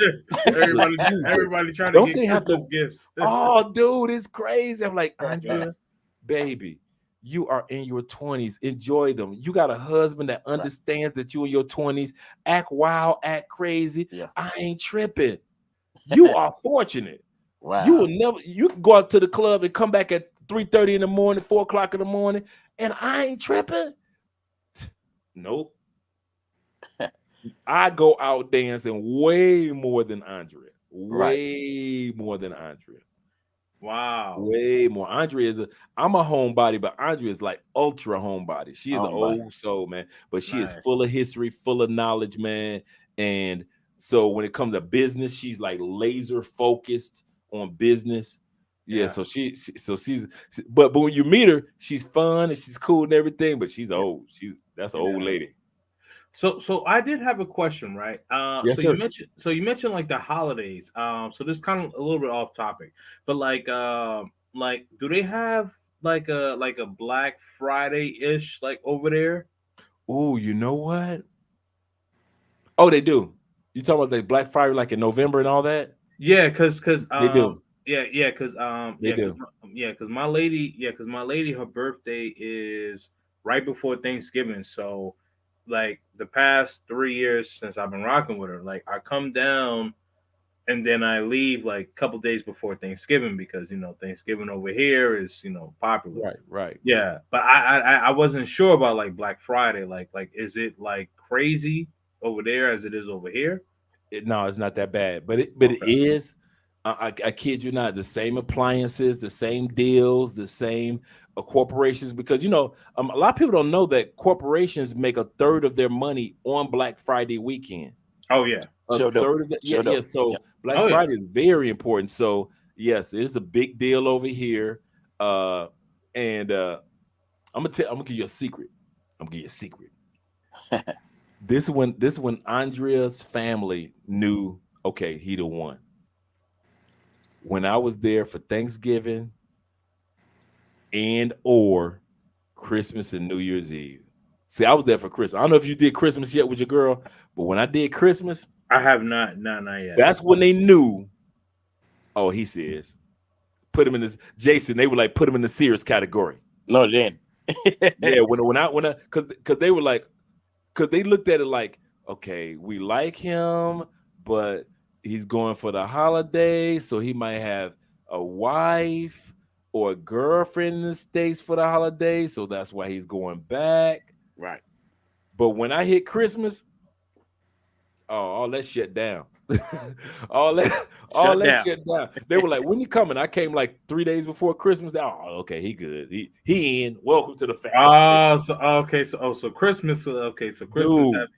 everybody trying to get Christmas gifts. Oh, dude, it's crazy. I'm like, Andrea, baby, you are in your 20s. Enjoy them. You got a husband that understands that you in your 20s. Act wild, act crazy. Yeah. I ain't tripping. You are fortunate. Wow. You can go out to the club and come back at 3:30 in the morning, 4 o'clock in the morning, and I ain't tripping. Nope. I go out dancing way more than Andrea. Way more than Andrea. Wow. Way more. I'm a homebody, but Andrea is like ultra homebody. She is an old soul, man. But she is full of history, full of knowledge, man. And so when it comes to business, she's like laser focused on business. Yeah. So but when you meet her, she's fun and she's cool and everything, but she's old. That's an old lady. So I did have a question, right? Yes, so sir. you mentioned like the holidays. So this is kind of a little bit off topic, but like do they have like a Black Friday-ish like over there? Oh, you know what? Oh, they do. You talking about the Black Friday like in November and all that? Yeah, because They do. because my lady, her birthday is right before Thanksgiving. So like the past 3 years since I've been rocking with her, like I come down and then I leave like a couple days before Thanksgiving because Thanksgiving over here is popular. Right. Yeah, but I wasn't sure about like Black Friday. Like is it like crazy over there as it is over here? No, it's not that bad, but it is. I kid you not, the same appliances, the same deals, the same corporations, because a lot of people don't know that corporations make a third of their money on Black Friday weekend. Oh yeah, a third of it. So Black Friday is very important. So yes, it's a big deal over here. And I'm gonna give you a secret. This when Andrea's family knew, okay, he the one. When I was there for Thanksgiving and or Christmas and New Year's Eve. See, I was there for Christmas. I don't know if you did Christmas yet with your girl, but when I did Christmas, I have not yet. That's when they knew. Oh, he says, put him in this. Jason, they were like, put him in the serious category. No, then. Yeah, when I because they were like, because they looked at it like, okay, we like him, but he's going for the holiday, so he might have a wife or a girlfriend in the States for the holiday, so that's why he's going back. Right. But when I hit Christmas, all that shut down. all that shut down. They were like, when you coming? I came like 3 days before Christmas. Oh, okay, he good. He in. Welcome to the family. So Christmas. So Christmas. Dude,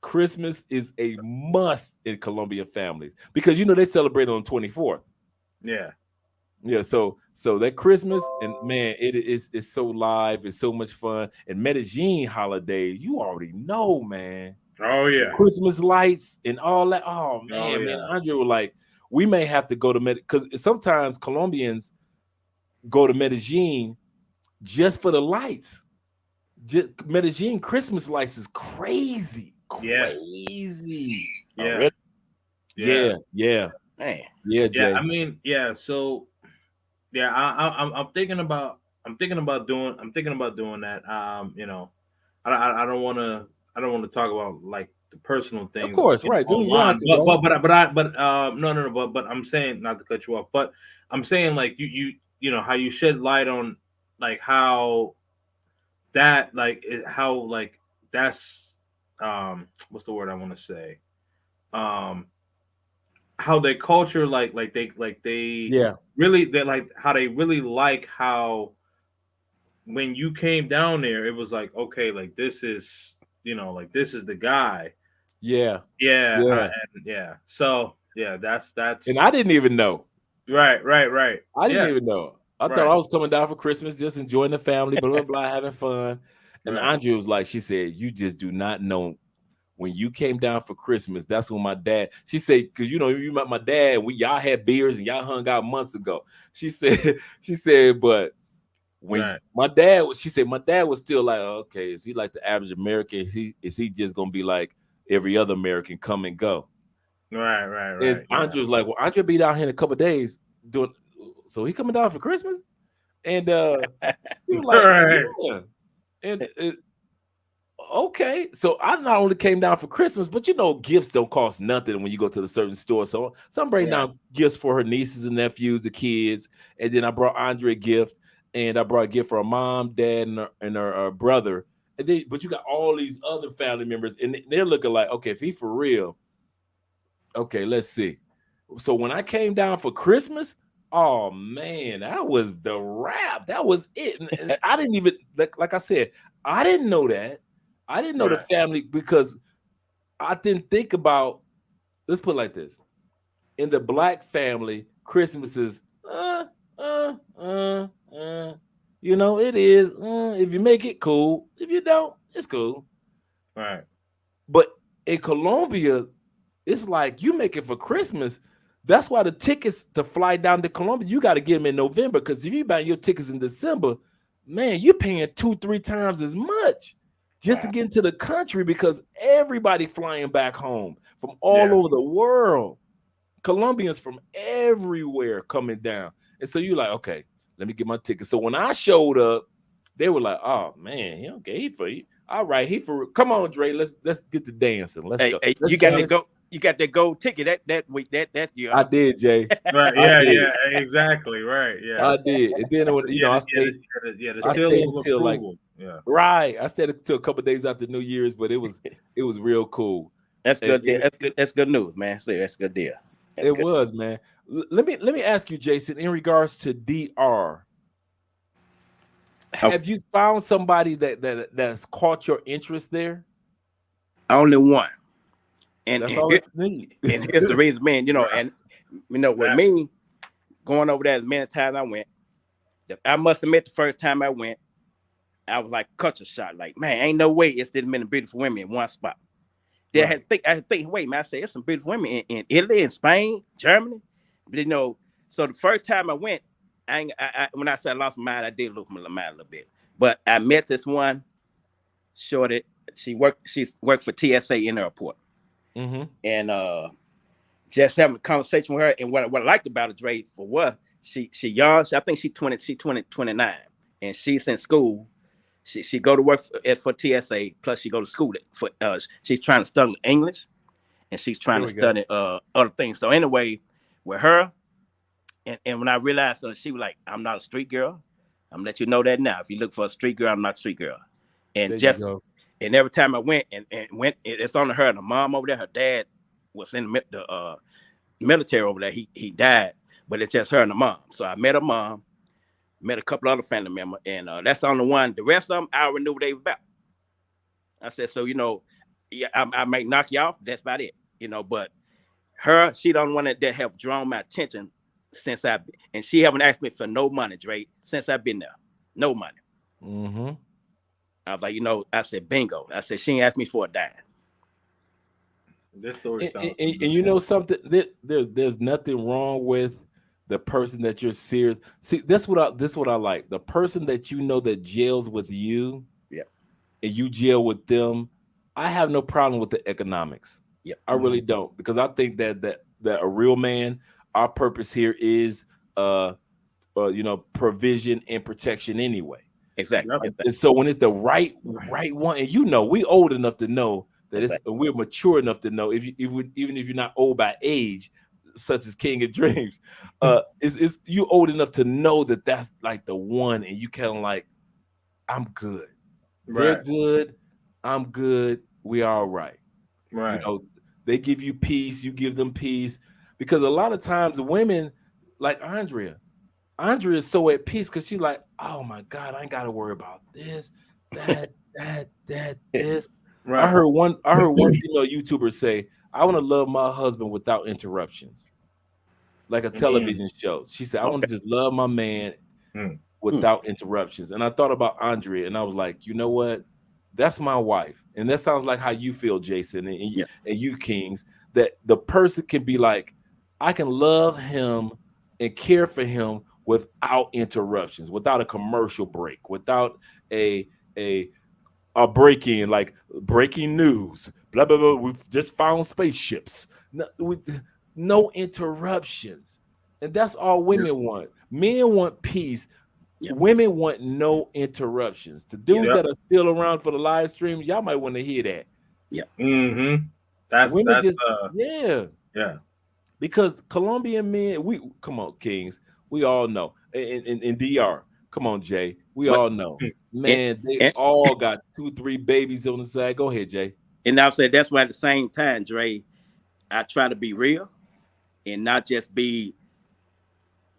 Christmas is a must in Colombia families because they celebrate on the 24th. Yeah. Yeah, so that Christmas, and man, it's so live, it's so much fun. And Medellin holiday, you already know, man. Oh yeah, Christmas lights and all that. Oh man, man, Andre was like, we may have to go to because sometimes Colombians go to Medellin just for the lights. Medellin Christmas lights is crazy. Crazy. Yeah. Oh, really? Yeah. Man. Yeah, Jay. Yeah, I mean, yeah. So, yeah, I'm thinking about I'm thinking about doing that. You know, I don't want to talk about like the personal Of things, course, you know, right. You don't have online. to, bro. But I'm saying, not to cut you off, but I'm saying like you know how you shed light on like how that like how like that's what's the word I want to say, um how they culture like they Yeah, really, they like how they really like how when you came down there, it was like, okay, like this is, you know, like this is the guy. yeah, Yeah, yeah. and yeah. So yeah, And that's I didn't even know. right. I didn't Yeah, even know. I thought right, I was coming down for Christmas, just enjoying the family, blah, blah, blah, having fun. And right. Andrea was like, she said, you just do not know when you came down for Christmas. That's when my dad, she said, because you know, you met my dad, y'all had beers and y'all hung out months ago. She said, but when Right, she said, my dad was still like, oh, okay, is he like the average American? Is he just gonna be like every other American, come and go? And right. Yeah, Andrea was like, well, Andrea be down here in a couple of days doing, so he coming down for Christmas? And she was like, right, yeah. And okay, so I not only came down for Christmas, but you know, gifts don't cost nothing when you go to the certain store. So I'm bringing right, down gifts for her nieces and nephews, the kids, and then I brought Andre a gift, and I brought a gift for her mom, dad, and her brother. And then, but you got all these other family members, and they're looking like, okay, if he for real, okay, let's see. So when I came down for Christmas, oh man, that was the wrap. That was it. And I didn't even like I said, I didn't know that. I didn't know the right, family because I didn't think about, let's put it like this. In the black family, Christmas is you know, it is. If you make it, cool. If you don't, it's cool. right. But in Colombia, it's like you make it for Christmas. That's why the tickets to fly down to Colombia, you got to get them in November. Because if you buy your tickets in December, man, you're paying 2-3 times as much just to Wow. get into the country because everybody flying back home from all Yeah, over the world. Colombians from everywhere coming down. And so you're like, okay, let me get my ticket. So when I showed up, they were like, oh man, okay, he for you. All right, he for come on, Dre. Let's get to dancing. Let's go. Hey, Let's you got that dance. go. You got that gold ticket that week that year. I did, Jay. right. I Yeah, did. yeah. Exactly. Right. Yeah. I did. And then when, you know, I stayed. The I seal stayed of until like approval. Yeah. right. I stayed until a couple of days after New Year's, but it was real cool. That's And, good. That's good news, man. See, that's good deal. That's it good. was, man. Let me ask you, Jason, in regards to DR. Have you found somebody that's caught your interest there? Only one. And That's all it needs. and here's the reason, man. You know, Right. and you know, with me going over there as many times I went, I must admit the first time I went, I was like culture shock. Like, man, ain't no way it's didn't been beautiful women in one spot. Then Right. I had to think, wait, man, I said it's some beautiful women in Italy, in Spain, Germany. But you know, so the first time I went, when I said I lost my mind, I did lose my mind a little bit. But I met this one shorty. She worked for TSA in the airport. Mm-hmm. And just having a conversation with her. And what I liked about her, Dre, for what she young. I think she 29, and she's in school. She go to work for TSA. Plus she go to school for she's trying to study English, and she's trying to study other things. So anyway, with her, and when I realized she was like, I'm not a street girl. I'm gonna let you know that now. If you look for a street girl, I'm not a street girl. And and every time I went and went, it's on her. The mom over there, her dad was in the military over there. He died, but it's just her and the mom. So I met her mom, met a couple other family members, and that's the only one. The rest of them, I already knew what they was about. I said, so you know, yeah, I might knock you off. That's about it, you know. But her, she the only one that have drawn my attention since and she haven't asked me for no money, Dre, since I've been there. No money. Mm-hmm. I was like, you know, I said, bingo. I said, she ain't asked me for a dime. This story sounds and you know something, there's nothing wrong with the person that you're serious. See, this what I like. The person that you know that jails with you, yeah, and you jail with them. I have no problem with the economics. Yeah, I really don't, because I think that a real man, our purpose here is provision and protection anyway. Exactly. And so when it's the right one, and we old enough to know that we're mature enough to know even if you're not old by age, such as King of Dreams, is you old enough to know that that's like the one, and you kind of like, I'm good. They're good. I'm good. We all right. Right. They give you peace. You give them peace, because a lot of times women like Andrea is so at peace because she's like, oh my God, I ain't got to worry about this, that, this. Right. I heard one female YouTuber say, I want to love my husband without interruptions, like a television show. She said, I want to just love my man without interruptions. And I thought about Andrea, and I was like, you know what? That's my wife. And that sounds like how you feel, Jason, and you Kings, that the person can be like, I can love him and care for him without interruptions, without a commercial break, without a break-in, like breaking news, blah, blah, blah. We've just found spaceships. No interruptions. And that's all women want. Men want peace. Women want no interruptions. The dudes that are still around for the live streams, y'all might want to hear that. Yeah. Because Colombian men, come on, Kings, we all know. In DR, come on, Jay, we all know. Man, they all got 2-3 babies on the side. Go ahead, Jay. And I'll say that's why at the same time, Dre, I try to be real and not just be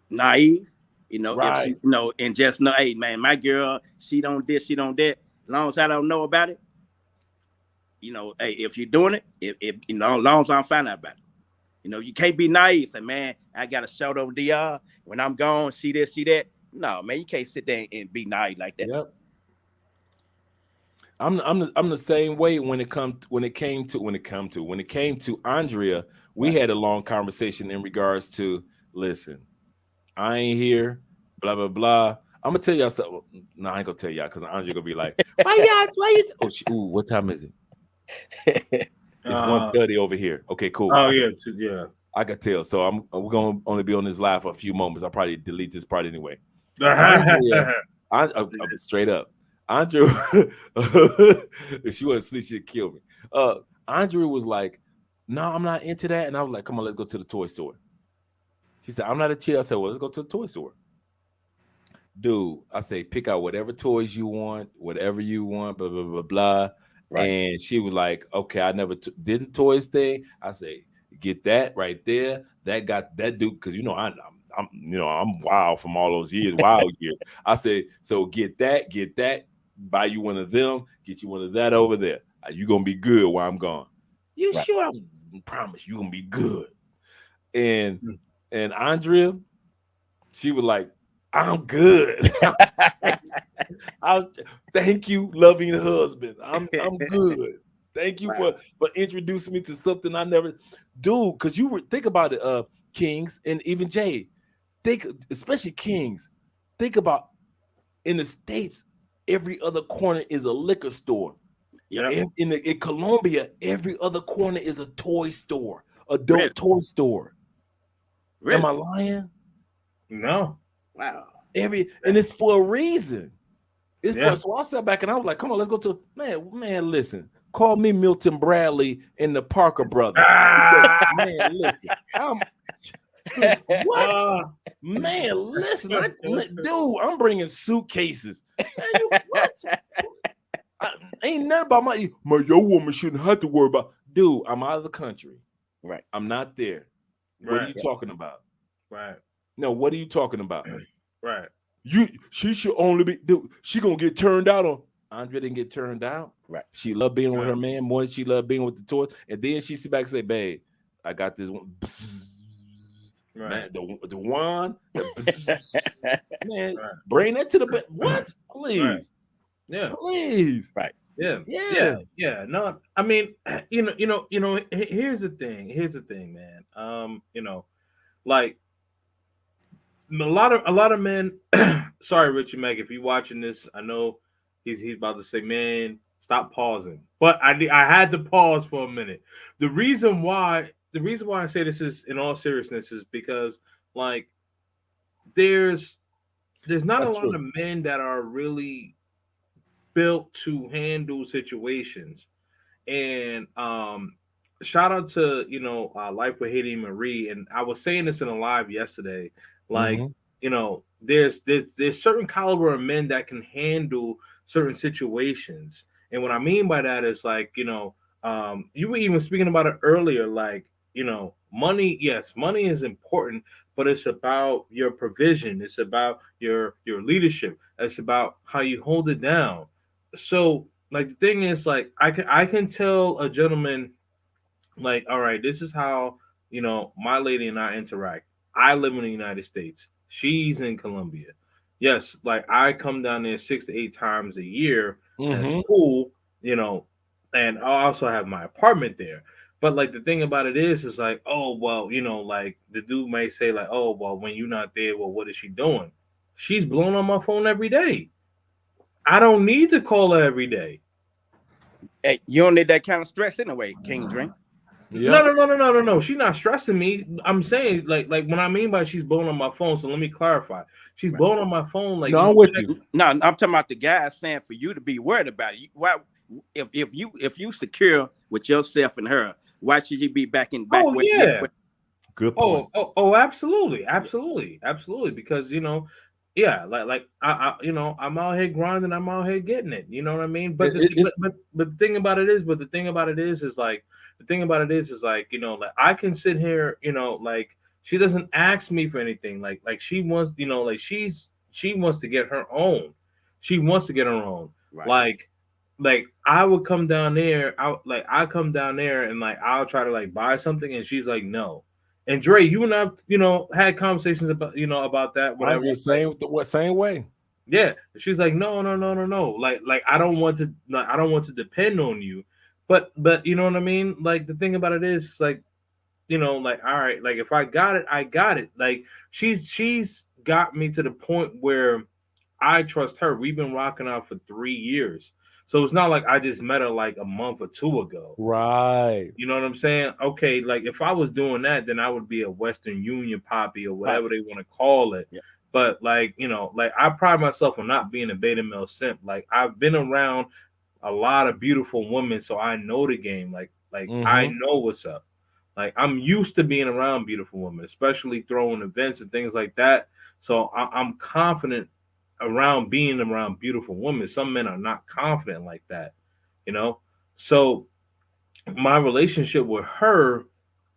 naive. If she, and just know, hey man, my girl, she don't this, she don't that. As long as I don't know about it, hey, if you're doing it, if as long as I'm finding out about it, you can't be naive. Say, man, I got a shout over DR. When I'm gone, see this, see that. No, man, you can't sit there and be naive like that. Yep. I'm the same way when it came to Andrea. We had a long conversation in regards to, listen, I ain't here, blah, blah, blah. I'm gonna tell y'all something. No, I ain't gonna tell y'all because Andrea gonna be like, why you? What time is it? It's 1:30 over here. Okay, cool. Oh, yeah. I could tell. So we're gonna only be on this live for a few moments. I'll probably delete this part anyway. Andrea, straight up. Andrea, if she wasn't asleep, she'd kill me. Andrea was like, no, I'm not into that. And I was like, come on, let's go to the toy store. She said, I'm not a chill. I said, well, let's go to the toy store. Dude, I say, pick out whatever toys you want, whatever you want, blah, blah, blah, blah. Right. And she was like, okay, I never did the toys thing. I say, get that right there. That got that dude, because I'm wild from all those years, wild years. I say, so get that, buy you one of them, get you one of that over there. You gonna be good while I'm gone. You sure? I promise you gonna be good. And Andrea, she was like, I'm good. Thank you, loving husband. I'm good. Thank you for introducing me to something I never do. Because think about it, Kings, and even Jay. Especially Kings. Think about in the States, every other corner is a liquor store. Yeah. In Colombia, every other corner is a toy store, adult toy store. Really? Am I lying? No. Wow. And it's for a reason. So I sat back and I was like, come on, let's go to man, listen. Call me Milton Bradley and the Parker brothers. Man, listen. What? Man, listen. Dude, I'm bringing suitcases. Man, what? Ain't nothing about your woman shouldn't have to worry about. Dude, I'm out of the country. Right. I'm not there. What are you talking about? Right. No, what are you talking about? Right. She should only be. Dude, she gonna get turned out on. Andrea didn't get turned out. Right. She loved being with her man more than she loved being with the toys. And then she sit back and say, "Babe, I got this one." Man, the wand. Man, bring that to the bed. What? Please. Right. Yeah. Please. Right. Yeah. No, I mean, here's the thing, man. Like a lot of men. Sorry, Richie Mac, if you're watching this, I know he's about to say, man, stop pausing. But I had to pause for a minute. The reason why I say this is in all seriousness is because like there's there's not That's a lot true. of men that are really built to handle situations. And shout out to Life with Haiti Marie. And I was saying this in a live yesterday. Like, Mhm. there's certain caliber of men that can handle certain situations. And what I mean by that is like, you were even speaking about it earlier, like, money, yes, money is important, but it's about your provision, it's about your leadership, it's about how you hold it down. So like the thing is, like, I can tell a gentleman, like, all right, this is how my lady and I interact. I live in the United States, she's in Colombia. Yes, like I come down there 6 to 8 times a year, and it's Mhm. cool, and I also have my apartment there. But like the thing about it is like, oh well, like the dude may say like, oh well, when you're not there, well, what is she doing? She's blowing on my phone every day. I don't need to call her every day. Hey, you don't need that kind of stress anyway, King Drink. No, Yep. no, no, no, no, no, no. She's not stressing me. I'm saying like when I mean by she's blowing on my phone. So let me clarify. She's Right. blowing on my phone. Like, No, I'm with check. you. No, I'm talking about the guys saying for you to be worried about it. Why, if you secure with yourself and her, why should you be back Oh where, yeah. Good point. Oh, absolutely, absolutely, absolutely. Because yeah, like I'm out here grinding. I'm out here getting it. You know what I mean? But It's but the thing about it is, like the thing about it is like like I can sit here, like she doesn't ask me for anything. Like she wants, like she wants to get her own. She wants to get her own. right. Like I would come down there. I come down there and like I'll try to like buy something, and she's like no. And Dre, you and I, had conversations about, about that, whatever. Andre same way. Yeah, she's like, no, no, no, no, no. Like I don't want to, like, I don't want to depend on you. But you know what I mean. Like the thing about it is, like, like all right, like if I got it, I got it. Like she's got me to the point where I trust her. We've been rocking out for 3 years, so it's not like I just met her like a month or two ago. Right. You know what I'm saying? Okay, like if I was doing that, then I would be a Western Union poppy or whatever they want to call it. Yeah. But like, like I pride myself on not being a beta male simp. Like I've been around a lot of beautiful women, so I know the game. Like I Mhm. know what's up. Like I'm used to being around beautiful women, especially throwing events and things like that. So I'm confident around being around beautiful women. Some men are not confident like that, you know. So my relationship with her,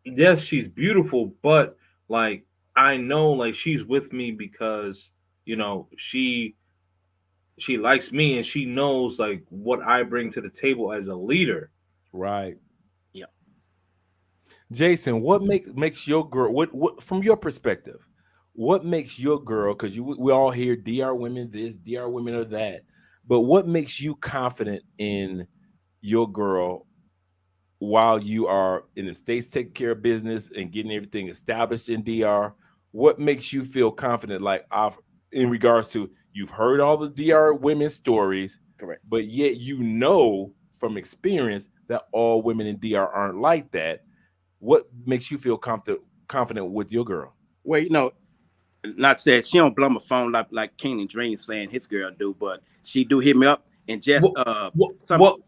yes, she's beautiful, but like I know like she's with me because she likes me and she knows like what I bring to the table as a leader. Right. Yeah. Jason, what makes your girl, what from your perspective, what makes your girl, because we all hear DR women this, DR women are that, but what makes you confident in your girl while you are in the States taking care of business and getting everything established in DR? What makes you feel confident, like in regards to you've heard all the DR women stories, Correct. but yet from experience that all women in DR aren't like that? What makes you feel confident with your girl? Well, not said she don't blow my phone like King and Dream saying his girl do, but she do hit me up and just some What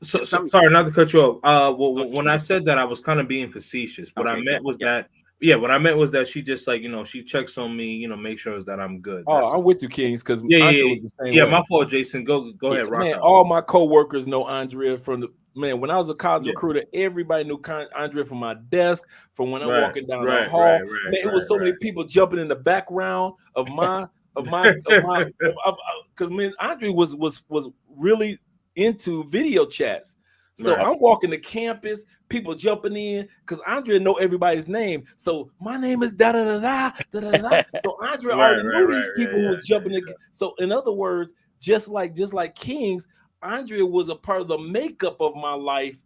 sorry, not to cut you off. When I okay, said that, I was kind of being facetious. What I okay, meant was yeah. that, yeah, what I meant was that she just like, she checks on me, make sure that I'm good. Oh, That's I'm with you, Kings, because yeah, Andre yeah, was the same yeah. way. My fault, Jason. Go ahead, rock Man, out. all my coworkers know Andrea from the man. When I was a college Yeah. recruiter, everybody knew Andrea from my desk, from when I'm Right, walking down the right, hall. right, right, Man, it was so many people jumping in the background of my because man, Andrea was really into video chats. So right. I'm walking the campus, people jumping in because Andrea know everybody's name. So my name is da da da da da da. So Andrea already knew these people who was jumping in. So in other words, just like Kings, Andrea was a part of the makeup of my life,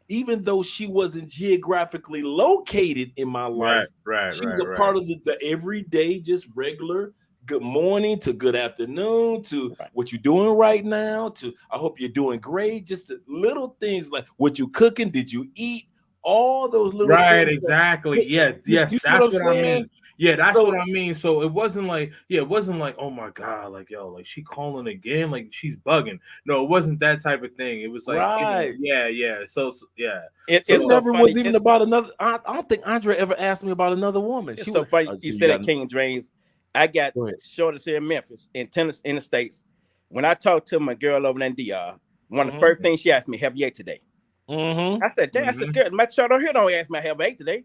even though she wasn't geographically located in my life. Right. She's a part of the everyday, just regular good morning to good afternoon to what you're doing right now to I hope you're doing great. Just the little things like what you cooking, did you eat? All those little Right, things. exactly. Yes, You see what that's I'm what I saying? mean. Yeah, that's what I mean. So it wasn't like, oh my God, like, yo, like she calling again, like she's bugging. No, it wasn't that type of thing. It was like, right. yeah. So yeah. It's It so never funny. was even about another. I don't think Andre ever asked me about another woman. It's She so was. funny. So You said it, King Dreams. I got shortest here in Memphis, in Tennessee, in the States. When I talked to my girl over in DR, one of the first things she asked me, "Have you ate today?" I said, "Damn, I said, girl, my child over here don't ask me, have I ate today?"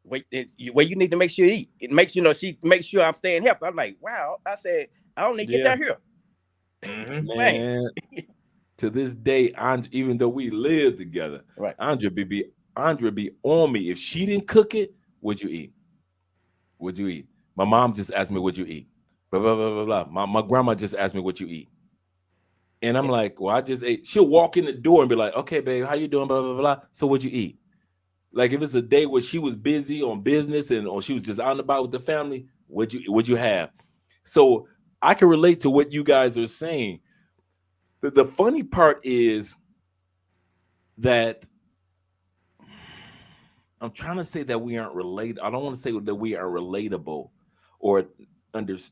Wait, you need to make sure you eat. It makes she makes sure I'm staying healthy. I'm like, wow. I said, I don't need to get down here. Man, to this day, even though we live together, right? Andre be on me. If she didn't cook it, would you eat? Would you eat? My mom just asked me, would you eat? Blah, blah, blah, blah, blah. My grandma just asked me, what you eat? And I'm like, well, I just ate. She'll walk in the door and be like, okay, babe, how you doing? Blah, blah, blah. So what'd you eat? Like if it's a day where she was busy on business or she was just out and about with the family, would you have? So I can relate to what you guys are saying. The funny part is that I'm trying to say that we aren't related. I don't want to say that we are relatable or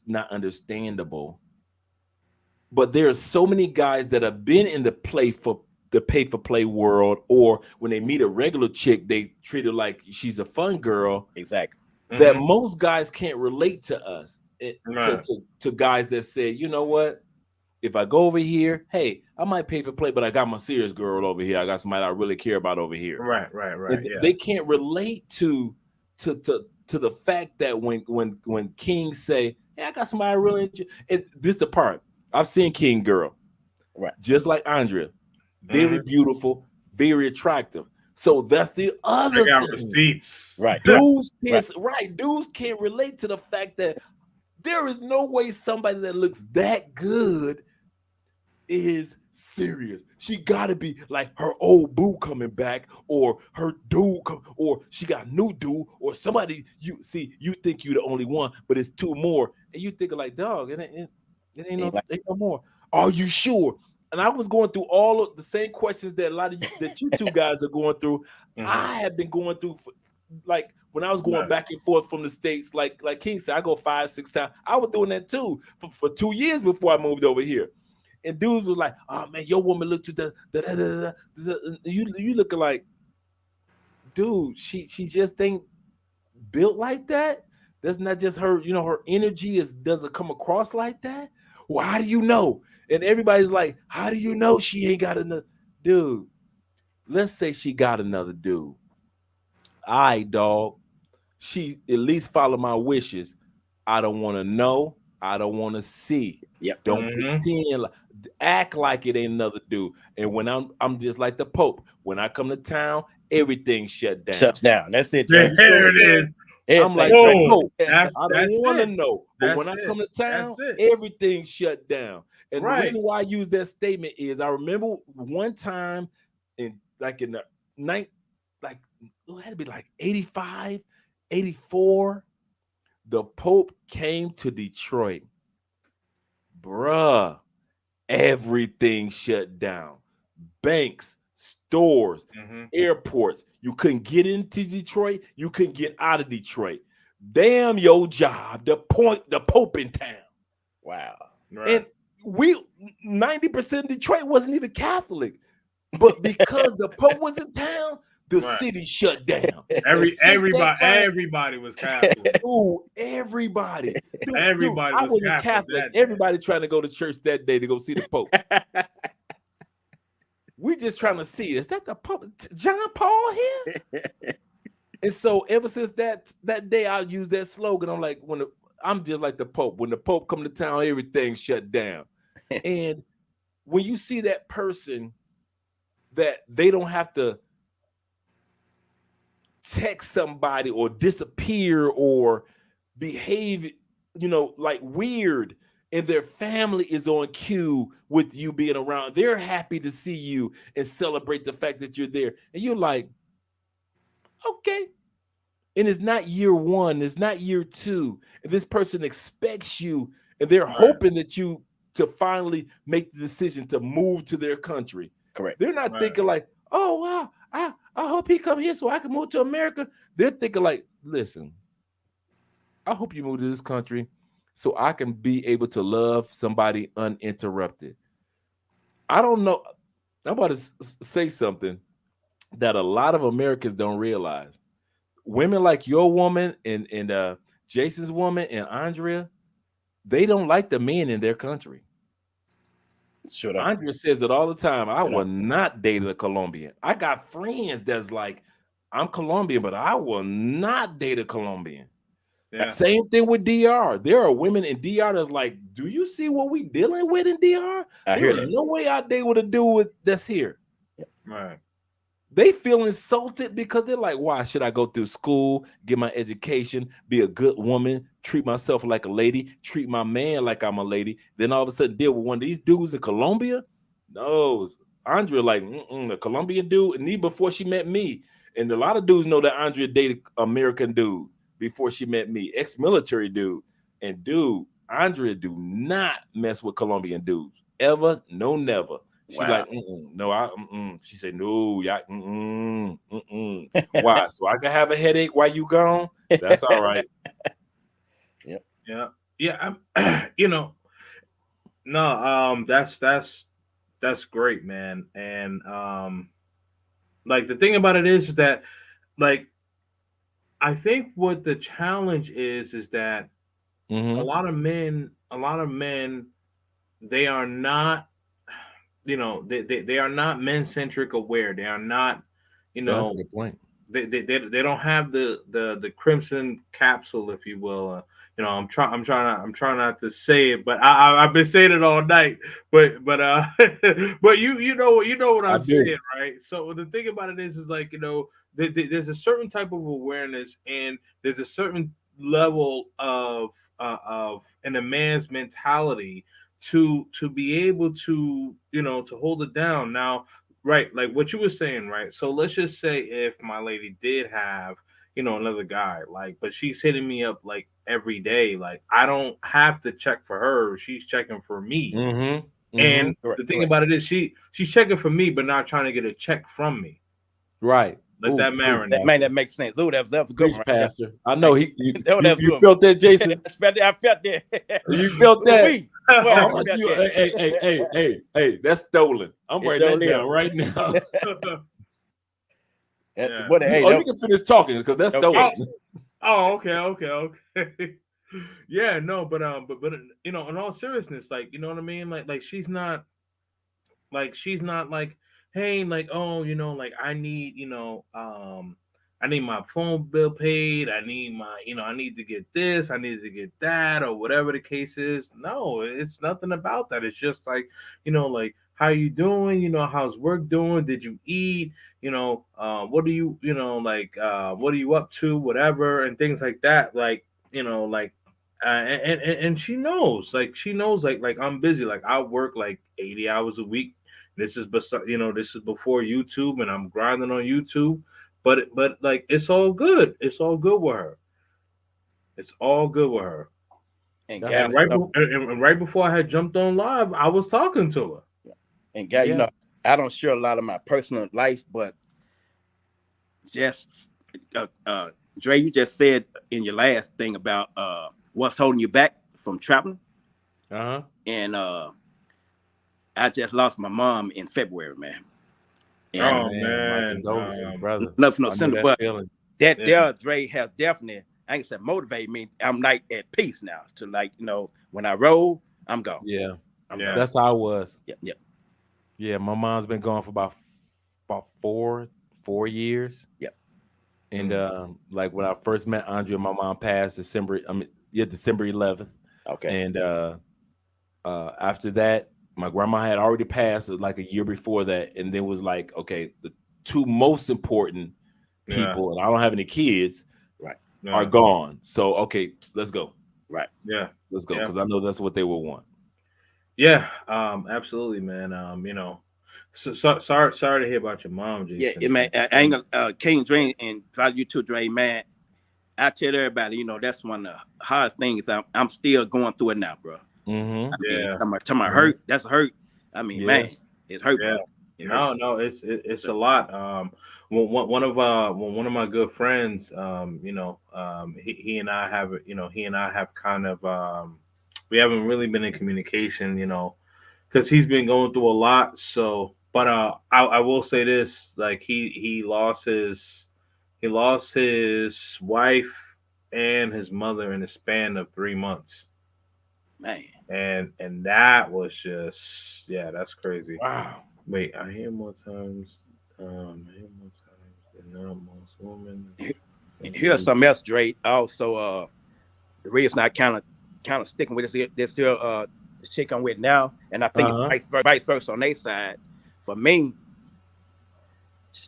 not understandable. But there are so many guys that have been in the pay for play world, or when they meet a regular chick, they treat her like she's a fun girl. Exactly. That most guys can't relate to us. To guys that say, you know what? If I go over here, hey, I might pay for play, but I got my serious girl over here. I got somebody I really care about over here. Right. Yeah. They can't relate to the fact that when kings say, hey, I got somebody I really enjoy. This the part. I've seen king girl. Right. Just like Andrea. Very beautiful, very attractive. So that's the other thing. Receipts. Right. Dudes can't relate to the fact that there is no way somebody that looks that good is serious. She gotta be like her old boo coming back, or her dude, or she got new dude, or somebody you think you're the only one, but it's two more, and you think like, dog, it ain't no more. Are you sure? And I was going through all of the same questions that a lot of you two guys are going through. I have been going through like when I was going back and forth from the States, like King said, I go 5-6 times. I was doing that too for 2 years before I moved over here. And dudes was like, oh man, your woman looked to the you looking like, dude, she just ain't built like that. That's not just her, her energy doesn't come across like that. Well, how do you know? And everybody's like, how do you know she ain't got another dude? Let's say she got another dude. All right, dog. She at least follow my wishes. I don't want to know. I don't want to see. Yep. Don't pretend. Act like it ain't another dude. And when I'm just like the Pope. When I come to town, everything shut down. Shut down. That's it. There it is. I'm like, Pope. I don't want to know. But when I come to town, everything shut down. And the reason why I use that statement is I remember one time it had to be like 85, 84. The Pope came to Detroit. Bruh, everything shut down. Banks, stores, airports. You couldn't get into Detroit. You couldn't get out of Detroit. Damn your job. The Pope in town. Wow. Right. And 90% of Detroit wasn't even Catholic. But because the Pope was in town, the city shut down. Everybody was Catholic. Ooh, everybody. Everybody I wasn't Catholic. Everybody trying to go to church that day to go see the Pope. We just trying to see, is that the Pope, John Paul here? And so ever since that day, I use that slogan. I'm like, I'm just like the Pope. When the Pope come to town, everything shut down. And when you see that person that they don't have to text somebody or disappear or behave, like weird, and their family is on cue with you being around, they're happy to see you and celebrate the fact that you're there. And you're like, okay. And it's not year one, it's not year two. And this person expects you, and they're hoping that you to finally make the decision to move to their country. Correct. They're not thinking like, oh wow, I hope he come here so I can move to America. They're thinking like, listen, I hope you move to this country so I can be able to love somebody uninterrupted. I don't know. I'm about to say something that a lot of Americans don't realize. Women like your woman and Jason's woman and Andrea, they don't like the men in their country. Sure. Andrea says it all the time. I You know. will not date a Colombian. I got friends that's like, I'm Colombian, but I will not date a Colombian. Yeah. Same thing with DR. There are women in DR that's like, do you see what we dealing with in DR? There's no way I date with a dude that's here. Right. They feel insulted because they're like, why should I go through school, get my education, be a good woman, treat myself like a lady, treat my man like I'm a lady, then all of a sudden deal with one of these dudes in Colombia? No, Andrea like, the Colombian dude, and even before she met me, and a lot of dudes know that Andrea dated American dude before she met me, ex-military dude. And dude, Andrea do not mess with Colombian dudes. Ever, no, never. She like, no, she said, no, y'all, Why? So I can have a headache while you gone? That's all right. Yeah. You know, no, that's great, man. And like the thing about it is that, like, I think what the challenge is that a lot of men, they are not, you know, they are not men-centric aware. They are not, you know, that's a good point. They don't have the crimson capsule, if you will. You know, I'm trying not to say it, but I've been saying it all night. But but you know what I'm saying, right? So the thing about it is like, you know, there's a certain type of awareness, and there's a certain level of in a man's mentality to be able to, you know, to hold it down. Now, right, like what you were saying, right? So let's just say if my lady did have, you know, another guy, like, but she's hitting me up like every day, like I don't have to check for her, she's checking for me. And the thing about it is she's checking for me, but not trying to get a check from me. Right. Let that marinate. That man, that makes sense. Ooh, that was a good one, Pastor. I know you felt that, Jason. I felt that. You felt that. Hey, that's stolen. I'm writing that down right now. You can finish talking because that's stolen. Okay. Yeah, no, but you know, in all seriousness, like, you know what I mean? Like she's not like, hey, like, oh, you know, like I need, you know, I need my phone bill paid. I need my, you know, I need to get this, I need to get that, or whatever the case is. No, it's nothing about that. It's just like, you know, like, how you doing? You know, how's work doing? Did you eat? You know, what do you, you know, like, what are you up to? Whatever, and things like that. Like, you know, like, and she knows, like, I'm busy. Like, I work like 80 hours a week. This is you know, this is before YouTube, and I'm grinding on YouTube. But like, it's all good. It's all good with her. It's all good with her. And right before I had jumped on live, I was talking to her. And guy, you know, I don't share a lot of my personal life, but just Dre, you just said in your last thing about what's holding you back from traveling. And I just lost my mom in February, man. And my condolences, brother. Nothing, no symptom, but that there, Dre, has definitely, I can say, motivate me. I'm like at peace now to, like, you know, when I roll, I'm gone. That's how I was. Yeah, my mom's been gone for about 4 years. And like when I first met Andrea, my mom passed December 11th. Okay. And after that, my grandma had already passed like a year before that, and then was like, okay, the two most important people, and I don't have any kids, are gone. So okay, let's go. Let's go, because I know that's what they will want. Absolutely, man. You know, so sorry to hear about your mom, Jason. Yeah, man. I ain't gonna King Dre, and try you too, Dre, man. I tell everybody, you know, that's one of the hardest things. I'm still going through it now, bro. I mean, to my hurt, that's hurt. I mean, man, it hurt. No, it's a lot. one of my good friends, he and I have kind of we haven't really been in communication, because he's been going through a lot. So, but I will say this, like he lost his wife and his mother in a span of 3 months. Man. And that was just, that's crazy. Wow. Wait, I hear more times than not most women. Here's something else, Dre. Also, the reason I kind of sticking with this here the chick I'm with now, and I think it's vice versa on their side. For me,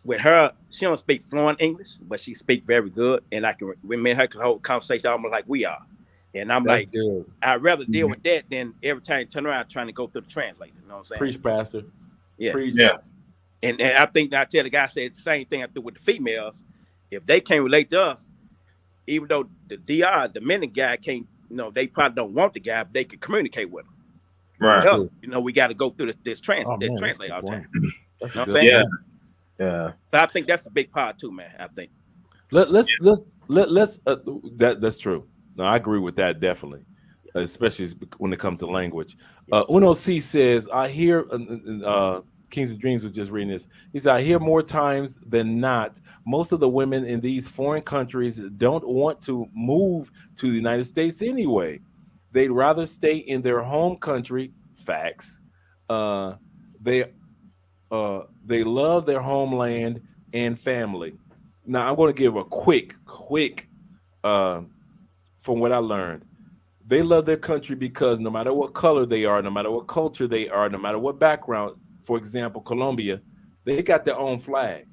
with her, she don't speak fluent English, but she speak very good, and we and her can hold conversation almost like we are. And I'm That's like, good. I'd rather deal with that than every time you turn around trying to go through the translator. You know what I'm saying? Preach, Pastor. Yeah. Preach. Yeah. And I think I tell the guy said the same thing I do with the females. If they can't relate to us, even though the men guy can't, they probably don't want the guy, but they can communicate with him. Right. Us, we got to go through this translator all the time. That's a good. Yeah. Point. Yeah. But I think that's a big part too, man. I think. Let's that's true. No, I agree with that definitely, especially when it comes to language. Uno C says, I hear Kings of Dreams was just reading this. He said, I hear more times than not, most of the women in these foreign countries don't want to move to the United States anyway. They'd rather stay in their home country. Facts. They love their homeland and family. Now I'm going to give a quick from what I learned. They love their country because no matter what color they are, no matter what culture they are, no matter what background, for example, Colombia, they got their own flag.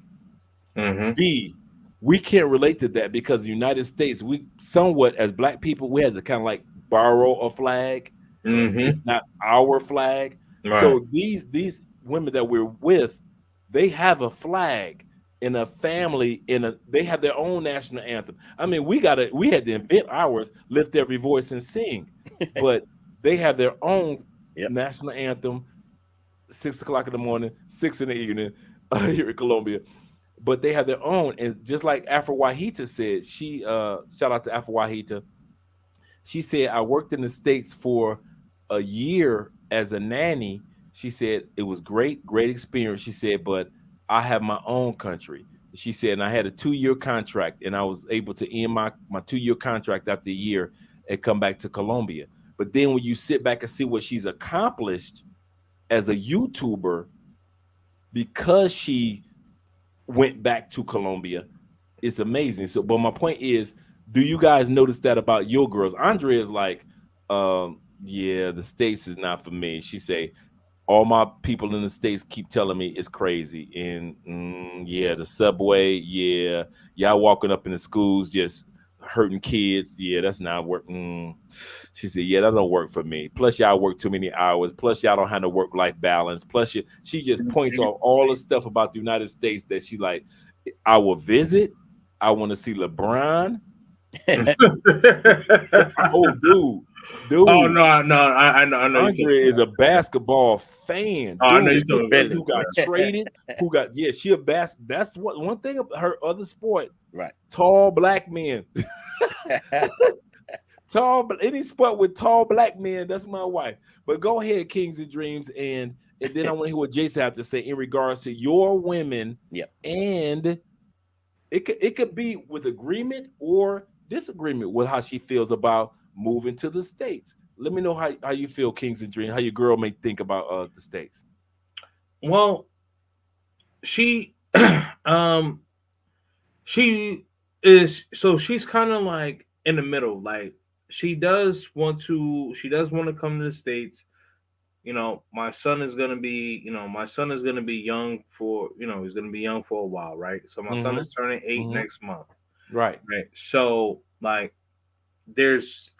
Mm-hmm. B, we can't relate to that because the United States, we somewhat as Black people, we had to kind of like borrow a flag. Mm-hmm. It's not our flag. Right. So these women that we're with, they have a flag in a family, they have their own national anthem. I mean, we had to invent ours, lift every voice and sing, but they have their own national anthem, 6 o'clock in the morning, 6 in the evening here in Colombia. But they have their own, and just like Afro Wahita said, she shout out to Afro Wahita. She said, I worked in the States for a year as a nanny. She said it was great experience. She said, but I have my own country. She said, and I had a 2-year contract, and I was able to end my 2-year contract after a year and come back to Colombia. But then when you sit back and see what she's accomplished as a YouTuber, because she went back to Colombia, it's amazing. So, but my point is, do you guys notice that about your girls? Andrea is like, yeah, the States is not for me. She say, all my people in the States keep telling me it's crazy. And yeah, the subway, yeah, y'all walking up in the schools just hurting kids. Yeah, that's not working. She said, yeah, that don't work for me. Plus, y'all work too many hours. Plus, y'all don't have no work-life balance. Plus, she just points off all the stuff about the United States that she like, I will visit. I want to see LeBron. Oh, dude. Oh no, I know. Andre is a basketball fan. Oh, I know dude, who got traded? She a That's one thing of her other sport. Right. Tall black men. Any sport with tall black men. That's my wife. But go ahead, Kings and Dreams, and then I want to hear what Jason have to say in regards to your women. Yeah. And it could be with agreement or disagreement with how she feels about moving to the States. Let me know how you feel, Kings and Dreams, how your girl may think about the States. Well, she she is, so she's kind of like in the middle. Like she does want to come to the States. My son is gonna be young for he's gonna be young for a while, right? So my son is turning 8 next month. Right. So like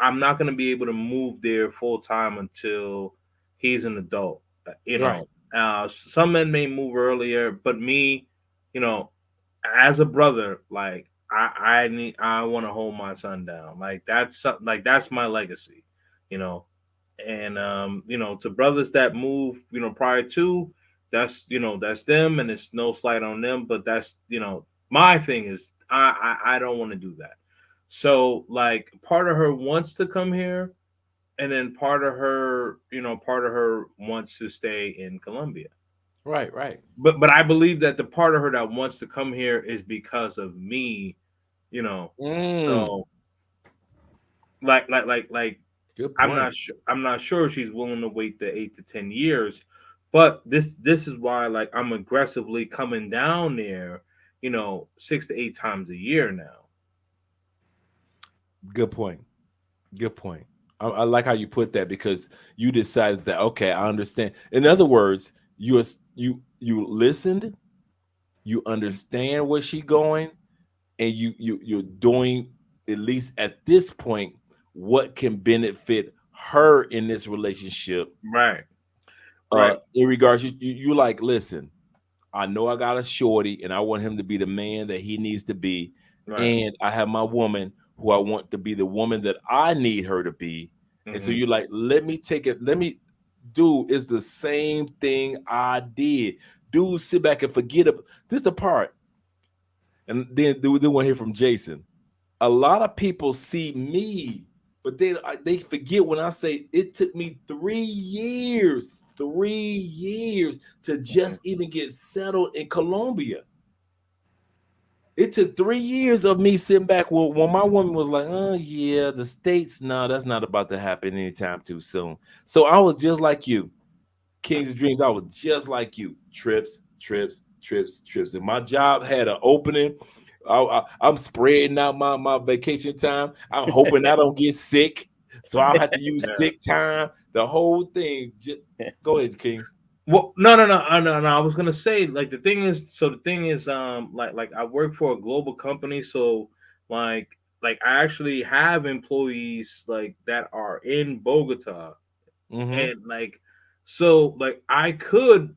I'm not going to be able to move there full time until he's an adult. Right. Some men may move earlier, but me, as a brother, like I want to hold my son down. Like that's my legacy, and to brothers that move, prior to, that's that's them, and it's no slight on them, but that's my thing is I don't want to do that. So like part of her wants to come here, and then part of her wants to stay in Colombia. Right, right. But I believe that the part of her that wants to come here is because of me, So like Good I'm point. not sure she's willing to wait the 8 to 10 years, but this is why like I'm aggressively coming down there, 6 to 8 times a year now. Good point. Good point. I like how you put that, because you decided that, okay, I understand. In other words, you listened, you understand where she's going, and you're doing, at least at this point, what can benefit her in this relationship. Right. Right. In regards, you like, listen, I know I got a shorty and I want him to be the man that he needs to be. Right. And I have my woman who I want to be the woman that I need her to be. And so you're like, let me take it. Let me do is the same thing I did. Dude, sit back and forget about this the part. And then we want to hear from Jason. A lot of people see me, but they forget when I say it took me 3 years to just even get settled in Colombia. It took 3 years of me sitting back when my woman was like, oh yeah, the States, no, that's not about to happen anytime too soon. So I was just like you, King's Dreams. I was just like you, trips. If my job had an opening, I'm spreading out my vacation time. I'm hoping I don't get sick, so I'll have to use sick time. The whole thing. Go ahead, Kings. Well, no. I was gonna say, like, the thing is, like I work for a global company, so like I actually have employees like that are in Bogota, and like, so like I could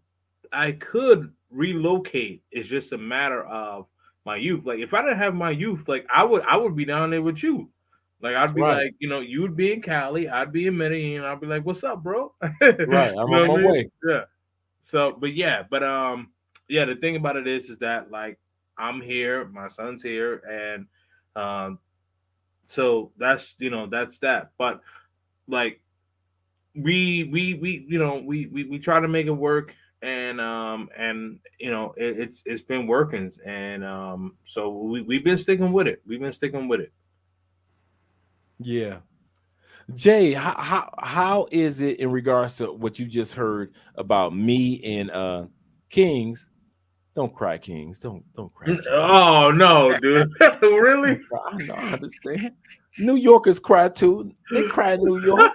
relocate. It's just a matter of my youth. Like, if I didn't have my youth, like I would be down there with you. Like, I'd be like, you would be in Cali, I'd be in Medellin, I'd be like, what's up, bro? Right, I'm on my way. Yeah. So, but the thing about it is that like I'm here, my son's here, and so that's that's that. But like we try to make it work, and it's been working, and so we've been sticking with it. Yeah. Jay, how is it in regards to what you just heard about me and Kings? Don't cry, Kings. Don't cry. Kings. Oh no, dude. Really? I know, I understand. New Yorkers cry too. They cry in New York.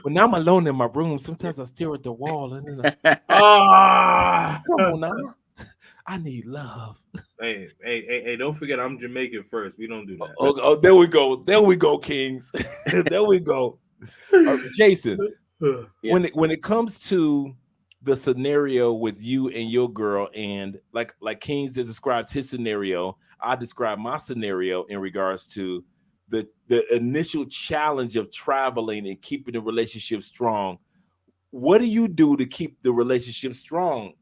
When I'm alone in my room, sometimes I stare at the wall and like, come on now. I need love. Hey, don't forget I'm Jamaican first. We don't do that. Oh, there we go, Kings. There we go. Jason, when it comes to the scenario with you and your girl, and like Kings described his scenario, I described my scenario in regards to the initial challenge of traveling and keeping the relationship strong. What do you do to keep the relationship strong?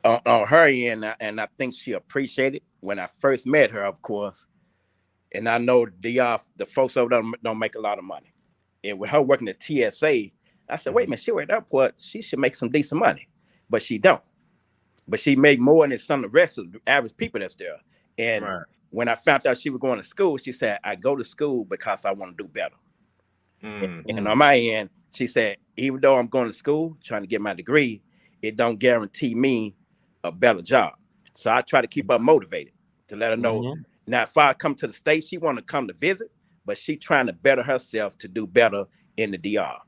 On her end, and I think she appreciated when I first met her, of course. And I know the folks over there don't make a lot of money. And with her working at TSA, I said, wait a minute, she worked at the airport, she should make some decent money. But she don't. But she make more than some of the rest of the average people that's there. And when I found out she was going to school, she said, I go to school because I want to do better. And on my end, she said, even though I'm going to school, trying to get my degree, it don't guarantee me a better job. So I try to keep her motivated to let her know. Now, if I come to the States, she want to come to visit, but she trying to better herself to do better in the DR.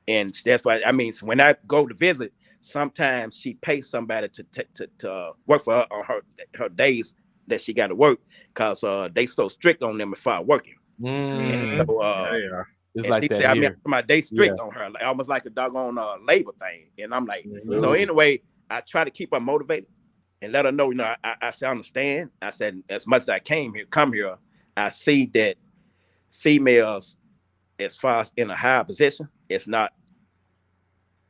And that's why, I mean, so when I go to visit, sometimes she pays somebody to work for her on her days that she got to work, because they so strict on them if I working. And so, it's like that. I mean, my day strict on her, like, almost like a doggone labor thing. And I'm like, so anyway, I try to keep her motivated and let her know, I said, I understand. I said, as much as I come here, I see that females, as far as in a higher position, it's not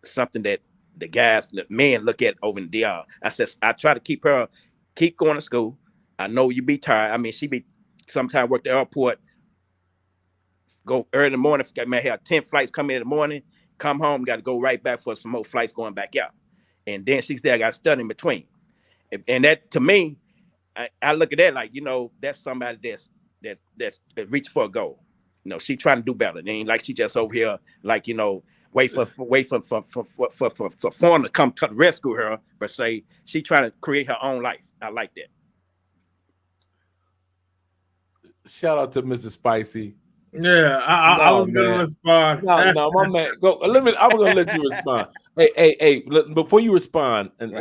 something that the men look at over in DR. I said, I try to keep going to school. I know you be tired. I mean, she be sometimes work the airport, go early in the morning. May have 10 flights come in the morning, come home, got to go right back for some more flights going back out. And then she said, I got to study in between. And that, to me, I look at that like, that's somebody that's reach for a goal. She trying to do better. It ain't like she just over here, like, wait for foreign to come to rescue her, but say she trying to create her own life. I like that. Shout out to Mrs. Spicy. Yeah, I was gonna respond. No, my man. Go. I'm gonna let you respond. Hey. Before you respond, and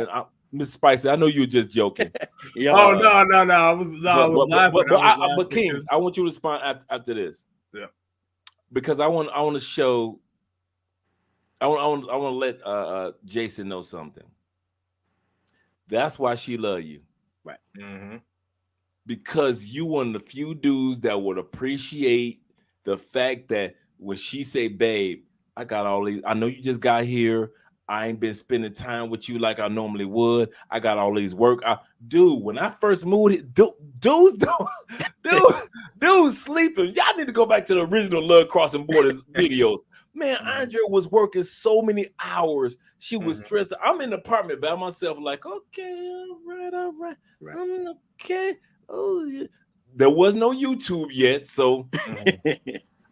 Mrs. Spicy, I know you were just joking. No. I was laughing. But Kings, I want you to respond after this. Yeah. Because I want to show. I want to let Jason know something. That's why she love you, right? Mm-hmm. Because you one of the few dudes that would appreciate the fact that when she say, "Babe, I got all these. I know you just got here. I ain't been spending time with you like I normally would. I got all these work. Dude, when I first moved, dudes sleeping. Y'all need to go back to the original Love Crossing Borders videos. Man, Andrea was working so many hours. She was stressed. I'm in the apartment by myself, like, okay, all right. I'm okay. Oh, yeah. There was no YouTube yet, so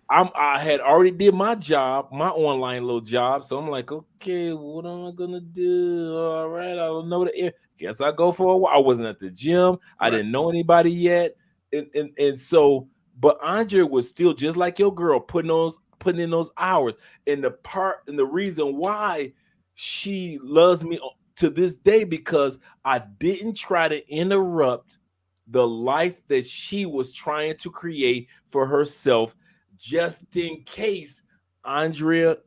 I had already did my job, my online little job. So I'm like, okay, what am I gonna do? All right, I don't know the air. Guess I go for a while. I wasn't at the gym. I didn't know anybody yet, and so, but Andrea was still just like your girl, putting in those hours. And the reason why she loves me to this day, because I didn't try to interrupt the life that she was trying to create for herself, just in case Andre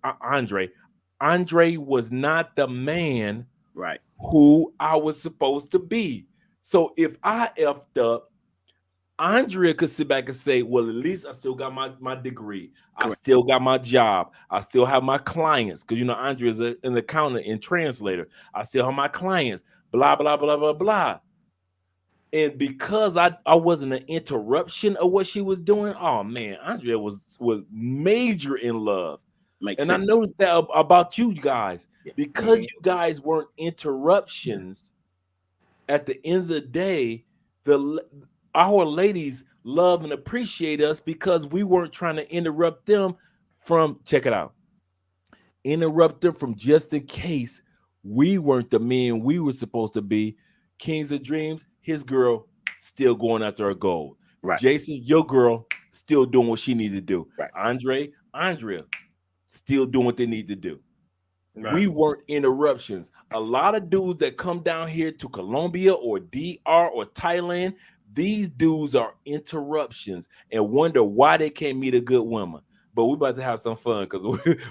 was not the man right who I was supposed to be. So if I effed up, Andrea could sit back and say, well, at least I still got my degree. Correct. I still got my job. I still have my clients. Because, Andrea is an accountant and translator. I still have my clients, blah, blah, blah, blah, blah. And because I wasn't an interruption of what she was doing, oh, man, Andrea was major in love. Makes sense. I noticed that about you guys. Because you guys weren't interruptions, at the end of the day, our ladies love and appreciate us because we weren't trying to interrupt them from, check it out, interrupt them from just in case we weren't the men we were supposed to be. Kings of Dreams, his girl still going after her goal. Right. Jason, your girl still doing what she needs to do. Right. Andrea still doing what they need to do. Right. We weren't interruptions. A lot of dudes that come down here to Colombia or DR or Thailand, these dudes are interruptions and wonder why they can't meet a good woman. But we're about to have some fun because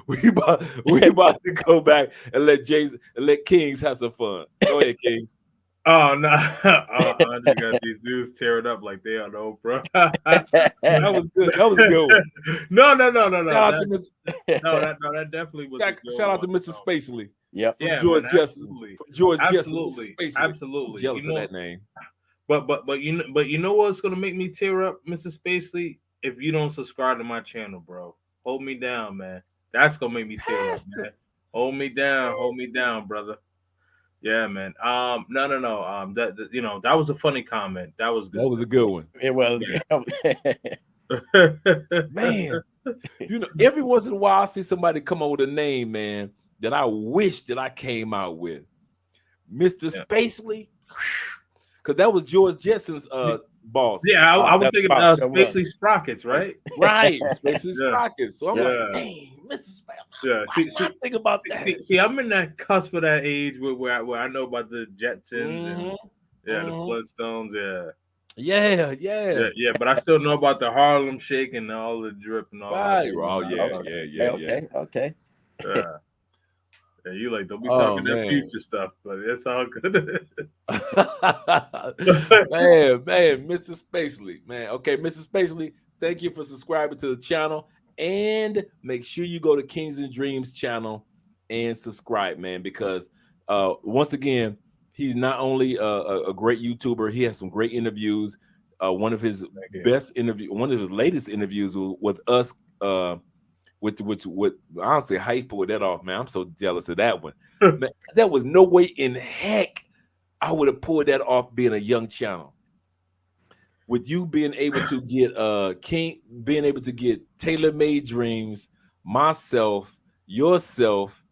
we about to go back and let Kings have some fun. Go ahead, Kings. Oh no! I just got these dudes tear it up like they are no, bro. That was good. That was a good one. No. That definitely was. Shout out to Mr. Spacely. Yep. Yeah, George Jesse. George Absolutely. Jesse. Absolutely. Jealous of that name. But you know what's gonna make me tear up, Mr. Spacely? If you don't subscribe to my channel, bro. Hold me down, man. That's gonna make me tear up, man. Hold me down, brother. Yeah, man. No. That was a funny comment. That was good. That was a good one. It was. Man, every once in a while I see somebody come up with a name, man, that I wish that I came out with. Mr. Spacely, because that was George Jessen's boss. Yeah, I was thinking Spacely Sprockets, right? Right, Spacely Sprockets. So I'm like, dang, Mr. Spacely. Yeah, think about that. See, I'm in that cusp of that age where I know about the Jetsons and the Flintstones. Yeah. But I still know about the Harlem Shake and all the drip and all. Right. That. Oh yeah. Okay. Yeah, you like don't be talking that future stuff, but it's all good. man, Mr. Spacely, man. Okay, Mr. Spacely, thank you for subscribing to the channel, and make sure you go to Kings and Dreams channel and subscribe, man, because once again, he's not only a great YouTuber, he has some great interviews. One of his one of his latest interviews with us, with I don't say how you pulled that off, man. I'm so jealous of that one. Man, that was no way in heck I would have pulled that off being a young channel. With you being able to get being able to get tailor-made dreams, myself, yourself,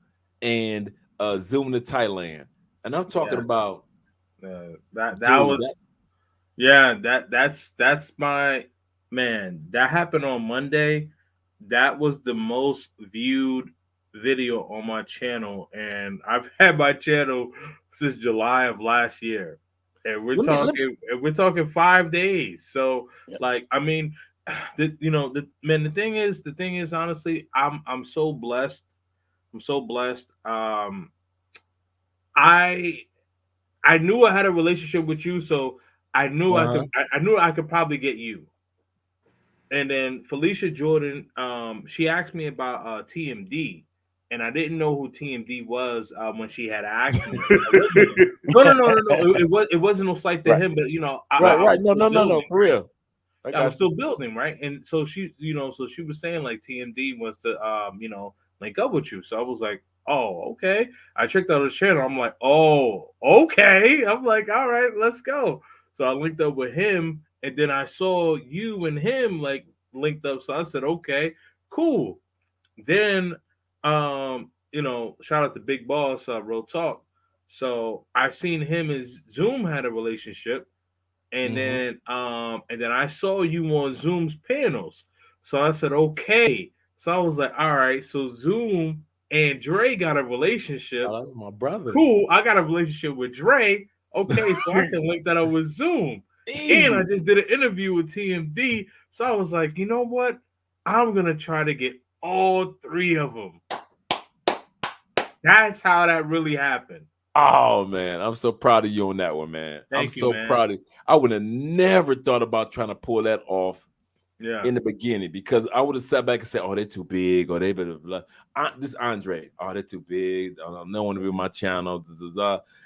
and Zoom to Thailand. And I'm talking about that dude, was that's my man. That happened on Monday. That was the most viewed video on my channel, and I've had my channel since July of last year. And we're talking 5 days. So like, I mean, the thing is, honestly, I'm so blessed. I'm so blessed. I knew I had a relationship with you, so I knew I knew I could probably get you. And then Felicia Jordan, she asked me about TMD, and I didn't know who TMD was when she had asked me. No. It wasn't no slight to him, but right. No, for real. I was still building, right? And so she, so she was saying like TMD wants to, link up with you. So I was like, oh, okay. I checked out his channel. I'm like, oh, okay. I'm like, all right, let's go. So I linked up with him, and then I saw you and him like linked up. So I said, okay, cool. Then, shout out to Big Boss, Real Talk. So I seen him and Zoom had a relationship. And then I saw you on Zoom's panels. So I said, okay. So I was like, all right. So Zoom and Dre got a relationship. Oh, that's my brother. Cool. I got a relationship with Dre. Okay, so I can link that up with Zoom. Easy. And I just did an interview with TMD. So I was like, you know what? I'm gonna try to get all three of them. That's how that really happened. Oh man, I'm so proud of you on that one, man. Thank you, man. Proud of you. I would have never thought about trying to pull that off in the beginning, because I would have sat back and said, oh, they're too big, or they better blah. This Andre, oh, they're too big. No one to be on my channel.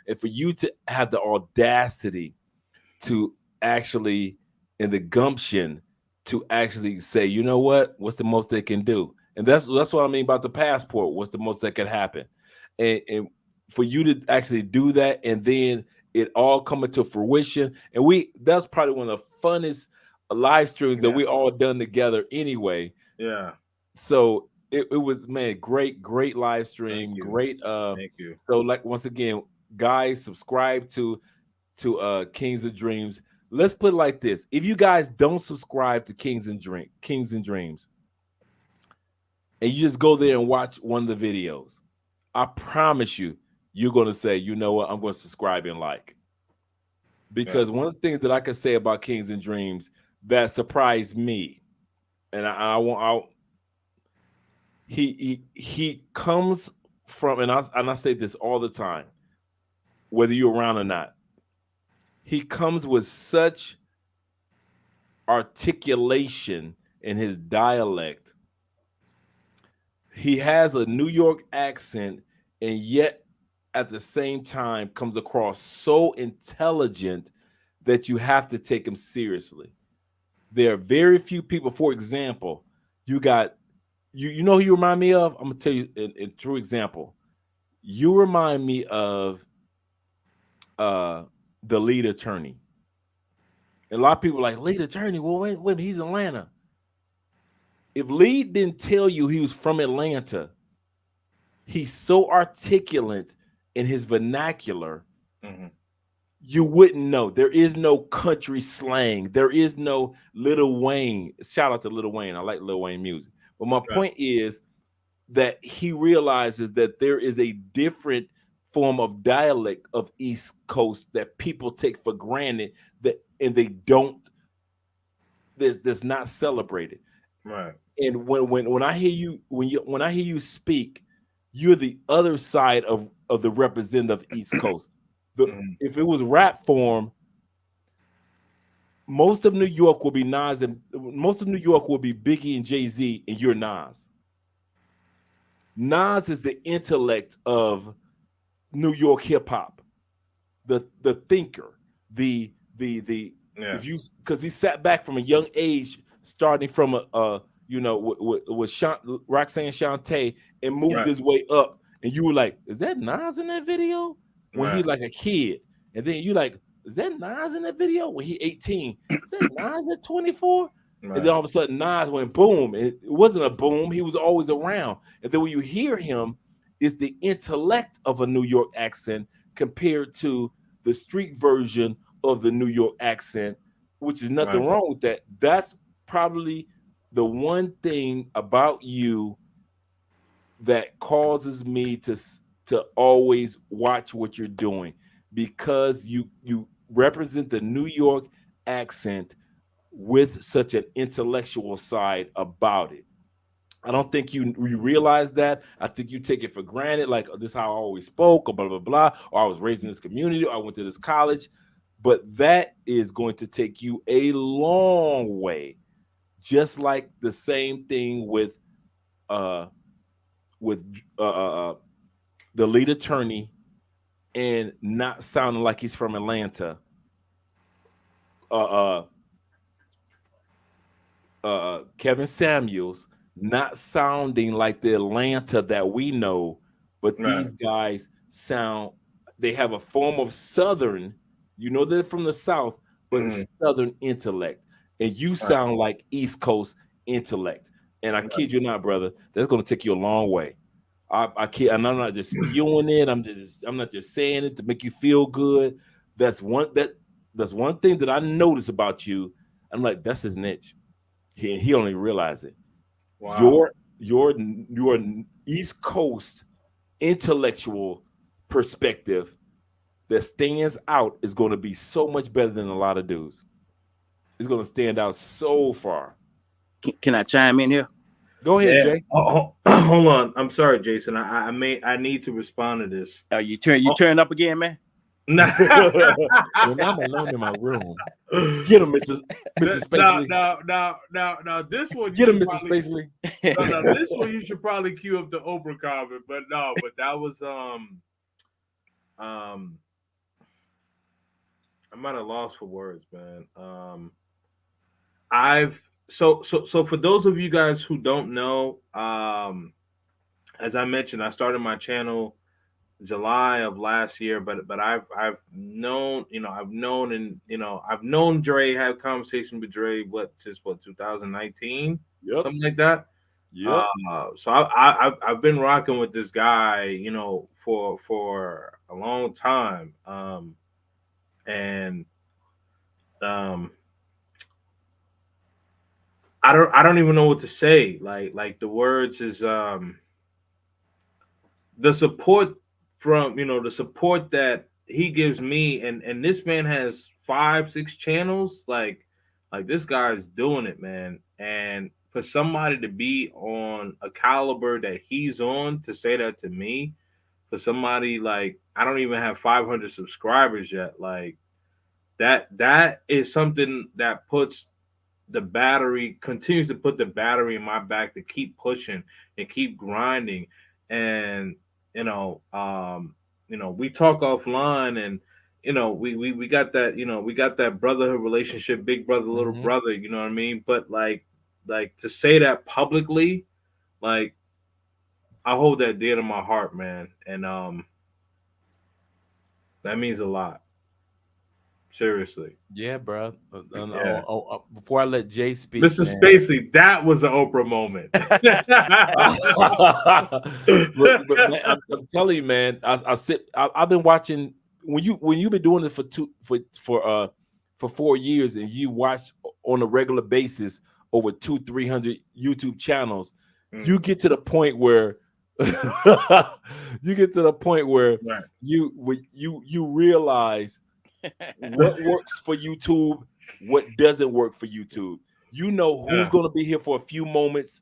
And for you to have the audacity to actually, and the gumption to actually say, you know what? What's the most they can do? And that's what I mean about the passport. What's the most that can happen? And for you to actually do that, and then it all coming to fruition. And that's probably one of the funnest live streams that we all done together anyway. Yeah. So it was, man, great live stream. Great. Thank you. So like, once again, guys, subscribe to Kings of Dreams. Let's put it like this. If you guys don't subscribe to Kings and Dreams, and you just go there and watch one of the videos, I promise you're going to say, you know what, I'm going to subscribe and like. Because one of the things that I can say about Kings and Dreams that surprised me, and he comes from, and I say this all the time, whether you're around or not, he comes with such articulation in his dialect. He has a New York accent, and yet at the same time comes across so intelligent that you have to take him seriously. There are very few people. For example, you got you know who you remind me of? I'm gonna tell you a true example. You remind me of the lead attorney. And a lot of people are like, lead attorney, well, wait, he's Atlanta. If Lead didn't tell you he was from Atlanta, he's so articulate in his vernacular, you wouldn't know. There is no country slang. There is no Lil Wayne. Shout out to Lil Wayne. I like Lil Wayne music. But my point is that he realizes that there is a different form of dialect of East Coast that people take for granted, and they don't. That's not celebrated. Right. And when I hear you when I hear you speak, you're the other side of the representative East Coast. If it was rap form, most of New York will be Nas, and most of New York will be Biggie and Jay-Z, and you're Nas. Nas is the intellect of New York hip hop, the thinker, the if you, because he sat back from a young age, starting from a with Roxanne Shante, and moved his way up, and you were like, is that Nas in that video when he's like a kid? And then you like, is that Nas in that video when he 18? Is that Nas at 24? And then all of a sudden Nas went boom. And it wasn't a boom, he was always around. And then when you hear him, it's the intellect of a New York accent compared to the street version of the New York accent, which is nothing wrong with that. That's probably the one thing about you that causes me to always watch what you're doing, because you represent the New York accent with such an intellectual side about it. I don't think you realize that. I think you take it for granted, like, this is how I always spoke, or blah, blah, blah, or I was raised in this community, or I went to this college. But that is going to take you a long way. Just like the same thing with the lead attorney and not sounding like he's from Atlanta. Kevin Samuels not sounding like the Atlanta that we know, but these guys sound, they have a form of Southern, they're from the South, but it's Southern intellect. And you sound like East Coast intellect. And I kid you not, brother, that's going to take you a long way. I kid, and I'm not just spewing it. I'm not just saying it to make you feel good. That's one thing that I notice about you. I'm like, that's his niche. He only realized it. Wow. Your East Coast intellectual perspective that stands out is going to be so much better than a lot of dudes. It's going to stand out so far. Can I chime in here? Go ahead, Jay. Hold on. I'm sorry, Jason. I need to respond to this. You turn up again, man? When I'm alone in my room, get him, Mrs. Spacely. Now, this one. Get him, Mrs. Spacely. No, this one you should probably cue up the Oprah comment, but that was I'm at a loss for words, man. So for those of you guys who don't know, as I mentioned, I started my channel July of last year, but I've known Dre, had conversation with Dre since 2019, something like that. Yeah. So I've been rocking with this guy, for a long time. I don't even know what to say. Like the words is the support from the support that he gives me, and this man has 5-6 channels. Like this guy's doing it, man. And for somebody to be on a caliber that he's on, to say that to me, for somebody like, I don't even have 500 subscribers yet, like that is something that continues to put the battery in my back to keep pushing and keep grinding. And we talk offline, and we got that, we got that brotherhood relationship, big brother, little brother, you know what I mean? But like to say that publicly, like, I hold that dear to my heart, man. And that means a lot. Seriously. Yeah, bro. Before I let Jay speak, Mr. Spacely, that was an Oprah moment. but man, I'm telling you, man, I've been watching when you've been doing this for 4 years, and you watch on a regular basis over 200-300 YouTube channels. You get to the point where you realize what works for YouTube, what doesn't work for YouTube. You know who's going to be here for a few moments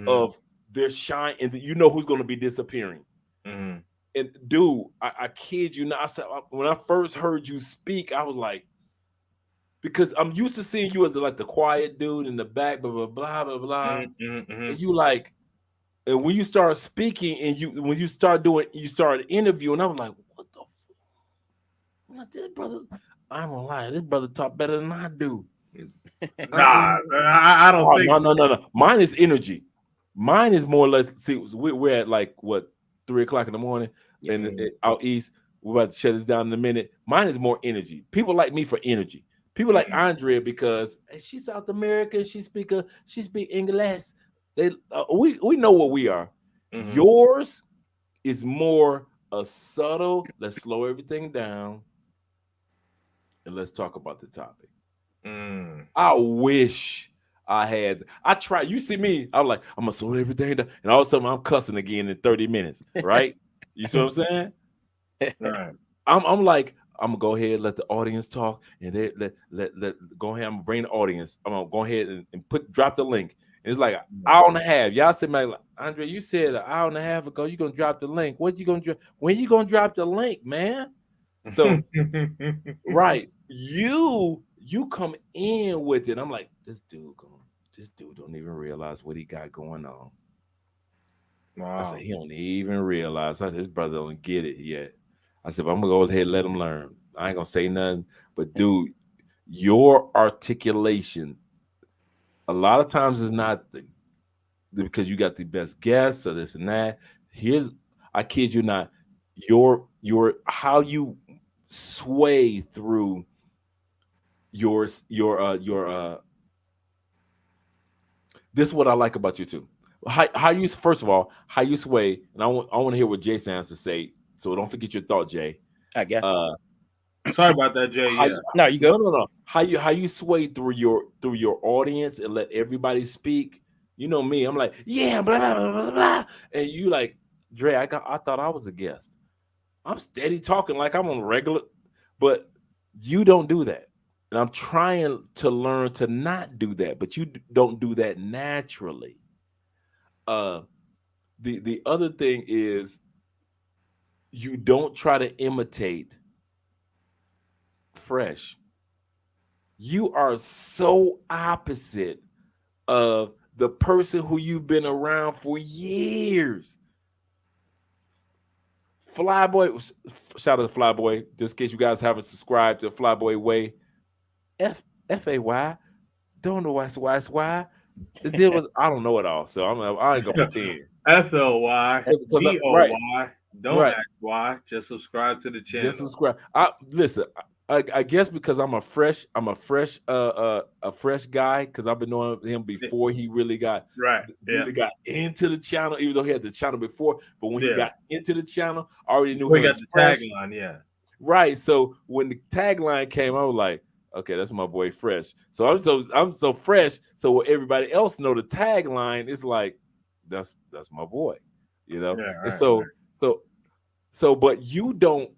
of their shine, and you know who's going to be disappearing. And dude, I kid you not. I said, when I first heard you speak, I was like, because I'm used to seeing you as the quiet dude in the back, blah blah blah blah blah. And you like, And when you start speaking and when you start interviewing, I was like, what the fuck? Like, this brother, I'm gonna lie, this brother talk better than I do. Nah, I don't think no. Mine is energy. Mine is more or less. See, we're at like what 3:00 in the morning, and out east. We're about to shut this down in a minute. Mine is more energy. People like me for energy. People like Andrea because she's South American. She speak English. We know what we are. Yours is more a subtle. Let's slow everything down, and let's talk about the topic. I wish I try. You see me, I'm like, I'm gonna slow everything down, and all of a sudden I'm cussing again in 30 minutes, right? You see what I'm saying? right. I'm like, I'm gonna go ahead and let the audience talk, and they let go ahead. I'm gonna bring the audience. I'm gonna go ahead and drop the link. And it's like an hour and a half. Y'all said, like, Andre, you said an hour and a half ago you're gonna drop the link. When you gonna drop the link, man? So right, you come in with it. I'm like, this dude don't even realize what he got going on. Wow. I said, he don't even realize. This brother don't get it yet. I said, but I'm gonna go ahead and let him learn. I ain't gonna say nothing, but dude, your articulation a lot of times is not because you got the best guests or this and that. I kid you not, your how you sway through this is what I like about you too. How you, first of all, how you sway, and I want to hear what Jason has to say. So don't forget your thought, Jay. I guess. Sorry about that, Jay. No, you go. No. How you sway through your audience and let everybody speak. You know me. I'm like, yeah, blah blah blah blah, and you like, Dre. I thought I was a guest. I'm steady talking like I'm on a regular, but you don't do that. And I'm trying to learn to not do that, but you don't do that naturally. The other thing is you don't try to imitate Fresh. You are so opposite of the person who you've been around for years. Flyboy, shout out to Flyboy. Just in case you guys haven't subscribed to Flyboy Way, F-A-Y. Don't know why it's why. I don't know it all, so I ain't gonna pretend. F-L-Y, B-O-Y. Don't ask why. Just subscribe to the channel. Just subscribe. Listen. I guess because I'm a fresh guy because I've been knowing him before he really got got into the channel, even though he had the channel before. But when he got into the channel, I already knew he got the tagline. Right. So when the tagline came, I was like, okay, that's my boy Fresh. So I'm so fresh. So when everybody else know the tagline, it's like that's my boy, you know. Yeah, and so, but you don't.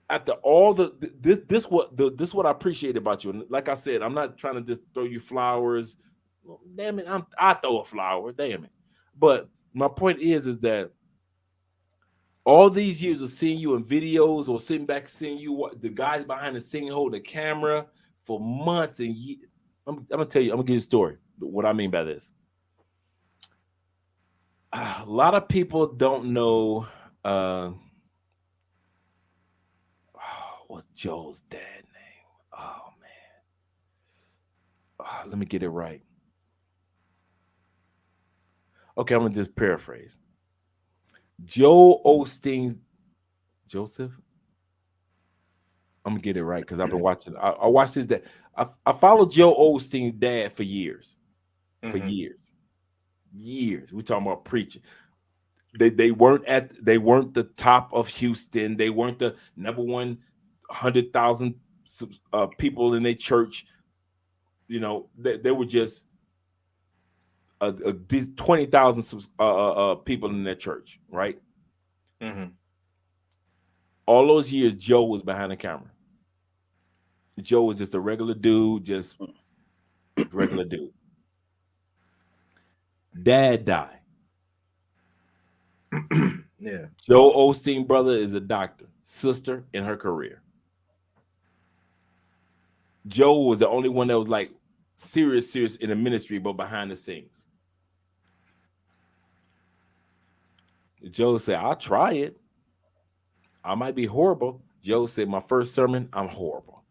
After all this what I appreciate about you. And like I said, I'm not trying to just throw you flowers. Well, damn it, I throw a flower. Damn it. But my point is that all these years of seeing you in videos or sitting back seeing you, the guys behind the scene holding the camera for months and years. I'm gonna tell you. I'm gonna give you a story. What I mean by this. A lot of people don't know. What's Joe's dad name? Oh man. Let me get it right. Okay, I'm gonna just paraphrase. Joe Osteen, Joseph. I'm gonna get it right because I've been watching. I watched his dad. I followed Joe Osteen's dad for years. For years. We talking about preaching. They weren't the top of Houston. They weren't the number 100,000 people in their church. You know, they were just 20,000 people in their church, right? All those years, Joe was behind the camera. Joe was just a regular dude, just regular dude. Dad died. Yeah. Joe Osteen brother is a doctor, sister in her career. Joe was the only one that was like serious in the ministry, but behind the scenes. Joe said, I'll try it. I might be horrible. Joe said, my first sermon, I'm horrible.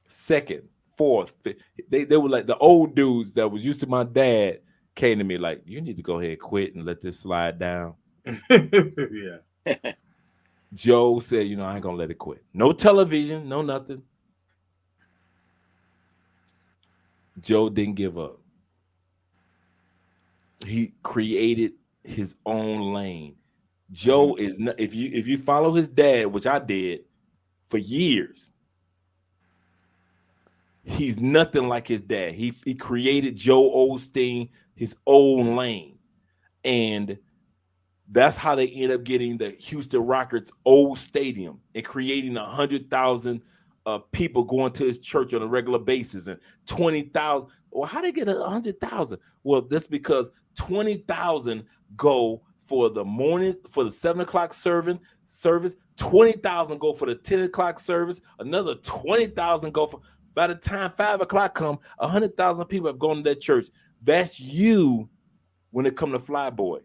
Second, fourth, fifth, they were like the old dudes that was used to my dad came to me like, you need to go ahead and quit and let this slide down. Yeah. Joe said, I ain't gonna let it quit. No television, no nothing. Joe didn't give up. He created his own lane. Joe is not, if you follow his dad, which I did for years, he's nothing like his dad. He created Joe Osteen his own lane. And that's how they end up getting the Houston Rockets old stadium and creating 100,000 people going to his church on a regular basis and 20,000. Well, how they get 100,000? Well, that's because 20,000 go for the morning, for the 7 o'clock service. 20,000 go for the 10 o'clock service. Another 20,000 go for, by the time 5 o'clock come, 100,000 people have gone to that church. That's you when it come to Flyboy.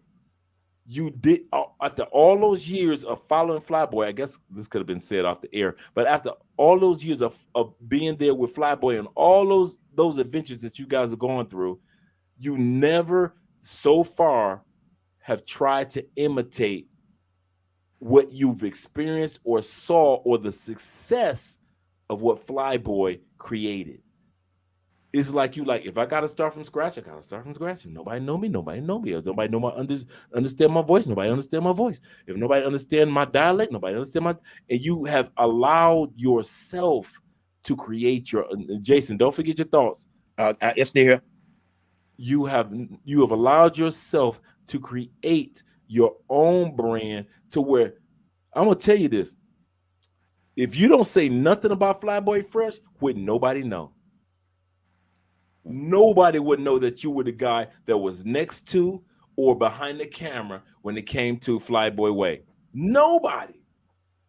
You did, after all those years of following Flyboy, I guess this could have been said off the air, but after all those years of being there with Flyboy and all those adventures that you guys are going through, you never so far have tried to imitate what you've experienced or saw or the success of what Flyboy created. It's like if I gotta start from scratch, I gotta start from scratch. If nobody know me. If nobody understand my voice, nobody understand my voice. If nobody understand my dialect, nobody understand my. And you have allowed yourself to create your. Jason, don't forget your thoughts. It's still here. You have allowed yourself to create your own brand to where I'm gonna tell you this. If you don't say nothing about Flyboy Fresh, would nobody know? Nobody would know that you were the guy that was next to or behind the camera when it came to Flyboy Way. Nobody.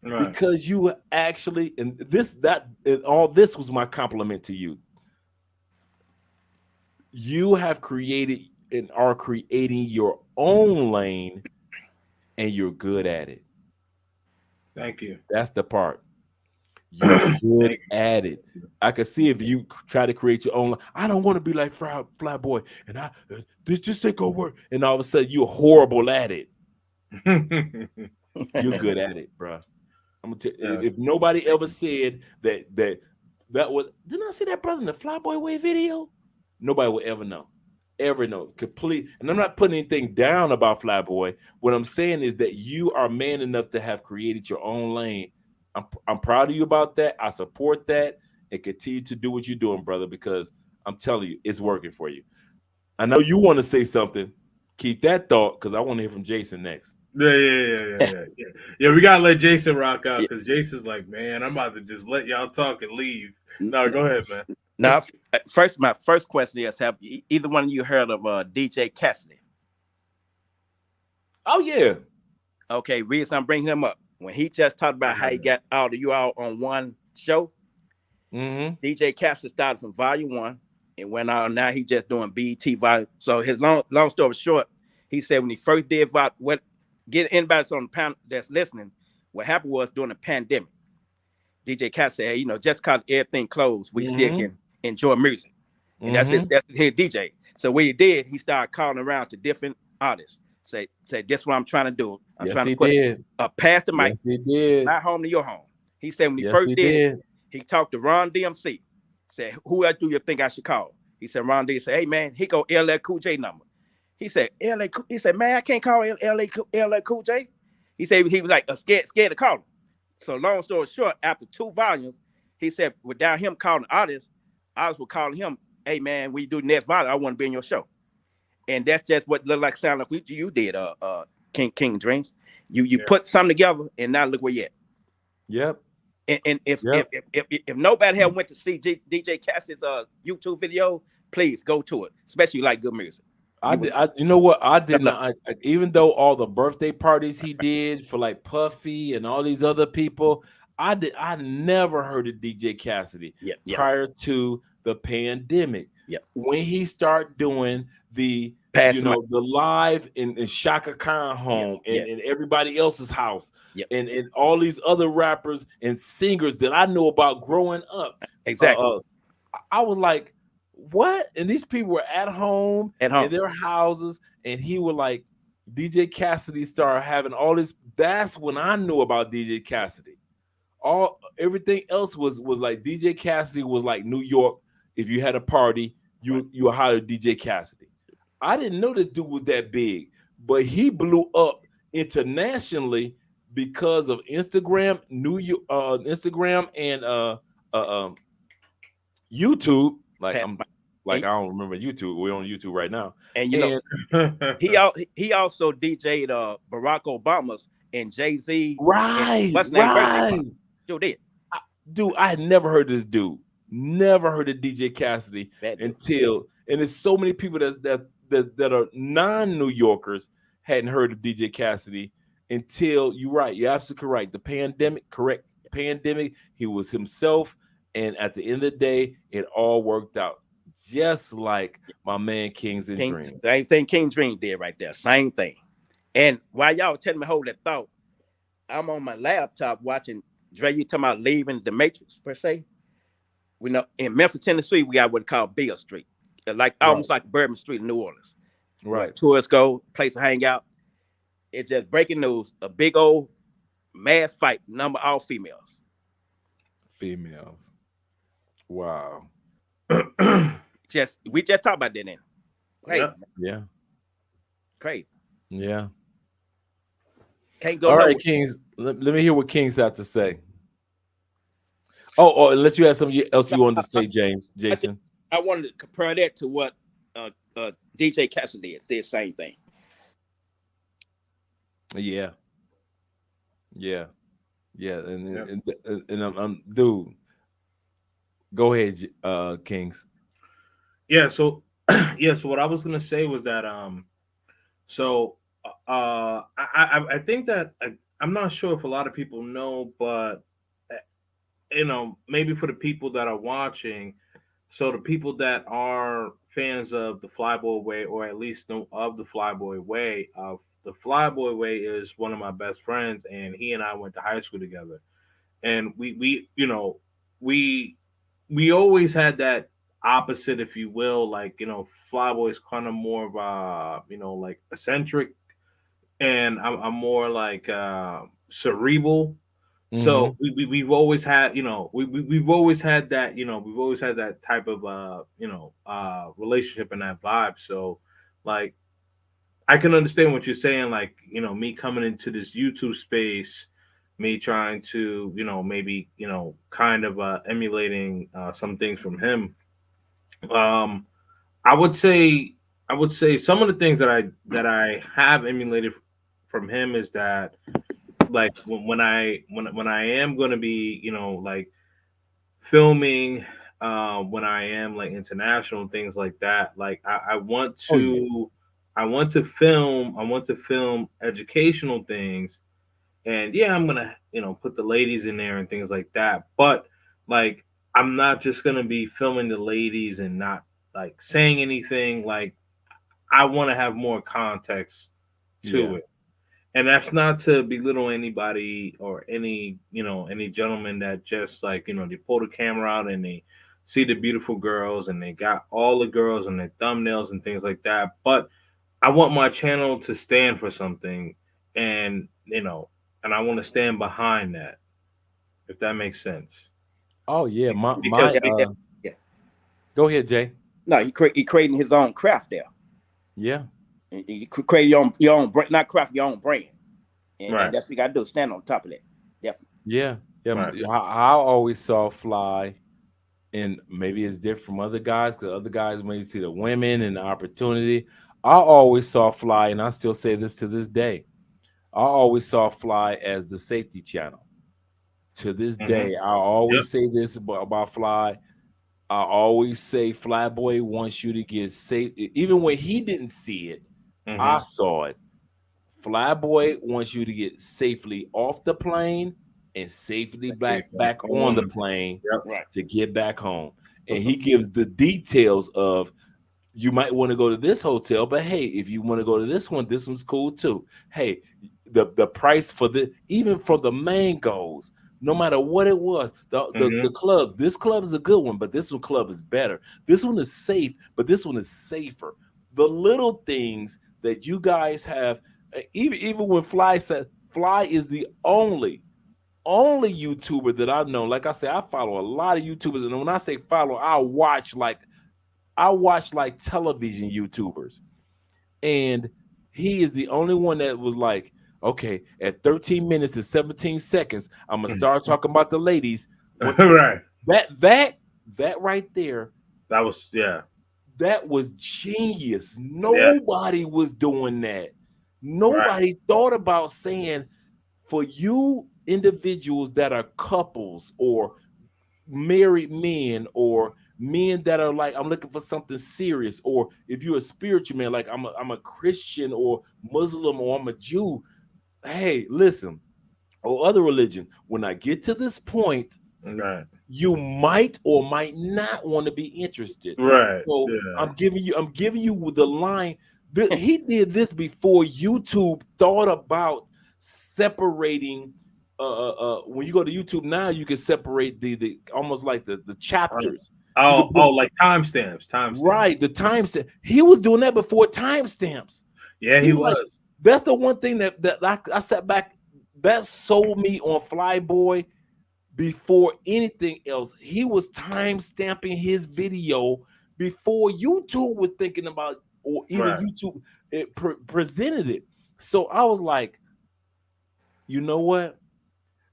Right. Because you actually, and all this was my compliment to you. You have created and are creating your own lane, and you're good at it. Thank you. That's the part. You're good at it. I can see if you try to create your own. I don't want to be like Flyboy, and this just ain't gonna work. And all of a sudden, you're horrible at it. You're good at it, bro. I'm gonna tell you. If nobody ever said that was, didn't I see that brother in the Flyboy Way video? Nobody will ever know. Complete. And I'm not putting anything down about Flyboy. What I'm saying is that you are man enough to have created your own lane. I'm proud of you about that. I support that, and continue to do what you're doing, brother, because I'm telling you, it's working for you. I know you want to say something. Keep that thought, because I want to hear from Jason next. Yeah. We gotta let Jason rock out, because Jason's like, man, I'm about to just let y'all talk and leave. No, go ahead, man. Now, my first question is: have either one of you heard of DJ Cassidy? Oh yeah. Okay. Reason I'm bringing him up. When he just talked about how he got all of you all on one show, DJ Cassidy started from Volume 1 and went on. Now he just doing BET Volume. So his long story short, he said when he first did get anybody on the panel that's listening, what happened was during the pandemic, DJ Cassidy said, just because everything closed, we still can enjoy music, and that's his DJ. So what he did, he started calling around to different artists. Say, this is what I'm trying to do. I'm trying to put past the mic. My home to your home. He said when he first did, he talked to Ron DMC. Said, who else do you think I should call? He said, Ron D said, hey man, he go LL Cool J number. He said, he said, man, I can't call LL Cool J. He said he was like scared to call him. So long story short, after 2 volumes, he said without him calling artists, I was calling him, hey man, when you do next volume, I want to be in your show. And that's just what looked like sound like you did, King Dreams. You put something together, and now look where you at. Yep. And if nobody had went to see DJ Cassidy's YouTube video, please go to it. Especially like good music. You know what? I did not. Even though all the birthday parties he did for like Puffy and all these other people, I never heard of DJ Cassidy prior to the pandemic. Yep. When he start doing the Pass you the mic. know the live in Shaka Khan home Yep. and everybody else's house, Yep. and all these other rappers and singers that I know about growing up. Exactly. I was like, what? And these people were at home in their houses, and he was like, DJ Cassidy started having all this. That's when I knew about DJ Cassidy. Everything else was like DJ Cassidy was like New York. If you had a party, you hired DJ Cassidy. I didn't know this dude was that big, but he blew up internationally because of Instagram, Instagram and YouTube. Like I don't remember YouTube. We're on YouTube right now. And you know, he also DJ'd Barack Obama's and Jay-Z. Right. Sure did. Dude, I had never heard this dude. Never heard of DJ Cassidy until, and there's so many people that are non-New Yorkers hadn't heard of DJ Cassidy until you're absolutely correct. The pandemic, he was himself, and at the end of the day, it all worked out. Just like my man Kings and Dream. Same thing King Dream did right there. Same thing. And while y'all telling me hold that thought, I'm on my laptop watching Dre. You talking about leaving the Matrix per se? We know in Memphis, Tennessee, we got what's called Beale Street, almost like Bourbon Street in New Orleans. Right. Tourists go, place to hang out. It's just breaking news. A big old mass fight, number all females. Females. Wow. We just talked about that then. Crazy. Yeah. Crazy. Yeah. Can't go. All right, Kings. Let me hear what Kings have to say. Oh, unless you had something else you wanted to say, Jason. I wanted to compare that to what DJ Cassidy did the same thing. Yeah. And I'm dude. Go ahead, Kings. Yeah. So what I was gonna say was that I think that I'm not sure if a lot of people know, but maybe for the people that are watching, so the people that are fans of the Flyboy Way, or at least know of the Flyboy Way, the Flyboy Way is one of my best friends, and he and I went to high school together, and we always had that opposite, if you will, like Flyboy is kind of more of like eccentric, and I'm more like cerebral. So we've always had, we've always had that, we've always had that type of, relationship and that vibe. So like, I can understand what you're saying. Like, me coming into this YouTube space, me trying to, maybe, kind of emulating some things from him. I would say some of the things that I have emulated from him is that, like when I am going to be like filming, when I am like international things like that, like I want to film educational things, and I'm gonna put the ladies in there and things like that, but like I'm not just gonna be filming the ladies and not like saying anything. Like I want to have more context to it. And that's not to belittle anybody or any gentleman that just like, they pull the camera out and they see the beautiful girls and they got all the girls and their thumbnails and things like that. But I want my channel to stand for something, and, and I want to stand behind that, if that makes sense. Oh yeah. Yeah. Go ahead, Jay. No, he creating his own craft there. Yeah. You create your own brand, not craft, your own brand, and Right. that's what you got to do. Stand on top of that, definitely. Yeah. Right. I always saw Fly, and maybe it's different from other guys because other guys may see the women and the opportunity. I always saw Fly, and I still say this to this day. I always saw Fly as the safety channel. To this day, I always say this about Fly. I always say Flyboy wants you to get safe. Even when he didn't see it, I saw it. Flyboy wants you to get safely off the plane and safely back on the plane to get back home. and he gives the details of, you might want to go to this hotel, but hey, if you want to go to this one's cool too. Hey, the price for even for the mangoes, no matter what it was, the club, this club is a good one, but this one club is better. This one is safe, but this one is safer. The little things that you guys have, even when Fly said, Fly is the only YouTuber that I know. Like I said, I follow a lot of YouTubers, and when I say follow, I watch like television YouTubers, and he is the only one that was like, okay, at 13 minutes and 17 seconds, I'm gonna start talking about the ladies. Right. That right there. That was That was genius. Nobody was doing that. Nobody thought about saying, for you individuals that are couples or married men or men that are like, I'm looking for something serious, or if you're a spiritual man, like I'm a Christian or Muslim or I'm a Jew, hey, listen, or other religion, when I get to this point, you might or might not want to be interested. So I'm giving you the line. He did this before YouTube thought about separating. When you go to YouTube now, you can separate the almost like the chapters. Like timestamps. Right, the timestamp. He was doing that before timestamps. Yeah, he was. Like, that's the one thing that I sat back, that sold me on Flyboy before anything else. He was timestamping his video before YouTube was thinking about, or even YouTube presented it. So I was like, you know what?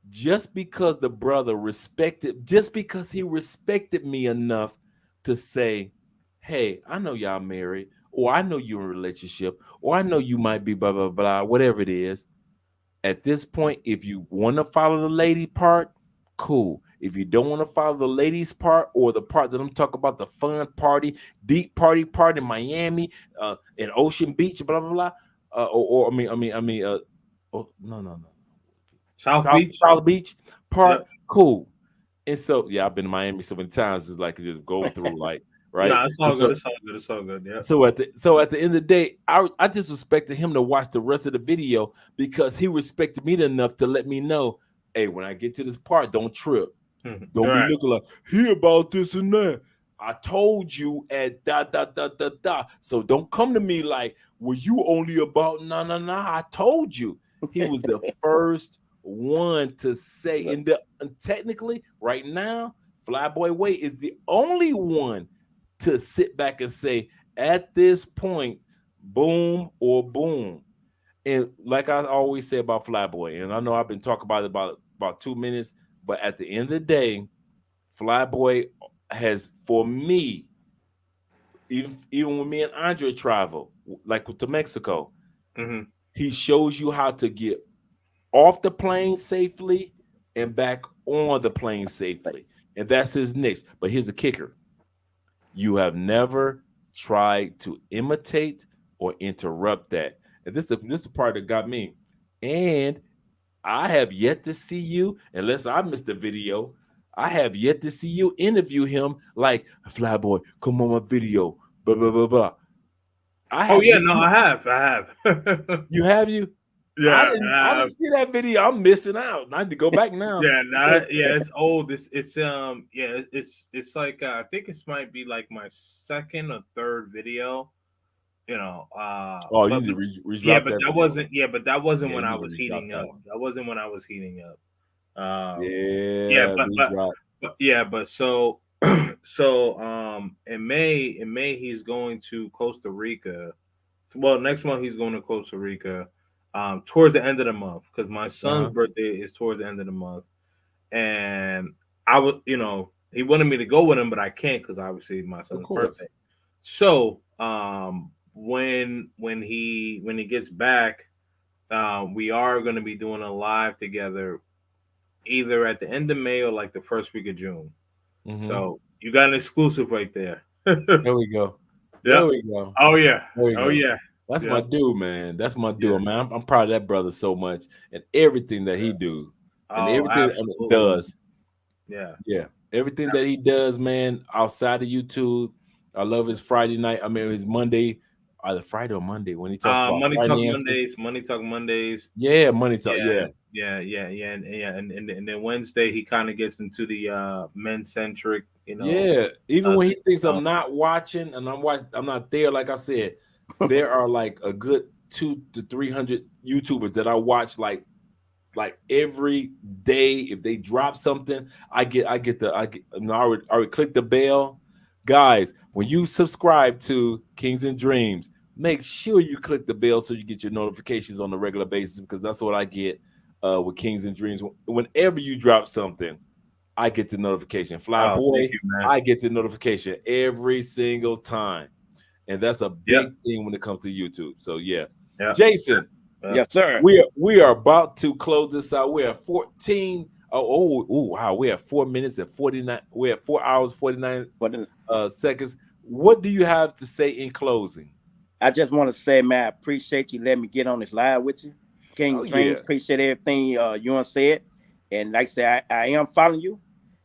Just because the brother just because he respected me enough to say, hey, I know y'all married, or I know you're in a relationship, or I know you might be blah, blah, blah, whatever it is. At this point, if you want to follow the lady part, cool. If you don't want to follow the ladies part, or the part that I'm talking about, the fun party, deep party part in Miami, in Ocean Beach, blah, blah, blah. No. South Beach part, cool. And so, I've been to Miami so many times, it's like just go through, like, right? No, it's all good. It's all good. Yeah. So at the end of the day, I just respected him to watch the rest of the video, because he respected me enough to let me know, hey, when I get to this part, don't trip. Don't be looking like, hear about this and that. I told you at ... So don't come to me like, well, you only about nah. I told you. He was the first one to say, and technically right now, Flyboy Way is the only one to sit back and say, at this point, boom or boom. And like I always say about Flyboy, and I know I've been talking about it about 2 minutes, but at the end of the day, Flyboy has, for me, even when me and Andre travel, like to Mexico, he shows you how to get off the plane safely and back on the plane safely. And that's his niche. But here's the kicker. You have never tried to imitate or interrupt that. And this is the part that got me. And I have yet to see you, unless I missed a video, I have yet to see you interview him like, Flyboy, come on my video, blah, blah, blah, blah. I have. You have you? Yeah, I didn't see that video. I'm missing out. I need to go back now. It's old. It's like I think it might be like my second or third video. You know. You need to but that wasn't when I was heating up. That wasn't when I was heating up. So in May he's going to Costa Rica. Well, next month he's going to Costa Rica. Towards the end of the month, because my son's birthday is towards the end of the month, and I was, he wanted me to go with him, but I can't because obviously my son's birthday. So when he gets back, we are going to be doing a live together, either at the end of May or like the first week of June. So you got an exclusive right there. There we go. There we go. Oh yeah. Yeah. That's my dude, man. That's my dude, man. I'm proud of that brother so much, and everything that he do, and everything that he does. Yeah. Everything that he does, man, outside of YouTube. I love his Friday night. I mean, his Monday, either Friday or Monday when he talks about Money Talk finances. Mondays. Money Talk Mondays. Yeah, Money Talk. Yeah. And then Wednesday he kind of gets into the men centric, Yeah. Even when he thinks um, I'm not watching and I'm not there, like I said, there are like a good 200 to 300 YouTubers that I watch like every day. If they drop something, I already click the bell. Guys, when you subscribe to Kings and Dreams, make sure you click the bell so you get your notifications on a regular basis, because that's what I get with Kings and Dreams. Whenever you drop something, I get the notification. Fly thank Boy, you, man. I get the notification every single time. And that's a big thing when it comes to YouTube. So yeah. Jason, yes, sir. We are about to close this out. We're at 14. Wow. We're at 4 minutes and 49. We're at 4 hours 49 seconds. What do you have to say in closing? I just want to say, man, I appreciate you letting me get on this live with you. King Dreams, appreciate everything you said. And like I said, I am following you,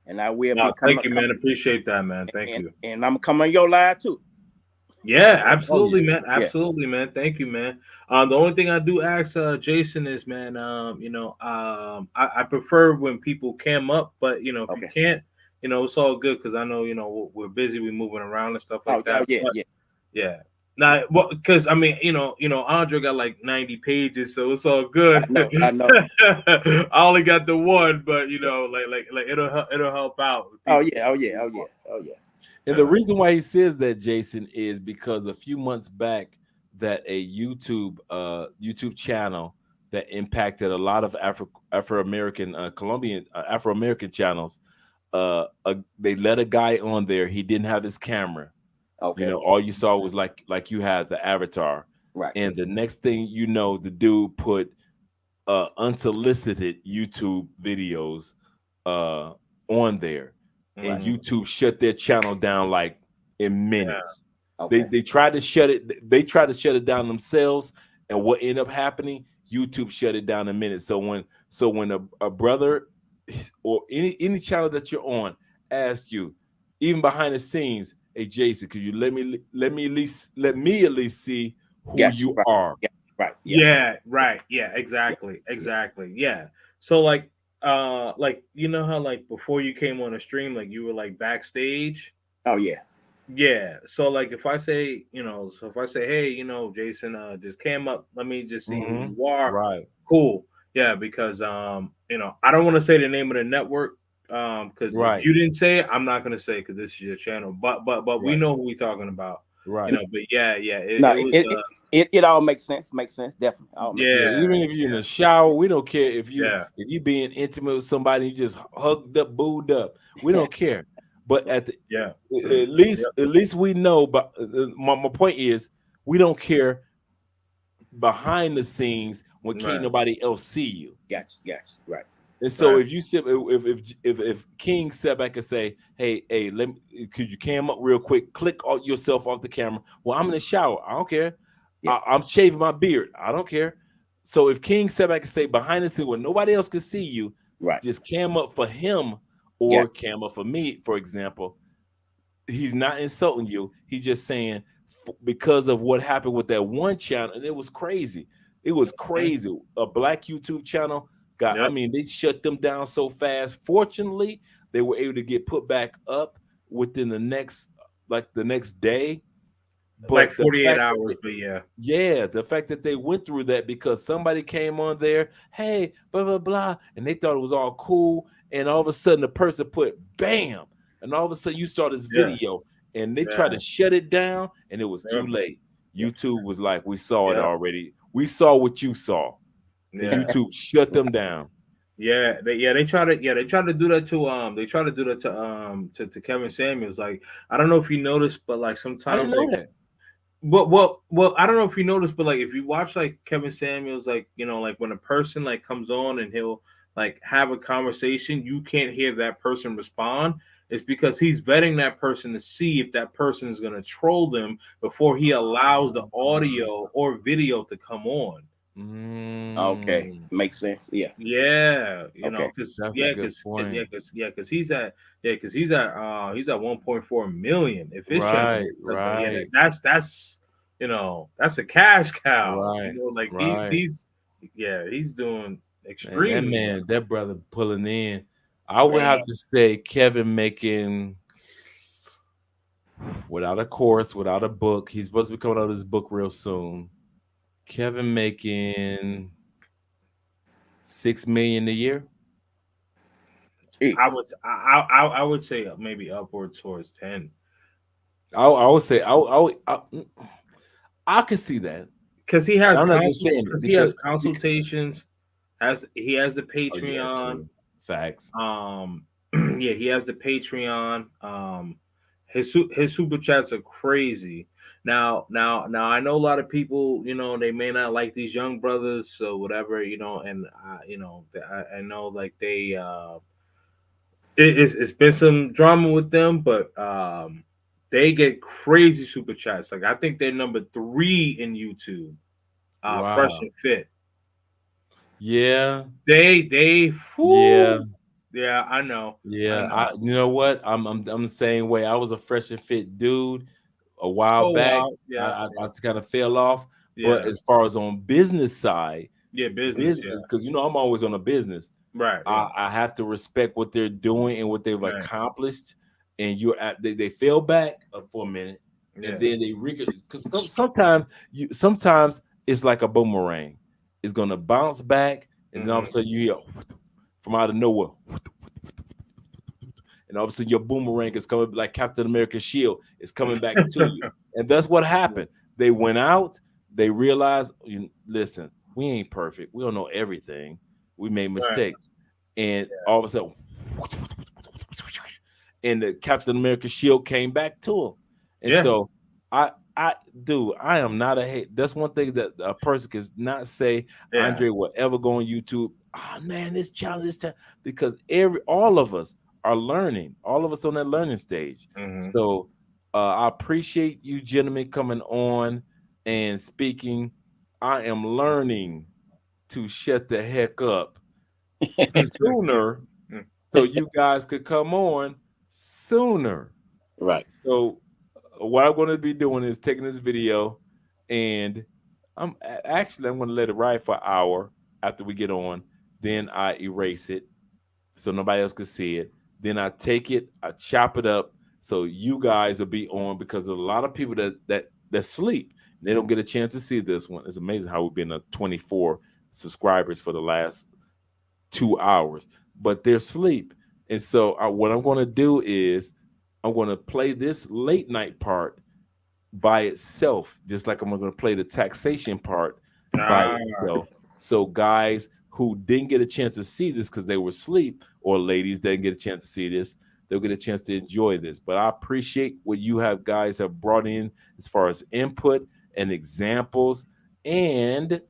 and I will be coming. Thank you, man. Appreciate that, man. Thank you. And I'm coming on your live too. Yeah, absolutely, man. Absolutely, man. Thank you, man. The only thing I do ask Jason is, man, I prefer when people cam up, but if you can't, it's all good, because I know, we're busy, we're moving around and stuff like that. Yeah. Now, because I mean, Andre got like 90 pages, so it's all good. I know. I only got the one, but like it'll help out. Oh yeah. And the reason why he says that, Jason, is because a few months back that a YouTube channel that impacted a lot of Afro-American Colombian Afro-American channels, they let a guy on there. He didn't have his camera. Okay. All you saw was like you had the avatar. Right. And the next thing you know, the dude put unsolicited YouTube videos on there. And YouTube shut their channel down like in minutes. Yeah. Okay. They tried to shut it. They tried to shut it down themselves, and what ended up happening? YouTube shut it down in minutes. So when a brother or any channel that you're on asks you, even behind the scenes, hey Jason, could you let me at least see who you are? Yeah. Right. Yeah. Right. Yeah. Exactly. Yeah. So like how like before you came on a stream, like you were like backstage. Oh yeah. So like if I say hey, Jason just came up, let me just see who you are. Right. Cool. Yeah, because I don't want to say the name of the network, because if you didn't say it, I'm not gonna say, because this is your channel, but we know who we're talking about. Right. But it all makes sense. Definitely. Even if you're in the shower, we don't care if you being intimate with somebody, you just hugged up, booed up. We don't care. But at least we know. But my point is, we don't care behind the scenes when can't nobody else see you. Gotcha. Right. And so if you sit, if King sat back and say, hey, could you cam up real quick? Click yourself off the camera. Well, I'm in the shower. I don't care. Yeah. I'm shaving my beard. I don't care. So if King sat back and say behind the scene when nobody else can see you, just cam up for him or cam up for me, for example, he's not insulting you. He's just saying because of what happened with that one channel, and it was crazy. It was crazy. A black YouTube channel I mean, they shut them down so fast. Fortunately, they were able to get put back up within the next day. But like 48 hours, the fact that they went through that because somebody came on there, hey, blah, blah, blah, and they thought it was all cool. And all of a sudden, the person put bam. And all of a sudden, you saw this video and they tried to shut it down, and it was too late. YouTube was like, we saw it already. We saw what you saw. YouTube shut them down. They try to do that to Kevin Samuels. Like, I don't know if you noticed, but like sometimes I didn't know that. Well, I don't know if you noticed, but like if you watch like Kevin Samuels, like like when a person like comes on and he'll like have a conversation, you can't hear that person respond. It's because he's vetting that person to see if that person is going to troll them before he allows the audio or video to come on. Okay, makes sense. Yeah. Yeah, you know, Okay. because That's a good point. because he's at 1.4 million efficiently. Right. That's you know, that's a cash cow. Right. You know, like Right. he's doing extremely well. That brother pulling in. I would Man. have to say Kevin making, without a course, without a book. He's supposed to be coming out of his book real soon. Kevin making $6 million a year. I would say maybe upwards towards 10. I would say I could see that. Because he has I'm not just saying it he has consultations, he has the Patreon. Facts. Yeah, he has the Patreon. His super chats are crazy. Now I know a lot of people, you know, they may not like these young brothers, so whatever, you know, and you know, I know like they it's been some drama with them, but they get crazy super chats. Like I think they're number 3 in YouTube. Fresh and Fit. Yeah. They Yeah. Yeah, I know. Yeah, you know what? I'm the same way. I was a Fresh and Fit dude a while back. Wow. Yeah. I kind of fell off. Yeah. But as far as on business side, business, because you know I'm always on a business. Right. I have to respect what they're doing and what they've accomplished. And they fell back for a minute, and then they because sometimes it's like a boomerang. It's gonna bounce back, and then all of a sudden you hear from out of nowhere. And all of a sudden your boomerang is coming like Captain America's shield. It's coming back to you. And that's what happened. They went out. They realized, listen, we ain't perfect. We don't know everything. We made mistakes. And all of a sudden, and the Captain America shield came back to him. And so I am not a hate. That's one thing that a person can not say Andre will ever go on YouTube. Oh man, this challenge, because all of us are learning, all of us on that learning stage. So I appreciate you gentlemen coming on and speaking. I am learning to shut the heck up sooner so you guys could come on sooner. Right. So what I'm going to be doing is taking this video, and I'm going to let it ride for an hour after we get on. Then I erase it so nobody else can see it. Then I take it, I chop it up so you guys will be on, because there's a lot of people that sleep. They don't get a chance to see this one. It's amazing how we've been at 24 subscribers for the last 2 hours, but they're asleep. And so what I'm going to do is I'm going to play this late night part by itself, just like I'm going to play the taxation part by itself. So guys who didn't get a chance to see this because they were asleep, or ladies that didn't get a chance to see this, they'll get a chance to enjoy this. But I appreciate what you guys have brought in as far as input and examples. And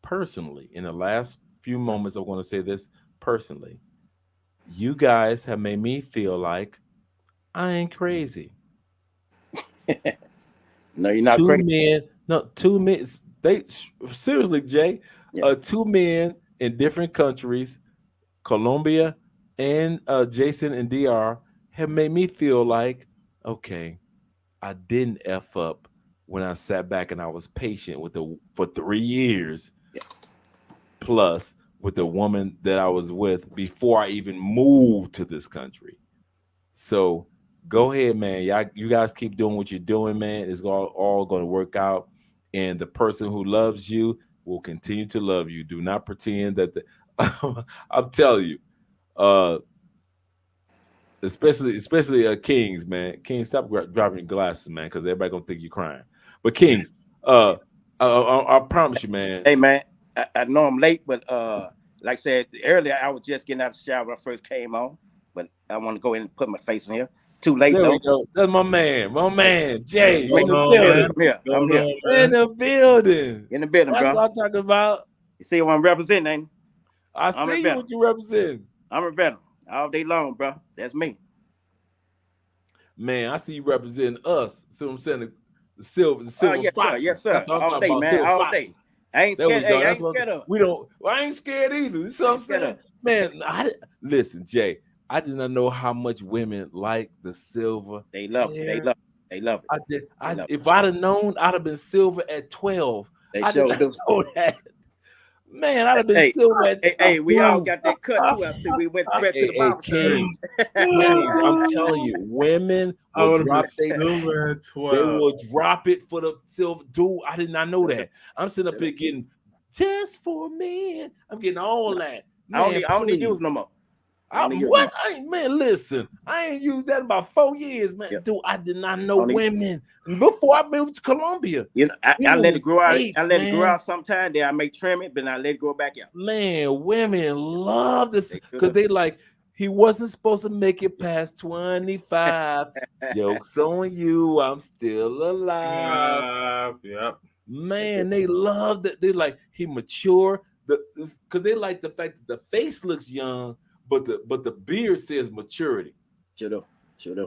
personally, in the last few moments, I want to say this personally. You guys have made me feel like I ain't crazy. No, you're not crazy. Two men. They seriously, Jay. 2 men in different countries, Colombia and Jason and DR, have made me feel like, okay, I didn't F up when I sat back and I was patient for 3 years plus with the woman that I was with before I even moved to this country. So go ahead, man. You guys keep doing what you're doing, man. It's all going to work out. And the person who loves you will continue to love you. Do not pretend that I'm telling you, especially Kings, man. Kings, stop dropping your glasses, man, because everybody gonna think you're crying. But Kings, I promise you, man. Hey, man, I know I'm late, but like I said earlier, I was just getting out of the shower when I first came on. But I want to go in and put my face in here. Too late, there though. We go. That's my man, Jay. I'm here. In the building. In the building, That's bro. what I'm talking about. You see what I'm representing, ain't you? I see what you represent. I'm a veteran all day long, bro. That's me. Man, I see you representing us. See what I'm saying? The silver yes, foxes. Yes, sir. That's what I'm all day, about. Man. Silver all foxes. day. I ain't There we scared. go. Hey, I That's ain't what scared of. we don't. I ain't scared either. You see what I'm saying, man? Listen, Jay. I did not know how much women like the silver. They love it. They love it. They love it. I did. If I'd have known, I'd have been silver at 12. I did not know that. Man, I'd have been silver at 12. Hey, we all got that cut too after we went straight to the barber shop. Kings, I'm telling you, women will drop silver at 12. They will drop it for the silver. Dude, I did not know that. I'm sitting up here getting just for men. I'm getting all that. Man, I don't need use no more. Man, listen, I ain't used that in about 4 years, man. Dude, I did not know women before I moved to Colombia. You know, I let it grow out. I let it grow out sometime. Then I may trim it, but I let it grow back out. Man, women love this because they like he wasn't supposed to make it past 25. Jokes on you, I'm still alive. Yep. Man, they love that. They like he mature because they like the fact that the face looks young. But the beard says maturity. Should have.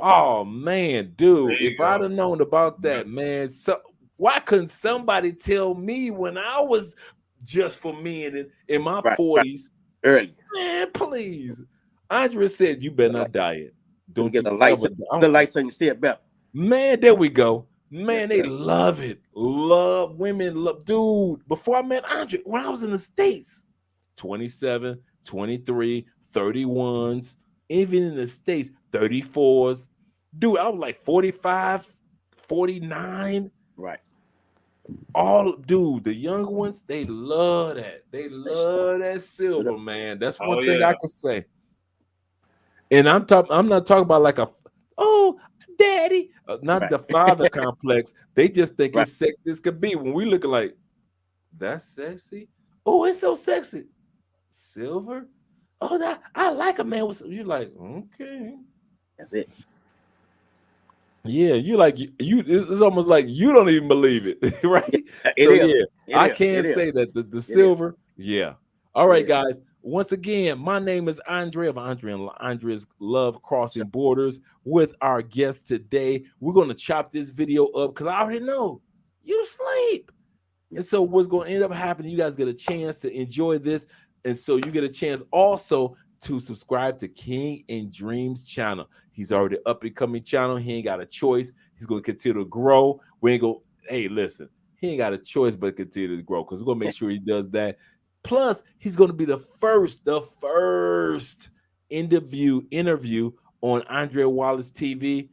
Oh man, dude! If I'd have known about that, man, why couldn't somebody tell me when I was just for men in my 40s? Early, man, please. Andrea said you better not diet. Don't get the lights so you see it better. Man, there we go. Man, yes, they love it. Love women. Love, dude. Before I met Andrea, when I was in the States, 27, 23. 31s, even in the States, 34s. Dude, I was like 45, 49. Right. The young ones, they love that. They love that silver, man. That's one thing I can say. And I'm not talking about like daddy, not the father complex. They just think it's sexy as could be. When we look like, that's sexy. Oh, it's so sexy. Silver. Oh, I like a man with. You're like, okay, that's it. Yeah, you like you. It's almost like you don't even believe it, right? I can't say that the silver. Yeah. All right, guys. Once again, my name is Andre of Andre and Andre's Love Crossing Borders. With our guest today, we're gonna chop this video up because I already know you sleep, and so what's going to end up happening? You guys get a chance to enjoy this. And so you get a chance also to subscribe to King and Dreams channel. He's already up and coming channel. He ain't got a choice. He's going to continue to grow. Hey, listen, he ain't got a choice but continue to grow because we're going to make sure he does that. Plus, he's going to be the first interview on Andre Wallace TV.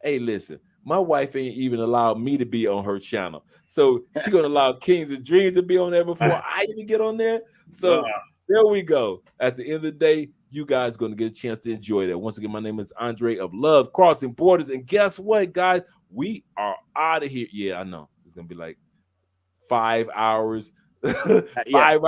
Hey, listen, my wife ain't even allowed me to be on her channel. So she's going to allow Kings and Dreams to be on there before I even get on there. So there we go. At the end of the day, you guys are going to get a chance to enjoy that. Once again, my name is Andre of Love Crossing Borders. And guess what, guys? We are out of here. Yeah, I know. It's going to be like 5 hours. 5 hours.